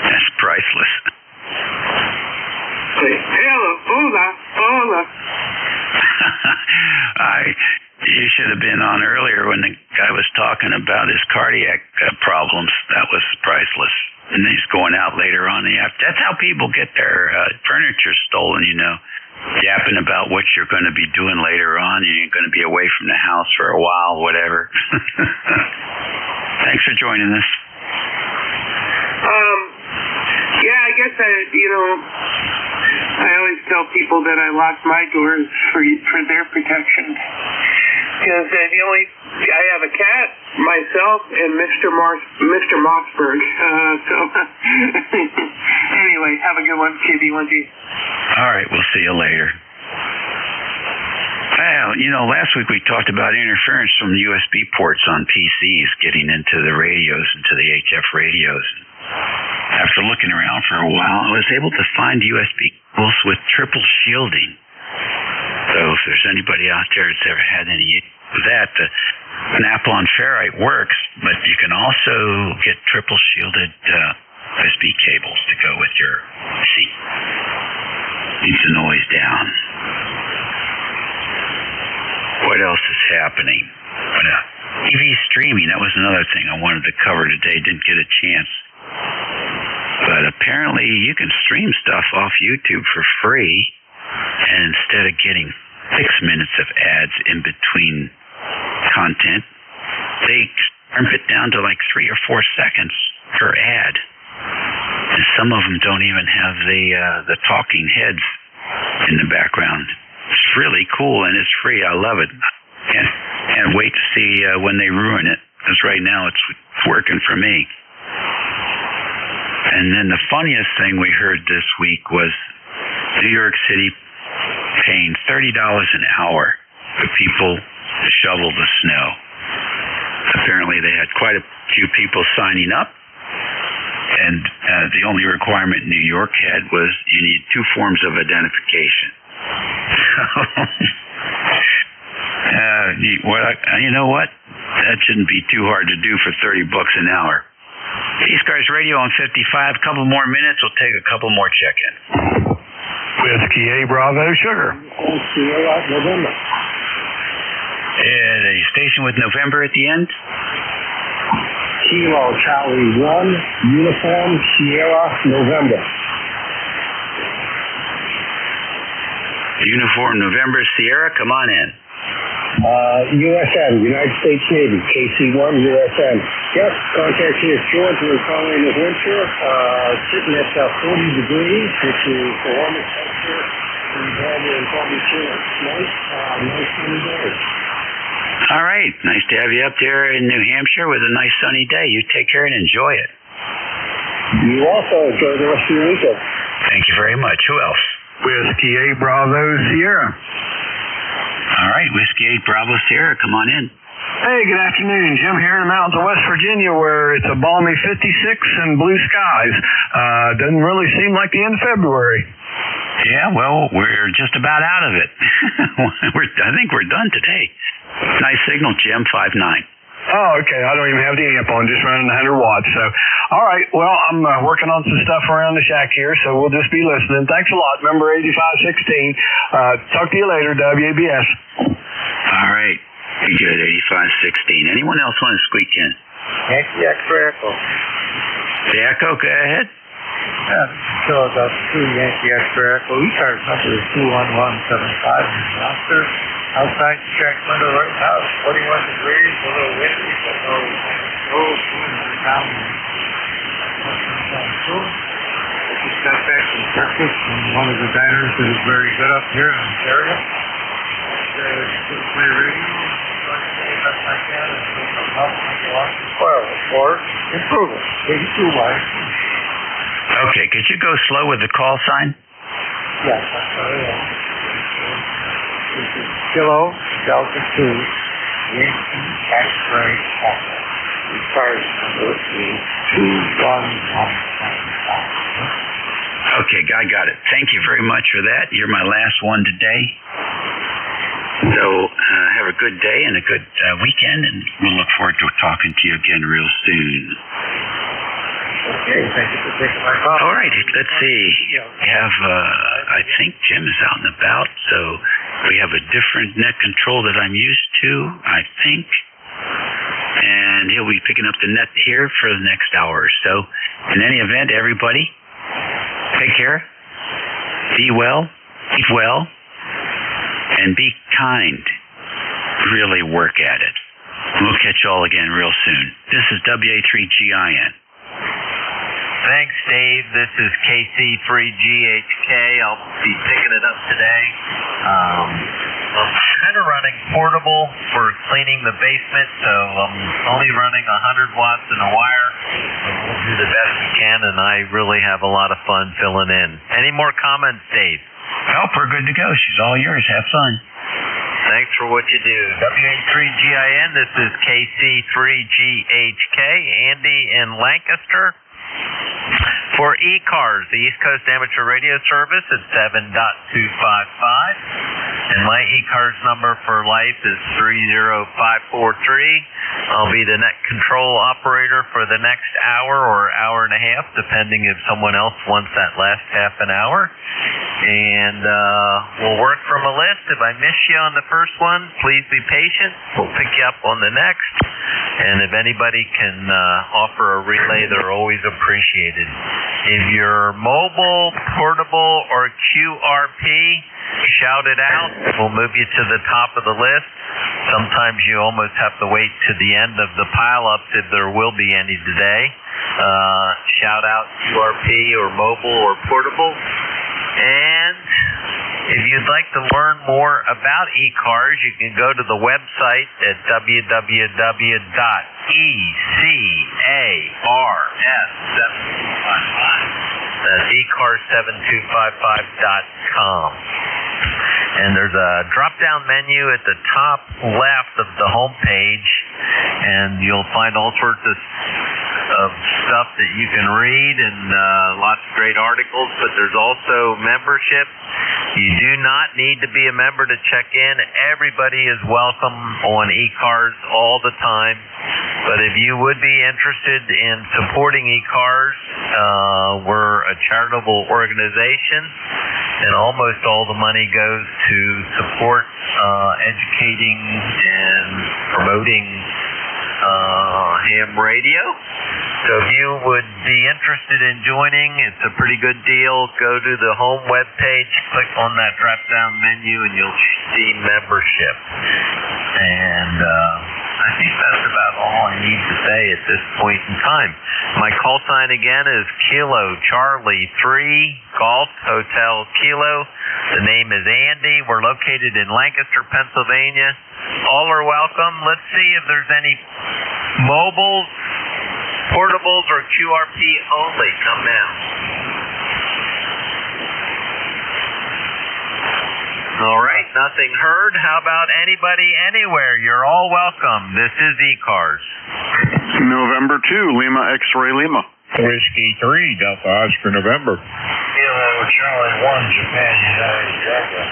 That's priceless. Hola. You should have been on earlier when the guy was talking about his cardiac problems. That was priceless. And he's going out later on. That's how people get their furniture stolen, you know. Yapping about what you're going to be doing later on. You're going to be away from the house for a while, whatever. Thanks for joining us. Yeah, I guess I always tell people that I lock my doors for their protection. Because I have a cat, myself, and Mr. Mossberg. Anyway, have a good one, KB1G. All right, we'll see you later. Well, last week we talked about interference from the USB ports on PCs getting into the radios, into the HF radios. After looking around for a while, I was able to find USB cables with triple shielding. So if there's anybody out there that's ever had any with that, the Snap-on ferrite works, but you can also get triple shielded USB cables to go with your seat. Keeps the noise down. What else is happening? TV streaming, that was another thing I wanted to cover today. Didn't get a chance. But apparently you can stream stuff off YouTube for free, and instead of getting 6 minutes of ads in between content, they trimp it down to like 3 or 4 seconds per ad. And some of them don't even have the talking heads in the background. It's really cool, and it's free. I love it. Can't wait to see when they ruin it, because right now it's working for me. And then the funniest thing we heard this week was New York City paying $30 an hour for people to shovel the snow. Apparently they had quite a few people signing up, and the only requirement New York had was you need 2 forms of identification. You know what? That shouldn't be too hard to do for $30 an hour. ECARS Radio on 55. A couple more minutes. We'll take a couple more check-ins. Whiskey A Bravo Sugar. Sierra November. And a station with November at the end. Kilo Charlie 1, Uniform Sierra November. Uniform November Sierra, come on in. USN, United States Navy, KC1, USN. Yep, contact here is George. We're calling New Hampshire, sitting at 40 degrees, which is the warmest temperature we've had in probably 2 months. Nice sunny day. All right, nice to have you up there in New Hampshire with a nice sunny day. You take care and enjoy it. You also enjoy the rest of your weekend. Thank you very much. Who else? Whiskey A Bravo Sierra. All right, Whiskey 8 Bravo Sierra, come on in. Hey, good afternoon. Jim here in the mountains of West Virginia where it's a balmy 56 and blue skies. Doesn't really seem like the end of February. Yeah, well, we're just about out of it. I think we're done today. Nice signal, Jim, 5.9. Oh, okay. I don't even have the amp on, just running 100 watts. So, all right. Well, I'm working on some stuff around the shack here, so we'll just be listening. Thanks a lot. Number 8516. Talk to you later, WABS. All right. Be good, 8516. Anyone else want to squeak in? Yankee X-ray Echo. The Echo, go ahead. Yeah, Philadelphia 2 Yankee X-ray Echo. ECARS number is 21175. Monster. Outside the shack window right now, 41 degrees, a little windy, but no winds are down. I just got back from breakfast from one of the diners that is very good up here in Ontario. My radio, best I can, and some help and go on to spoil it for improvement. 82 life. Okay, could you go slow with the call sign? Yes, I'm sorry. This is Kilo Delta 2 Yankee X-ray Echo. The ECARS number is 21175. Okay, I got it. Thank you very much for that. You're my last one today. So have a good day and a good weekend, and we'll look forward to talking to you again real soon. Okay, thank you for taking my call. All right, let's see. We have, I think Jim is out and about, so we have a different net control that I'm used to, I think. And he'll be picking up the net here for the next hour or so. In any event, everybody, take care, be well, eat well, and be kind. Really work at it. We'll catch you all again real soon. This is WA3GIN. Thanks, Dave. This is KC3GHK. I'll be picking it up today. I'm kind of running portable for cleaning the basement, so I'm only running 100 watts in a wire. We'll do the best we can, and I really have a lot of fun filling in. Any more comments, Dave? Nope, we're good to go. She's all yours. Have fun. Thanks for what you do. WA3GIN, this is KC3GHK. Andy in Lancaster. For ECARS, the East Coast Amateur Radio Service, it's 7.255. And my ECARS number for life is 30543. I'll be the net control operator for the next hour or hour and a half, depending if someone else wants that last half an hour. And we'll work from a list. If I miss you on the first one, please be patient. We'll pick you up on the next. And if anybody can offer a relay, they're always appreciated. If you're mobile, portable, or QRP, shout it out. We'll move you to the top of the list. Sometimes you almost have to wait to the end of the pileups if there will be any today. Shout out QRP or mobile or portable. And if you'd like to learn more about ECARS, you can go to the website at www.ECARS7255. That's ECARS7255.com. And there's a drop-down menu at the top left of the home page, and you'll find all sorts of stuff that you can read and lots of great articles, but there's also membership. You do not need to be a member to check in. Everybody is welcome on ECARS all the time. But if you would be interested in supporting ECARS, we're a charitable organization, and almost all the money goes to support educating and promoting ham radio. So if you would be interested in joining, it's a pretty good deal. Go to the home web page, click on that drop-down menu, and you'll see membership. And I think that's about all I need to say at this point in time. My call sign again is Kilo Charlie 3 Golf Hotel Kilo. The name is Andy. We're located in Lancaster, Pennsylvania. All are welcome. Let's see if there's any mobiles, portables, or QRP only. Come now. All right. nothing heard. How about anybody anywhere? You're all welcome. This is ECARS. November 2, Lima X-Ray Lima. Whiskey 3, Delta Oscar November. Kilo Charlie 1, Japan, United Delta.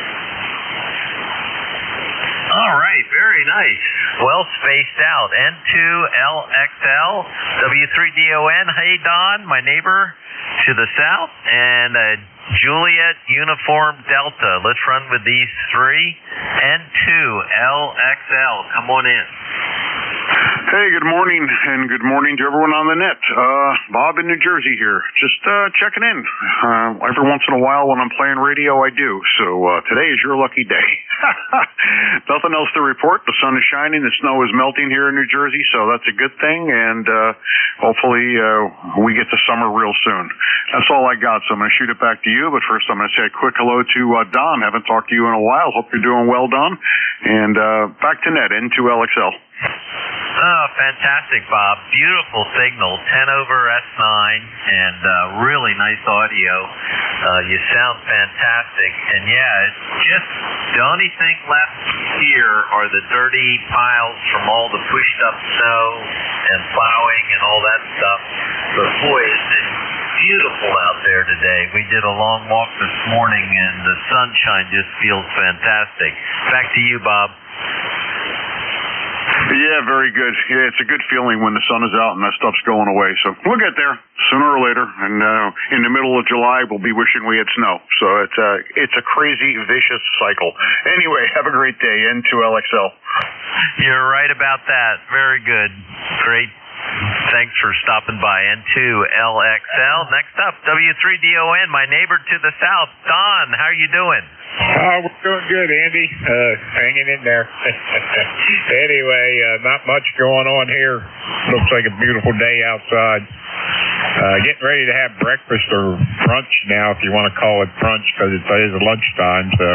All right, very nice. Well spaced out. N2LXL, W3DON. Hey, Don, my neighbor to the south, and Juliet Uniform Delta. Let's run with these three. N2LXL. Come on in. Hey, good morning, and good morning to everyone on the net. Bob in New Jersey here. Just checking in. Every once in a while when I'm playing radio, I do. So today is your lucky day. Nothing else to report. The sun is shining. The snow is melting here in New Jersey, so that's a good thing. And hopefully we get to summer real soon. That's all I got. So I'm going to shoot it back to you. But first, I'm going to say a quick hello to Don. Haven't talked to you in a while. Hope you're doing well, Don. And back to net, N2LXL. Oh, fantastic, Bob. Beautiful signal, 10 over S9, and really nice audio. You sound fantastic. And yeah, it's just the only thing left here are the dirty piles from all the pushed up snow and plowing and all that stuff. But boy, it's beautiful out there today. We did a long walk this morning, and the sunshine just feels fantastic. Back to you, Bob. Yeah, very good. Yeah, it's a good feeling when the sun is out and that stuff's going away. So we'll get there sooner or later. And in the middle of July, we'll be wishing we had snow. So it's a crazy, vicious cycle. Anyway, have a great day. N2LXL. You're right about that. Very good. Great. Thanks for stopping by. N2LXL. Next up, W3DON, my neighbor to the south. Don, how are you doing? We're doing good, Andy. Hanging in there. Anyway, not much going on here. Looks like a beautiful day outside. Getting ready to have breakfast or brunch now, if you want to call it brunch, because it is lunchtime. So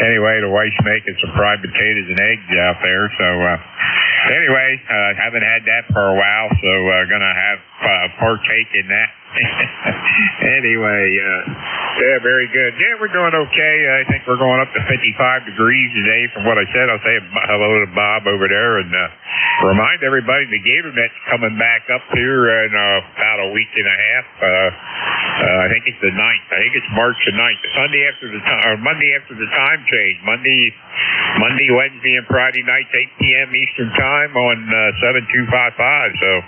anyway, the wife's making some fried potatoes and eggs out there. So anyway, haven't had that for a while, so gonna have partake in that. Anyway, yeah, very good. Yeah, we're doing okay. I think we're going up to 55 degrees today from what I said. I'll say hello to Bob over there and remind everybody the Gator Net's coming back up here in about a week and a half. I think it's the 9th. I think it's March the 9th. Monday after the time change. Monday, Wednesday, and Friday nights, 8 p.m. Eastern Time on 7255. So,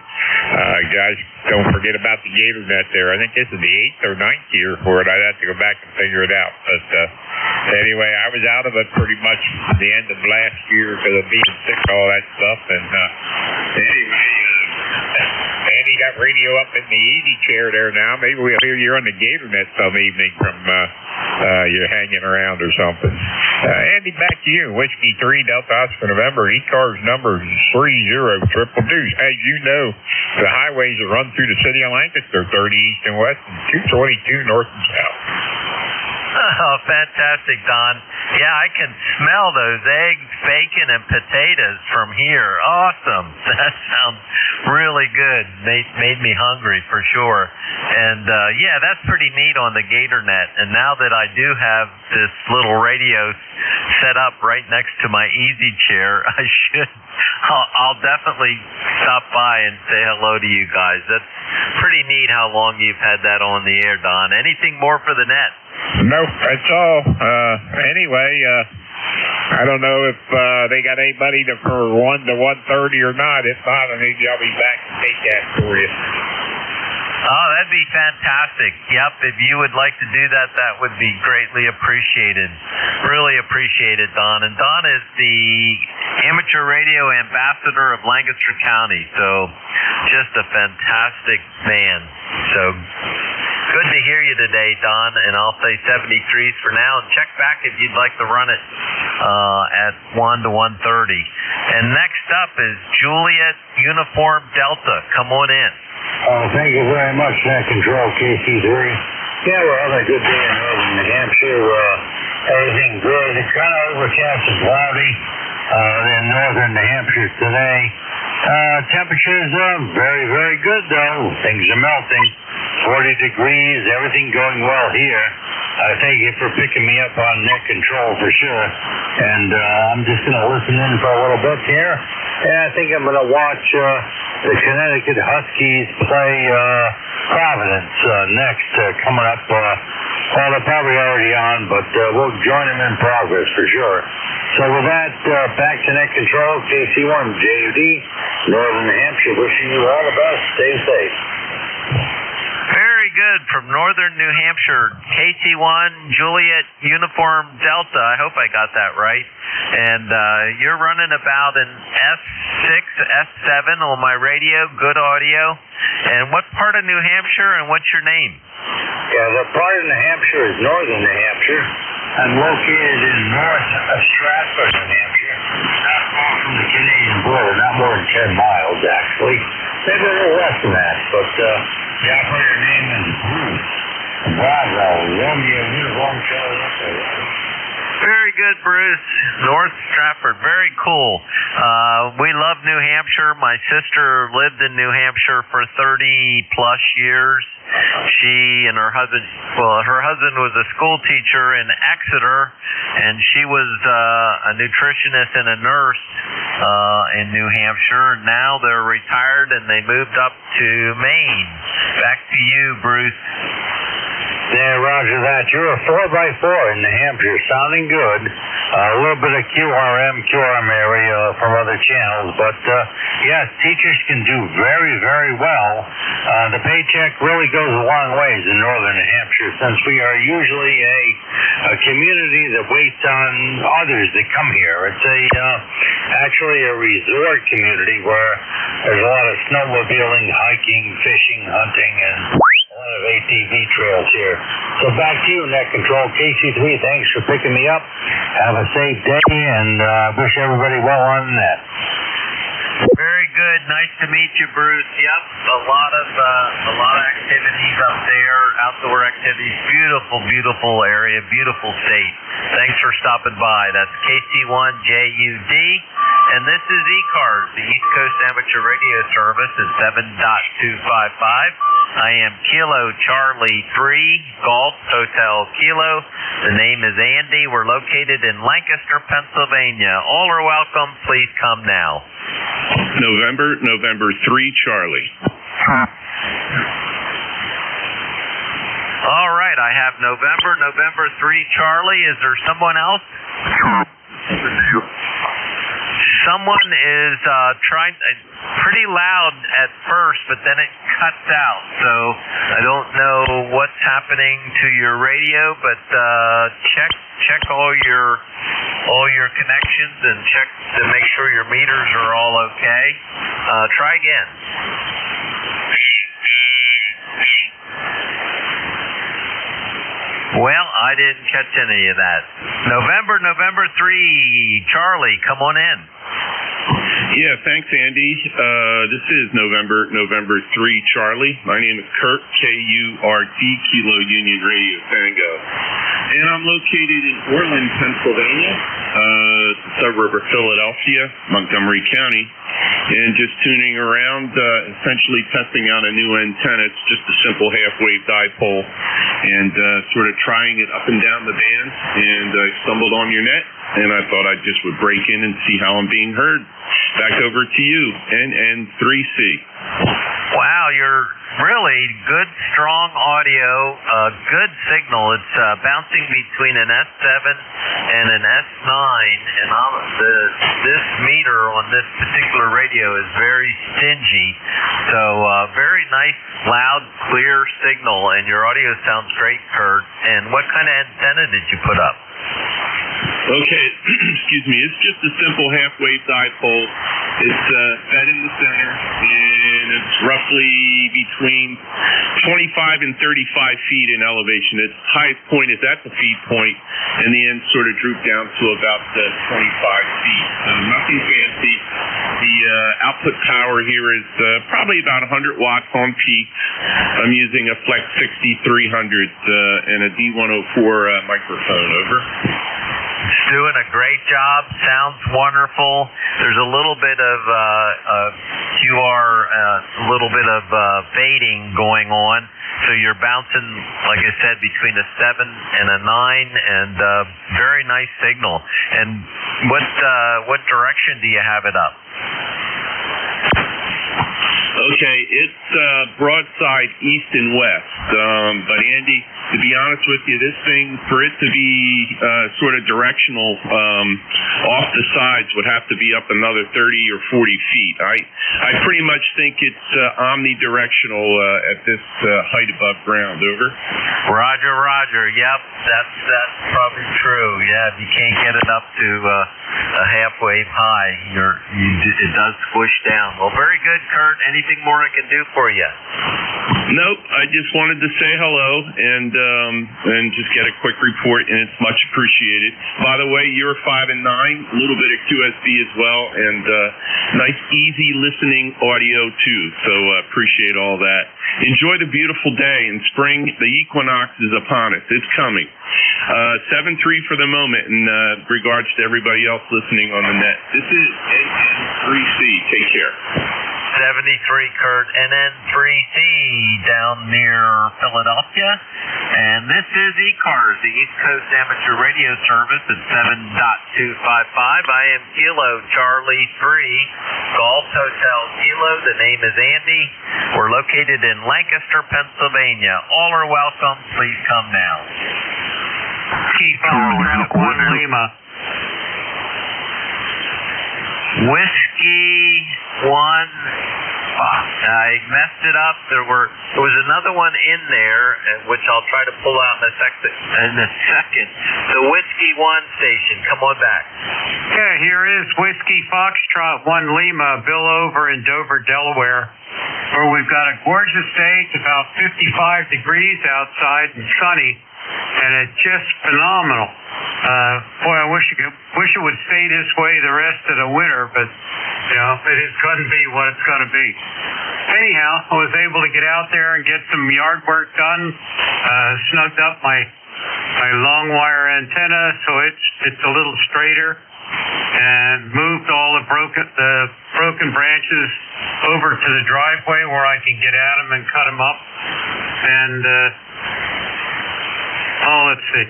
guys, don't forget about the Gator Net there. I think this is the 8th or 9th year for it. I'd have to go back and figure it out. But anyway, I was out of it pretty much at the end of last year because of being sick, all that stuff. And anyway, Andy got radio up in the easy chair there now. Maybe we'll hear you on the Gator Net some evening from you're hanging around or something. Andy, back to you. Whiskey 3, Delta Oscar November. ECARS number is 30222. As you know, the highways that run through the city of Lancaster, 30 east and west, and 222 north and south. Oh, fantastic, Don. Yeah, I can smell those eggs, bacon, and potatoes from here. Awesome. That sounds really good. Made me hungry for sure. And yeah, that's pretty neat on the Gator Net. And now that I do have this little radio set up right next to my easy chair, I'll definitely stop by and say hello to you guys. That's pretty neat how long you've had that on the air, Don. Anything more for the net? No, that's all. Anyway, I don't know if they got anybody for 1 to 1:30 or not. If not, maybe I'll be back and take that for you. Oh, that'd be fantastic. Yep, if you would like to do that, that would be greatly appreciated. Really appreciate it, Don. And Don is the amateur radio ambassador of Lancaster County, so just a fantastic man. So good to hear you today, Don, and I'll say 73s for now. And check back if you'd like to run it at 1 to 1:30. And next up is Juliet Uniform Delta. Come on in. Thank you very much, Net Control KC3. Yeah, we're having a good day in northern New Hampshire. Everything good. It's kind of overcast and cloudy in northern New Hampshire today. Temperatures are very, very good, though. Things are melting. 40 degrees, everything going well here. Thank you for picking me up on net control for sure. And I'm just going to listen in for a little bit here. And I think I'm going to watch the Connecticut Huskies play Providence next, coming up. Well, they're probably already on, but we'll join them in progress for sure. So with that, back to net control, KC1 JUD, Northern New Hampshire, wishing you all the best. Stay safe. Very good from Northern New Hampshire, KC1 Juliet Uniform Delta. I hope I got that right. And you're running about an S6, S7 on my radio, good audio. And what part of New Hampshire and what's your name? Yeah, the part of New Hampshire is Northern New Hampshire. I'm located in north of Stratford, New Hampshire. Not far from the Canadian border, not more than 10 miles, actually. Maybe a little less than that, but the operator name is Bruce. Bravo, Romeo, Uniform Charlie. Very good, Bruce. North Stratford. Very cool. We love New Hampshire. My sister lived in New Hampshire for 30-plus years. She and her husband, her husband was a school teacher in Exeter, and she was a nutritionist and a nurse in New Hampshire. Now they're retired, and they moved up to Maine. Back to you, Bruce. Yeah, roger that. You're a 4x4 in New Hampshire, sounding good. A little bit of QRM area from other channels, but yes, teachers can do very, very well. The paycheck really goes a long ways in Northern New Hampshire, since we are usually a community that waits on others that come here. It's actually a resort community where there's a lot of snowmobiling, hiking, fishing, hunting, and a lot of ATV trails here. So back to you, Net Control. KC3, thanks for picking me up. Have a safe day, and wish everybody well on the net. Very good. Nice to meet you, Bruce. Yep, a lot of activities up there, outdoor activities. Beautiful, beautiful area, beautiful state. Thanks for stopping by. That's KC1JUD. And this is ECARS, the East Coast Amateur Radio Service at 7.255. I am Kilo Charlie 3, Golf Hotel Kilo. The name is Andy. We're located in Lancaster, Pennsylvania. All are welcome. Please come now. November 3, Charlie. All right, I have November 3, Charlie. Is there someone else? Someone is trying, pretty loud at first, but then it cuts out. So I don't know what's happening to your radio, but check all your connections and check to make sure your meters are all okay. Try again. Well, I didn't catch any of that. November 3, Charlie, come on in. Yeah, thanks, Andy. This is November 3, Charlie. My name is Kurt, K-U-R-T, Kilo Union Radio Tango. And I'm located in Orland, Pennsylvania, the suburb of Philadelphia, Montgomery County. And just tuning around, essentially testing out a new antenna. It's just a simple half-wave dipole. And sort of trying it up and down the band. And I stumbled on your net, and I thought I just would break in and see how I'm being heard. Back over to you, NN3C. Wow, you're really good, strong audio, good signal. It's bouncing between an S7 and an S9, and this meter on this particular radio is very stingy. So very nice, loud, clear signal, and your audio sounds great, Kurt. And what kind of antenna did you put up? Okay, excuse me. It's just a simple half-wave dipole. It's fed in the center, and it's roughly between 25 and 35 feet in elevation. Its highest point is at the feed point, and the ends sort of droop down to about 25 feet. So nothing fancy. The output power here is probably about 100 watts on peak. I'm using a Flex 6300 and a D104 microphone. Over. Doing a great job. Sounds wonderful. There's a little bit of a little bit of fading going on. So you're bouncing, like I said, between a 7 and a 9, and very nice signal. And what direction do you have it up? Okay, it's broadside east and west. But Andy, to be honest with you, this thing, for it to be sort of directional off the sides, would have to be up another 30 or 40 feet. I pretty much think it's omnidirectional at this height above ground. Over. Roger. Yep, that's probably true. Yeah, if you can't get it up to a halfway high, it does squish down. Well, very good, Kurt. Anything more I can do for you? Nope. I just wanted to say hello and just get a quick report, and it's much appreciated. By the way, you're 5 and 9, a little bit of QSB as well, and nice, easy listening audio too. So appreciate all that. Enjoy the beautiful day. In spring, the equinox is upon us. It's coming. 7-3 for the moment in regards to everybody else listening on the net. This is NJ2US. Take care. 73, Kurt, NN3C down near Philadelphia. And this is ECARS, the East Coast Amateur Radio Service at 7.255. I am Kilo Charlie 3, Golf Hotel Kilo. The name is Andy. We're located in Lancaster, Pennsylvania. All are welcome. Please come now. Keep on 1 Lima. Whiskey 1. I messed it up. There was another one in there, which I'll try to pull out in a second. The Whiskey 1 station. Come on back. Yeah, here is Whiskey Foxtrot 1 Lima, Bill over in Dover, Delaware, where we've got a gorgeous day. It's about 55 degrees outside and sunny, and it's just phenomenal. Boy, I wish it would stay this way the rest of the winter, but it is going to be what it's going to be. Anyhow, I was able to get out there and get some yard work done. Snugged up my long wire antenna so it's a little straighter, and moved all the broken branches over to the driveway where I can get at them and cut them up. And let's see.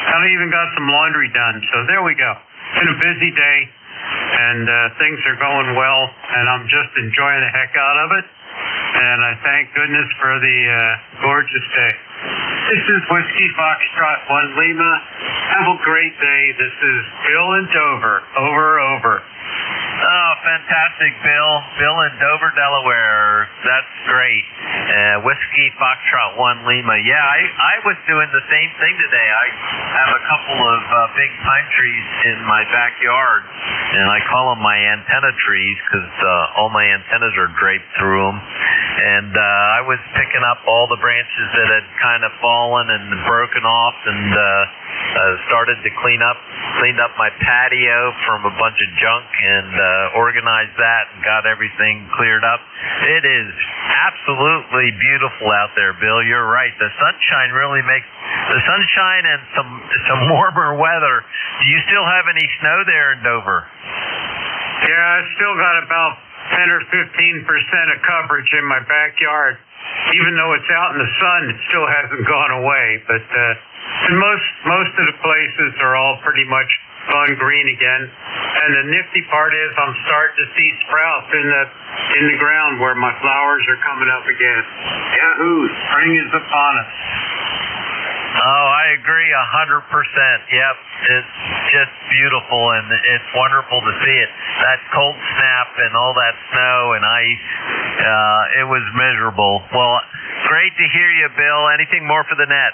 I even got some laundry done, so there we go. It's been a busy day, and things are going well, and I'm just enjoying the heck out of it, and I thank goodness for the gorgeous day. This is Whiskey Foxtrot 1 Lima. Have a great day. This is Bill in Dover. Over. Oh, fantastic, Bill. Bill in Dover, Delaware. That's great. Whiskey Foxtrot 1 Lima. Yeah, I was doing the same thing today. I have a couple of big pine trees in my backyard, and I call them my antenna trees because all my antennas are draped through them. And I was picking up all the branches that had kind of fallen and broken off, and started to cleaned up my patio from a bunch of junk, and organized that and got everything cleared up. It is absolutely beautiful out there, Bill. You're right. The sunshine really makes the sunshine and some warmer weather. Do you still have any snow there in Dover? Yeah, I still got about 10 or 15% of coverage in my backyard. Even though it's out in the sun, it still hasn't gone away. But most of the places are all pretty much gone green again. And the nifty part is I'm starting to see sprouts in the ground where my flowers are coming up again. Yahoo! Spring is upon us. Oh, I agree 100%. Yep, it's just beautiful, and it's wonderful to see it. That cold snap and all that snow and ice, it was miserable. Well, great to hear you, Bill. Anything more for the net?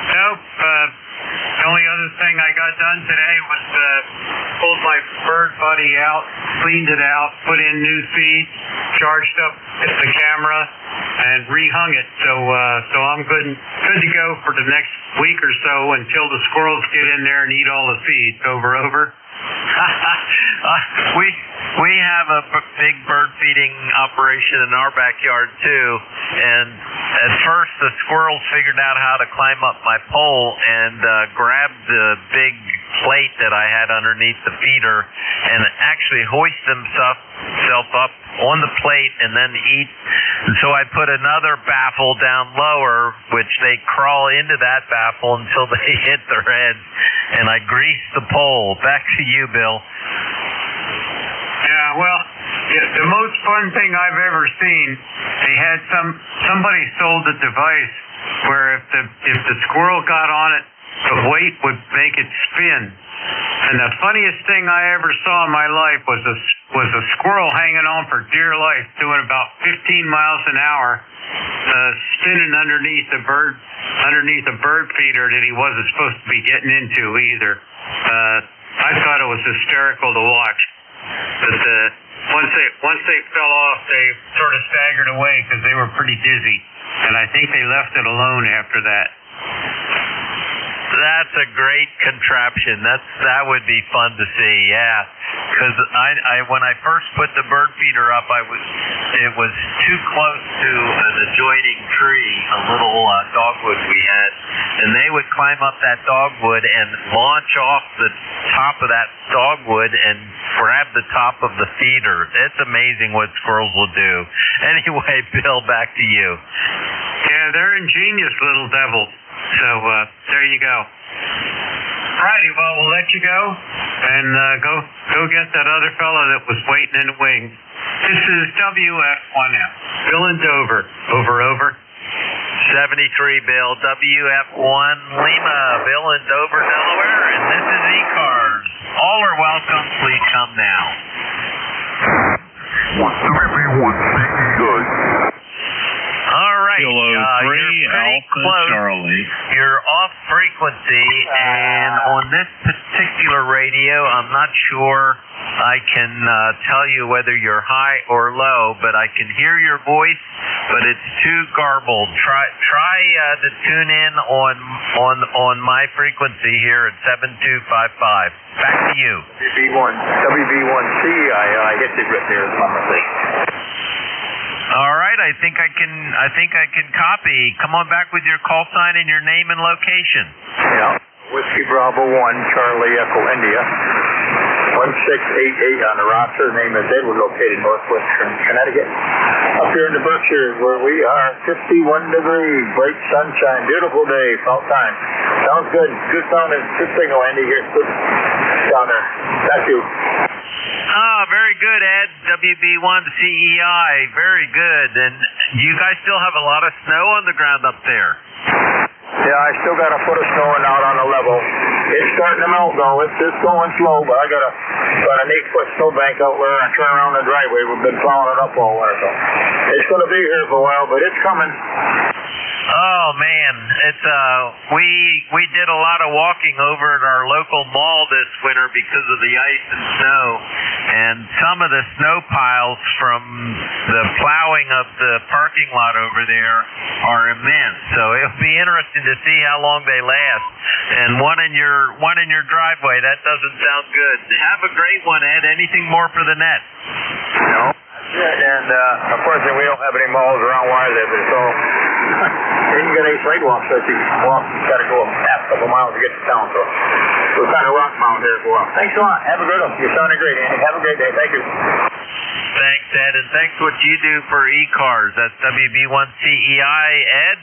Nope. The only other thing I got done today was pulled my bird buddy out, cleaned it out, put in new seed, charged up the camera, and rehung it. So I'm good to go for the next week or so until the squirrels get in there and eat all the seeds. Over. We have a big bird feeding operation in our backyard too, and at first the squirrels figured out how to climb up my pole and grabbed the big plate that I had underneath the feeder and actually hoist themselves up on the plate and then eat. And so I put another baffle down lower, which they crawl into that baffle until they hit their heads, and I grease the pole. Back to you, Bill. Yeah, well, the most fun thing I've ever seen, they had somebody sold a device where if the squirrel got on it, the weight would make it spin. And the funniest thing I ever saw in my life was a squirrel hanging on for dear life, doing about 15 miles an hour, spinning underneath a bird feeder that he wasn't supposed to be getting into either. I thought it was hysterical to watch. But once they fell off, they sort of staggered away because they were pretty dizzy, and I think they left it alone after that. That's a great contraption. That would be fun to see, yeah. Because I when I first put the bird feeder up, it was too close to an adjoining tree, a little dogwood we had, and they would climb up that dogwood and launch off the top of that dogwood and grab the top of the feeder. It's amazing what squirrels will do. Anyway, Bill, back to you. Yeah, they're ingenious little devils. So there you go. Righty, well, we'll let you go and go get that other fella that was waiting in the wings. This is WF1M. Bill in Dover. Over. 73, Bill. WF1 Lima. Bill in Dover, Delaware, and this is ECARS. All are welcome. Please come now. Good. All right. Kilo 3 Alpha close. Charlie. You're off frequency, and on this particular radio, I'm not sure I can tell you whether you're high or low, but I can hear your voice, but it's too garbled. Try to tune in on my frequency here at 7255. Back to you. WB1C, I hit it right there, probably. All right, I think I can copy. Come on back with your call sign and your name and location. Yeah. Whiskey Bravo 1, Charlie Echo India. 1688 on the roster. The name is Edward, located northwestern Connecticut. Up here in the Berkshires, where we are 51 degrees, bright sunshine, beautiful day, fall time. Sounds good. Good sound and good signal, Andy. Here, good down there. Thank you. Very good, Ed. WB1CEI. Very good. And you guys still have a lot of snow on the ground up there? Yeah, I still got a foot of snow out on the level. It's starting to melt, though. It's going slow, but I got an 8-foot snowbank out there and turn around the driveway. We've been plowing it up all winter, so it's going to be here for a while, but it's coming. Oh man, it's we did a lot of walking over at our local mall this winter because of the ice and snow, and some of the snow piles from the plowing of the parking lot over there are immense. So it'll be interesting to see how long they last. And one in your driveway, that doesn't sound good. Have a great one, Ed. Anything more for the net? No. And unfortunately, we don't have any malls around where I live, so you can get any sidewalks that you can walk. You got to go half a couple miles to get to town, so we're kind of rock mountain here for a while. Thanks a lot. Have a good one. You're sounding great, Andy. Have a great day. Thank you. Thanks, Ed, and thanks for what you do for ECARS. That's WB1CEI, Ed.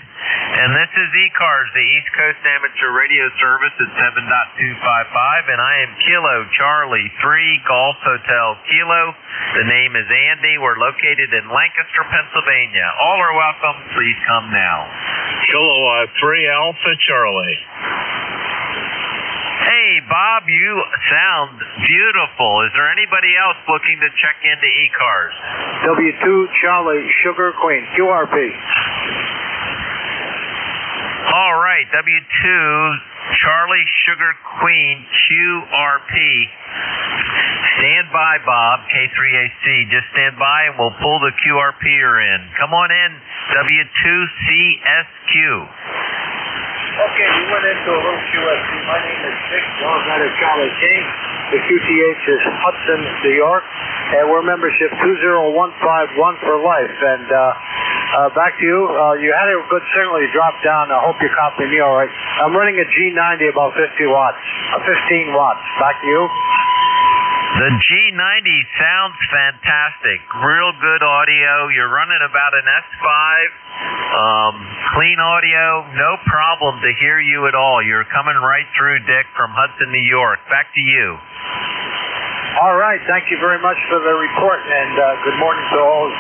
And this is ECARS, the East Coast Amateur Radio Service at 7.255, and I am Kilo Charlie 3 Golf Hotel Kilo. The name is Andy. We're located in Lancaster, Pennsylvania. All are welcome. Please come now. Kilo 3 Alpha Charlie. Hey, Bob, you sound beautiful. Is there anybody else looking to check into ECARS? W2 Charlie Sugar Queen, QRP. All right, W2 Charlie Sugar Queen, QRP. Stand by, Bob, K3AC. Just stand by and we'll pull the QRPer in. Come on in, W2CSQ. Okay, we went into a little QSC. My name is Dick, Alexander Charlie King. The QTH is Hudson, New York, and we're membership 20151 for life. And Back to you. You had a good signal. You dropped down. I hope you copy me all right. I'm running a G90 about 15 watts. Back to you. The G90 sounds fantastic. Real good audio. You're running about an S5. Clean audio. No problem to hear you at all. You're coming right through, Dick, from Hudson, New York. Back to you. All right. Thank you very much for the report, and good morning to all.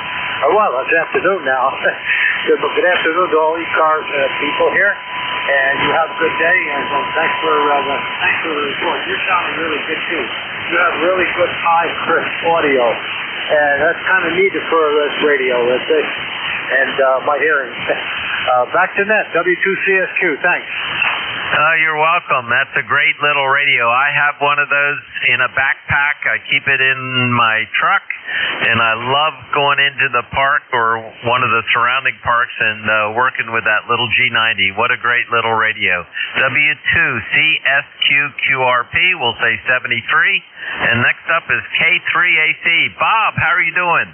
Well, it's afternoon now. Good afternoon to all ECARS people here, and you have a good day, and thanks for the report. You're sounding really good, too. You have really good, high, crisp audio, and that's kind of needed for this radio, and my hearing. Back to net, W2CSQ, thanks. You're welcome. That's a great little radio. I have one of those in a backpack. I keep it in my truck, and I love going into the park or one of the surrounding parks and working with that little G90. What a great little radio. W2CSQQRP, we'll say 73. And next up is K3AC. Bob, how are you doing?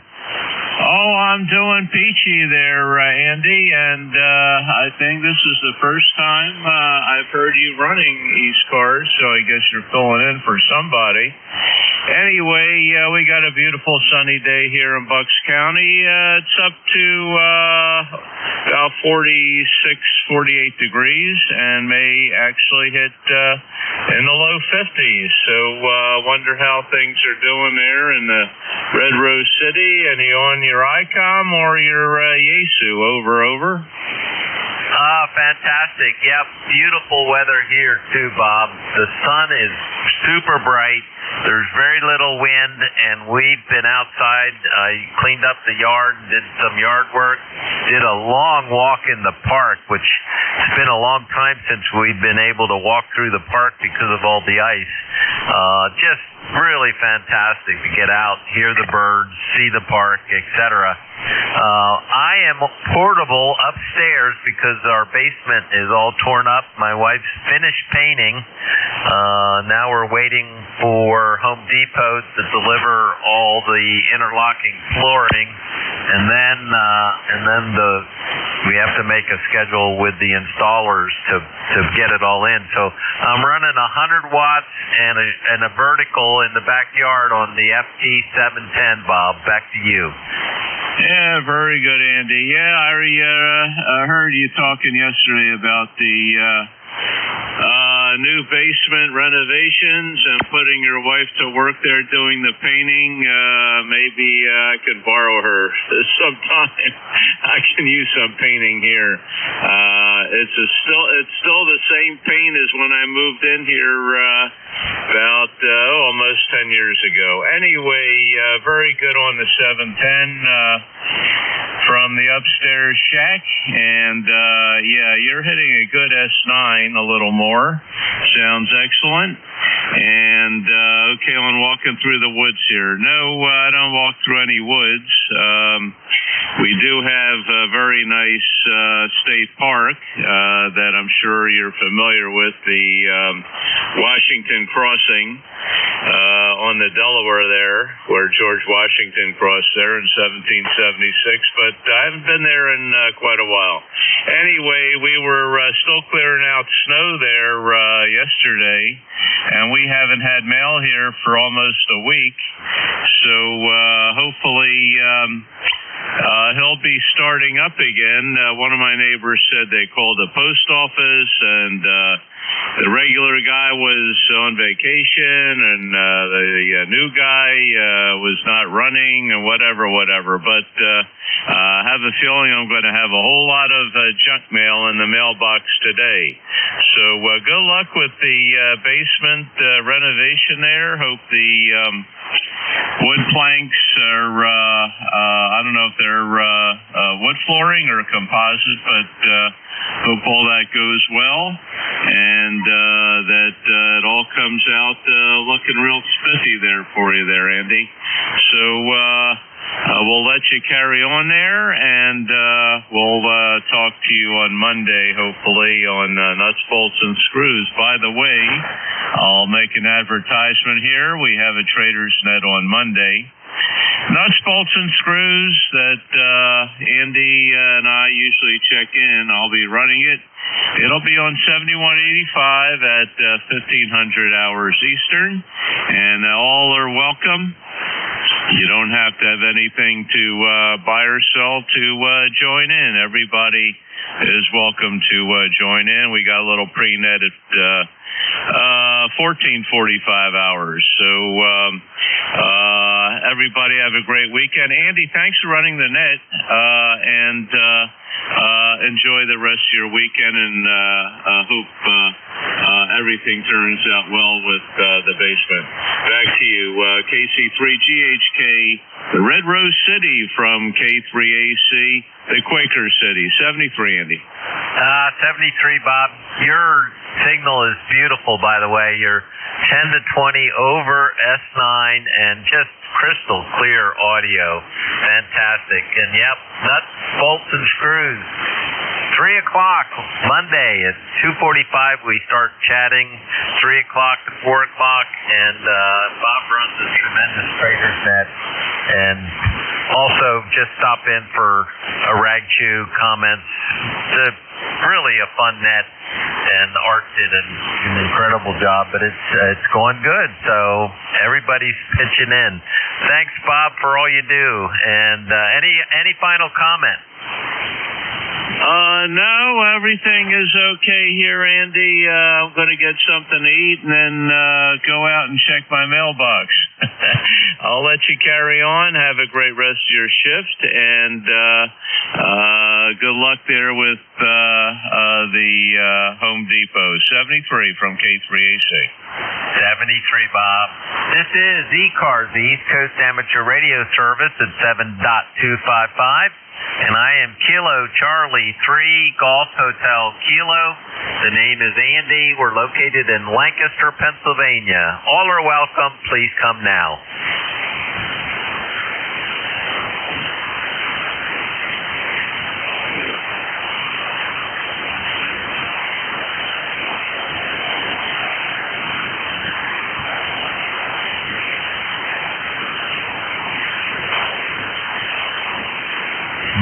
Oh, I'm doing peachy there, Andy, and I think this is the first time I've heard you running ECARS, so I guess you're filling in for somebody. Anyway, we got a beautiful sunny day here in Bucks County. It's up to about 46, 48 degrees, and may actually hit in the low 50s. So wonder how things are doing there in the Red Rose City. Any on your ICOM or your Yaesu? Over. Fantastic. Yep, beautiful weather here too, Bob. The sun is super bright. There's very little wind, and we've been outside. I cleaned up the yard, did some yard work, did a long walk in the park, which it's been a long time since we've been able to walk through the park because of all the ice. Just really fantastic to get out, hear the birds, see the park, etc. I am portable upstairs because our basement is all torn up. My wife's finished painting. Now we're waiting for Home Depot to deliver all the interlocking flooring, and then we have to make a schedule with the installers to get it all in. So I'm running 100 watts and a vertical in the backyard on the FT710, Bob. Back to you. Yeah, very good, Andy. Yeah, I heard you talking yesterday about the new basement renovations and putting your wife to work there doing the painting. Maybe I could borrow her sometime. I can use some painting here. It's still the same paint as when I moved in here about almost 10 years ago. Anyway, very good on the 710 from the upstairs shack, and yeah, you're hitting a good S9 a little more. Sounds excellent. And okay, I'm walking through the woods here. No, I don't walk through any woods. We do have a very nice state park that I'm sure you're familiar with, the Washington Crossing on the Delaware there, where George Washington crossed there in 1776, but I haven't been there in quite a while. Anyway, we were still clearing out snow there yesterday, and we haven't had mail here for almost a week, so hopefully he'll be starting up again. One of my neighbors said they called the post office, and the regular guy was on vacation, and the new guy was not running, and whatever. But I have a feeling I'm going to have a whole lot of junk mail in the mailbox today. So good luck with the basement renovation there. Hope the wood planks are, I don't know if they're wood flooring or composite, but hope all that goes well, and that it all comes out looking real spiffy there for you there, Andy. So we'll let you carry on there, and we'll talk to you on Monday, hopefully, on Nuts, Bolts, and Screws. By the way, I'll make an advertisement here. We have a Trader's Net on Monday, nuts, bolts, and screws that Andy and I usually check in. I'll be running it. It'll be on 7185 at 1500 hours Eastern, and all are welcome. You don't have to have anything to buy or sell to join in. Everybody is welcome to join in. We got a little pre-net at 1445 hours. So everybody have a great weekend. Andy, thanks for running the net, and enjoy the rest of your weekend, and hope everything turns out well with the basement. Back to you, KC3GHK, the Red Rose City from K3AC, the Quaker City. 73, Andy. 73, Bob. Your signal is beautiful, by the way. You're 10 to 20 over S9 and just crystal clear audio. Fantastic. And yep, nuts, bolts, and screws. 3 o'clock Monday at 2:45 we start chatting. 3 o'clock to 4 o'clock, and Bob runs a tremendous traders net. And also just stop in for a rag chew comments. It's really a fun net, and Art did an incredible job, but it's going good. So everybody's pitching in. Thanks, Bob, for all you do. And any final comment? No, everything is okay here, Andy. I'm going to get something to eat and then go out and check my mailbox. I'll let you carry on. Have a great rest of your shift, and good luck there with the Home Depot. 73 from K3AC. 73, Bob. This is ECARS, the East Coast Amateur Radio Service at 7.255. And I am Kilo Charlie 3 Golf Hotel Kilo. The name is Andy. We're located in Lancaster, Pennsylvania. All are welcome. Please come now.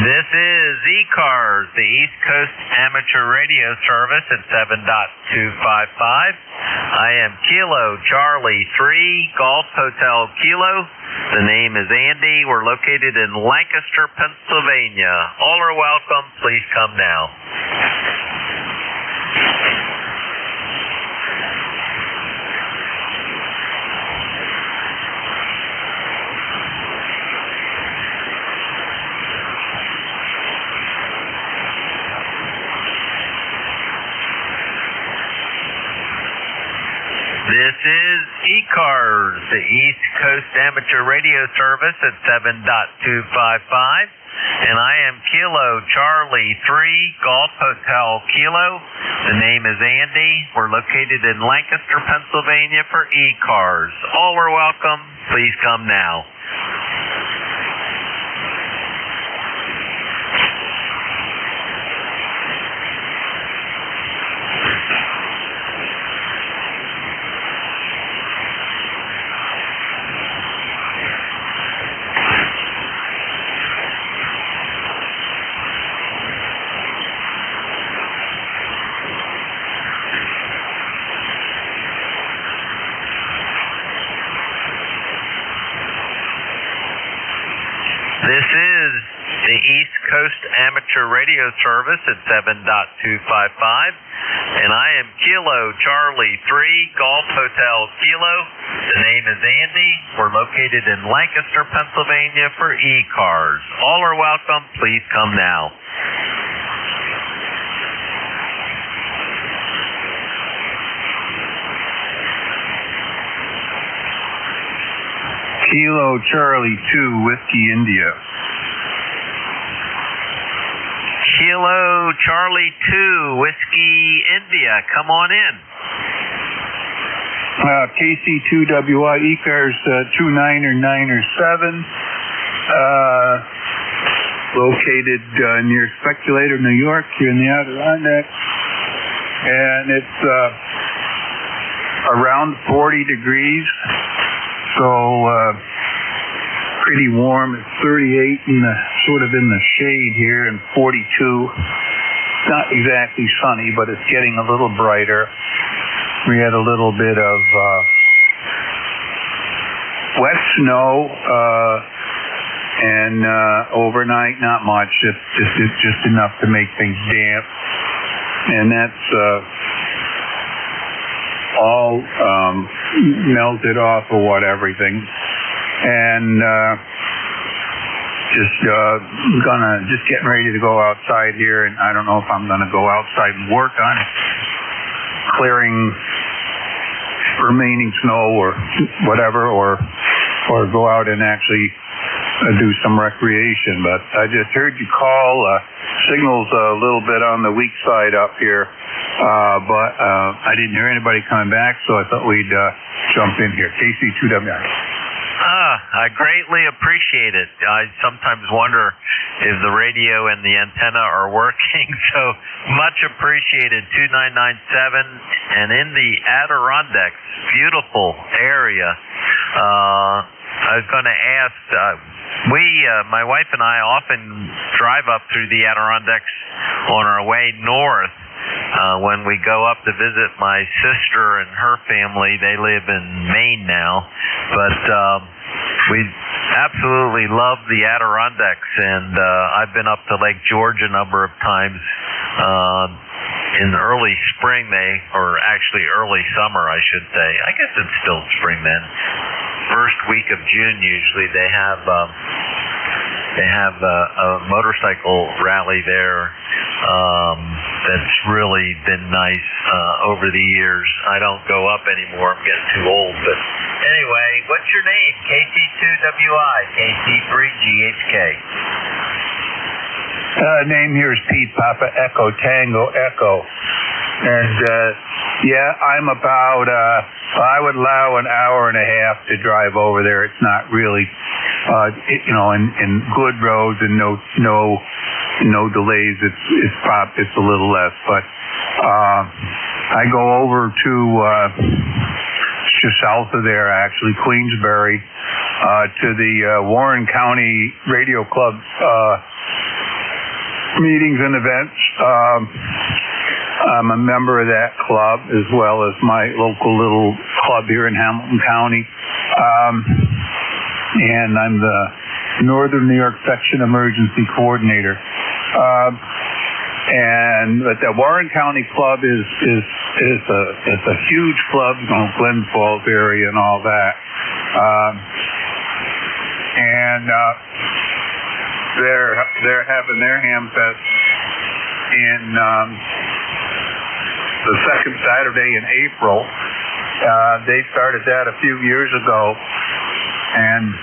This is ECARS, the East Coast Amateur Radio Service at 7.255. I am Kilo Charlie 3 Golf Hotel Kilo. The name is Andy. We're located in Lancaster, Pennsylvania. All are welcome. Please come now. This is ECARS, the East Coast Amateur Radio Service at 7.255. And I am Kilo Charlie 3 Golf Hotel Kilo. The name is Andy. We're located in Lancaster, Pennsylvania for ECARS. All are welcome. Please come now. This is the East Coast Amateur Radio Service at 7.255. And I am Kilo Charlie 3 Golf Hotel Kilo. The name is Andy. We're located in Lancaster, Pennsylvania for ECARS. All are welcome. Please come now. Kilo Charlie 2 Whiskey India. Kilo Charlie 2 Whiskey India. Come on in. KC2WI ECARS 2997. Located near Speculator, New York, here in the Adirondack. And it's around 40 degrees. So pretty warm. It's 38 in the sort of in the shade here, and 42. Not exactly sunny, but it's getting a little brighter. We had a little bit of wet snow, and overnight not much. It's just enough to make things damp, and that's all melted off of everything. And just getting ready to go outside here, and I don't know if I'm gonna go outside and work on clearing remaining snow or whatever, or go out and actually do some recreation. But I just heard you call. Signal's a little bit on the weak side up here, but I didn't hear anybody coming back, so I thought we'd jump in here. KC2WI. I greatly appreciate it. I sometimes wonder if the radio and the antenna are working, so much appreciated. 2997, and in the Adirondacks, beautiful area. I was going to ask, my wife and I often drive up through the Adirondacks on our way north. When we go up to visit my sister and her family. They live in Maine now, but we absolutely love the Adirondacks, and I've been up to Lake George a number of times in early spring, or actually early summer, I should say. I guess it's still spring then. First week of June, usually they have a motorcycle rally there that's really been nice over the years. I don't go up anymore. I'm getting too old. But anyway, what's your name? KC2WI, KC3GHK. Name here is Pete, Papa Echo Tango Echo. And I'm about, I would allow an hour and a half to drive over there. It's not really, in good roads and no delays. It's a little less, but I go over to just south of there, actually, Queensbury, to the Warren County Radio Club meetings and events. I'm a member of that club, as well as my local little club here in Hamilton County. And I'm the Northern New York Section Emergency Coordinator. But the Warren County Club is a huge club, Glens Falls area and all that. They're having their Ham Fest in the second Saturday in April. They started that a few years ago, and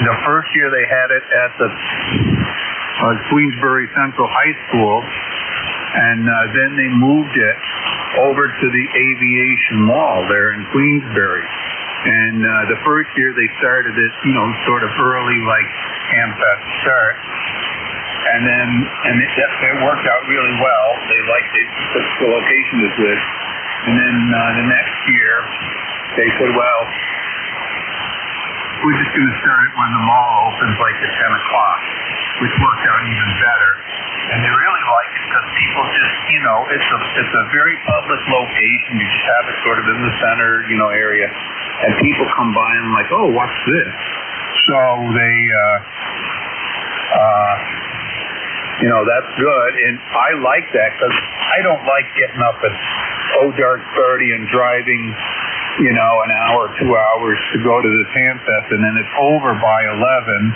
the first year they had it at the Queensbury Central High School, and then they moved it over to the Aviation Mall there in Queensbury. And the first year they started it, sort of early, like Hamfest start. And it worked out really well. They liked it. The location was good. And then the next year, they said, well, we're just going to start it when the mall opens, like at 10 o'clock, which worked out even better. And they really like it because people just, it's a very public location. You just have it sort of in the center, area. And people come by and like, oh, what's this? So they, that's good. And I like that because I don't like getting up at dark 30 and driving, an hour, 2 hours to go to this Hamfest, and then it's over by 11.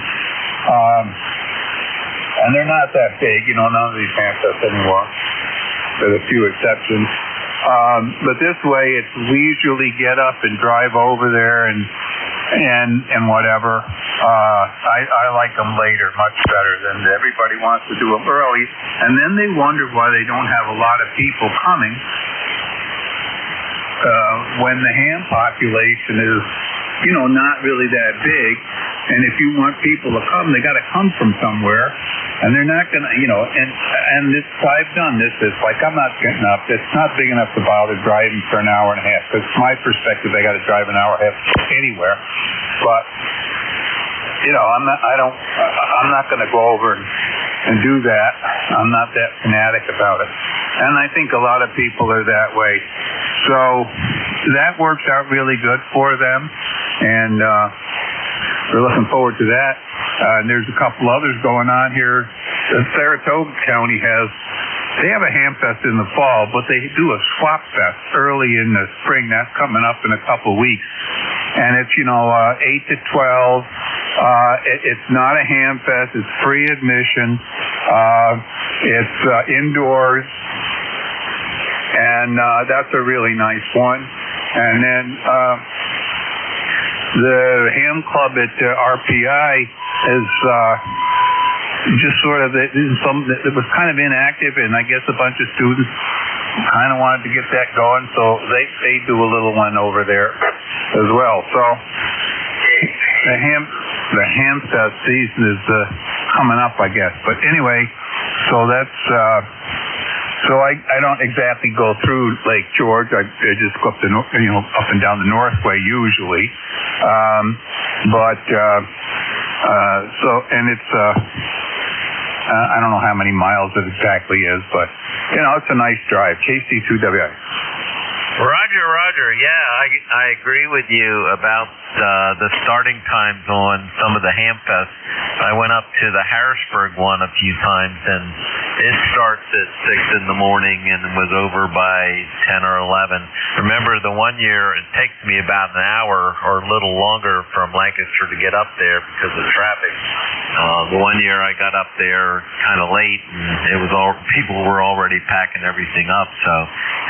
And they're not that big, none of these Hamfests anymore. There's a few exceptions. But this way, it's leisurely get up and drive over there and whatever. I like them later much better than everybody wants to do them early. And then they wonder why they don't have a lot of people coming when the ham population is, not really that big. And if you want people to come, they got to come from somewhere. And they're not going to, and this, I've done this. It's like, I'm not getting up. It's not big enough to bother driving for an hour and a half. Because from my perspective, I got to drive an hour and a half anywhere. But I'm not going to go over and do that. I'm not that fanatic about it. And I think a lot of people are that way. So that works out really good for them. And we're looking forward to that. And there's a couple others going on here. Saratoga County they have a ham fest in the fall, but they do a swap fest early in the spring. That's coming up in a couple weeks. And it's, 8 to 12. It's not a ham fest. It's free admission. It's indoors. And that's a really nice one. And then the ham club at RPI is just sort of, it was kind of inactive, and I guess a bunch of students kind of wanted to get that going, so they do a little one over there as well. So the ham fest season is coming up, I guess. But anyway, so that's so I don't exactly go through Lake George. I just go up up and down the Northway usually. And it's I don't know how many miles it exactly is, but it's a nice drive. KC2WI. Roger. Yeah, I agree with you about the starting times on some of the ham fests. I went up to the Harrisburg one a few times, and it starts at 6 in the morning and was over by 10 or 11. Remember, the one year it takes me about an hour or a little longer from Lancaster to get up there because of traffic. The one year I got up there kind of late, and people were already packing everything up. So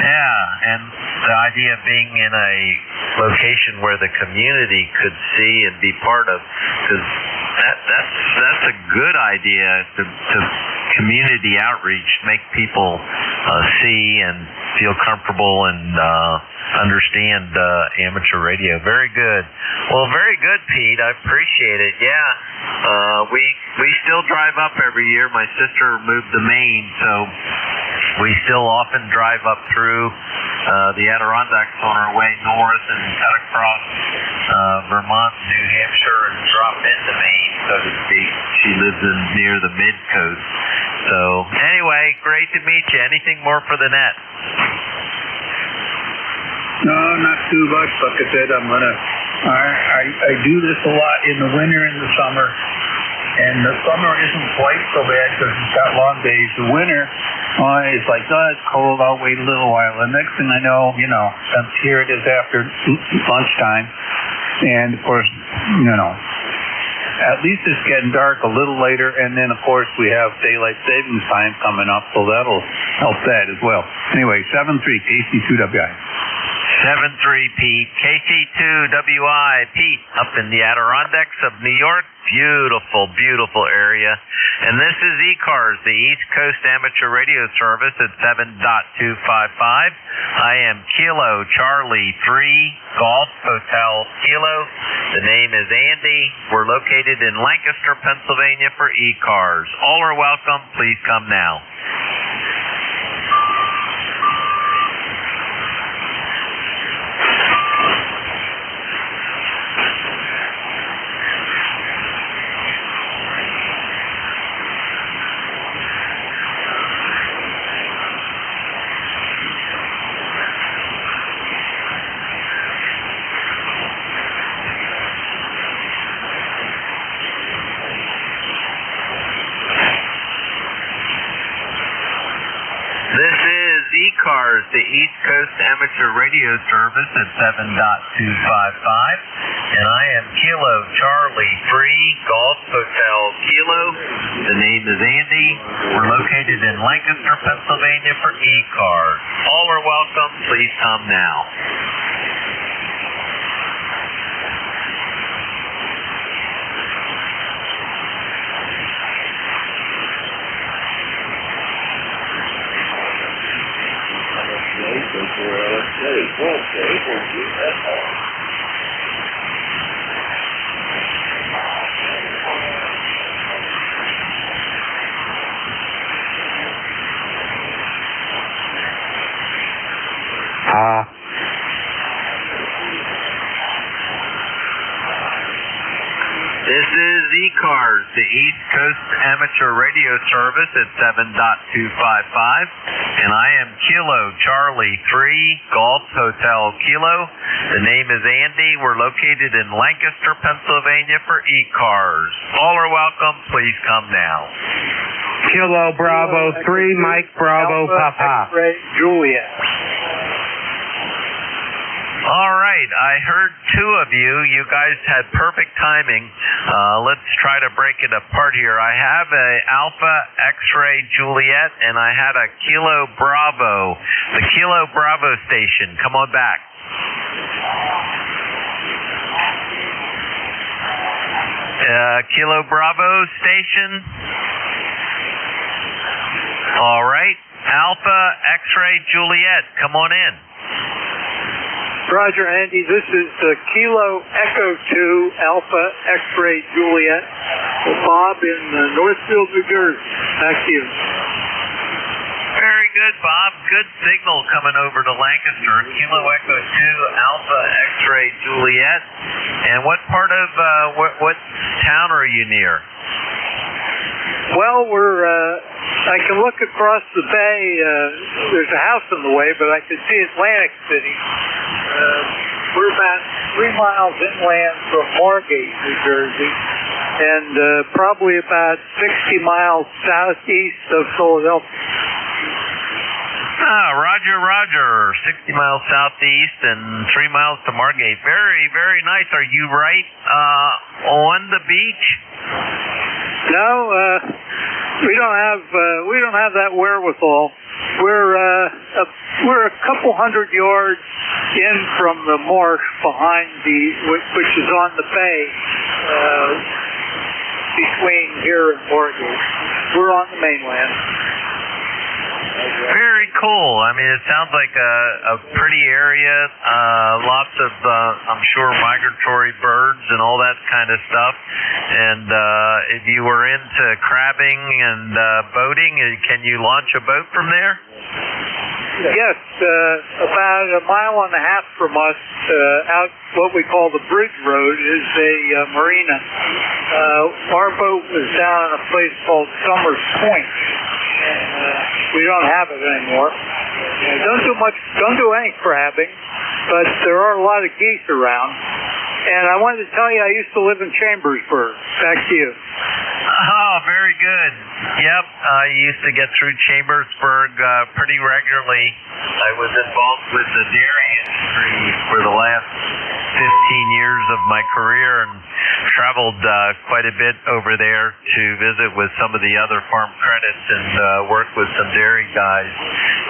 yeah, and the idea of being in a location where the community could see and be part of, because that's a good idea to community outreach, make people see and feel comfortable and understand amateur radio. Very good. Well, very good, Pete. I appreciate it. Yeah, we still drive up every year. My sister moved to Maine, so we still often drive up through the Adirondacks on our way north and cut across Vermont, New Hampshire, and drop into Maine, so to speak. She lives near the mid-coast. So anyway, great to meet you. Anything more for the net? No, not too much. Like I said, I do this a lot in the winter and the summer. And the summer isn't quite so bad because it's got long days. The winter, it's like, it's cold, I'll wait a little while. The next thing I know, here it is after lunchtime. And of course, at least it's getting dark a little later. And then, of course, we have daylight savings time coming up, so that'll help that as well. Anyway, 7-3, KC2WI. 7-3, Pete. KC2WI, Pete, up in the Adirondacks of New York. Beautiful, beautiful area. And this is ECARS, the East Coast Amateur Radio Service at 7.255. I am Kilo Charlie 3, Golf Hotel Kilo. The name is Andy. We're located in Lancaster, Pennsylvania for ECARS. All are welcome. Please come now. ECARS, the East Coast Amateur Radio Service at 7.255. And I am Kilo Charlie 3, Golf Hotel Kilo. The name is Andy. We're located in Lancaster, Pennsylvania for ECARS. All are welcome. Please come now. This is ECARS, the East Coast Amateur Radio Service at 7.255, and I am Kilo Charlie 3 Golf Hotel Kilo. The name is Andy. We're located in Lancaster, Pennsylvania for ECARS. All are welcome. Please come now. Kilo Bravo 3, Mike Bravo Papa. Juliet. All right, I heard two of you. You guys had perfect timing. Let's try to break it apart here. I have a Alpha X-Ray Juliet, and I had a Kilo Bravo. The Kilo Bravo station. Come on back. Kilo Bravo station. All right, Alpha X-Ray Juliet. Come on in. Roger, Andy. This is Kilo Echo 2 Alpha X-Ray Juliet. Bob in Northfield, New Jersey. Back to you. Very good, Bob. Good signal coming over to Lancaster. Kilo Echo 2 Alpha X-Ray Juliet. And what part of what town are you near? Well, I can look across the bay. There's a house in the way, but I can see Atlantic City. We're about 3 miles inland from Margate, New Jersey, and probably about 60 miles southeast of Philadelphia. Roger. 60 miles southeast and 3 miles to Margate. Very, very nice. Are you right on the beach? No, we don't have that wherewithal. We're a couple hundred yards in from the marsh behind which is on the bay between here and Margate. We're on the mainland. Very cool. I mean, it sounds like a pretty area. Lots of, I'm sure, migratory birds and all that kind of stuff. And if you were into crabbing and boating, can you launch a boat from there? Yes, about a mile and a half from us, out what we call the Bridge Road, is a marina. Our boat was down in a place called Summers Point. We don't have it anymore. Don't do any crabbing, but there are a lot of geese around. And I wanted to tell you, I used to live in Chambersburg. Back to you. Oh, very good. Yep, I used to get through Chambersburg pretty regularly. I was involved with the dairy industry for the last 15 years of my career and traveled quite a bit over there to visit with some of the other farm credits and work with some dairy guys.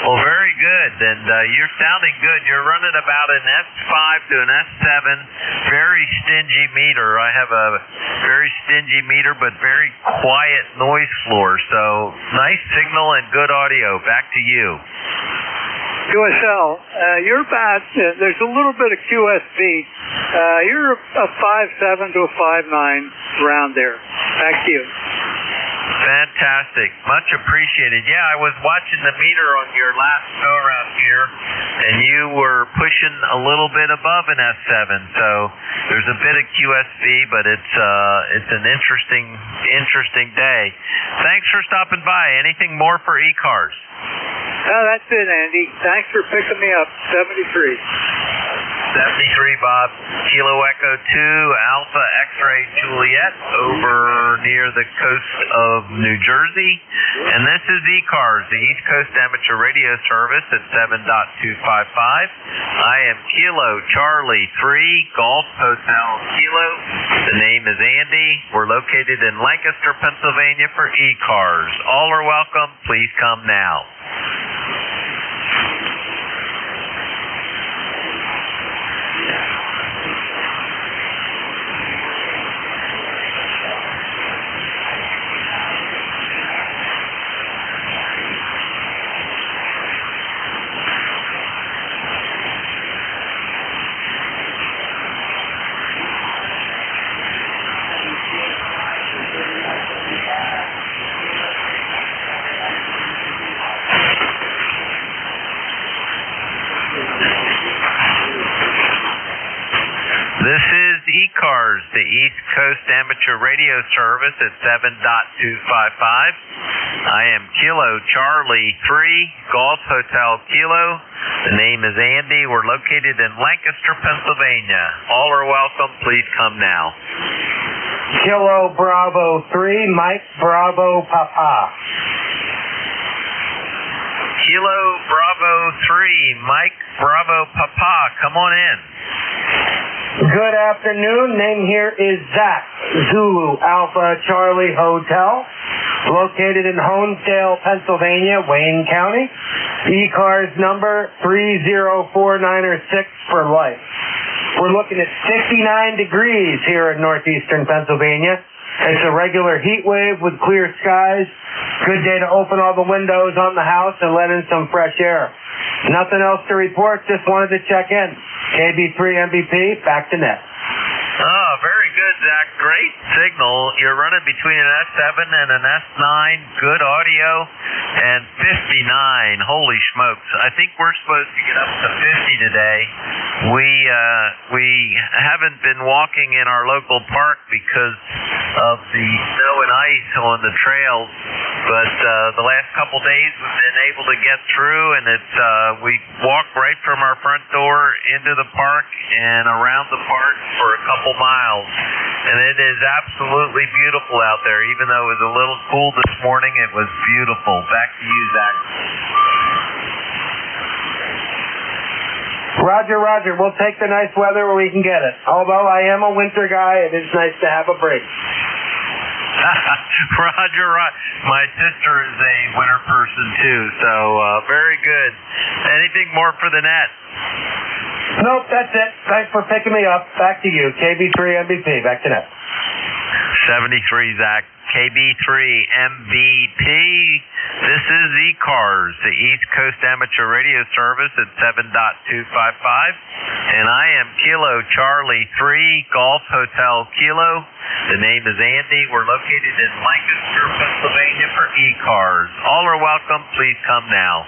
Well, very good. And you're sounding good. You're running about an S5 to an S7. Very stingy meter. I have a very stingy meter, but very quiet noise floor. So nice signal and good audio. Back to you. QSL, you're about, there's a little bit of QSB. You're a 5.7 to a 5.9 around there. Back to you. Fantastic. Much appreciated. Yeah, I was watching the meter on your last go around here, and you were pushing a little bit above an S7. So there's a bit of QSB, but it's an interesting day. Thanks for stopping by. Anything more for ECARS? That's it, Andy. Thanks for picking me up. 73. 73, Bob. Kilo Echo 2 Alpha X-Ray Juliet over near the coast of New Jersey. And this is ECARS, the East Coast Amateur Radio Service at 7.255. I am Kilo Charlie 3 Golf Hotel Kilo. The name is Andy. We're located in Lancaster, Pennsylvania for ECARS. All are welcome. Please come now. This is is ECARS, the East Coast Amateur Radio Service at 7.255. I am Kilo Charlie 3, Golf Hotel Kilo. The name is Andy. We're located in Lancaster, Pennsylvania. All are welcome. Please come now. Kilo Bravo 3, Mike Bravo Papa. Kilo Bravo 3, Mike Bravo Papa. Come on in. Good afternoon. Name here is Zach, Zulu Alpha Charlie Hotel, located in Honesdale, Pennsylvania, Wayne County. ECARS number 304906 for life. We're looking at 59 degrees here in northeastern Pennsylvania. It's a regular heat wave with clear skies. Good day to open all the windows on the house and let in some fresh air. Nothing else to report. Just wanted to check in. KB3 MVP, back to net. Oh, very good, Zach. Great signal. You're running between an S7 and an S9. Good audio. And 59. Holy smokes. I think we're supposed to get up to 50 today. We haven't been walking in our local park because of the snow and ice on the trails. But the last couple days we've been able to get through, and we walk right from our front door into the park and around the park for a couple miles. And it is absolutely beautiful out there. Even though it was a little cool this morning, it was beautiful. Back to you, Zach. Roger. We'll take the nice weather where we can get it. Although I am a winter guy, it is nice to have a break. Roger. My sister is a winter person too, so very good. Anything more for the net? Nope, that's it. Thanks for picking me up. Back to you. KB3 MVP, back to net. 73, Zach. KB3 MVP. This is ECARS, the East Coast Amateur Radio Service at 7.255. And I am Kilo Charlie 3, Golf Hotel Kilo. The name is Andy. We're located in Lancaster, Pennsylvania for ECARS. All are welcome. Please come now.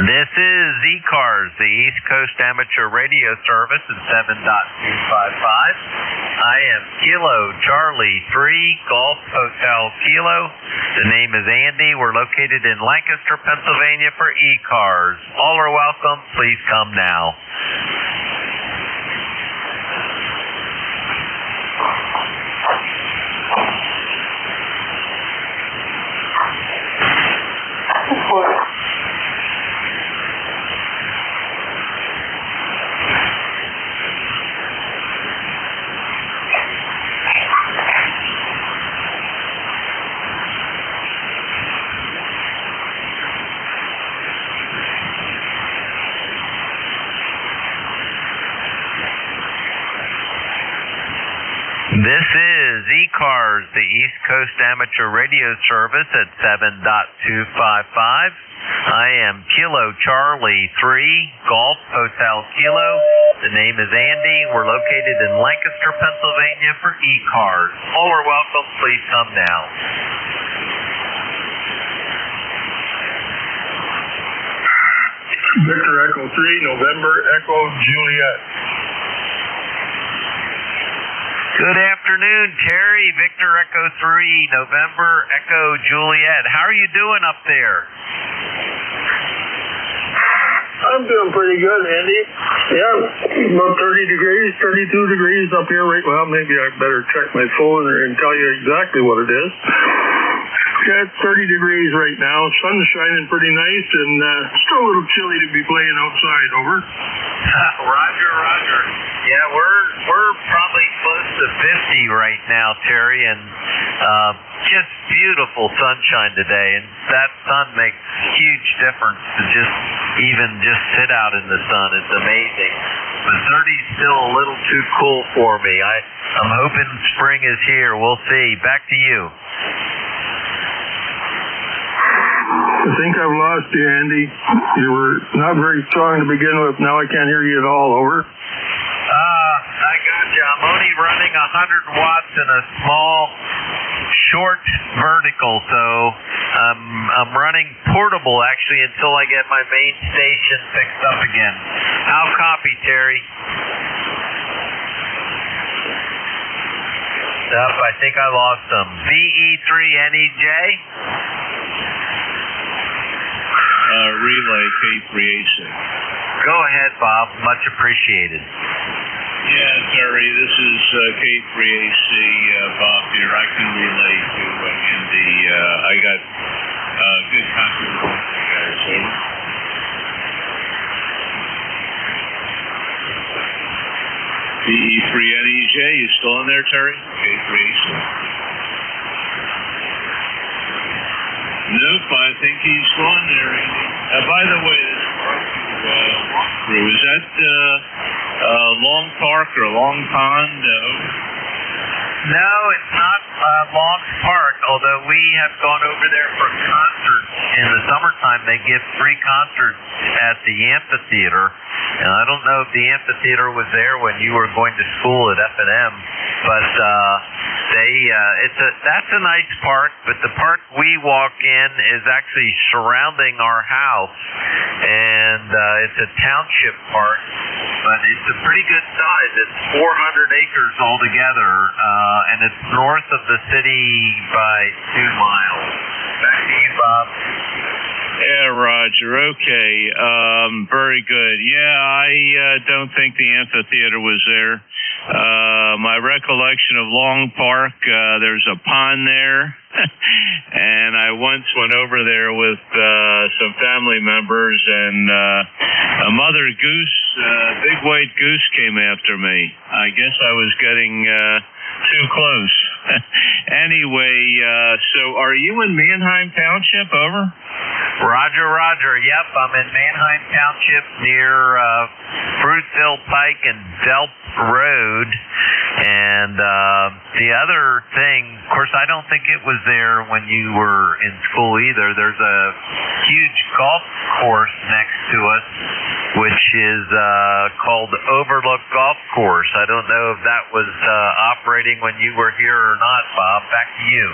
This is ECARS, the East Coast Amateur Radio Service at 7.255. I am Kilo Charlie 3, Golf Hotel Kilo. The name is Andy. We're located in Lancaster, Pennsylvania for ECARS. All are welcome. Please come now. This is ECARS, the East Coast Amateur Radio Service at 7.255. I am Kilo Charlie 3, Golf Hotel Kilo. The name is Andy. We're located in Lancaster, Pennsylvania for ECARS. All are welcome. Please come now. Victor Echo 3, November Echo Juliet. Good afternoon, Terry. Victor Echo 3, November Echo Juliet. How are you doing up there? I'm doing pretty good, Andy. Yeah, about 30 degrees, 32 degrees up here right. Well, maybe I better check my phone and tell you exactly what it is. Yeah, it's 30 degrees right now. Sun's shining pretty nice, and still a little chilly to be playing outside. Over. Roger. Yeah, we're probably close to 50 right now, Terry, and just beautiful sunshine today. And that sun makes huge difference to just sit out in the sun. It's amazing. But 30's still a little too cool for me. I'm hoping spring is here. We'll see. Back to you. I think I've lost you, Andy. You were not very strong to begin with. Now I can't hear you at all. Over. I got you. I'm only running 100 watts in a small, short vertical, so I'm running portable actually until I get my main station fixed up again. How copy, Terry? Yep, I think I lost them. VE3NEJ? Relay K3AC. Go ahead, Bob. Much appreciated. Yeah, Terry, this is K3AC, Bob here. I can relay to Andy. I got good confidence with you guys. Over. VE3NEJ, you still in there, Terry? K3AC. Nope, I think he's gone there, Andy. By the way, this park through, is that Long Park or Long Pond? No, it's not Long Park, although we have gone over there for concerts. In the summertime, they give free concerts at the amphitheater. And I don't know if the amphitheater was there when you were going to school at F&M, but that's a nice park, but the park we walk in is actually surrounding our house, and it's a township park, but it's a pretty good size. It's 400 acres altogether, and it's north of the city by 2 miles. Back to you, Bob. Yeah, Roger. Okay. Very good. Yeah, I don't think the amphitheater was there. My recollection of Long Park, there's a pond there. And I once went over there with some family members, and a mother goose, big white goose, came after me. I guess I was getting too close. Anyway, so are you in Manheim Township? Over. Roger. Yep, I'm in Manheim Township near Fruitville Pike and Delp Road. And the other thing, of course, I don't think it was there when you were in school either. There's a huge golf course next to us, which is called Overlook Golf Course. I don't know if that was operating when you were here or not, Bob. Back to you.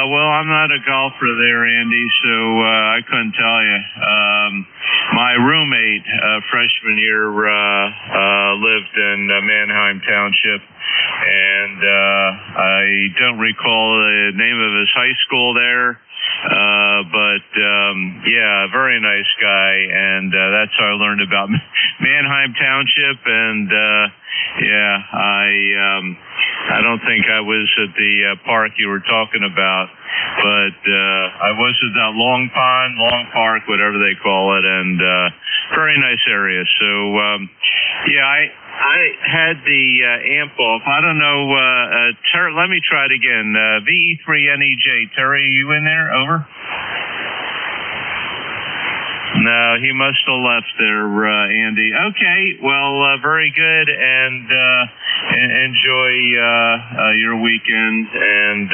Well, I'm not a golfer there, Andy, so I couldn't tell you. My roommate, freshman year, lived in Manheim Township, and I don't recall the name of his high school there. But yeah, very nice guy, and that's how I learned about Manheim Township. And yeah, I don't think I was at the park you were talking about, but I was at that Long Park, whatever they call it, and very nice area. So yeah, I had the amp off. I don't know. Terry, let me try it again. VE3NEJ. Terry, are you in there? Over. No, he must have left there, Andy. Okay, well, very good, and enjoy your weekend, and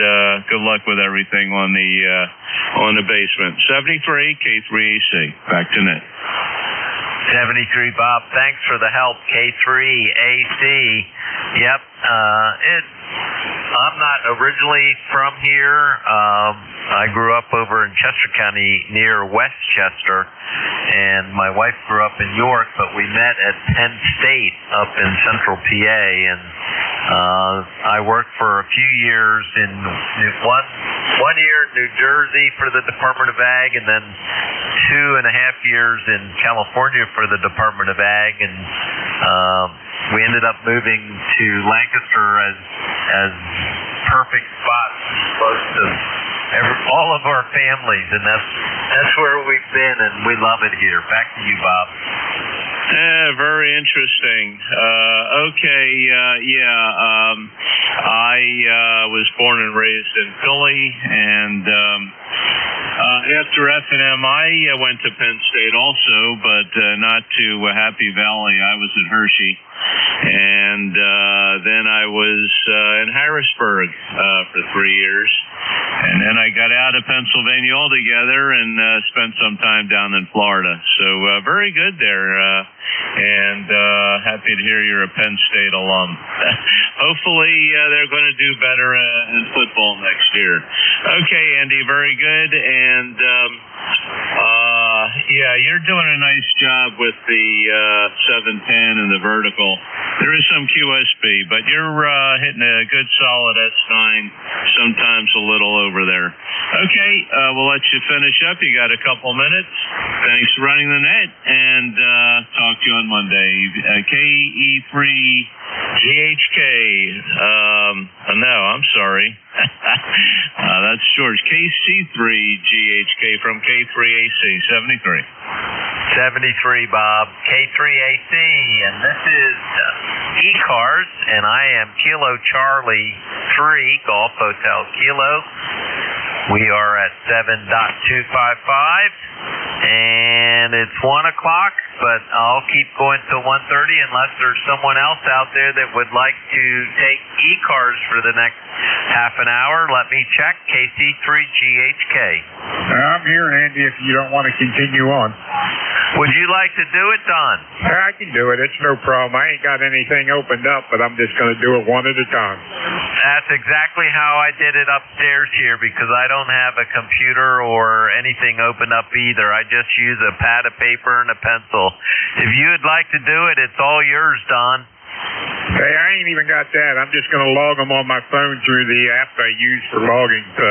good luck with everything on the basement. 73 K3AC. Back to net. 73, Bob. Thanks for the help. K3AC. Yep. I'm not originally from here. I grew up over in Chester County near Westchester, and my wife grew up in York, but we met at Penn State up in central PA, and I worked for a few years in one year in New Jersey for the Department of Ag, and then 2.5 years in California for the Department of Ag, and we ended up moving to Lancaster as perfect spots close to all of our families, and that's where we've been, and we love it here. Back to you, Bob. Very interesting. Okay, I was born and raised in Philly, and after F&M, I went to Penn State also, but not to Happy Valley. I was at Hershey, and then I was in Harrisburg for 3 years. And then I got out of Pennsylvania altogether and spent some time down in Florida. So very good there. And happy to hear you're a Penn State alum. Hopefully they're going to do better in football next year. Okay, Andy, very good. And yeah, you're doing a nice job with the 710 and the vertical. There is some QSB, but you're hitting a good solid S9, sometimes a little over there. Okay, we'll let you finish up. You got a couple minutes. Thanks for running the net, and talk to you on Monday. KE3 GHK. No, I'm sorry. That's George. KC3 GHK from K3AC 73. 73, Bob. K3AC, and this is ECARS, and I am Kilo Charlie 3, Golf Hotel Kilo. We are at 7.255, and it's 1 o'clock, but I'll keep going till 1:30 unless there's someone else out there that would like to take ECARS for the next half an hour. Let me check. KC3GHK. I'm here, Andy, if you don't want to continue on. Would you like to do it, Don? I can do it. It's no problem. I ain't got anything opened up, but I'm just going to do it one at a time. That's exactly how I did it upstairs here because I don't have a computer or anything open up either. I just use a pad of paper and a pencil. If you would like to do it, it's all yours, Don. Hey, I ain't even got that. I'm just going to log them on my phone through the app I use for logging. So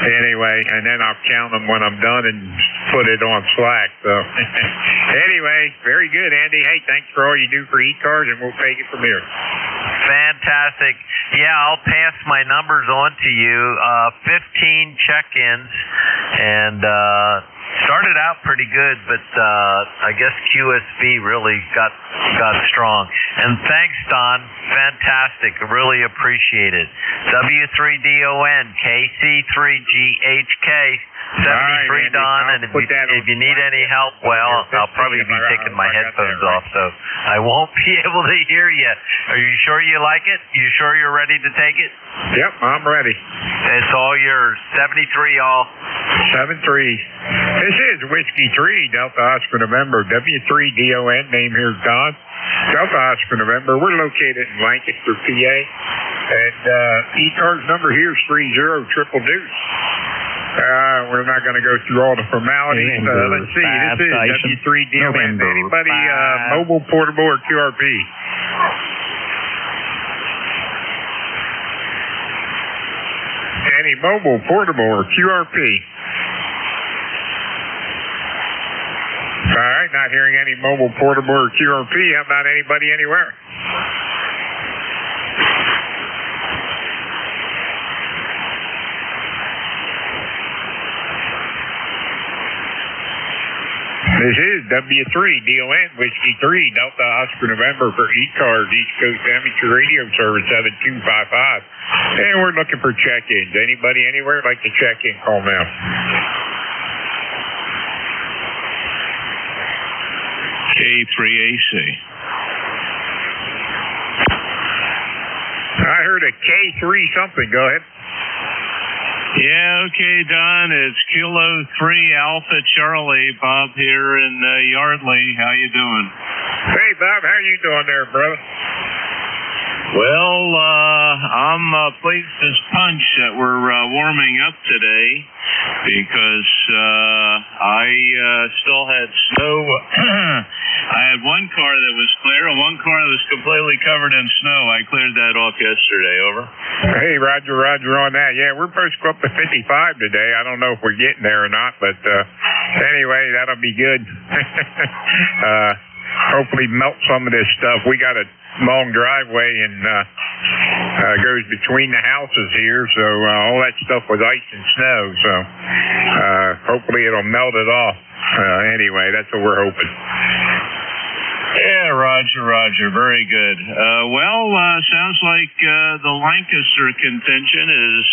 anyway, and then I'll count them when I'm done and put it on Slack. So anyway, very good, Andy. Hey, thanks for all you do for ECARS, and we'll take it from here. Fantastic. Yeah, I'll pass my numbers on to you. 15 check-ins, and started out pretty good, but I guess QSB really got strong. And thanks, Don. Fantastic. Really appreciate it. W3DON, KC3GHK, 73, right, Don. And if you need any help, well, I'll probably be taking my headphones off, so I won't be able to hear you. Are you sure you like it? You sure you're ready to take it? Yep, I'm ready. It's all yours. 73, y'all. 73. This is Whiskey 3, Delta Oscar November, W3DON, name here is Don. Delta Oscar November, we're located in Lancaster, PA, and ECARS number here is 30 triple deuce. We're not going to go through all the formalities. Let's see, this is W3DON. Anybody mobile, portable, or QRP? Any mobile, portable, or QRP? All right, not hearing any mobile, portable, or QRP. How about anybody anywhere? This is W3DON, Whiskey 3, Delta Oscar November for ECARS, East Coast Amateur Radio Service 7255. And we're looking for check-ins. Anybody anywhere like to check in, call now. K3AC. I heard a K3 something. Go ahead. Yeah, okay, Don. It's Kilo 3 Alpha Charlie. Bob here in Yardley. How you doing? Hey, Bob. How you doing there, brother? Well, I'm pleased as punch that we're warming up today because I still had snow. I had one car that was clear and one car that was completely covered in snow. I cleared that off yesterday. Over. Hey, Roger on that. Yeah, we're supposed to go up to 55 today. I don't know if we're getting there or not, but anyway, that'll be good. Hopefully melt some of this stuff. We got a long driveway and goes between the houses here, so all that stuff was ice and snow, so hopefully it'll melt it off. Anyway, that's what we're hoping. Yeah, Roger. Very good. Sounds like the Lancaster contingent is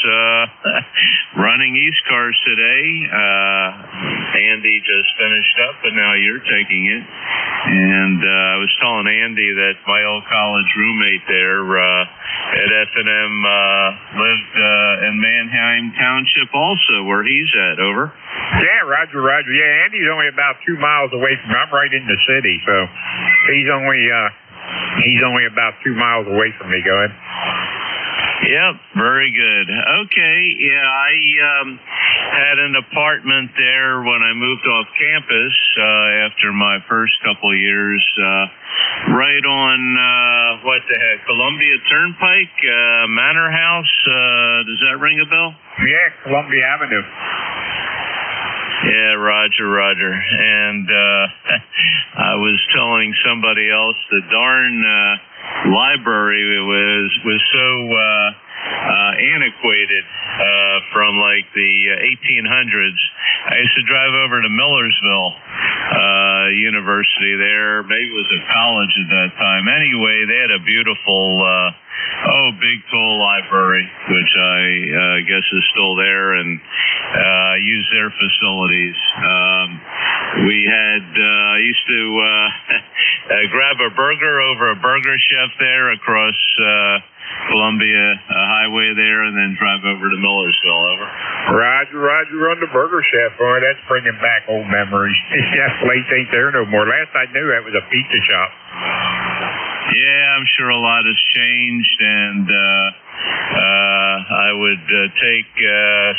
running ECARS today. Andy just finished up, and now you're taking it. And I was telling Andy that my old college roommate there at F&M lived in Manheim Township also, where he's at. Over. Yeah, Roger. Yeah, Andy's only about 2 miles away from me. I'm right in the city, so he's only about 2 miles away from me. Go ahead. Yep, very good. Okay, yeah, I had an apartment there when I moved off campus after my first couple of years, right on, Columbia Turnpike, Manor House. Does that ring a bell? Yeah, Columbia Avenue. Yeah, Roger. And I was telling somebody else the darn library was so antiquated from like the 1800s. I used to drive over to Millersville University there. Maybe it was a college at that time. Anyway, they had a beautiful big tall library, which I guess is still there, and use their facilities. We had I used to grab a burger over a burger chef there across Columbia Highway there, and then drive over to Millersville. Over. Roger on the burger chef. Boy, that's bringing back old memories. That place ain't there no more. Last I knew, that was a pizza shop. Yeah, I'm sure a lot has changed, and I would take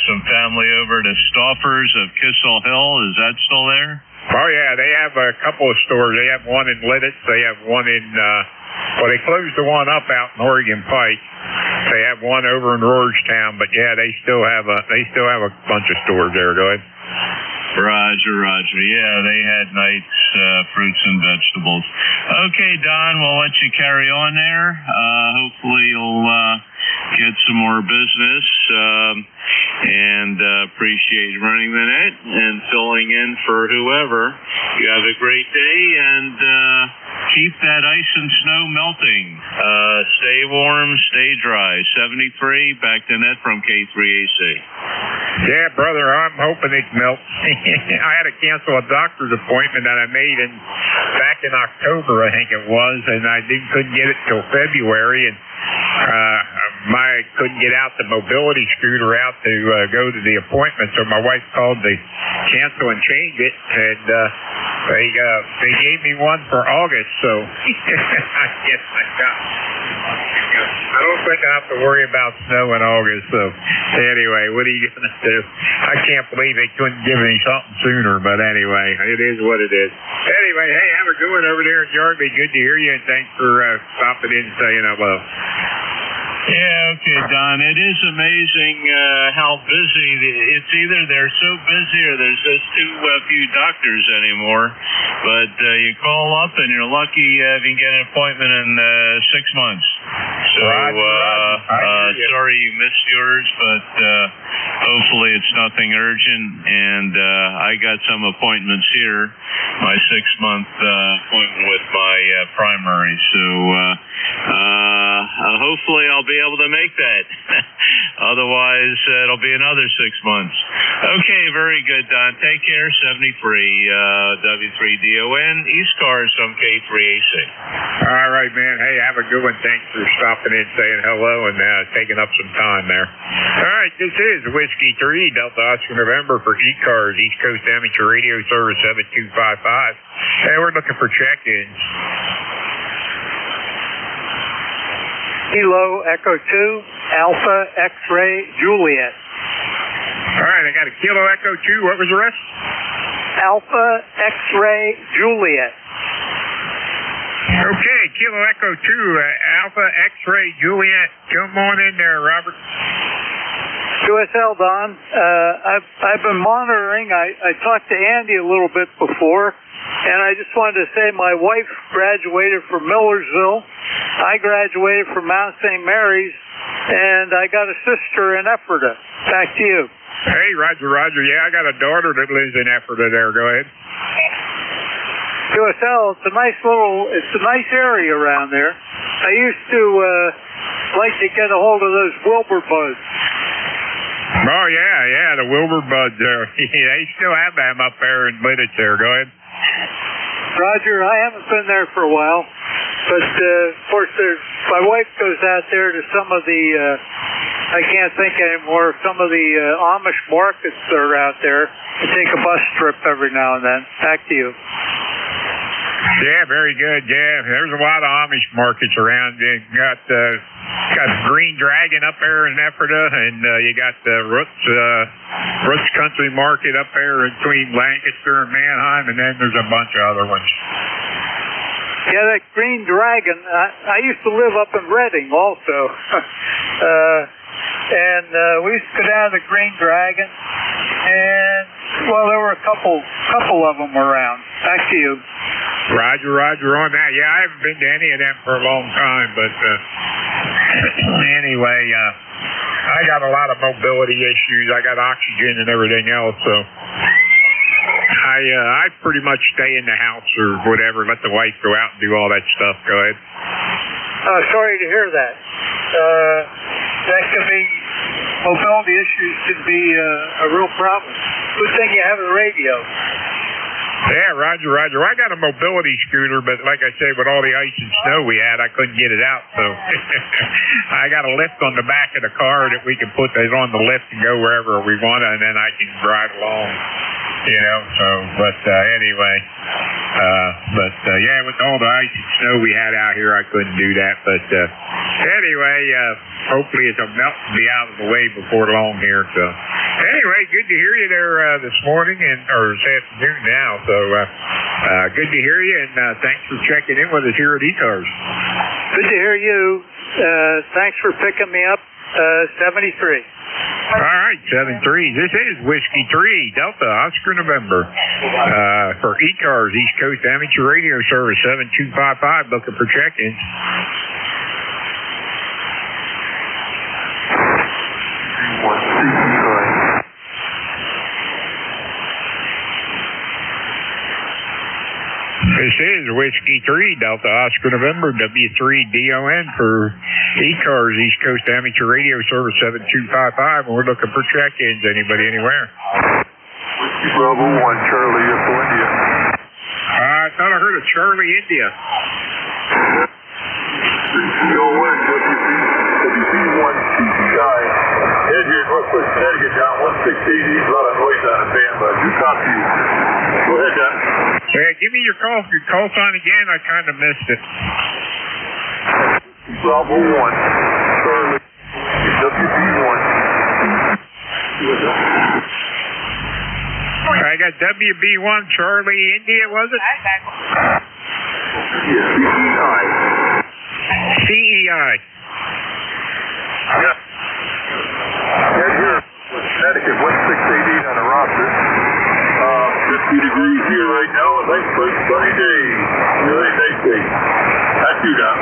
some family over to Stouffer's of Kissel Hill. Is that still there? Oh, yeah, they have a couple of stores. They have one in Lidditz. They have one in, they closed the one up out in Oregon Pike. They have one over in Rogerstown, but yeah, they still have a bunch of stores there. Go ahead. Roger. Yeah, they had nice fruits and vegetables. Okay, Don, we'll let you carry on there. Hopefully you'll get some more business, and appreciate running the net and filling in for whoever. You have a great day, and keep that ice and snow melting. Stay warm, stay dry. 73, back to net from K3AC. Yeah, brother, I'm hoping it melts. I had to cancel a doctor's appointment that I made back in October, I think it was, and I couldn't get it till February, and I couldn't get out the mobility scooter out to go to the appointment, so my wife called to cancel and change it, and they gave me one for August, so I guess I don't think I have to worry about snow in August, so anyway, what are you going to do? I can't believe they couldn't give me something sooner, but anyway, it is what it is. Anyway, hey, have a good one over there in Yardley. Good to hear you, and thanks for stopping in and saying hello. Yeah, okay, Don. It is amazing how busy it's either they're so busy or there's just too few doctors anymore. But you call up and you're lucky if you can get an appointment in 6 months. So sorry you missed yours, but hopefully it's nothing urgent. And I got some appointments here. My 6-month appointment with my primary. So hopefully I'll be able to make that. Otherwise, it'll be another 6 months. Okay, very good, Don. Take care. 73 W3DON, ECARS from K3AC. All right, man. Hey, have a good one. Thanks for stopping in, saying hello, and taking up some time there. All right, this is Whiskey 3, Delta Oscar November for ECARS, East Coast Amateur Radio Service 7255. Hey, we're looking for check-ins. Kilo Echo 2, Alpha X-Ray Juliet. All right, I got a Kilo Echo 2. What was the rest? Alpha X-Ray Juliet. Okay, Kilo Echo 2, Alpha X-Ray Juliet. Come on in there, Robert. QSL, Don. I've been monitoring. I talked to Andy a little bit before, and I just wanted to say my wife graduated from Millersville. I graduated from Mount St. Mary's, and I got a sister in Ephrata. Back to you. Hey, Roger. Yeah, I got a daughter that lives in Ephrata there. Go ahead. QSL, it's a nice area around there. I used to like to get a hold of those Wilbur buds. Oh, yeah, the Wilbur buds there. They still have them up there in Lidditz there. Go ahead. Roger, I haven't been there for a while, but of course, my wife goes out there to some of the, I can't think anymore, some of the Amish markets that are out there. I take a bus trip every now and then. Back to you. Yeah, very good. Yeah, there's a lot of Amish markets around. You got Green Dragon up there in Ephrata, and you got the Roots Country Market up there between Lancaster and Manheim, and then there's a bunch of other ones. Yeah, that Green Dragon, I used to live up in Reading also. And we used to go down to the Green Dragon, and, well, there were a couple of them around. Back to you. Roger on that. Yeah, I haven't been to any of them for a long time, but anyway, I got a lot of mobility issues. I got oxygen and everything else, so I pretty much stay in the house or whatever, let the wife go out and do all that stuff. Go ahead. Sorry to hear that. That could be, mobility issues could be a real problem. Good thing you have a radio. Yeah, Roger. I got a mobility scooter, but like I said, with all the ice and snow we had, I couldn't get it out, so I got a lift on the back of the car that we can put it on the lift and go wherever we want, and then I can drive along, so, but anyway, yeah, with all the ice and snow we had out here, I couldn't do that, but anyway, hopefully it'll melt and be out of the way before long here, so anyway, good to hear you there this morning, or this afternoon now, so good to hear you, and thanks for checking in with us here at ECARS. Good to hear you. Thanks for picking me up. 73. All right, 73. This is Whiskey 3, Delta, Oscar November. For ECARS, East Coast Amateur Radio Service 7255, looking for check-ins. This is Whiskey 3, Delta Oscar November, W3DON for ECARS, East Coast Amateur Radio Service 7255, and we're looking for check-ins. Anybody, anywhere? Whiskey Bravo 1, Charlie, Echo India. I thought I heard of Charlie, India. DON, WB1 CGI. Head here in Northwest Connecticut, down 168. A lot of noise out of band, but I do copy you. Go ahead, Don. Hey, give me your call sign again. I kind of missed it. Bravo 1, Charlie, WB1. I got WB1, Charlie, India, was it? CEI. CEI. Yep. Head here, Connecticut, 1688 on the roster. 50 degrees here right now, a nice bright sunny day. Really nice day. That's you, Don.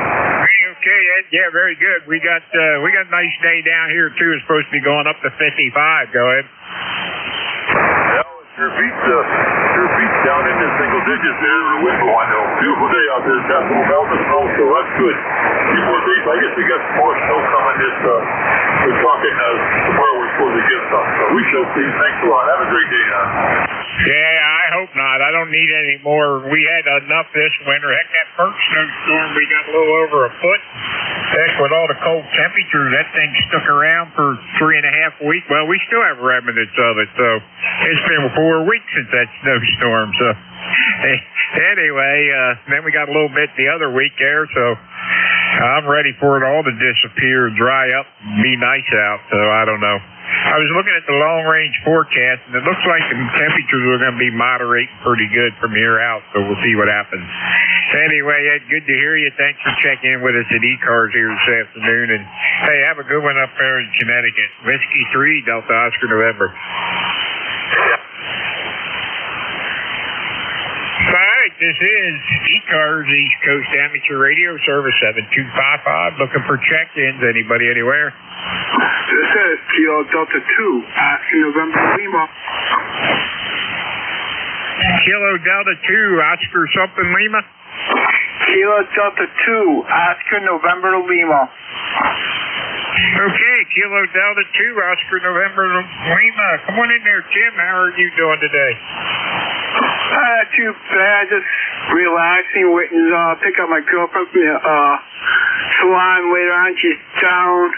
Okay, Ed. Yeah, very good. We got a nice day down here too. It's supposed to be going up to 55. Go ahead. Well, sure beats down into single digits there. The wind blowing though. Beautiful day out there. Got some mountain snow, so that's good. A few more days. I guess we got some more snow coming. We're talking tomorrow we're supposed to get some. So we shall see. Thanks a lot. Have a great day, Don. Yeah, I hope not. I don't need any more. We had enough this winter. Heck, that first snowstorm, we got a little over a foot. Heck, with all the cold temperatures, that thing stuck around for 3.5 weeks. Well, we still have remnants of it, so it's been 4 weeks since that snowstorm. So anyway, then we got a little bit the other week there, so I'm ready for it all to disappear, dry up, and be nice out. So I don't know. I was looking at the long-range forecast, and it looks like the temperatures are going to be moderating pretty good from here out, so we'll see what happens. Anyway, Ed, good to hear you. Thanks for checking in with us at ECARS here this afternoon, and hey, have a good one up there in Connecticut. Whiskey 3, Delta Oscar November. All right, this is ECARS, East Coast Amateur Radio Service 7255, looking for check-ins. Anybody, anywhere? This is Kilo Delta 2, Oscar November Lima. Kilo Delta 2, Oscar something Lima? Kilo Delta 2, Oscar November Lima. Okay, Kilo Delta 2, Oscar November Lima. Come on in there, Tim. How are you doing today? too bad. Just relaxing, waiting to pick up my girlfriend from the salon later on. She's down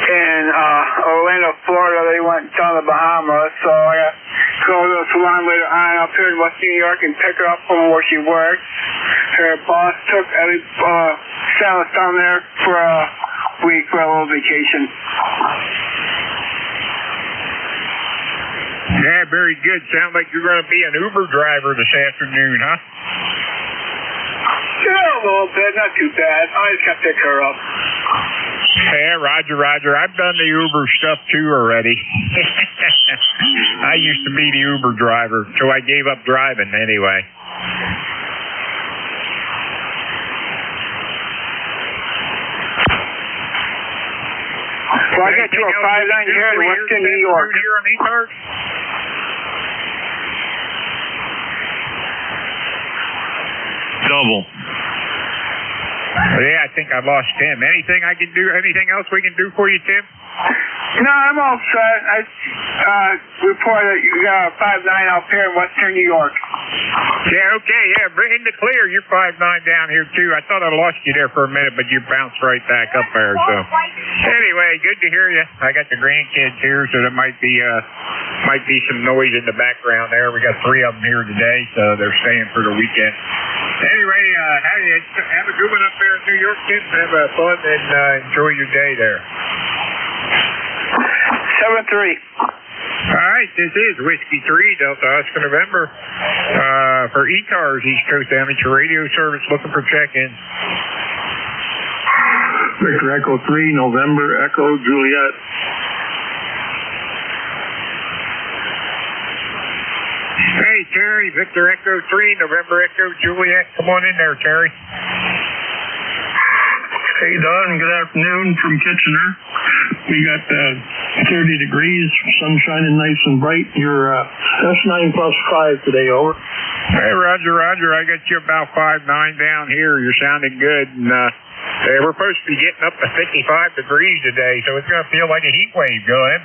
in Orlando, Florida. They went down to the Bahamas, so I got to go to the salon later on up here in West New York and pick her up from where she works. Her boss sent us down there for a week for a little vacation. Yeah, very good. Sounds like you're going to be an Uber driver this afternoon, huh? Yeah, a little bit. Not too bad. I just got to pick her up. Yeah, Roger. I've done the Uber stuff too already. I used to be the Uber driver, so I gave up driving anyway. Well, I got you a 5-9 here in Western New York. Here on ECARS? Double. Yeah, I think I lost Tim. Anything else we can do for you, Tim? No, I'm all set. I reported you got a 5-9 out here in Western New York. Yeah, okay, yeah. In the clear, you're 5'9" down here too. I thought I lost you there for a minute, but you bounced right back up there. So anyway, good to hear you. I got the grandkids here, so there might be some noise in the background there. We got 3 of them here today, so they're staying for the weekend. Anyway, have a good one up there in New York, kids. Have fun and enjoy your day there. 7-3. All right, this is Whiskey 3, Delta Oscar November, for ECARS, East Coast Amateur Radio Service, looking for check-ins. Victor Echo 3, November, Echo, Juliet. Hey, Terry, Victor Echo 3, November Echo, Juliet. Come on in there, Terry. Hey, Don, good afternoon from Kitchener. We got 30 degrees, sun shining nice and bright. You're S9 plus 5 today, over. Hey, Roger. I got you about 5'9" down here. You're sounding good. And we're supposed to be getting up to 55 degrees today, so it's going to feel like a heat wave. Go ahead.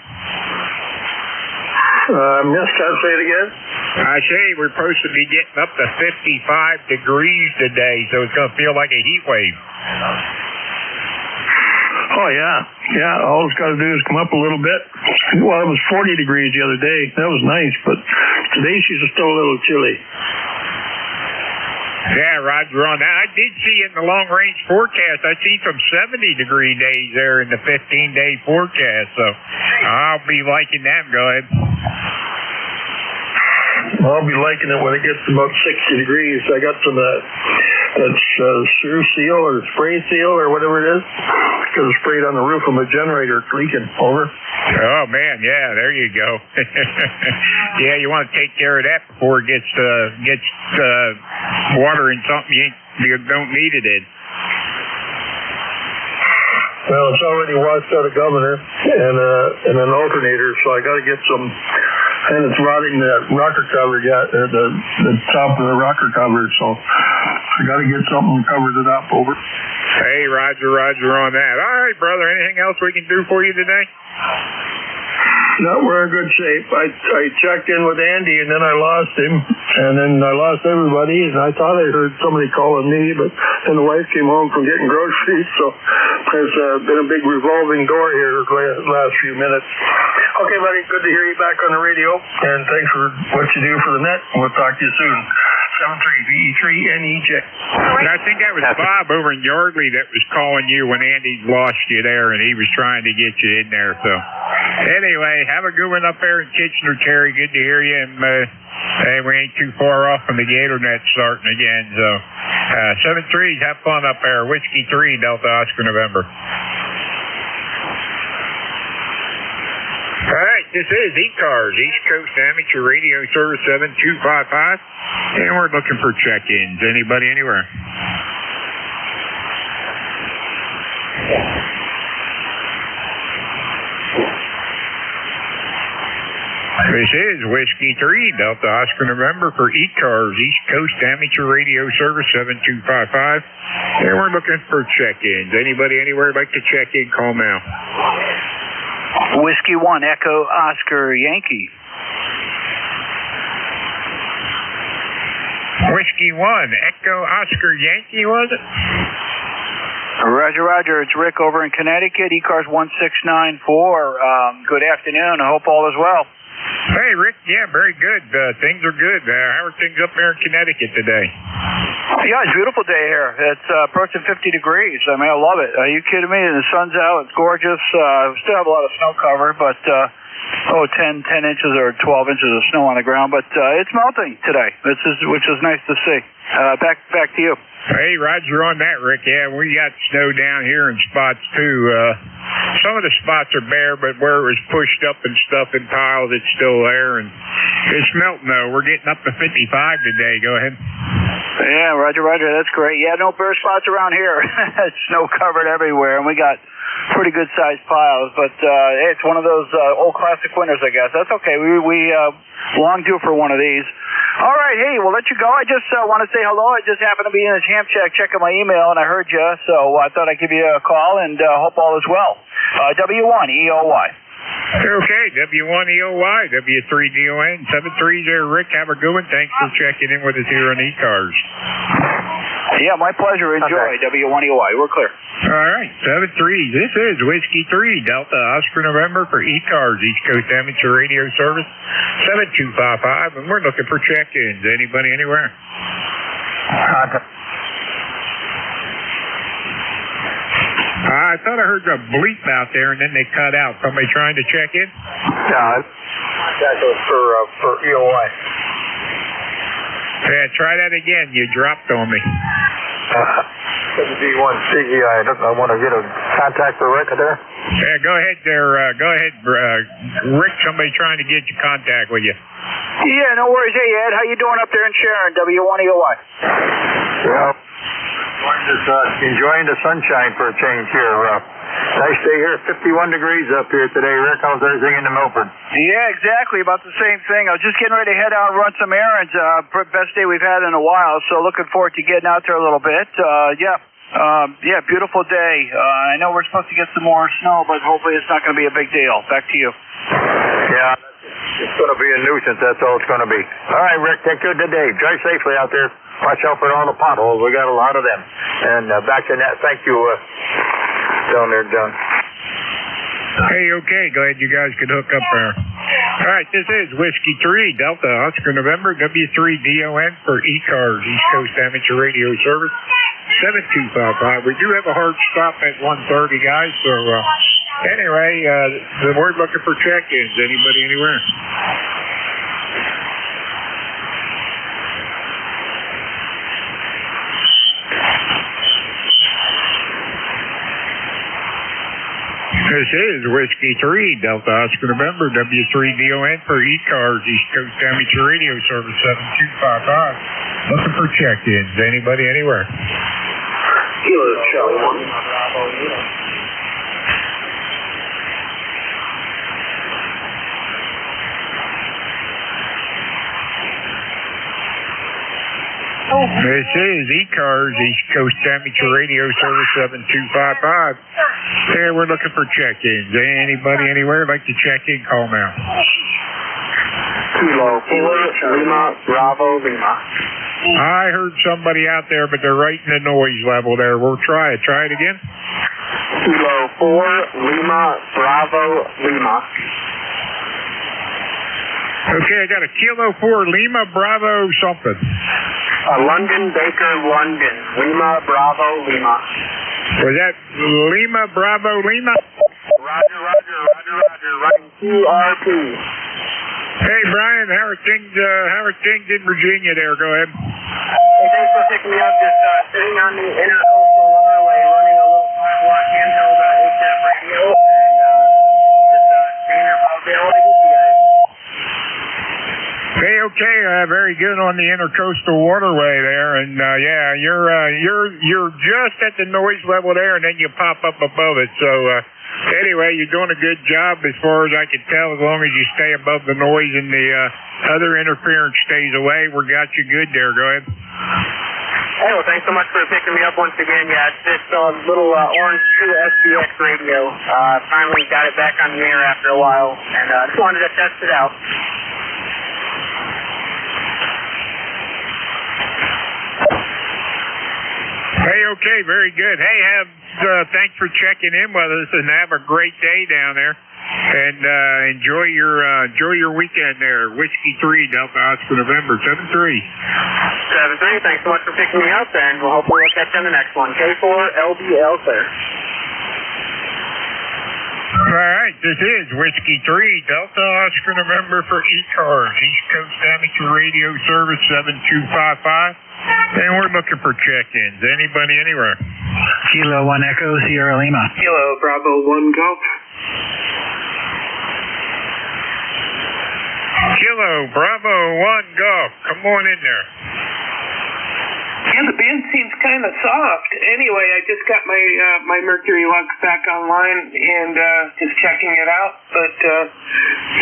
Miss, can I say it again? I say we're supposed to be getting up to 55 degrees today, so it's going to feel like a heat wave. Oh, yeah. All it's got to do is come up a little bit. Well, it was 40 degrees the other day. That was nice, but today she's still a little chilly. Yeah, Roger on that. I did see in the long-range forecast, I see some 70-degree days there in the 15-day forecast, so I'll be liking them. Go ahead. I'll be liking it when it gets about 60 degrees. I got some that's Sure Seal or Spray Seal or whatever it is. Because it's sprayed on the roof of my generator. It's leaking. Over. Oh, man. Yeah, there you go. Yeah, you want to take care of that before it gets water in something you don't need it in. Well, it's already washed out a governor and an alternator, so I got to get some. And it's rotting the rocker cover yet, the top of the rocker cover, so I got to get something that covers it up. Over. Hey, Roger on that. All right, brother. Anything else we can do for you today? No, we're in good shape. I checked in with Andy, and then I lost him, and then I lost everybody, and I thought I heard somebody calling me, but then the wife came home from getting groceries, so there's been a big revolving door here the last few minutes. Okay, buddy, good to hear you back on the radio, and thanks for what you do for the net. We'll talk to you soon. 73VE3NEJ. I think that was Bob over in Yardley that was calling you when Andy lost you there, and he was trying to get you in there. So, anyway, have a good one up there in Kitchener, Terry. Good to hear you. And hey, we ain't too far off from the Gator Net starting again. So, 7-3, have fun up there. Whiskey 3, Delta Oscar November. All right, this is ECARS, East Coast Amateur Radio Service 7255, and we're looking for check-ins. Anybody, anywhere? This is Whiskey 3, Delta Oscar November for ECARS, East Coast Amateur Radio Service 7255, and we're looking for check-ins. Anybody, anywhere like to check in, call now. Whiskey 1, Echo Oscar Yankee. Whiskey 1, Echo Oscar Yankee, was it? Roger, Roger. It's Rick over in Connecticut, ECARS 1694. Good afternoon. I hope all is well. Hey, Rick. Yeah, very good. Things are good. How are things up there in Connecticut today? Yeah, it's a beautiful day here. It's approaching 50 degrees. I mean, I love it. Are you kidding me? The sun's out. It's gorgeous. We still have a lot of snow cover, but 10 inches or 12 inches of snow on the ground. But it's melting today, which is nice to see. Back to you. Hey, Roger, on that, Rick. Yeah, we got snow down here in spots, too. Some of the spots are bare, but where it was pushed up and stuff in piles, it's still there. And it's melting, though. We're getting up to 55 today. Go ahead. Yeah, Roger, Roger. That's great. Yeah, no bare spots around here. It's snow covered everywhere, and we got pretty good-sized piles. But it's one of those old classic winters, I guess. That's okay. We long due for one of these. All right, hey, we'll let you go. I just want to say hello. I just happened to be in the Ham Shack checking my email, and I heard you, so I thought I'd give you a call and hope all is well. W1EOY. Okay, W1EOY, W3DON, 73 there, Rick. Have a good one. Thanks for checking in with us here on ECARS. Yeah, my pleasure. Enjoy. W1EOY. We're clear. All right, 73. This is Whiskey 3, Delta Oscar November for ECARS, East Coast Amateur Radio Service, 7255, and we're looking for check-ins. Anybody, anywhere? I thought I heard a bleep out there, and then they cut out. Somebody trying to check in? No, that was for EOI. Yeah, try that again. You dropped on me. W1 CEI. I want to get a contact for Rick there. Yeah, go ahead there. Go ahead, Rick. Somebody trying to get you contact with you. Yeah, no worries. Hey, Ed, how you doing up there in Sharon? W1EOY. Yeah. Just enjoying the sunshine for a change here. Nice day here, 51 degrees up here today. Rick, how's everything in the Milford? Yeah, exactly. About the same thing. I was just getting ready to head out and run some errands. Best day we've had in a while, so looking forward to getting out there a little bit. Yeah, beautiful day. I know we're supposed to get some more snow, but hopefully it's not going to be a big deal. Back to you. Yeah, it's going to be a nuisance. That's all it's going to be. All right, Rick, take care today. Drive safely out there. Watch out for all the potholes. We got a lot of them. And back to that. Thank you, down there, John. Hey, okay. Go ahead. You guys can hook up there. All right. This is Whiskey 3, Delta Oscar November, W3DON for ECARS, East Coast Amateur Radio Service, 7255. We do have a hard stop at 1:30, guys. So, anyway, we're looking for check-ins. Anybody, anywhere? This is Whiskey 3, Delta Oscar November, W3DON for ECARS, East Coast Amateur Radio Service, 7255. Looking for check-ins. Anybody, anywhere? Kilo Charlie 1. This is ECARS, East Coast Amateur Radio Service, 7255. Here, we're looking for check-ins. Anybody, anywhere like to check in? Call now. Kilo 4, Lima, Bravo, Lima. I heard somebody out there, but they're right in the noise level there. We'll try it. Try it again. Kilo 4, Lima, Bravo, Lima. Okay, I got a Kilo 4, Lima, Bravo, something. London, Baker, London. Lima, Bravo, Lima. Was that Lima, Bravo, Lima? Roger. Running QRP. Hey, Brian, how are things in Virginia there? Go ahead. Hey, thanks for picking me up. Just sitting on the Intercoastal Waterway, running a little 5-watt handheld HF radio, and just seeing if I was able to get you guys. Okay, very good on the Intercoastal Waterway there, and yeah, you're just at the noise level there, and then you pop up above it. So anyway, you're doing a good job as far as I can tell. As long as you stay above the noise and the other interference stays away, we got you good there. Go ahead. Hey, well, thanks so much for picking me up once again. Yeah, it's this little Orange 2 SBX radio. Finally got it back on the air after a while, and just wanted to test it out. Okay, very good. Hey, thanks for checking in with us, and have a great day down there. And enjoy your weekend there. Whiskey 3, Delta Oscar November 73. 73. Thanks so much for picking me up, and we'll hopefully look at you on the next one. K4 LBL clear. All right, this is Whiskey 3, Delta Oscar November for ECARS, East Coast Amateur Radio Service 7255. And we're looking for check-ins. Anybody, anywhere? Kilo 1 Echo, Sierra Lima. Kilo Bravo 1 Golf. Kilo Bravo 1 Golf. Come on in there. Yeah, the band seems kind of soft. Anyway, I just got my Mercury Lux back online and just checking it out. But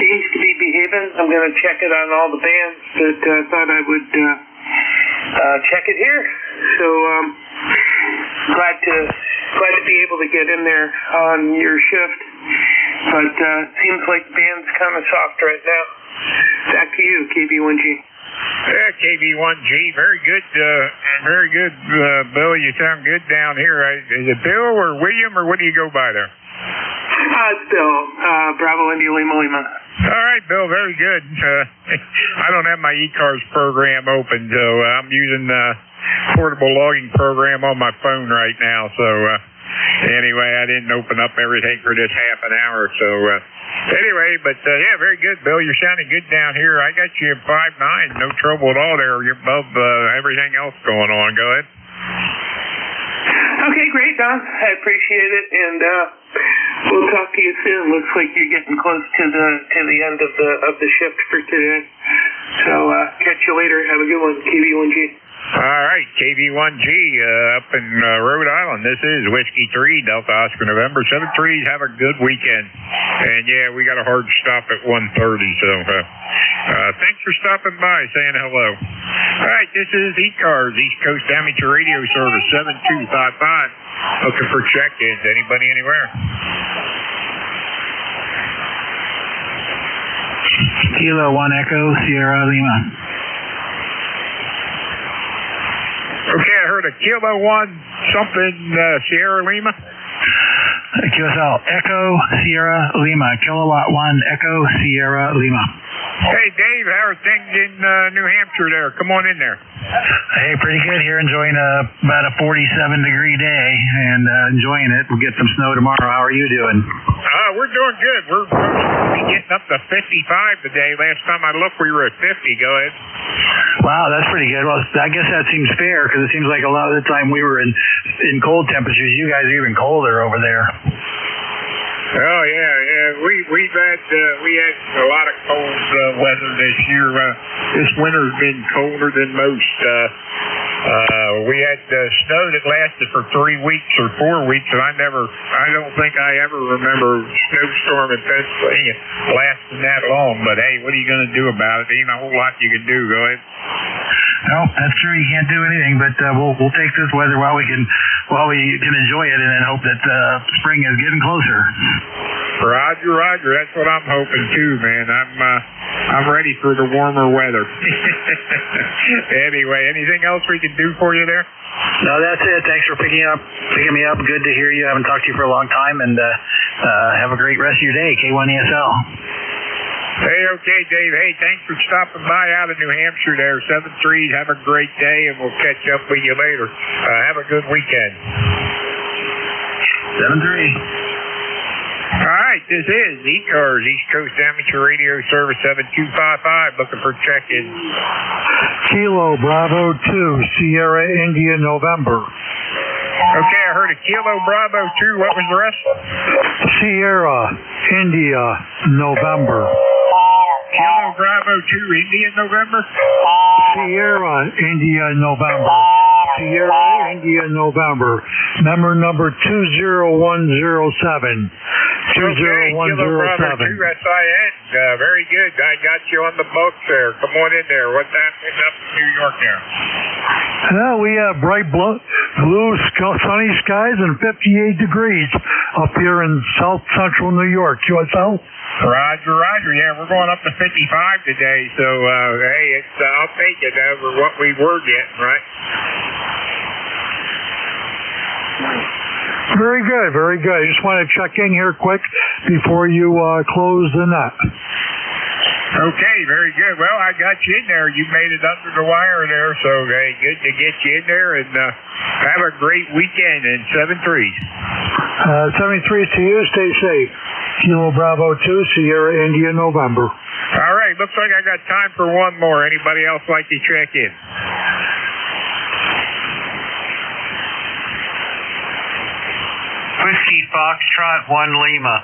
seems to be behaving. I'm going to check it on all the bands, but thought I would check it here. So glad to be able to get in there on your shift. But seems like the band's kind of soft right now. Back to you, KB1G. Yeah, KB1G, very good, Bill. You sound good down here. Is it Bill or William, or what do you go by there? It's Bill, Bravo India Lima Lima. All right, Bill, very good. I don't have my ECARS program open, so I'm using the portable logging program on my phone right now. So anyway, I didn't open up everything for this half an hour. So anyway, but yeah, very good, Bill. You're sounding good down here. I got you at 5'9", no trouble at all there. You're above everything else going on. Go ahead. Okay, great, Don. I appreciate it, and we'll talk to you soon. Looks like you're getting close to the end of the shift for today. So catch you later. Have a good one, KB1G. All right, KB1G up in Rhode Island. This is Whiskey 3, Delta Oscar November 73. Have a good weekend. And yeah, we got a hard stop at 1:30. So thanks for stopping by, saying hello. All right, this is ECARS, East Coast Amateur Radio Service 7255. Looking for check-ins. Anybody, anywhere? Kilo 1 Echo, Sierra Lima. Okay, I heard a Kilo 1 something, Sierra Lima. QSL, Echo, Sierra Lima. Kilowatt 1, Echo, Sierra Lima. Hey, Dave, how are things in New Hampshire there? Come on in there. Hey, pretty good here. Enjoying about a 47-degree day and enjoying it. We'll get some snow tomorrow. How are you doing? We're doing good. We're supposed to be getting up to 55 today. Last time I looked, we were at 50. Go ahead. Wow, that's pretty good. Well, I guess that seems fair because it seems like a lot of the time we were in cold temperatures. You guys are even colder over there. Oh yeah. We had a lot of cold weather this year. This winter's been colder than most. We had snow that lasted for 3 weeks or 4 weeks, and I don't think I ever remember a snowstorm in Pennsylvania lasting that long. But hey, what are you going to do about it? There ain't a whole lot you can do. Go ahead. No, that's true. You can't do anything, but we'll take this weather while we can enjoy it, and then hope that spring is getting closer. Roger. That's what I'm hoping too, man. I'm ready for the warmer weather. Anyway, anything else we can do for you there? No, that's it. Thanks for picking me up. Good to hear you. I haven't talked to you for a long time, and have a great rest of your day. K1ESL. Hey, okay, Dave. Hey, thanks for stopping by out of New Hampshire there. 7-3. Have a great day, and we'll catch up with you later. Have a good weekend. 7-3. All right, this is ECARS, East Coast Amateur Radio Service 7255. Looking for check-ins. Kilo Bravo 2, Sierra India November. Okay, I heard a Kilo Bravo 2. What was the rest? Sierra India November. Kilo Bravo 2, India November? Sierra India November. Sierra India November. Member number 20107. 20107. Kilo Bravo 2, SIN. Very good. I got you on the book there. Come on in there. What's happening up in New York there? Well, we have bright blue sunny skies and 58 degrees up here in south central New York. QSL? Roger. Yeah, we're going up to 55 today, so hey, I'll take it over what we were getting, right? Very good, very good. I just want to check in here quick before you close the net. Okay, very good. Well, I got you in there. You made it under the wire there, so good to get you in there, and have a great weekend in 7-3s. 73 to you. Stay safe. Kilo Bravo 2, Sierra India, November. All right, looks like I got time for one more. Anybody else like to check in? Whiskey Foxtrot 1 Lima.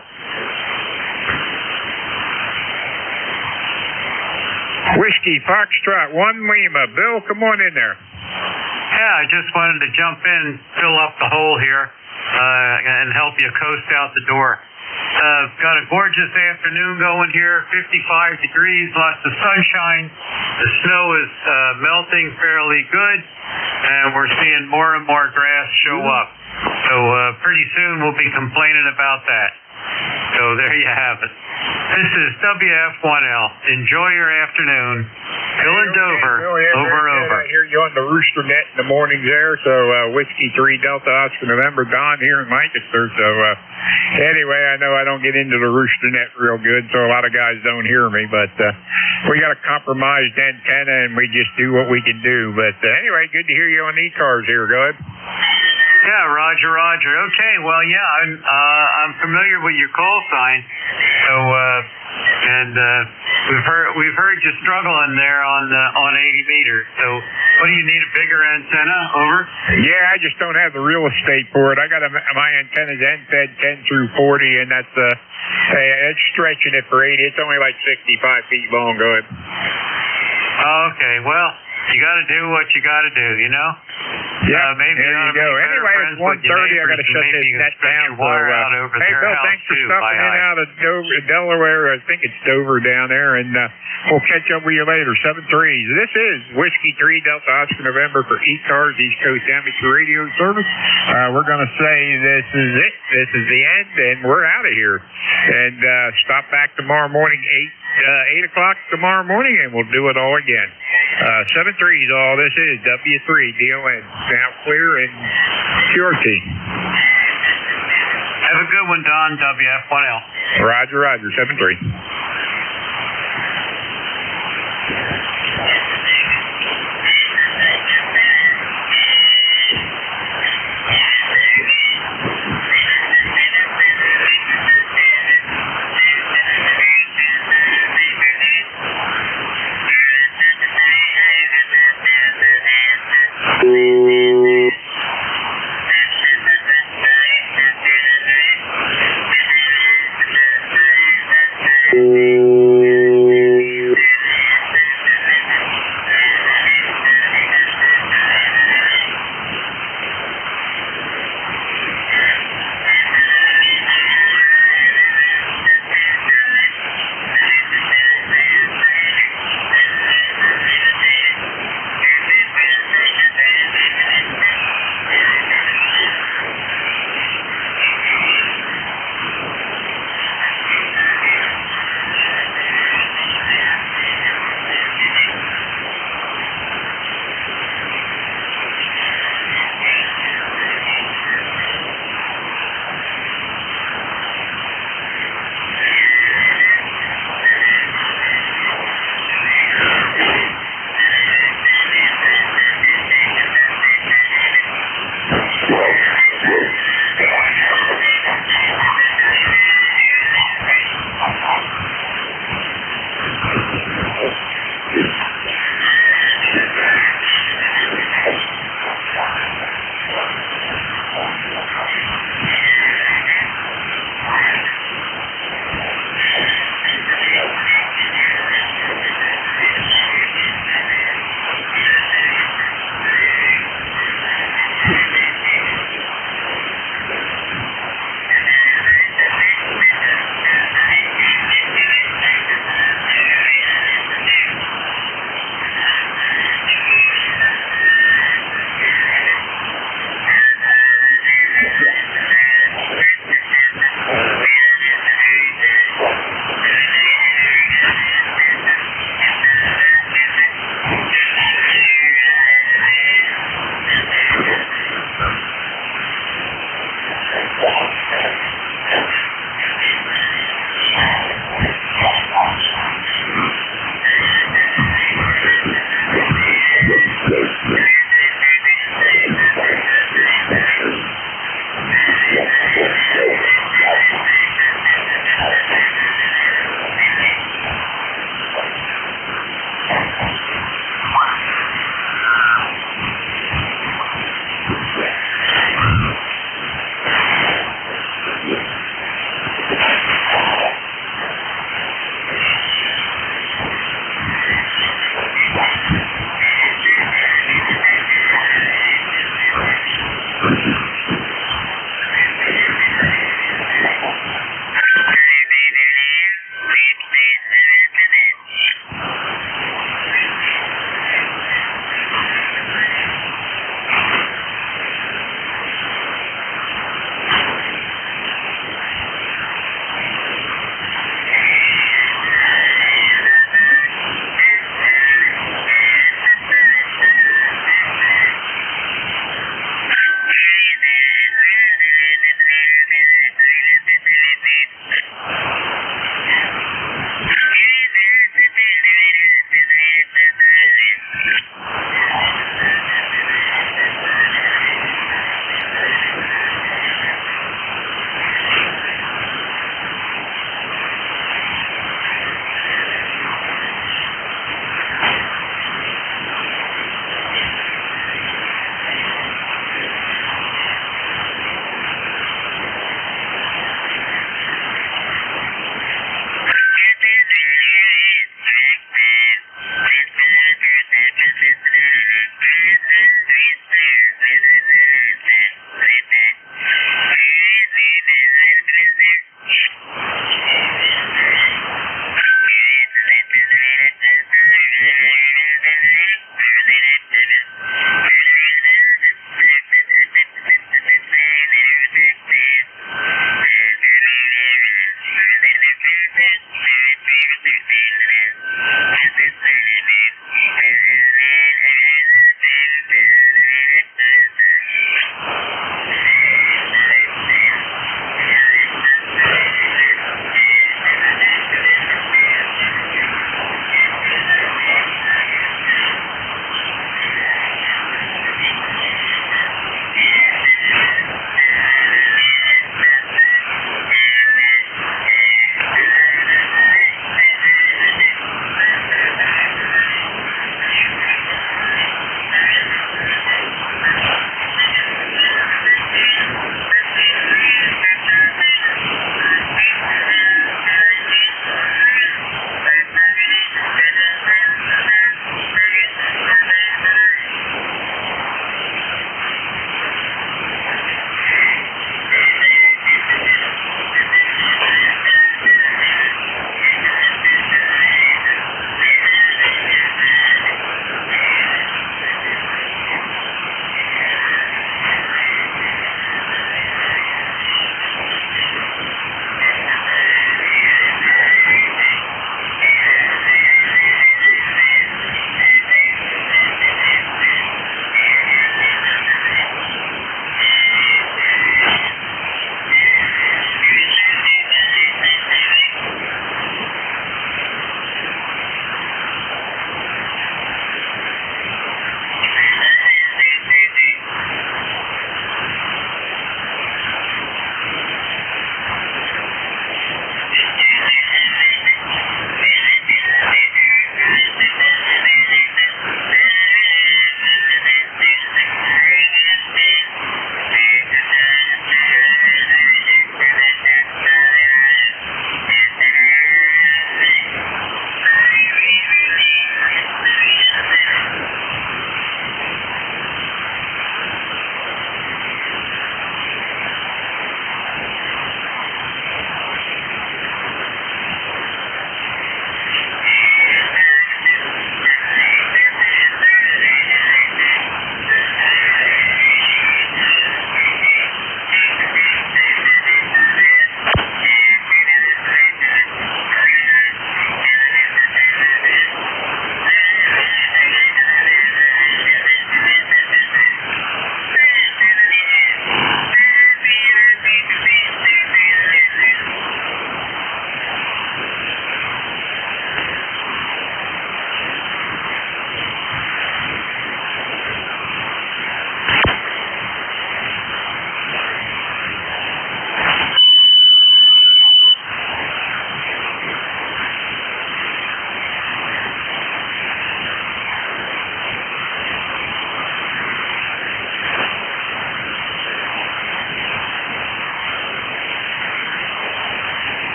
Whiskey Foxtrot 1 Lima. Bill, come on in there. Yeah, I just wanted to jump in, fill up the hole here, and help you coast out the door. Got a gorgeous afternoon going here, 55 degrees, lots of sunshine. The snow is melting fairly good, and we're seeing more and more grass show up. So pretty soon we'll be complaining about that. So there you have it. This is WF1L. Enjoy your afternoon. Bill in Dover. Over. I hear you on the Rooster Net in the mornings there. So Whiskey 3 Delta Oscar November Don here in Lancaster. So anyway, I know I don't get into the Rooster Net real good, so a lot of guys don't hear me. But we got a compromised antenna, and we just do what we can do. But anyway, good to hear you on ECARS here. Go ahead. Yeah, Roger. Okay, well, yeah, I'm familiar with your call sign. So, we've heard you struggling there on 80 meters. So, what do you need, a bigger antenna? Over? Yeah, I just don't have the real estate for it. I got my antenna's end-fed 10 through 40, and that's it's stretching it for 80. It's only like 65 feet long. Go ahead. Okay, well, you got to do what you got to do, you know? Yeah, maybe there you go. Anyway, it's 1:30. I got to shut this net down. So, hey, Bill, thanks for stopping in out of Delaware. I think it's Dover down there, and we'll catch up with you later. 7-3. This is Whiskey 3 Delta Oscar November for ECARS East Coast Amateur Radio Service. We're going to say this is it. This is the end, and we're out of here. And stop back tomorrow morning, 8 o'clock tomorrow morning, and we'll do it all again. 7-3 is all. This is W3DON. Now clear and purity. Have a good one, Don. WF1L. Roger. 7-3.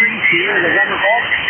increase here in the weather vault.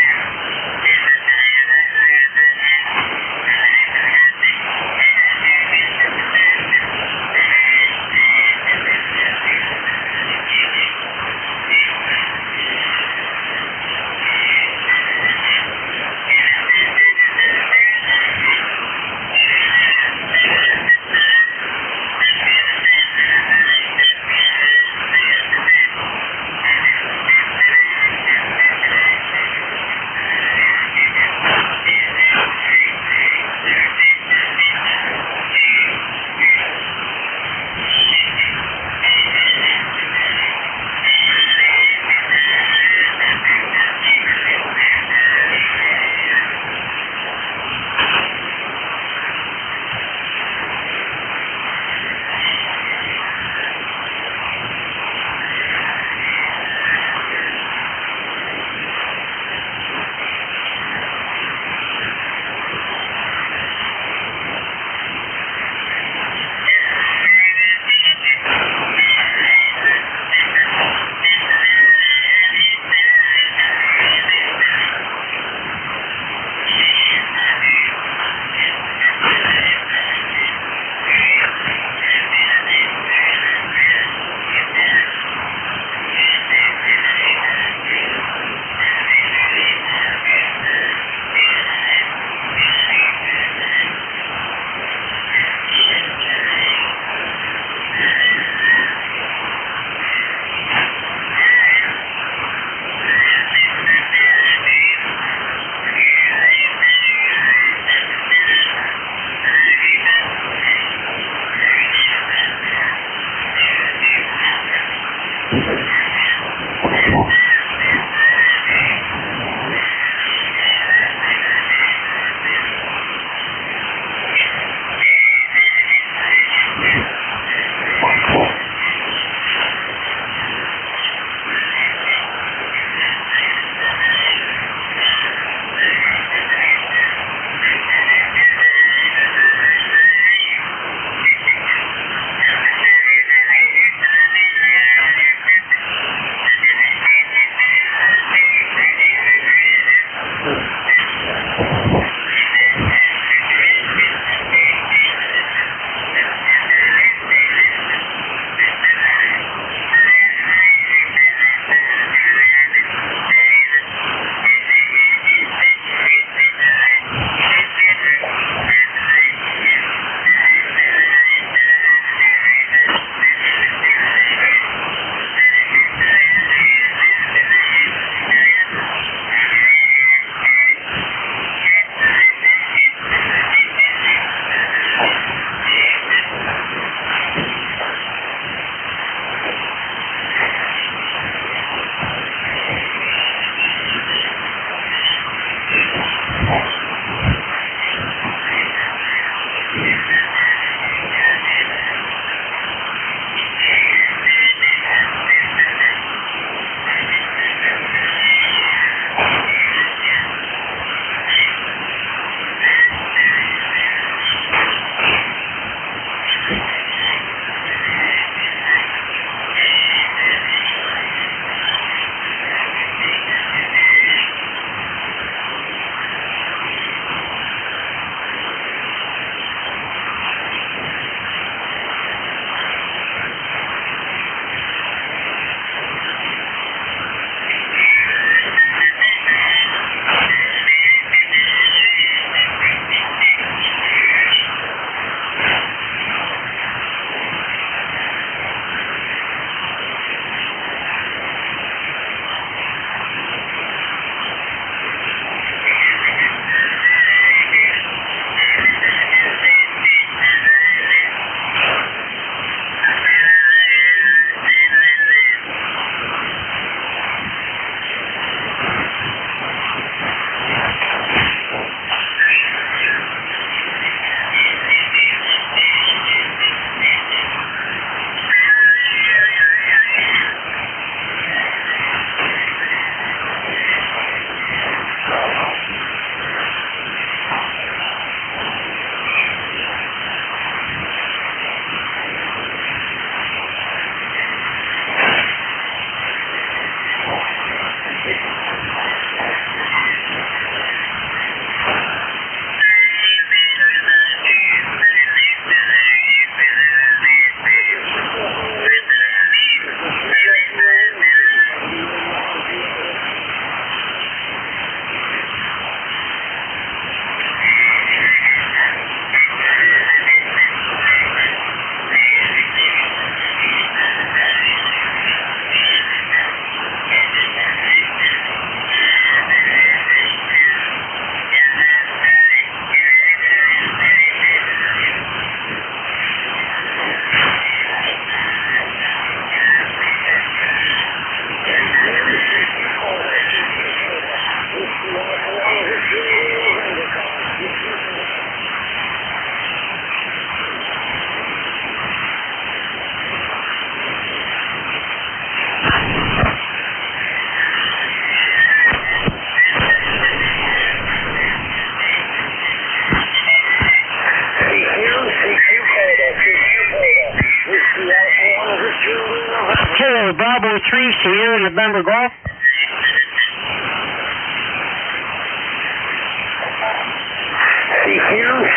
Kilo Bravo 3 Sierra November Golf.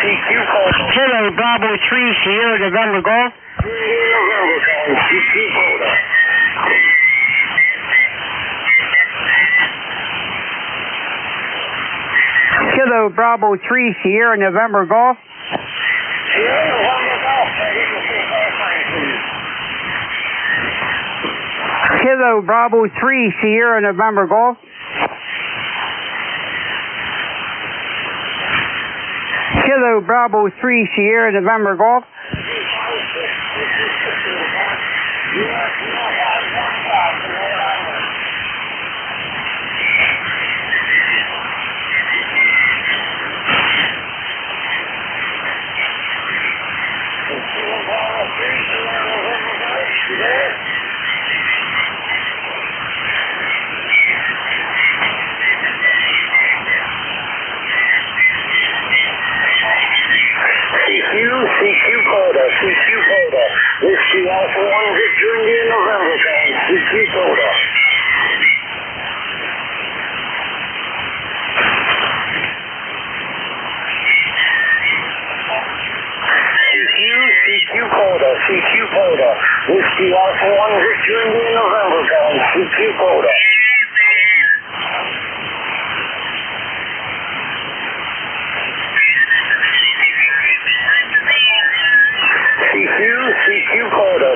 CQ code. Kilo Bravo 3 Sierra November Golf. CQ code. Kilo Bravo 3 Sierra November Golf. Kilo Bravo 3 Sierra November Golf. Kilo Bravo 3 Sierra November Golf. CQ Coda. Whiskey Alpha 1 Victor Indian November Golf. CQ Coda. CQ Coda. Whiskey Alpha 1 Victor Indian November Golf. CQ Coda.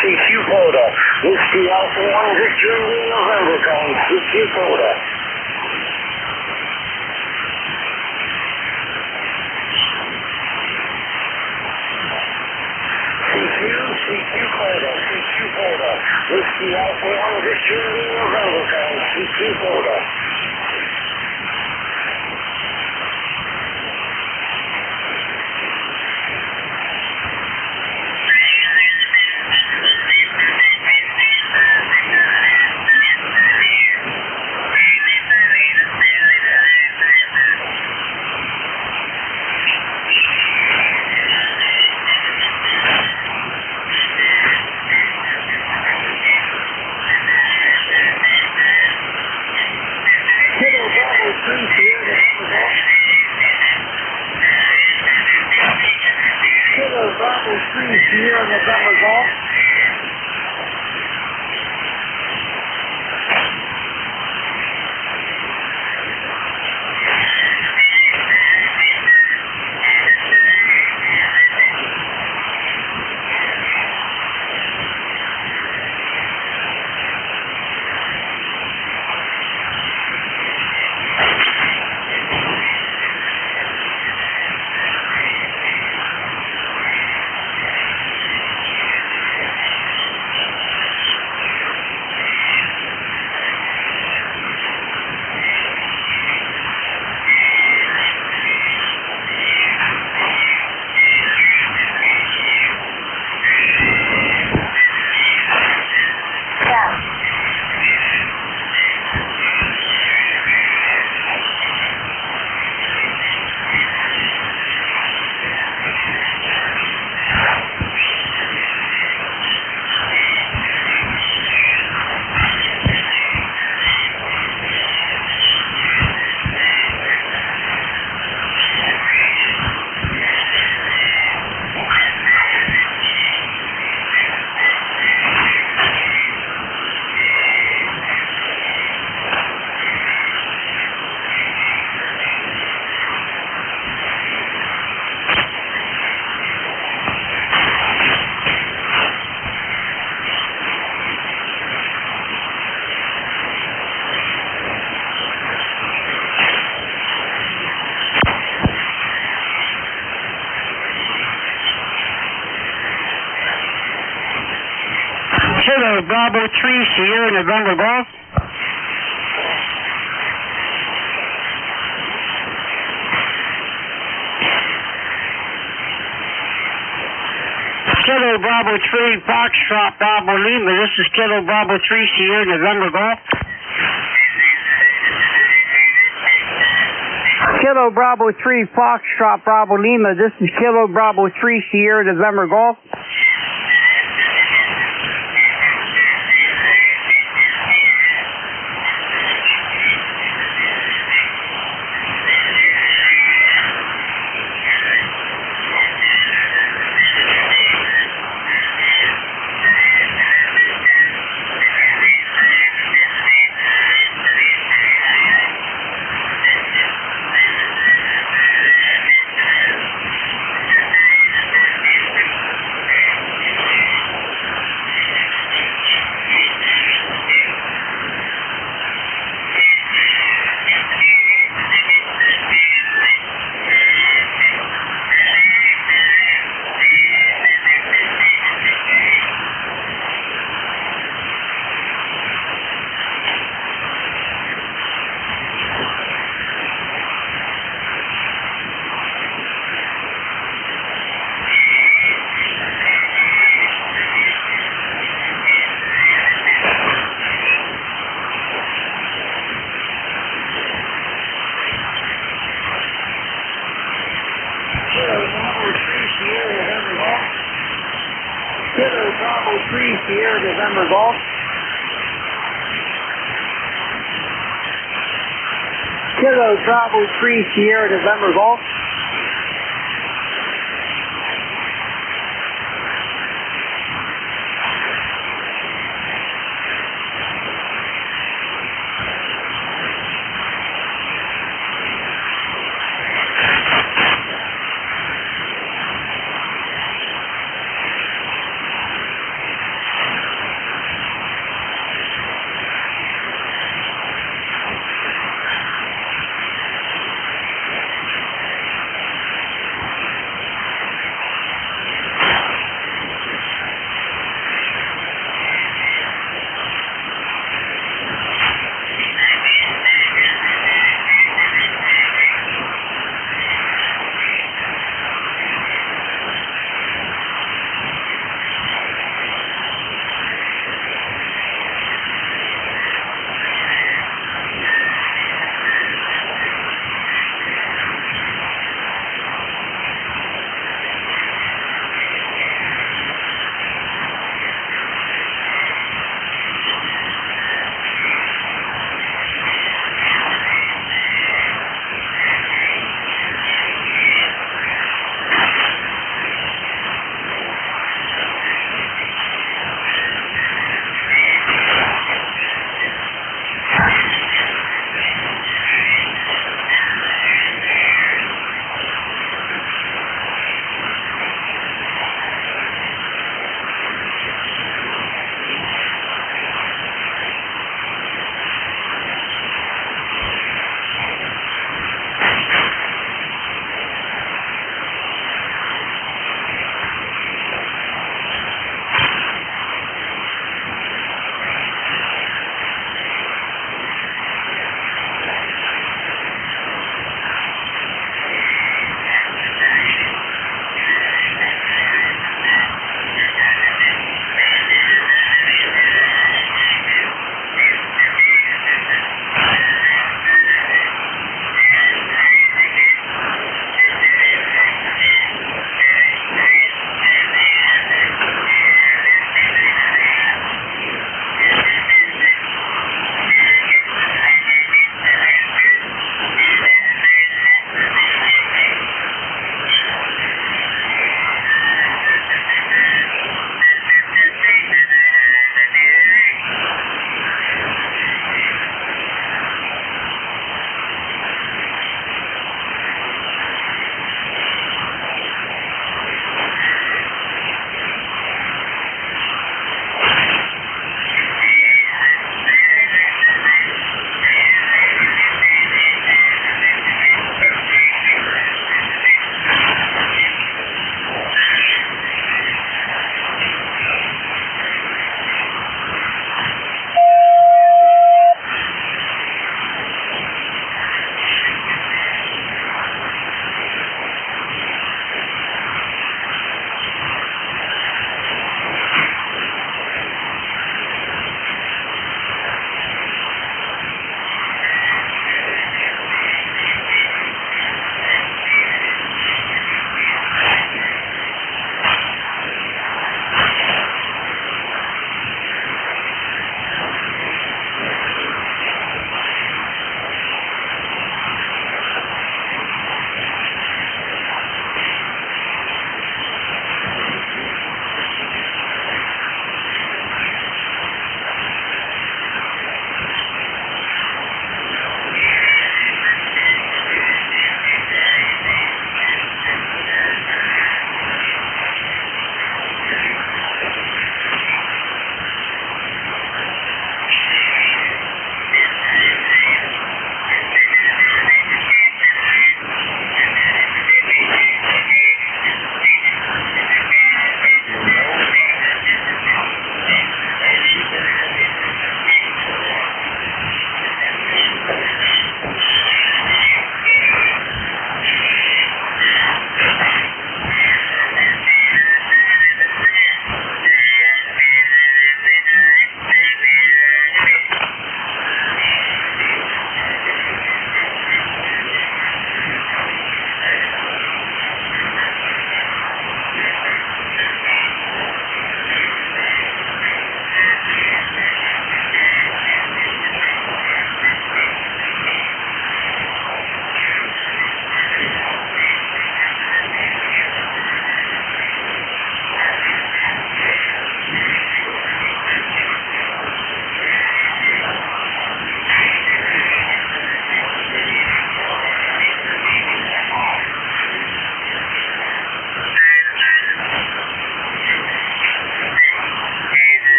CQ Coda. Whiskey Alpha 1 Victor Indian November Golf. CQ Coda. CQ Coda. Whiskey Alpha 1 Victor Indian November Golf. CQ Coda. Kilo Bravo 3 Sierra November Golf. Kilo Bravo 3 Foxtrot Bravo Lima. This is Kilo Bravo 3 Sierra November Golf. Kilo Bravo 3 Foxtrot Bravo Lima. This is Kilo Bravo 3 Sierra November Golf. Golf. Kilo Bravo 3 Sierra November Golf.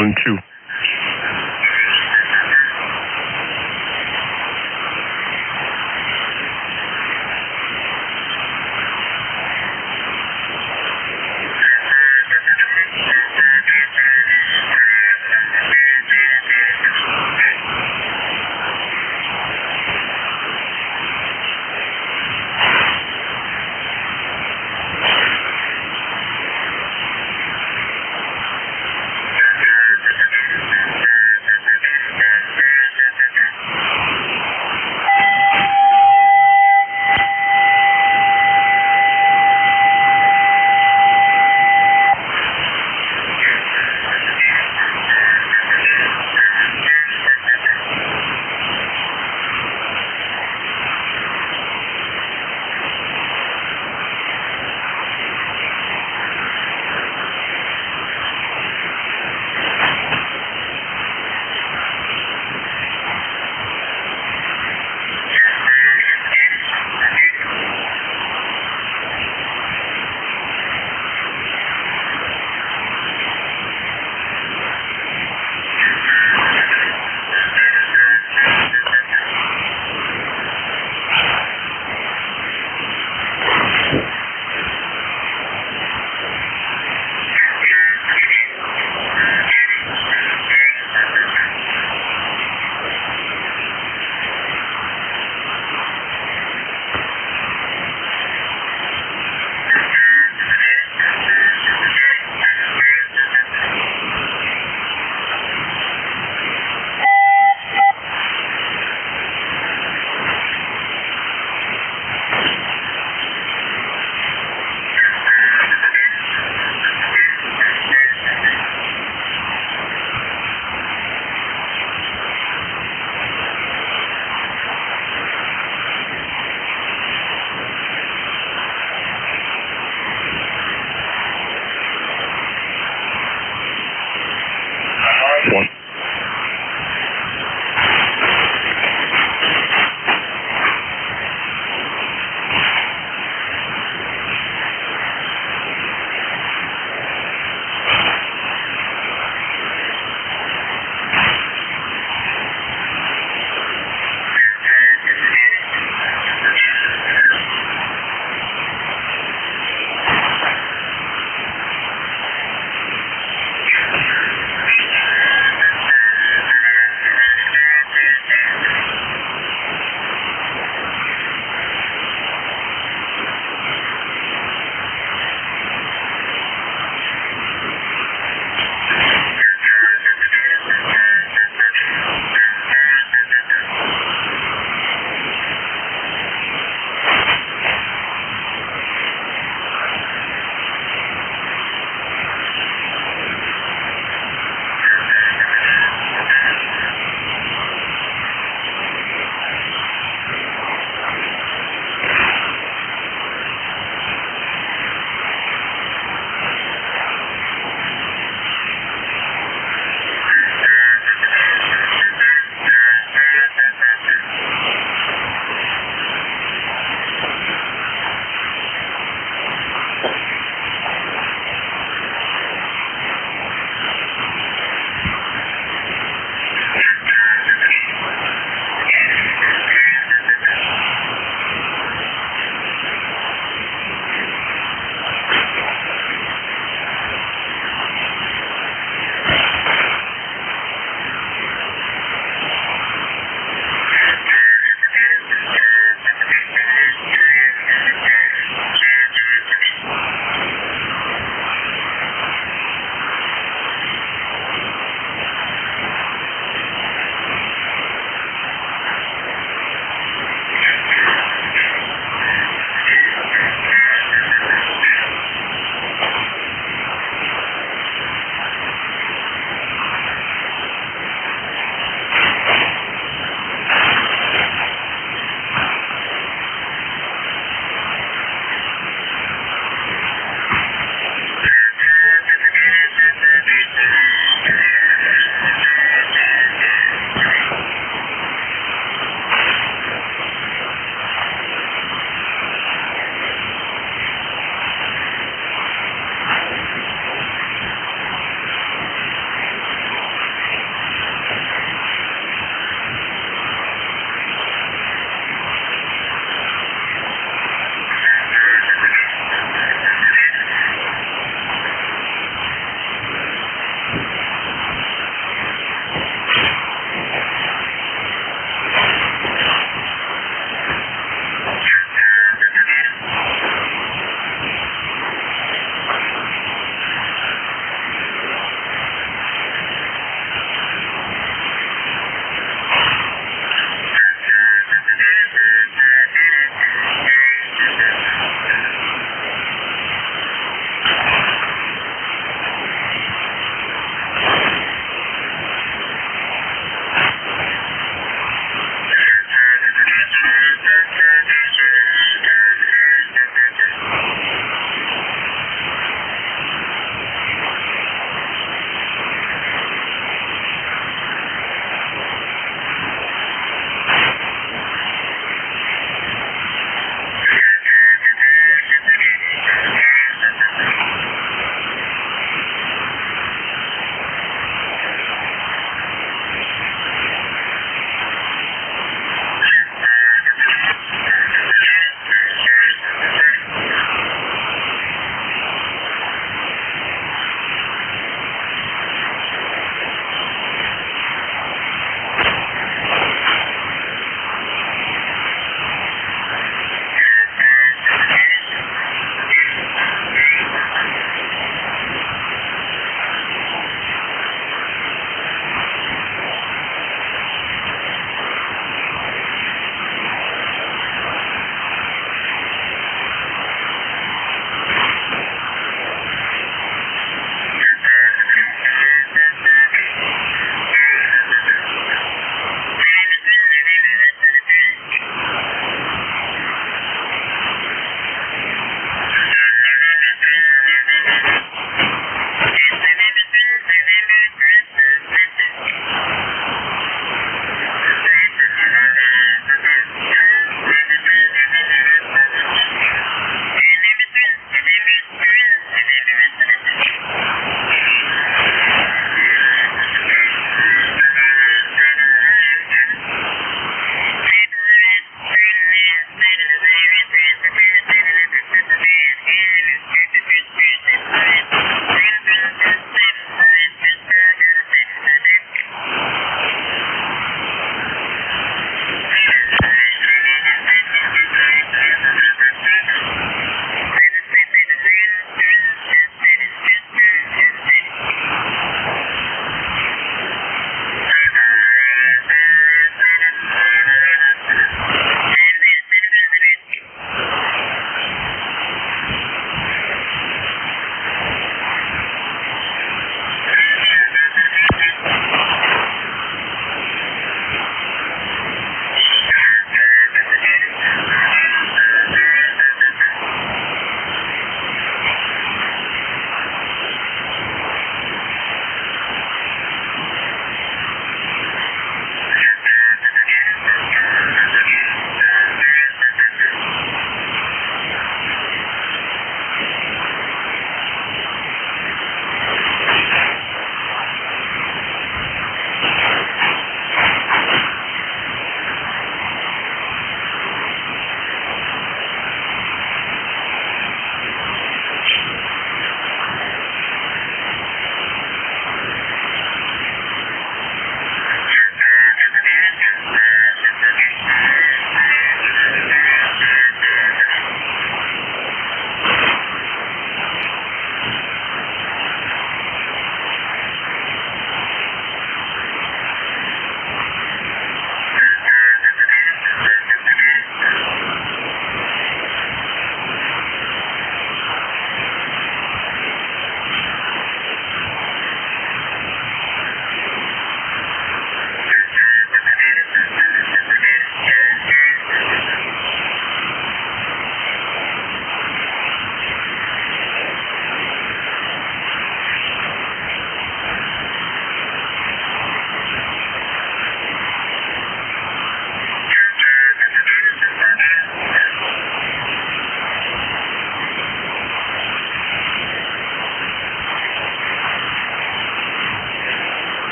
calling 2.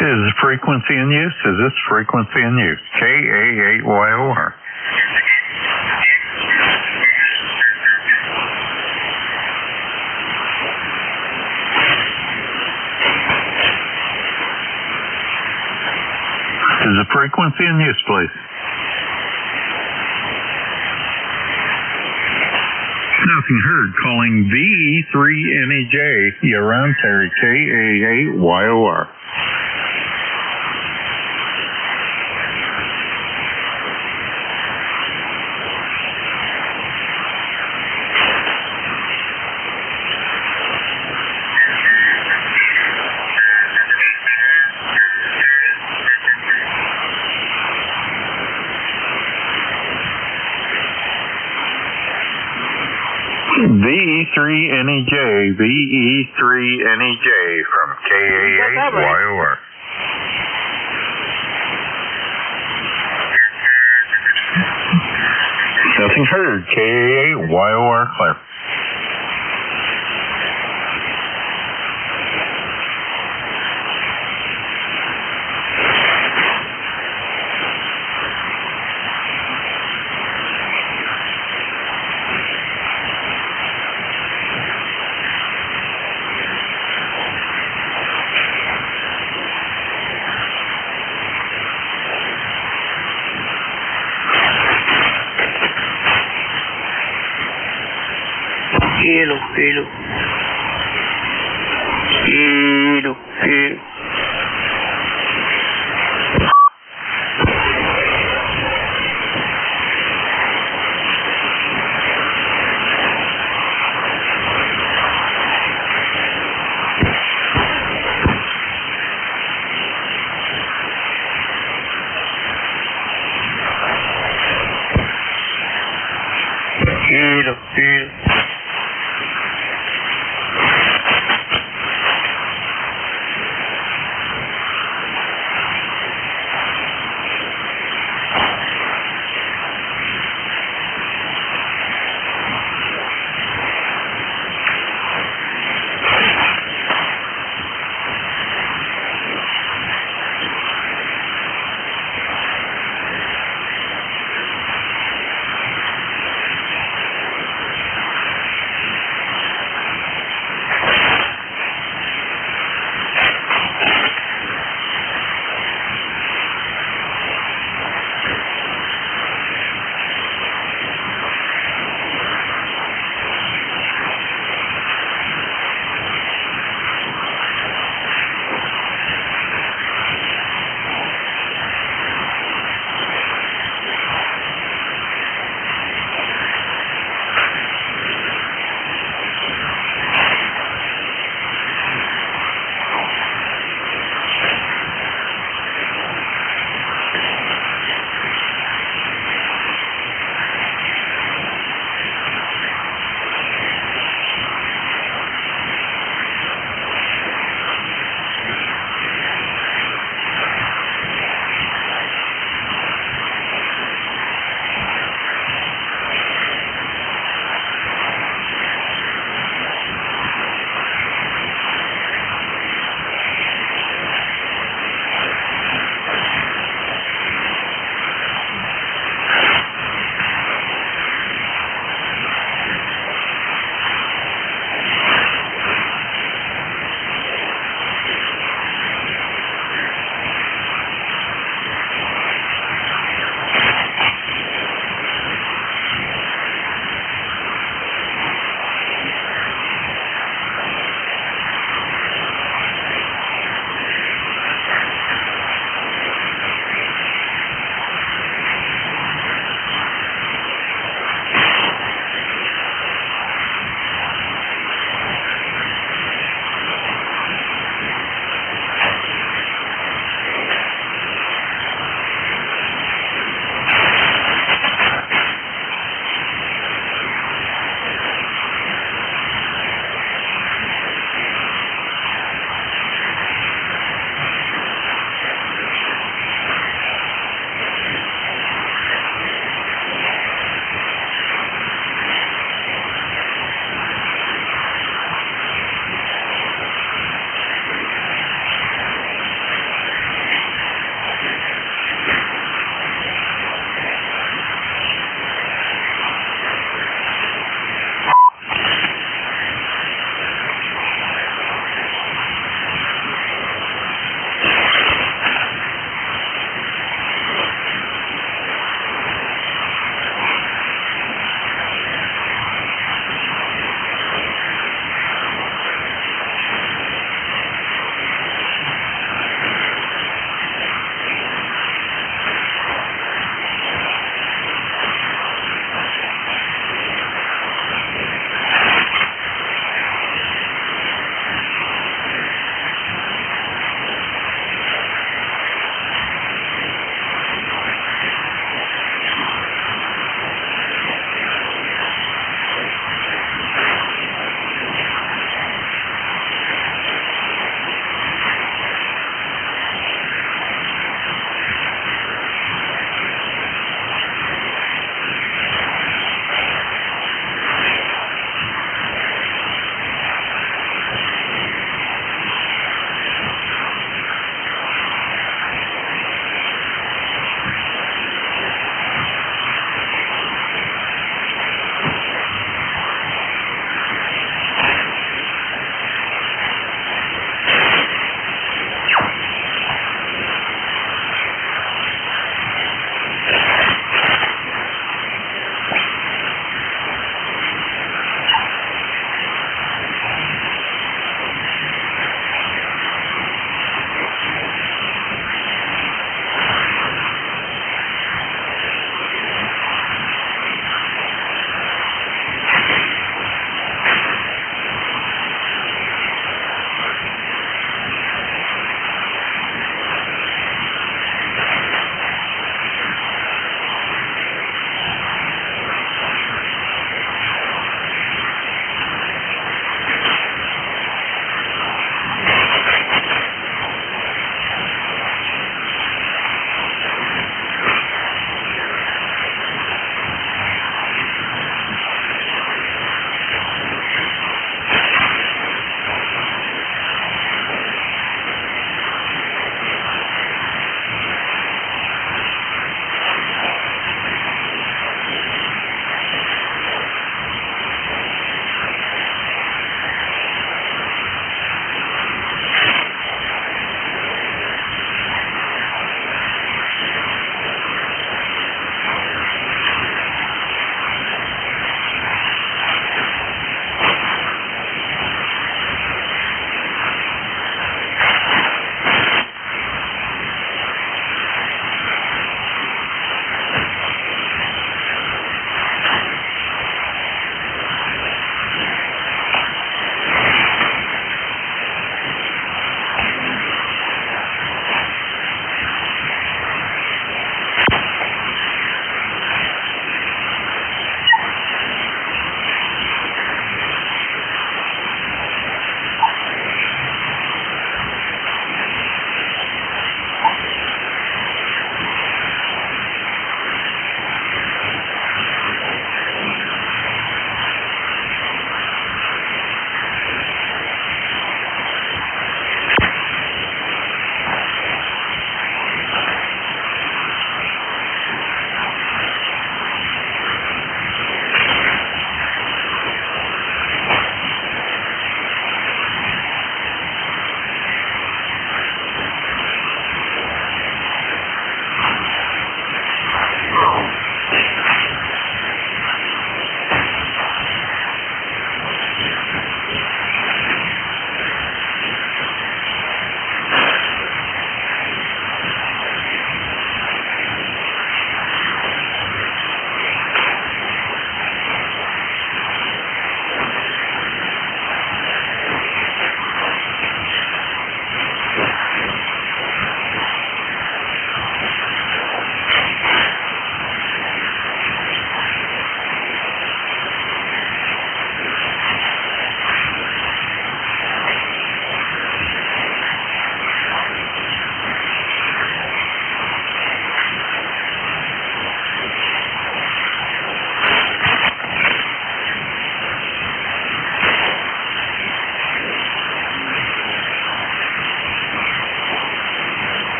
Is frequency in use? Is this frequency in use? KA8YOR. Is the frequency in use, please? Nothing heard. Calling VE3NEJ. You're on Terry. KA8YOR. VE3NEJ, VE3NEJ from KA8YOR. Nothing heard. KA8YOR clear. Hello.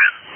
Remember,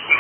All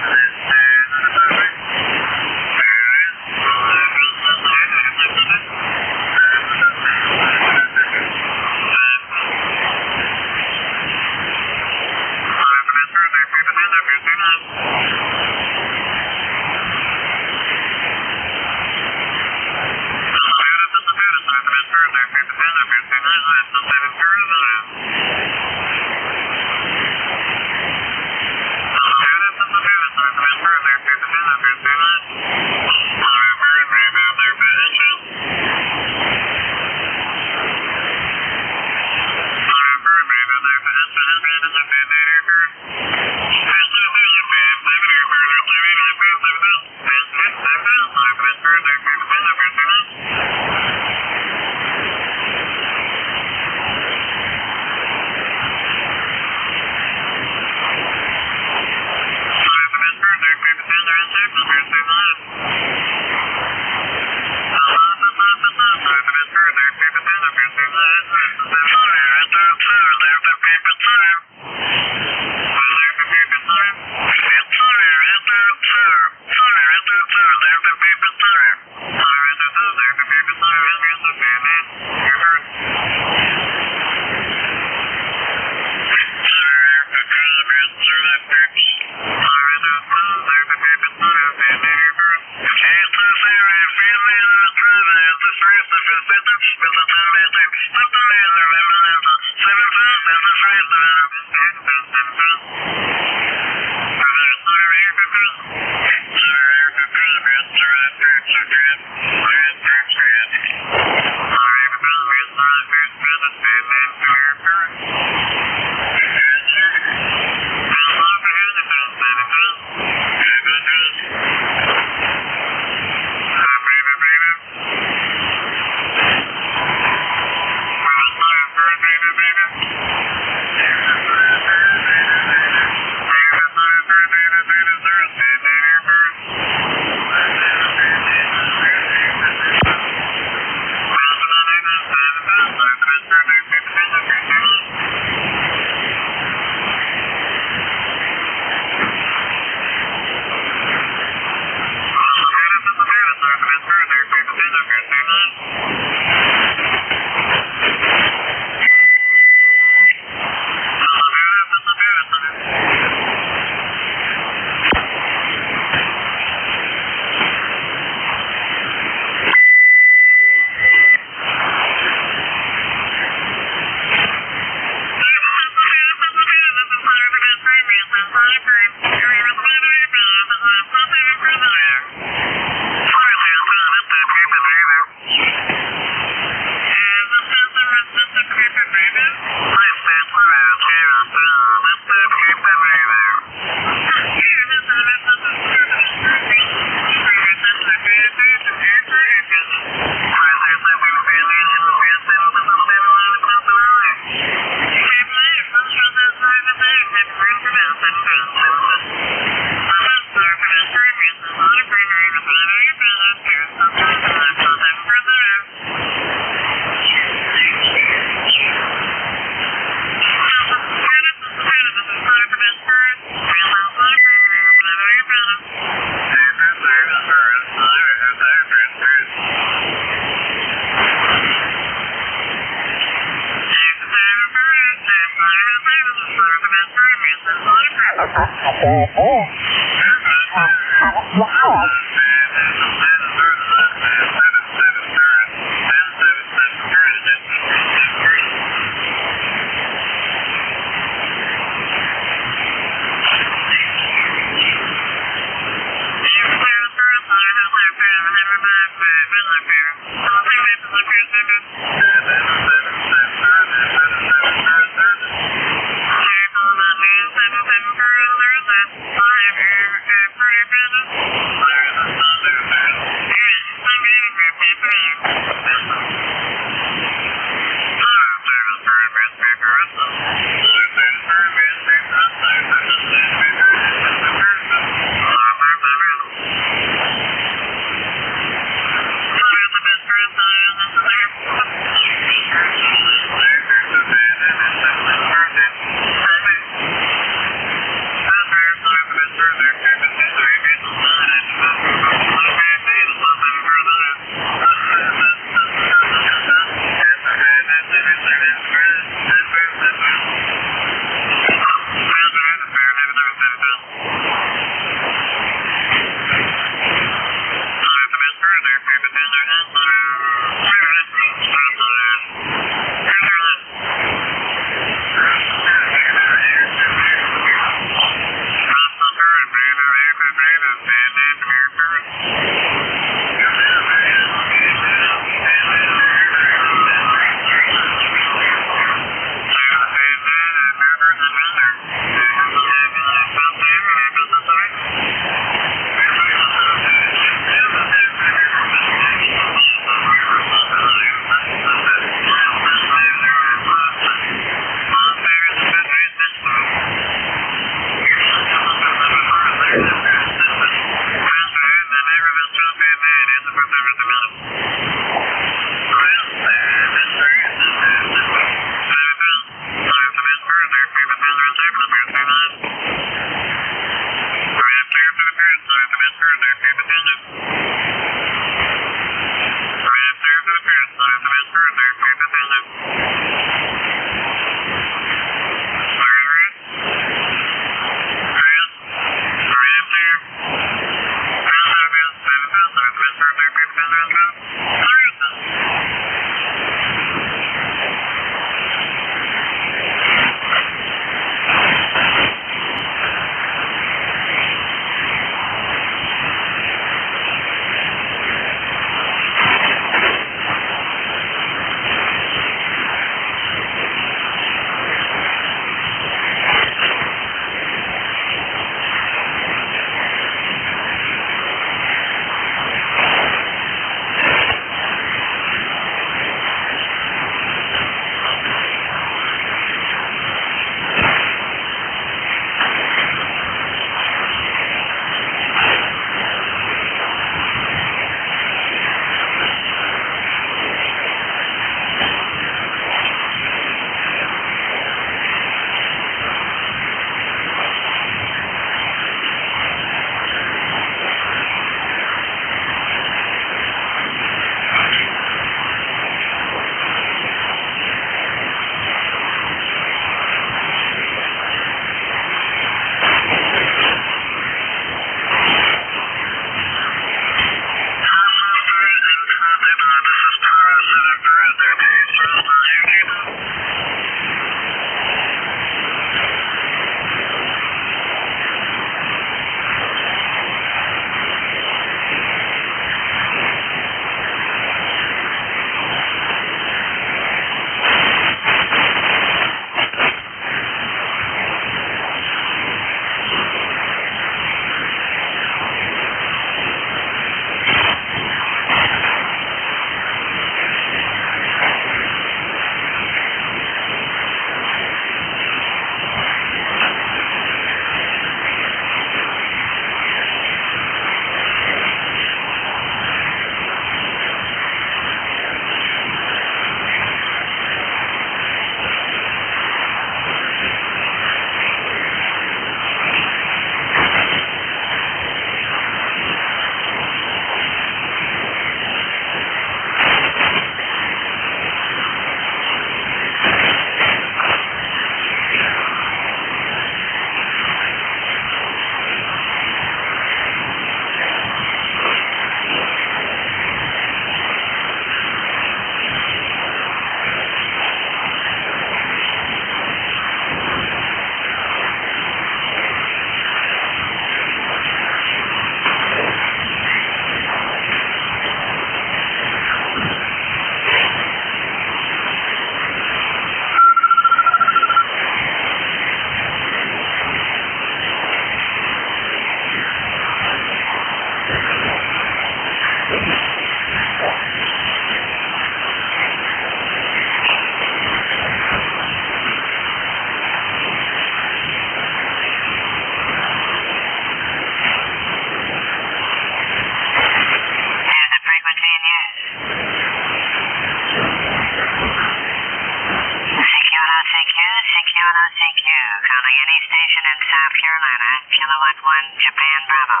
Kilowatt 1, Japan Bravo.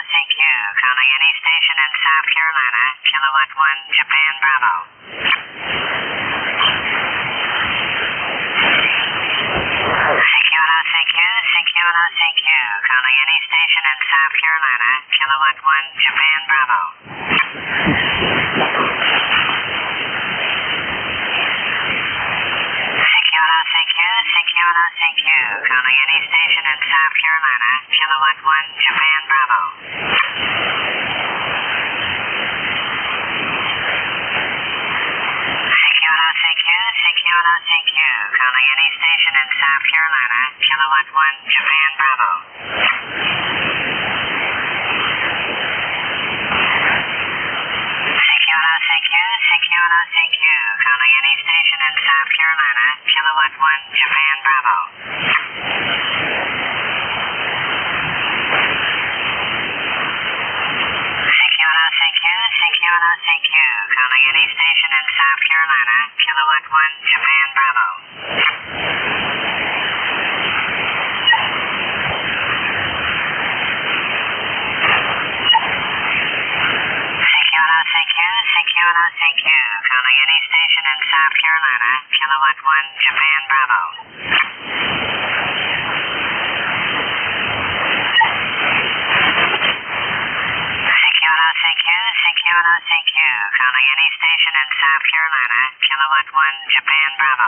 CQ, calling any station in South Carolina, Kilowatt 1, Japan Bravo. CQ, calling any station in South Carolina, Kilowatt 1, Japan Bravo. CQ, calling any station in South Carolina, Kilowatt 1, Japan Bravo. CQ, calling any station in South Carolina, Kilowatt 1, Japan Bravo. CQ, calling any station in South Carolina, Kilowatt 1, Japan Bravo. CQ, calling any station in South Carolina, Kilowatt 1, Japan Bravo. CQ, calling any station in South Carolina, Kilowatt 1, Japan Bravo. CQ, calling any station in South Carolina, Kilowatt 1, Japan Bravo.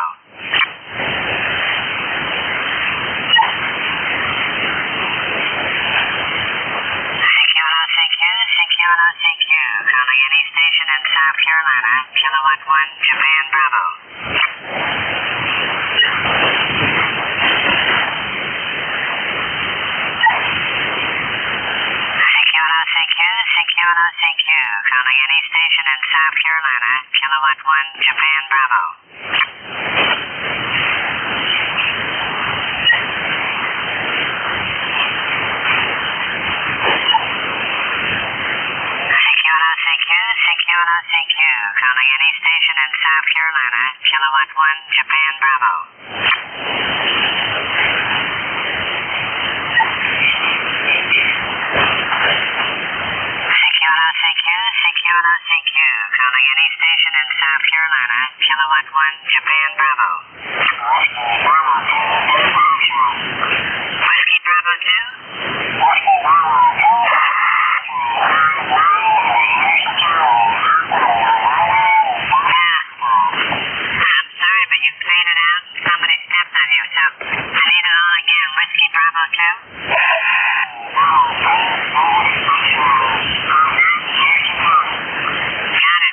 CQ, calling any station in South Carolina, Kilowatt 1, Japan Bravo. CQ, calling any station in South Carolina, Kilowatt 1, Japan Bravo. CQ, calling any station in South Carolina, Kilowatt 1, Japan Bravo. CQ, calling any station in South Carolina, Kilowatt 1, Japan Bravo.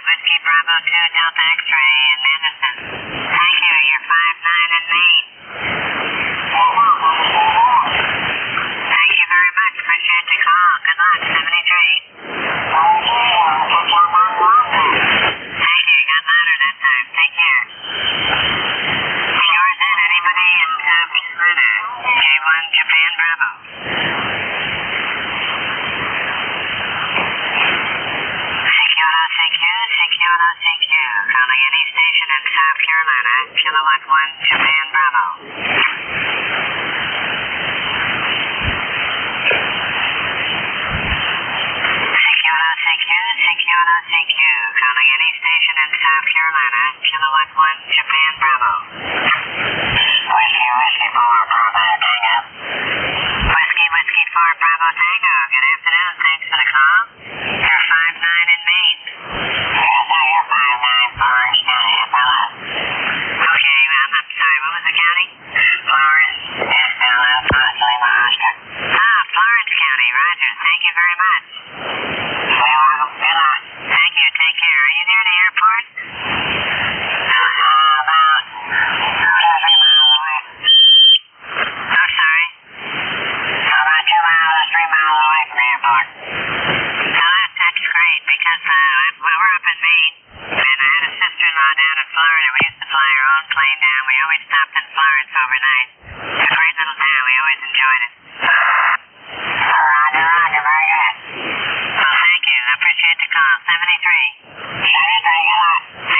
Whiskey Bravo 2, Delta X-ray in Madison. Thank you, you're 5-9 in Maine. Thank you very much, appreciate the call. Good luck, 73. Thank you, got louder that time. Take care. Yours in, anybody in South Carolina? K1, Japan Bravo. CQ, calling any station in South Carolina, Kilowatt 1, Japan Bravo. CQ, calling any station in South Carolina, Kilowatt 1, Japan Bravo. Whiskey 4, Bravo Tango. Whiskey 4, Bravo Tango. Good afternoon, thanks for the call. You're 5-9 in Maine. You're 5-9, Florence County, Apollo. Okay, I'm sorry, what was the county? Florence, SLL, Lima, Oscar. Ah, Florence County, roger, thank you very much. You're welcome, good luck. Thank you, take care. Are you near the airport? About 3 miles away. I'm sorry. About 2 miles or 3 miles away from the airport. Well, that's great, because we're up in Maine, and I had a sister-in-law down in Florida. We used to fly our own plane down. We always stopped in Florence overnight. It's a great little town. We always enjoyed it. Roger, very good. Well, thank you. I appreciate the call. 73. 73, good luck.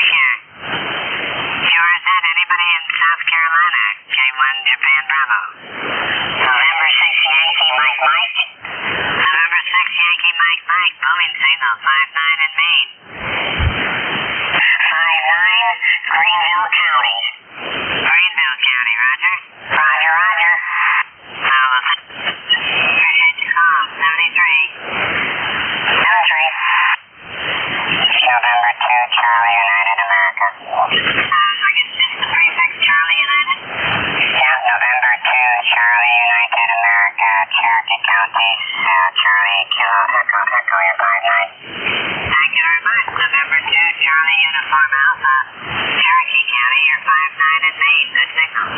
Farm Alpha, Cherokee County, you're 5-9 in Maine. Good signal.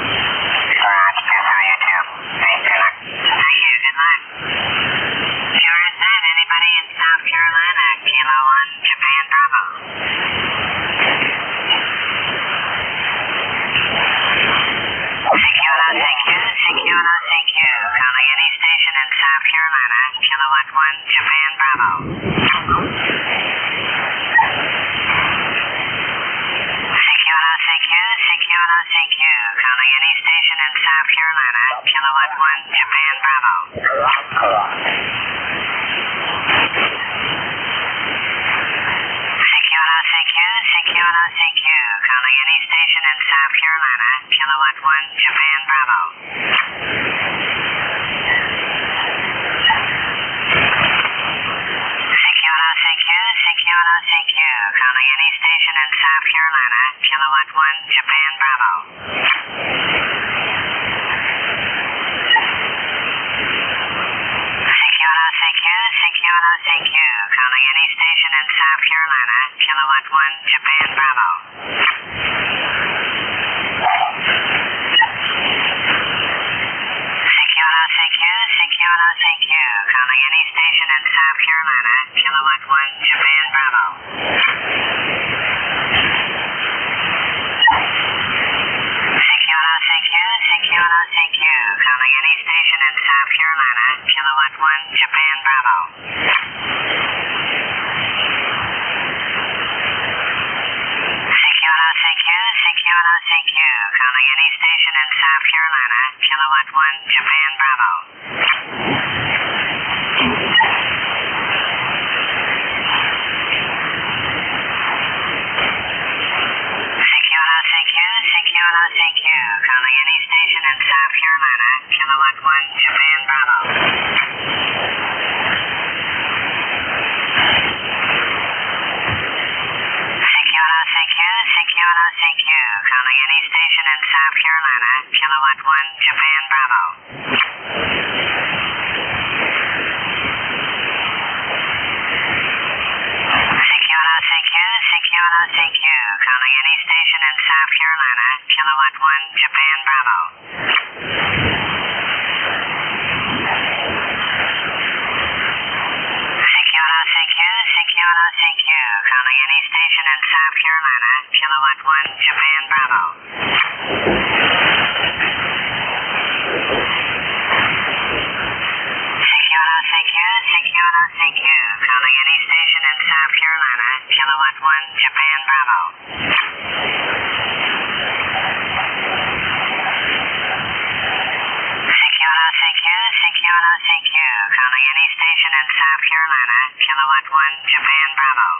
Roger, 232. Thank you. Thank you. Good luck. QRZ, anybody in South Carolina, Kilo 1, Japan Bravo. CQ, calling any station in South Carolina, Kilo 1, Japan Bravo. CQ, calling any station in South Carolina, Kilo 1, Japan Bravo. CQ, calling any station in South Carolina, Kilo 1, Japan Bravo. CQ, calling any station in South Carolina, Kilo 1, Japan Bravo. CQ, calling any station in South Carolina, Kilo 1, Japan Bravo. CQ, calling any station in South Carolina, Kilo 1, Japan Bravo. CQ, calling any station in South Carolina, Kilo 1, Japan Bravo. CQ, calling any station in South Carolina, Kilo 1, Japan Bravo. CQ, calling any station in South Carolina, Kilo 1, Japan Bravo. CQ, calling any station in South Carolina, Kilo 1, Japan Bravo. CQ, calling any station in South Carolina, Kilo 1, Japan Bravo. CQ, calling any station in South Carolina, Kilo 1, Japan Bravo. CQ, calling any station in South Carolina, Kilo 1, Japan Bravo.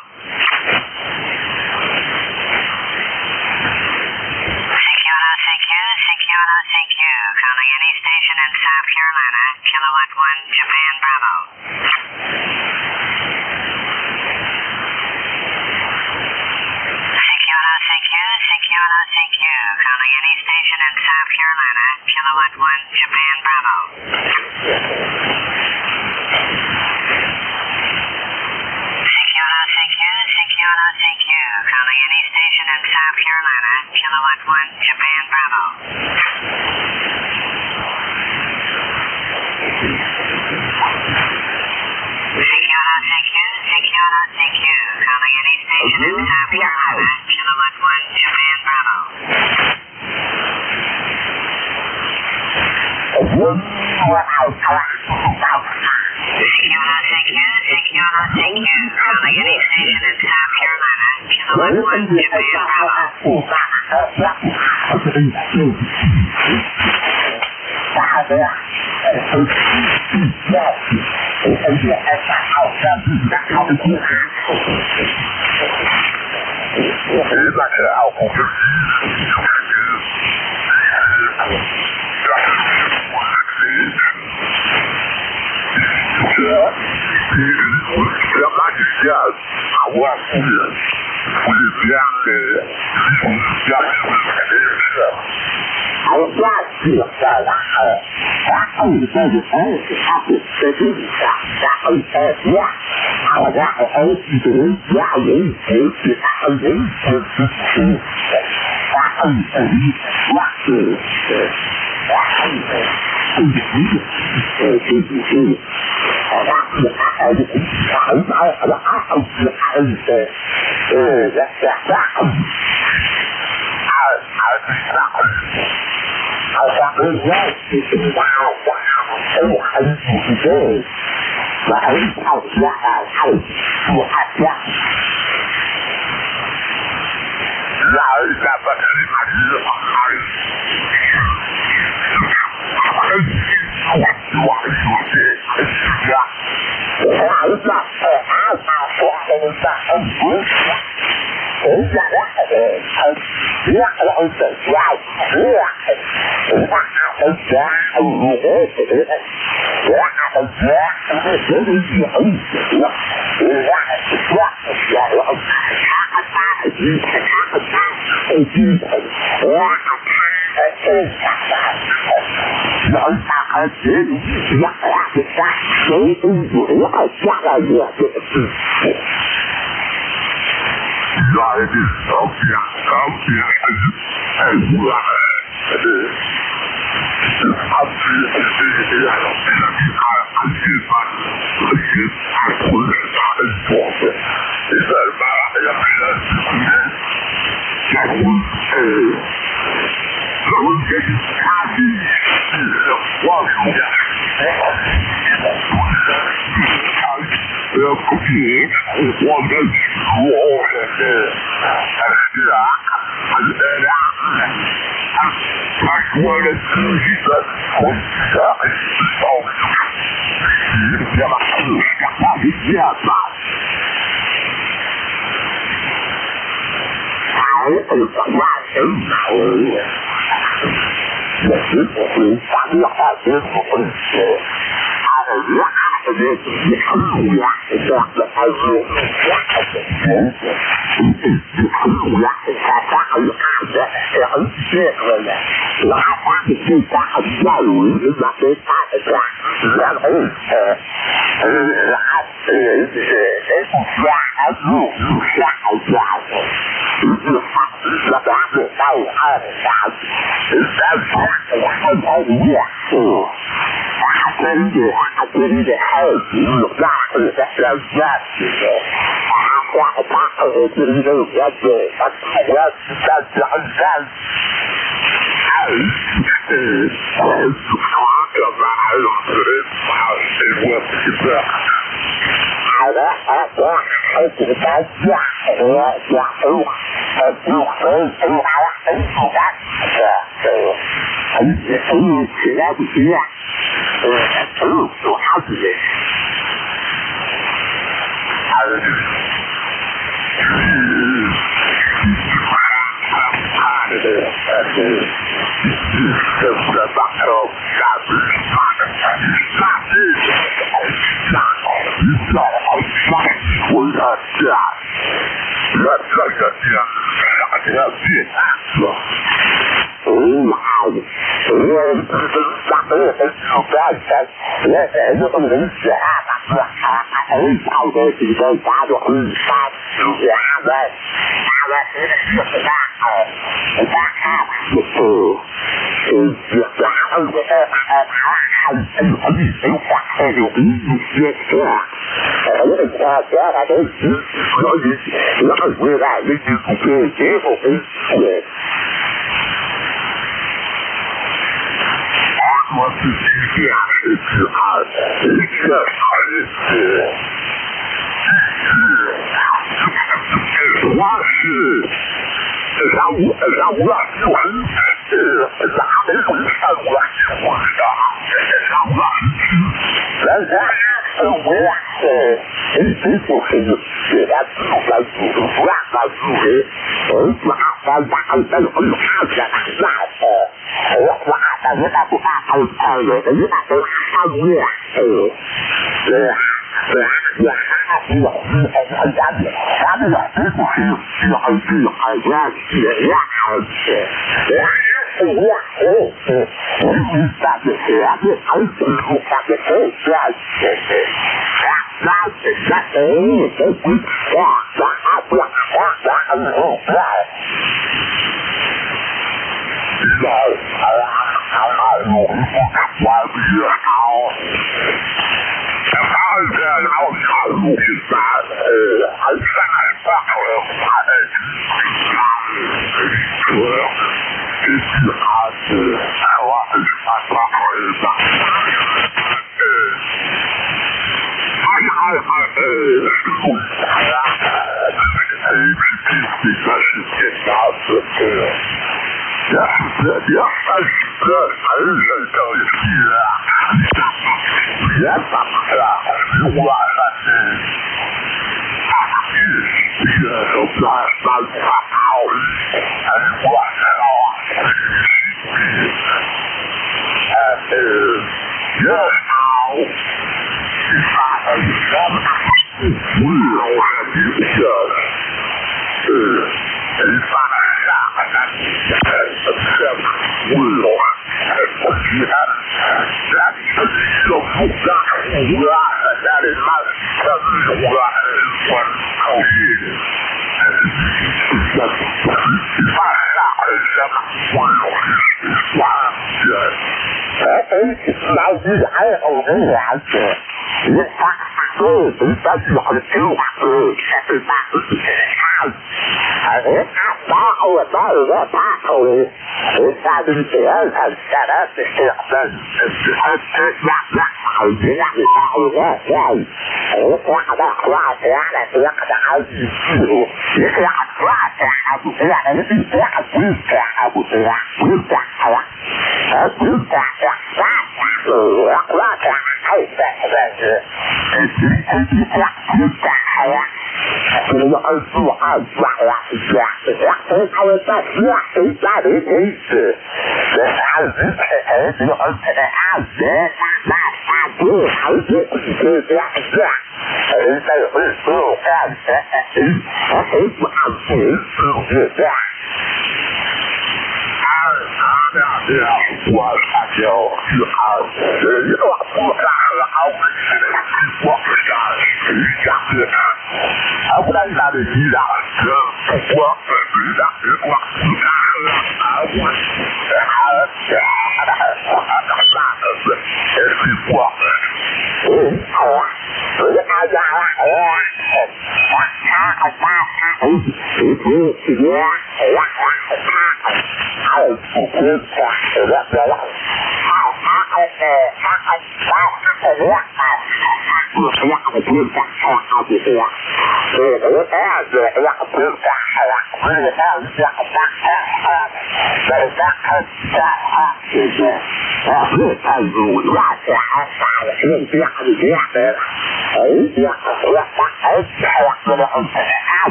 CQ, calling any station in South Carolina, Kilo 1, Japan Bravo. CQ, calling any station in South Carolina, Kilo 1, Japan Bravo. CQ, calling any station in South Carolina, Kilo 1, Japan Bravo. CQ, calling any station in South Carolina, Kilo 1, Japan Bravo. CQ, calling any station in South Carolina, Kilo 1, Japan Bravo. CQ, calling any station in South Carolina, Kilo 1, Japan Bravo. I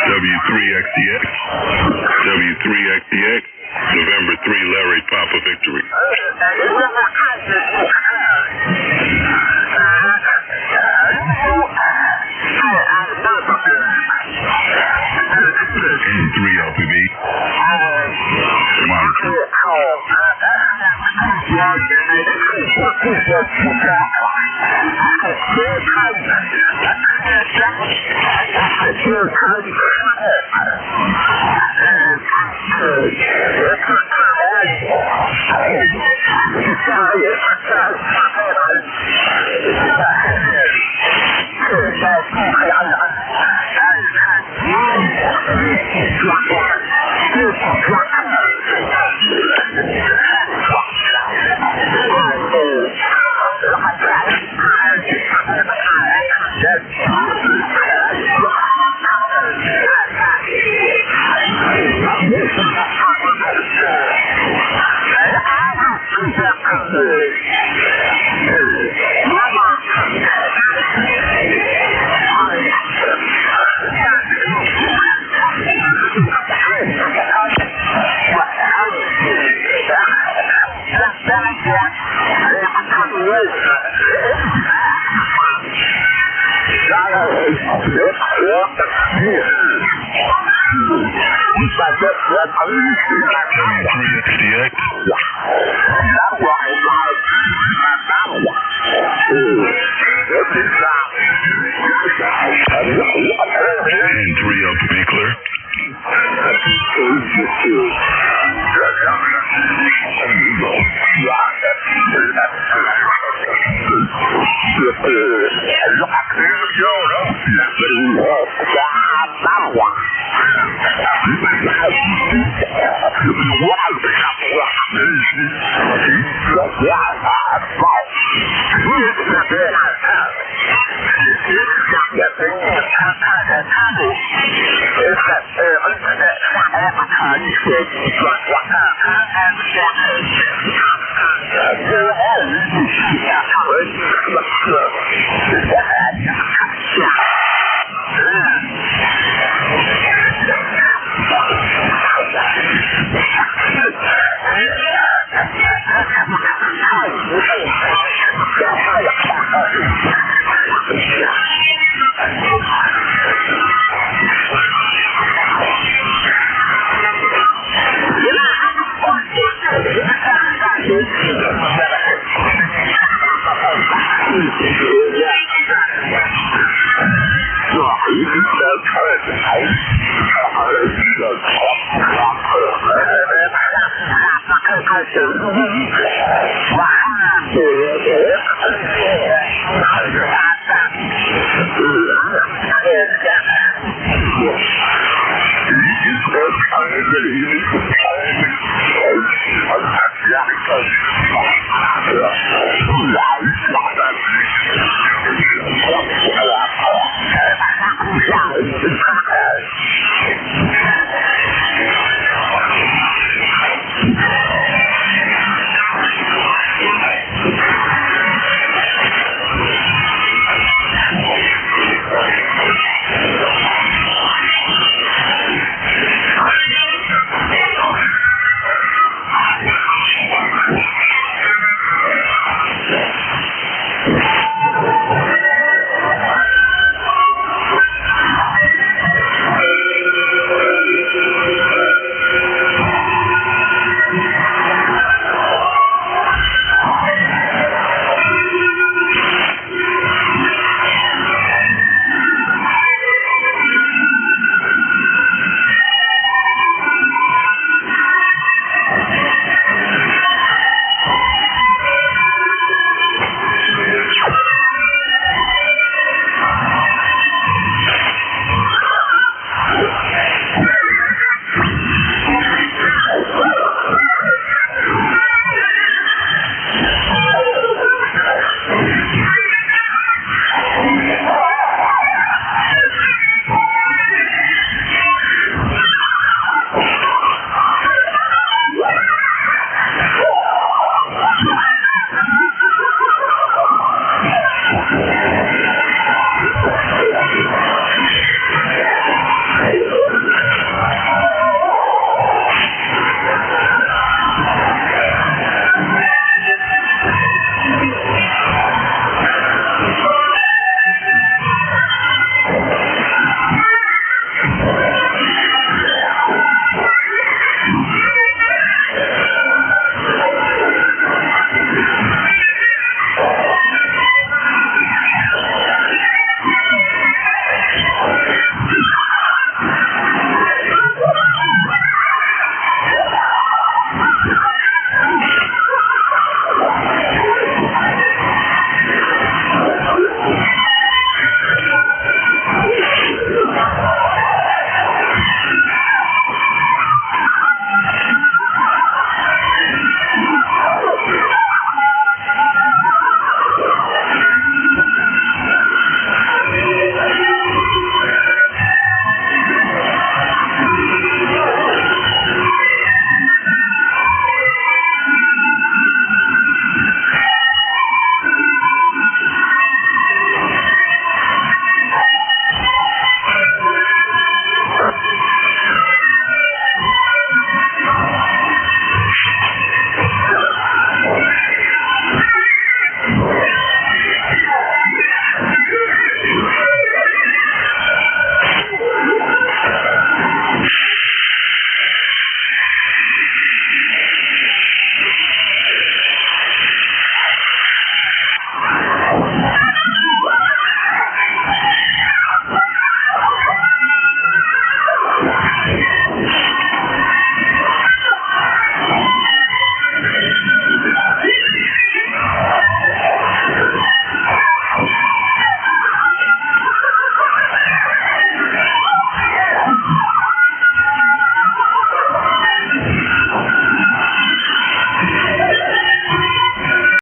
W3XDX, W3XDX, November 3, Larry Papa Victory. N3 LPB, monitor.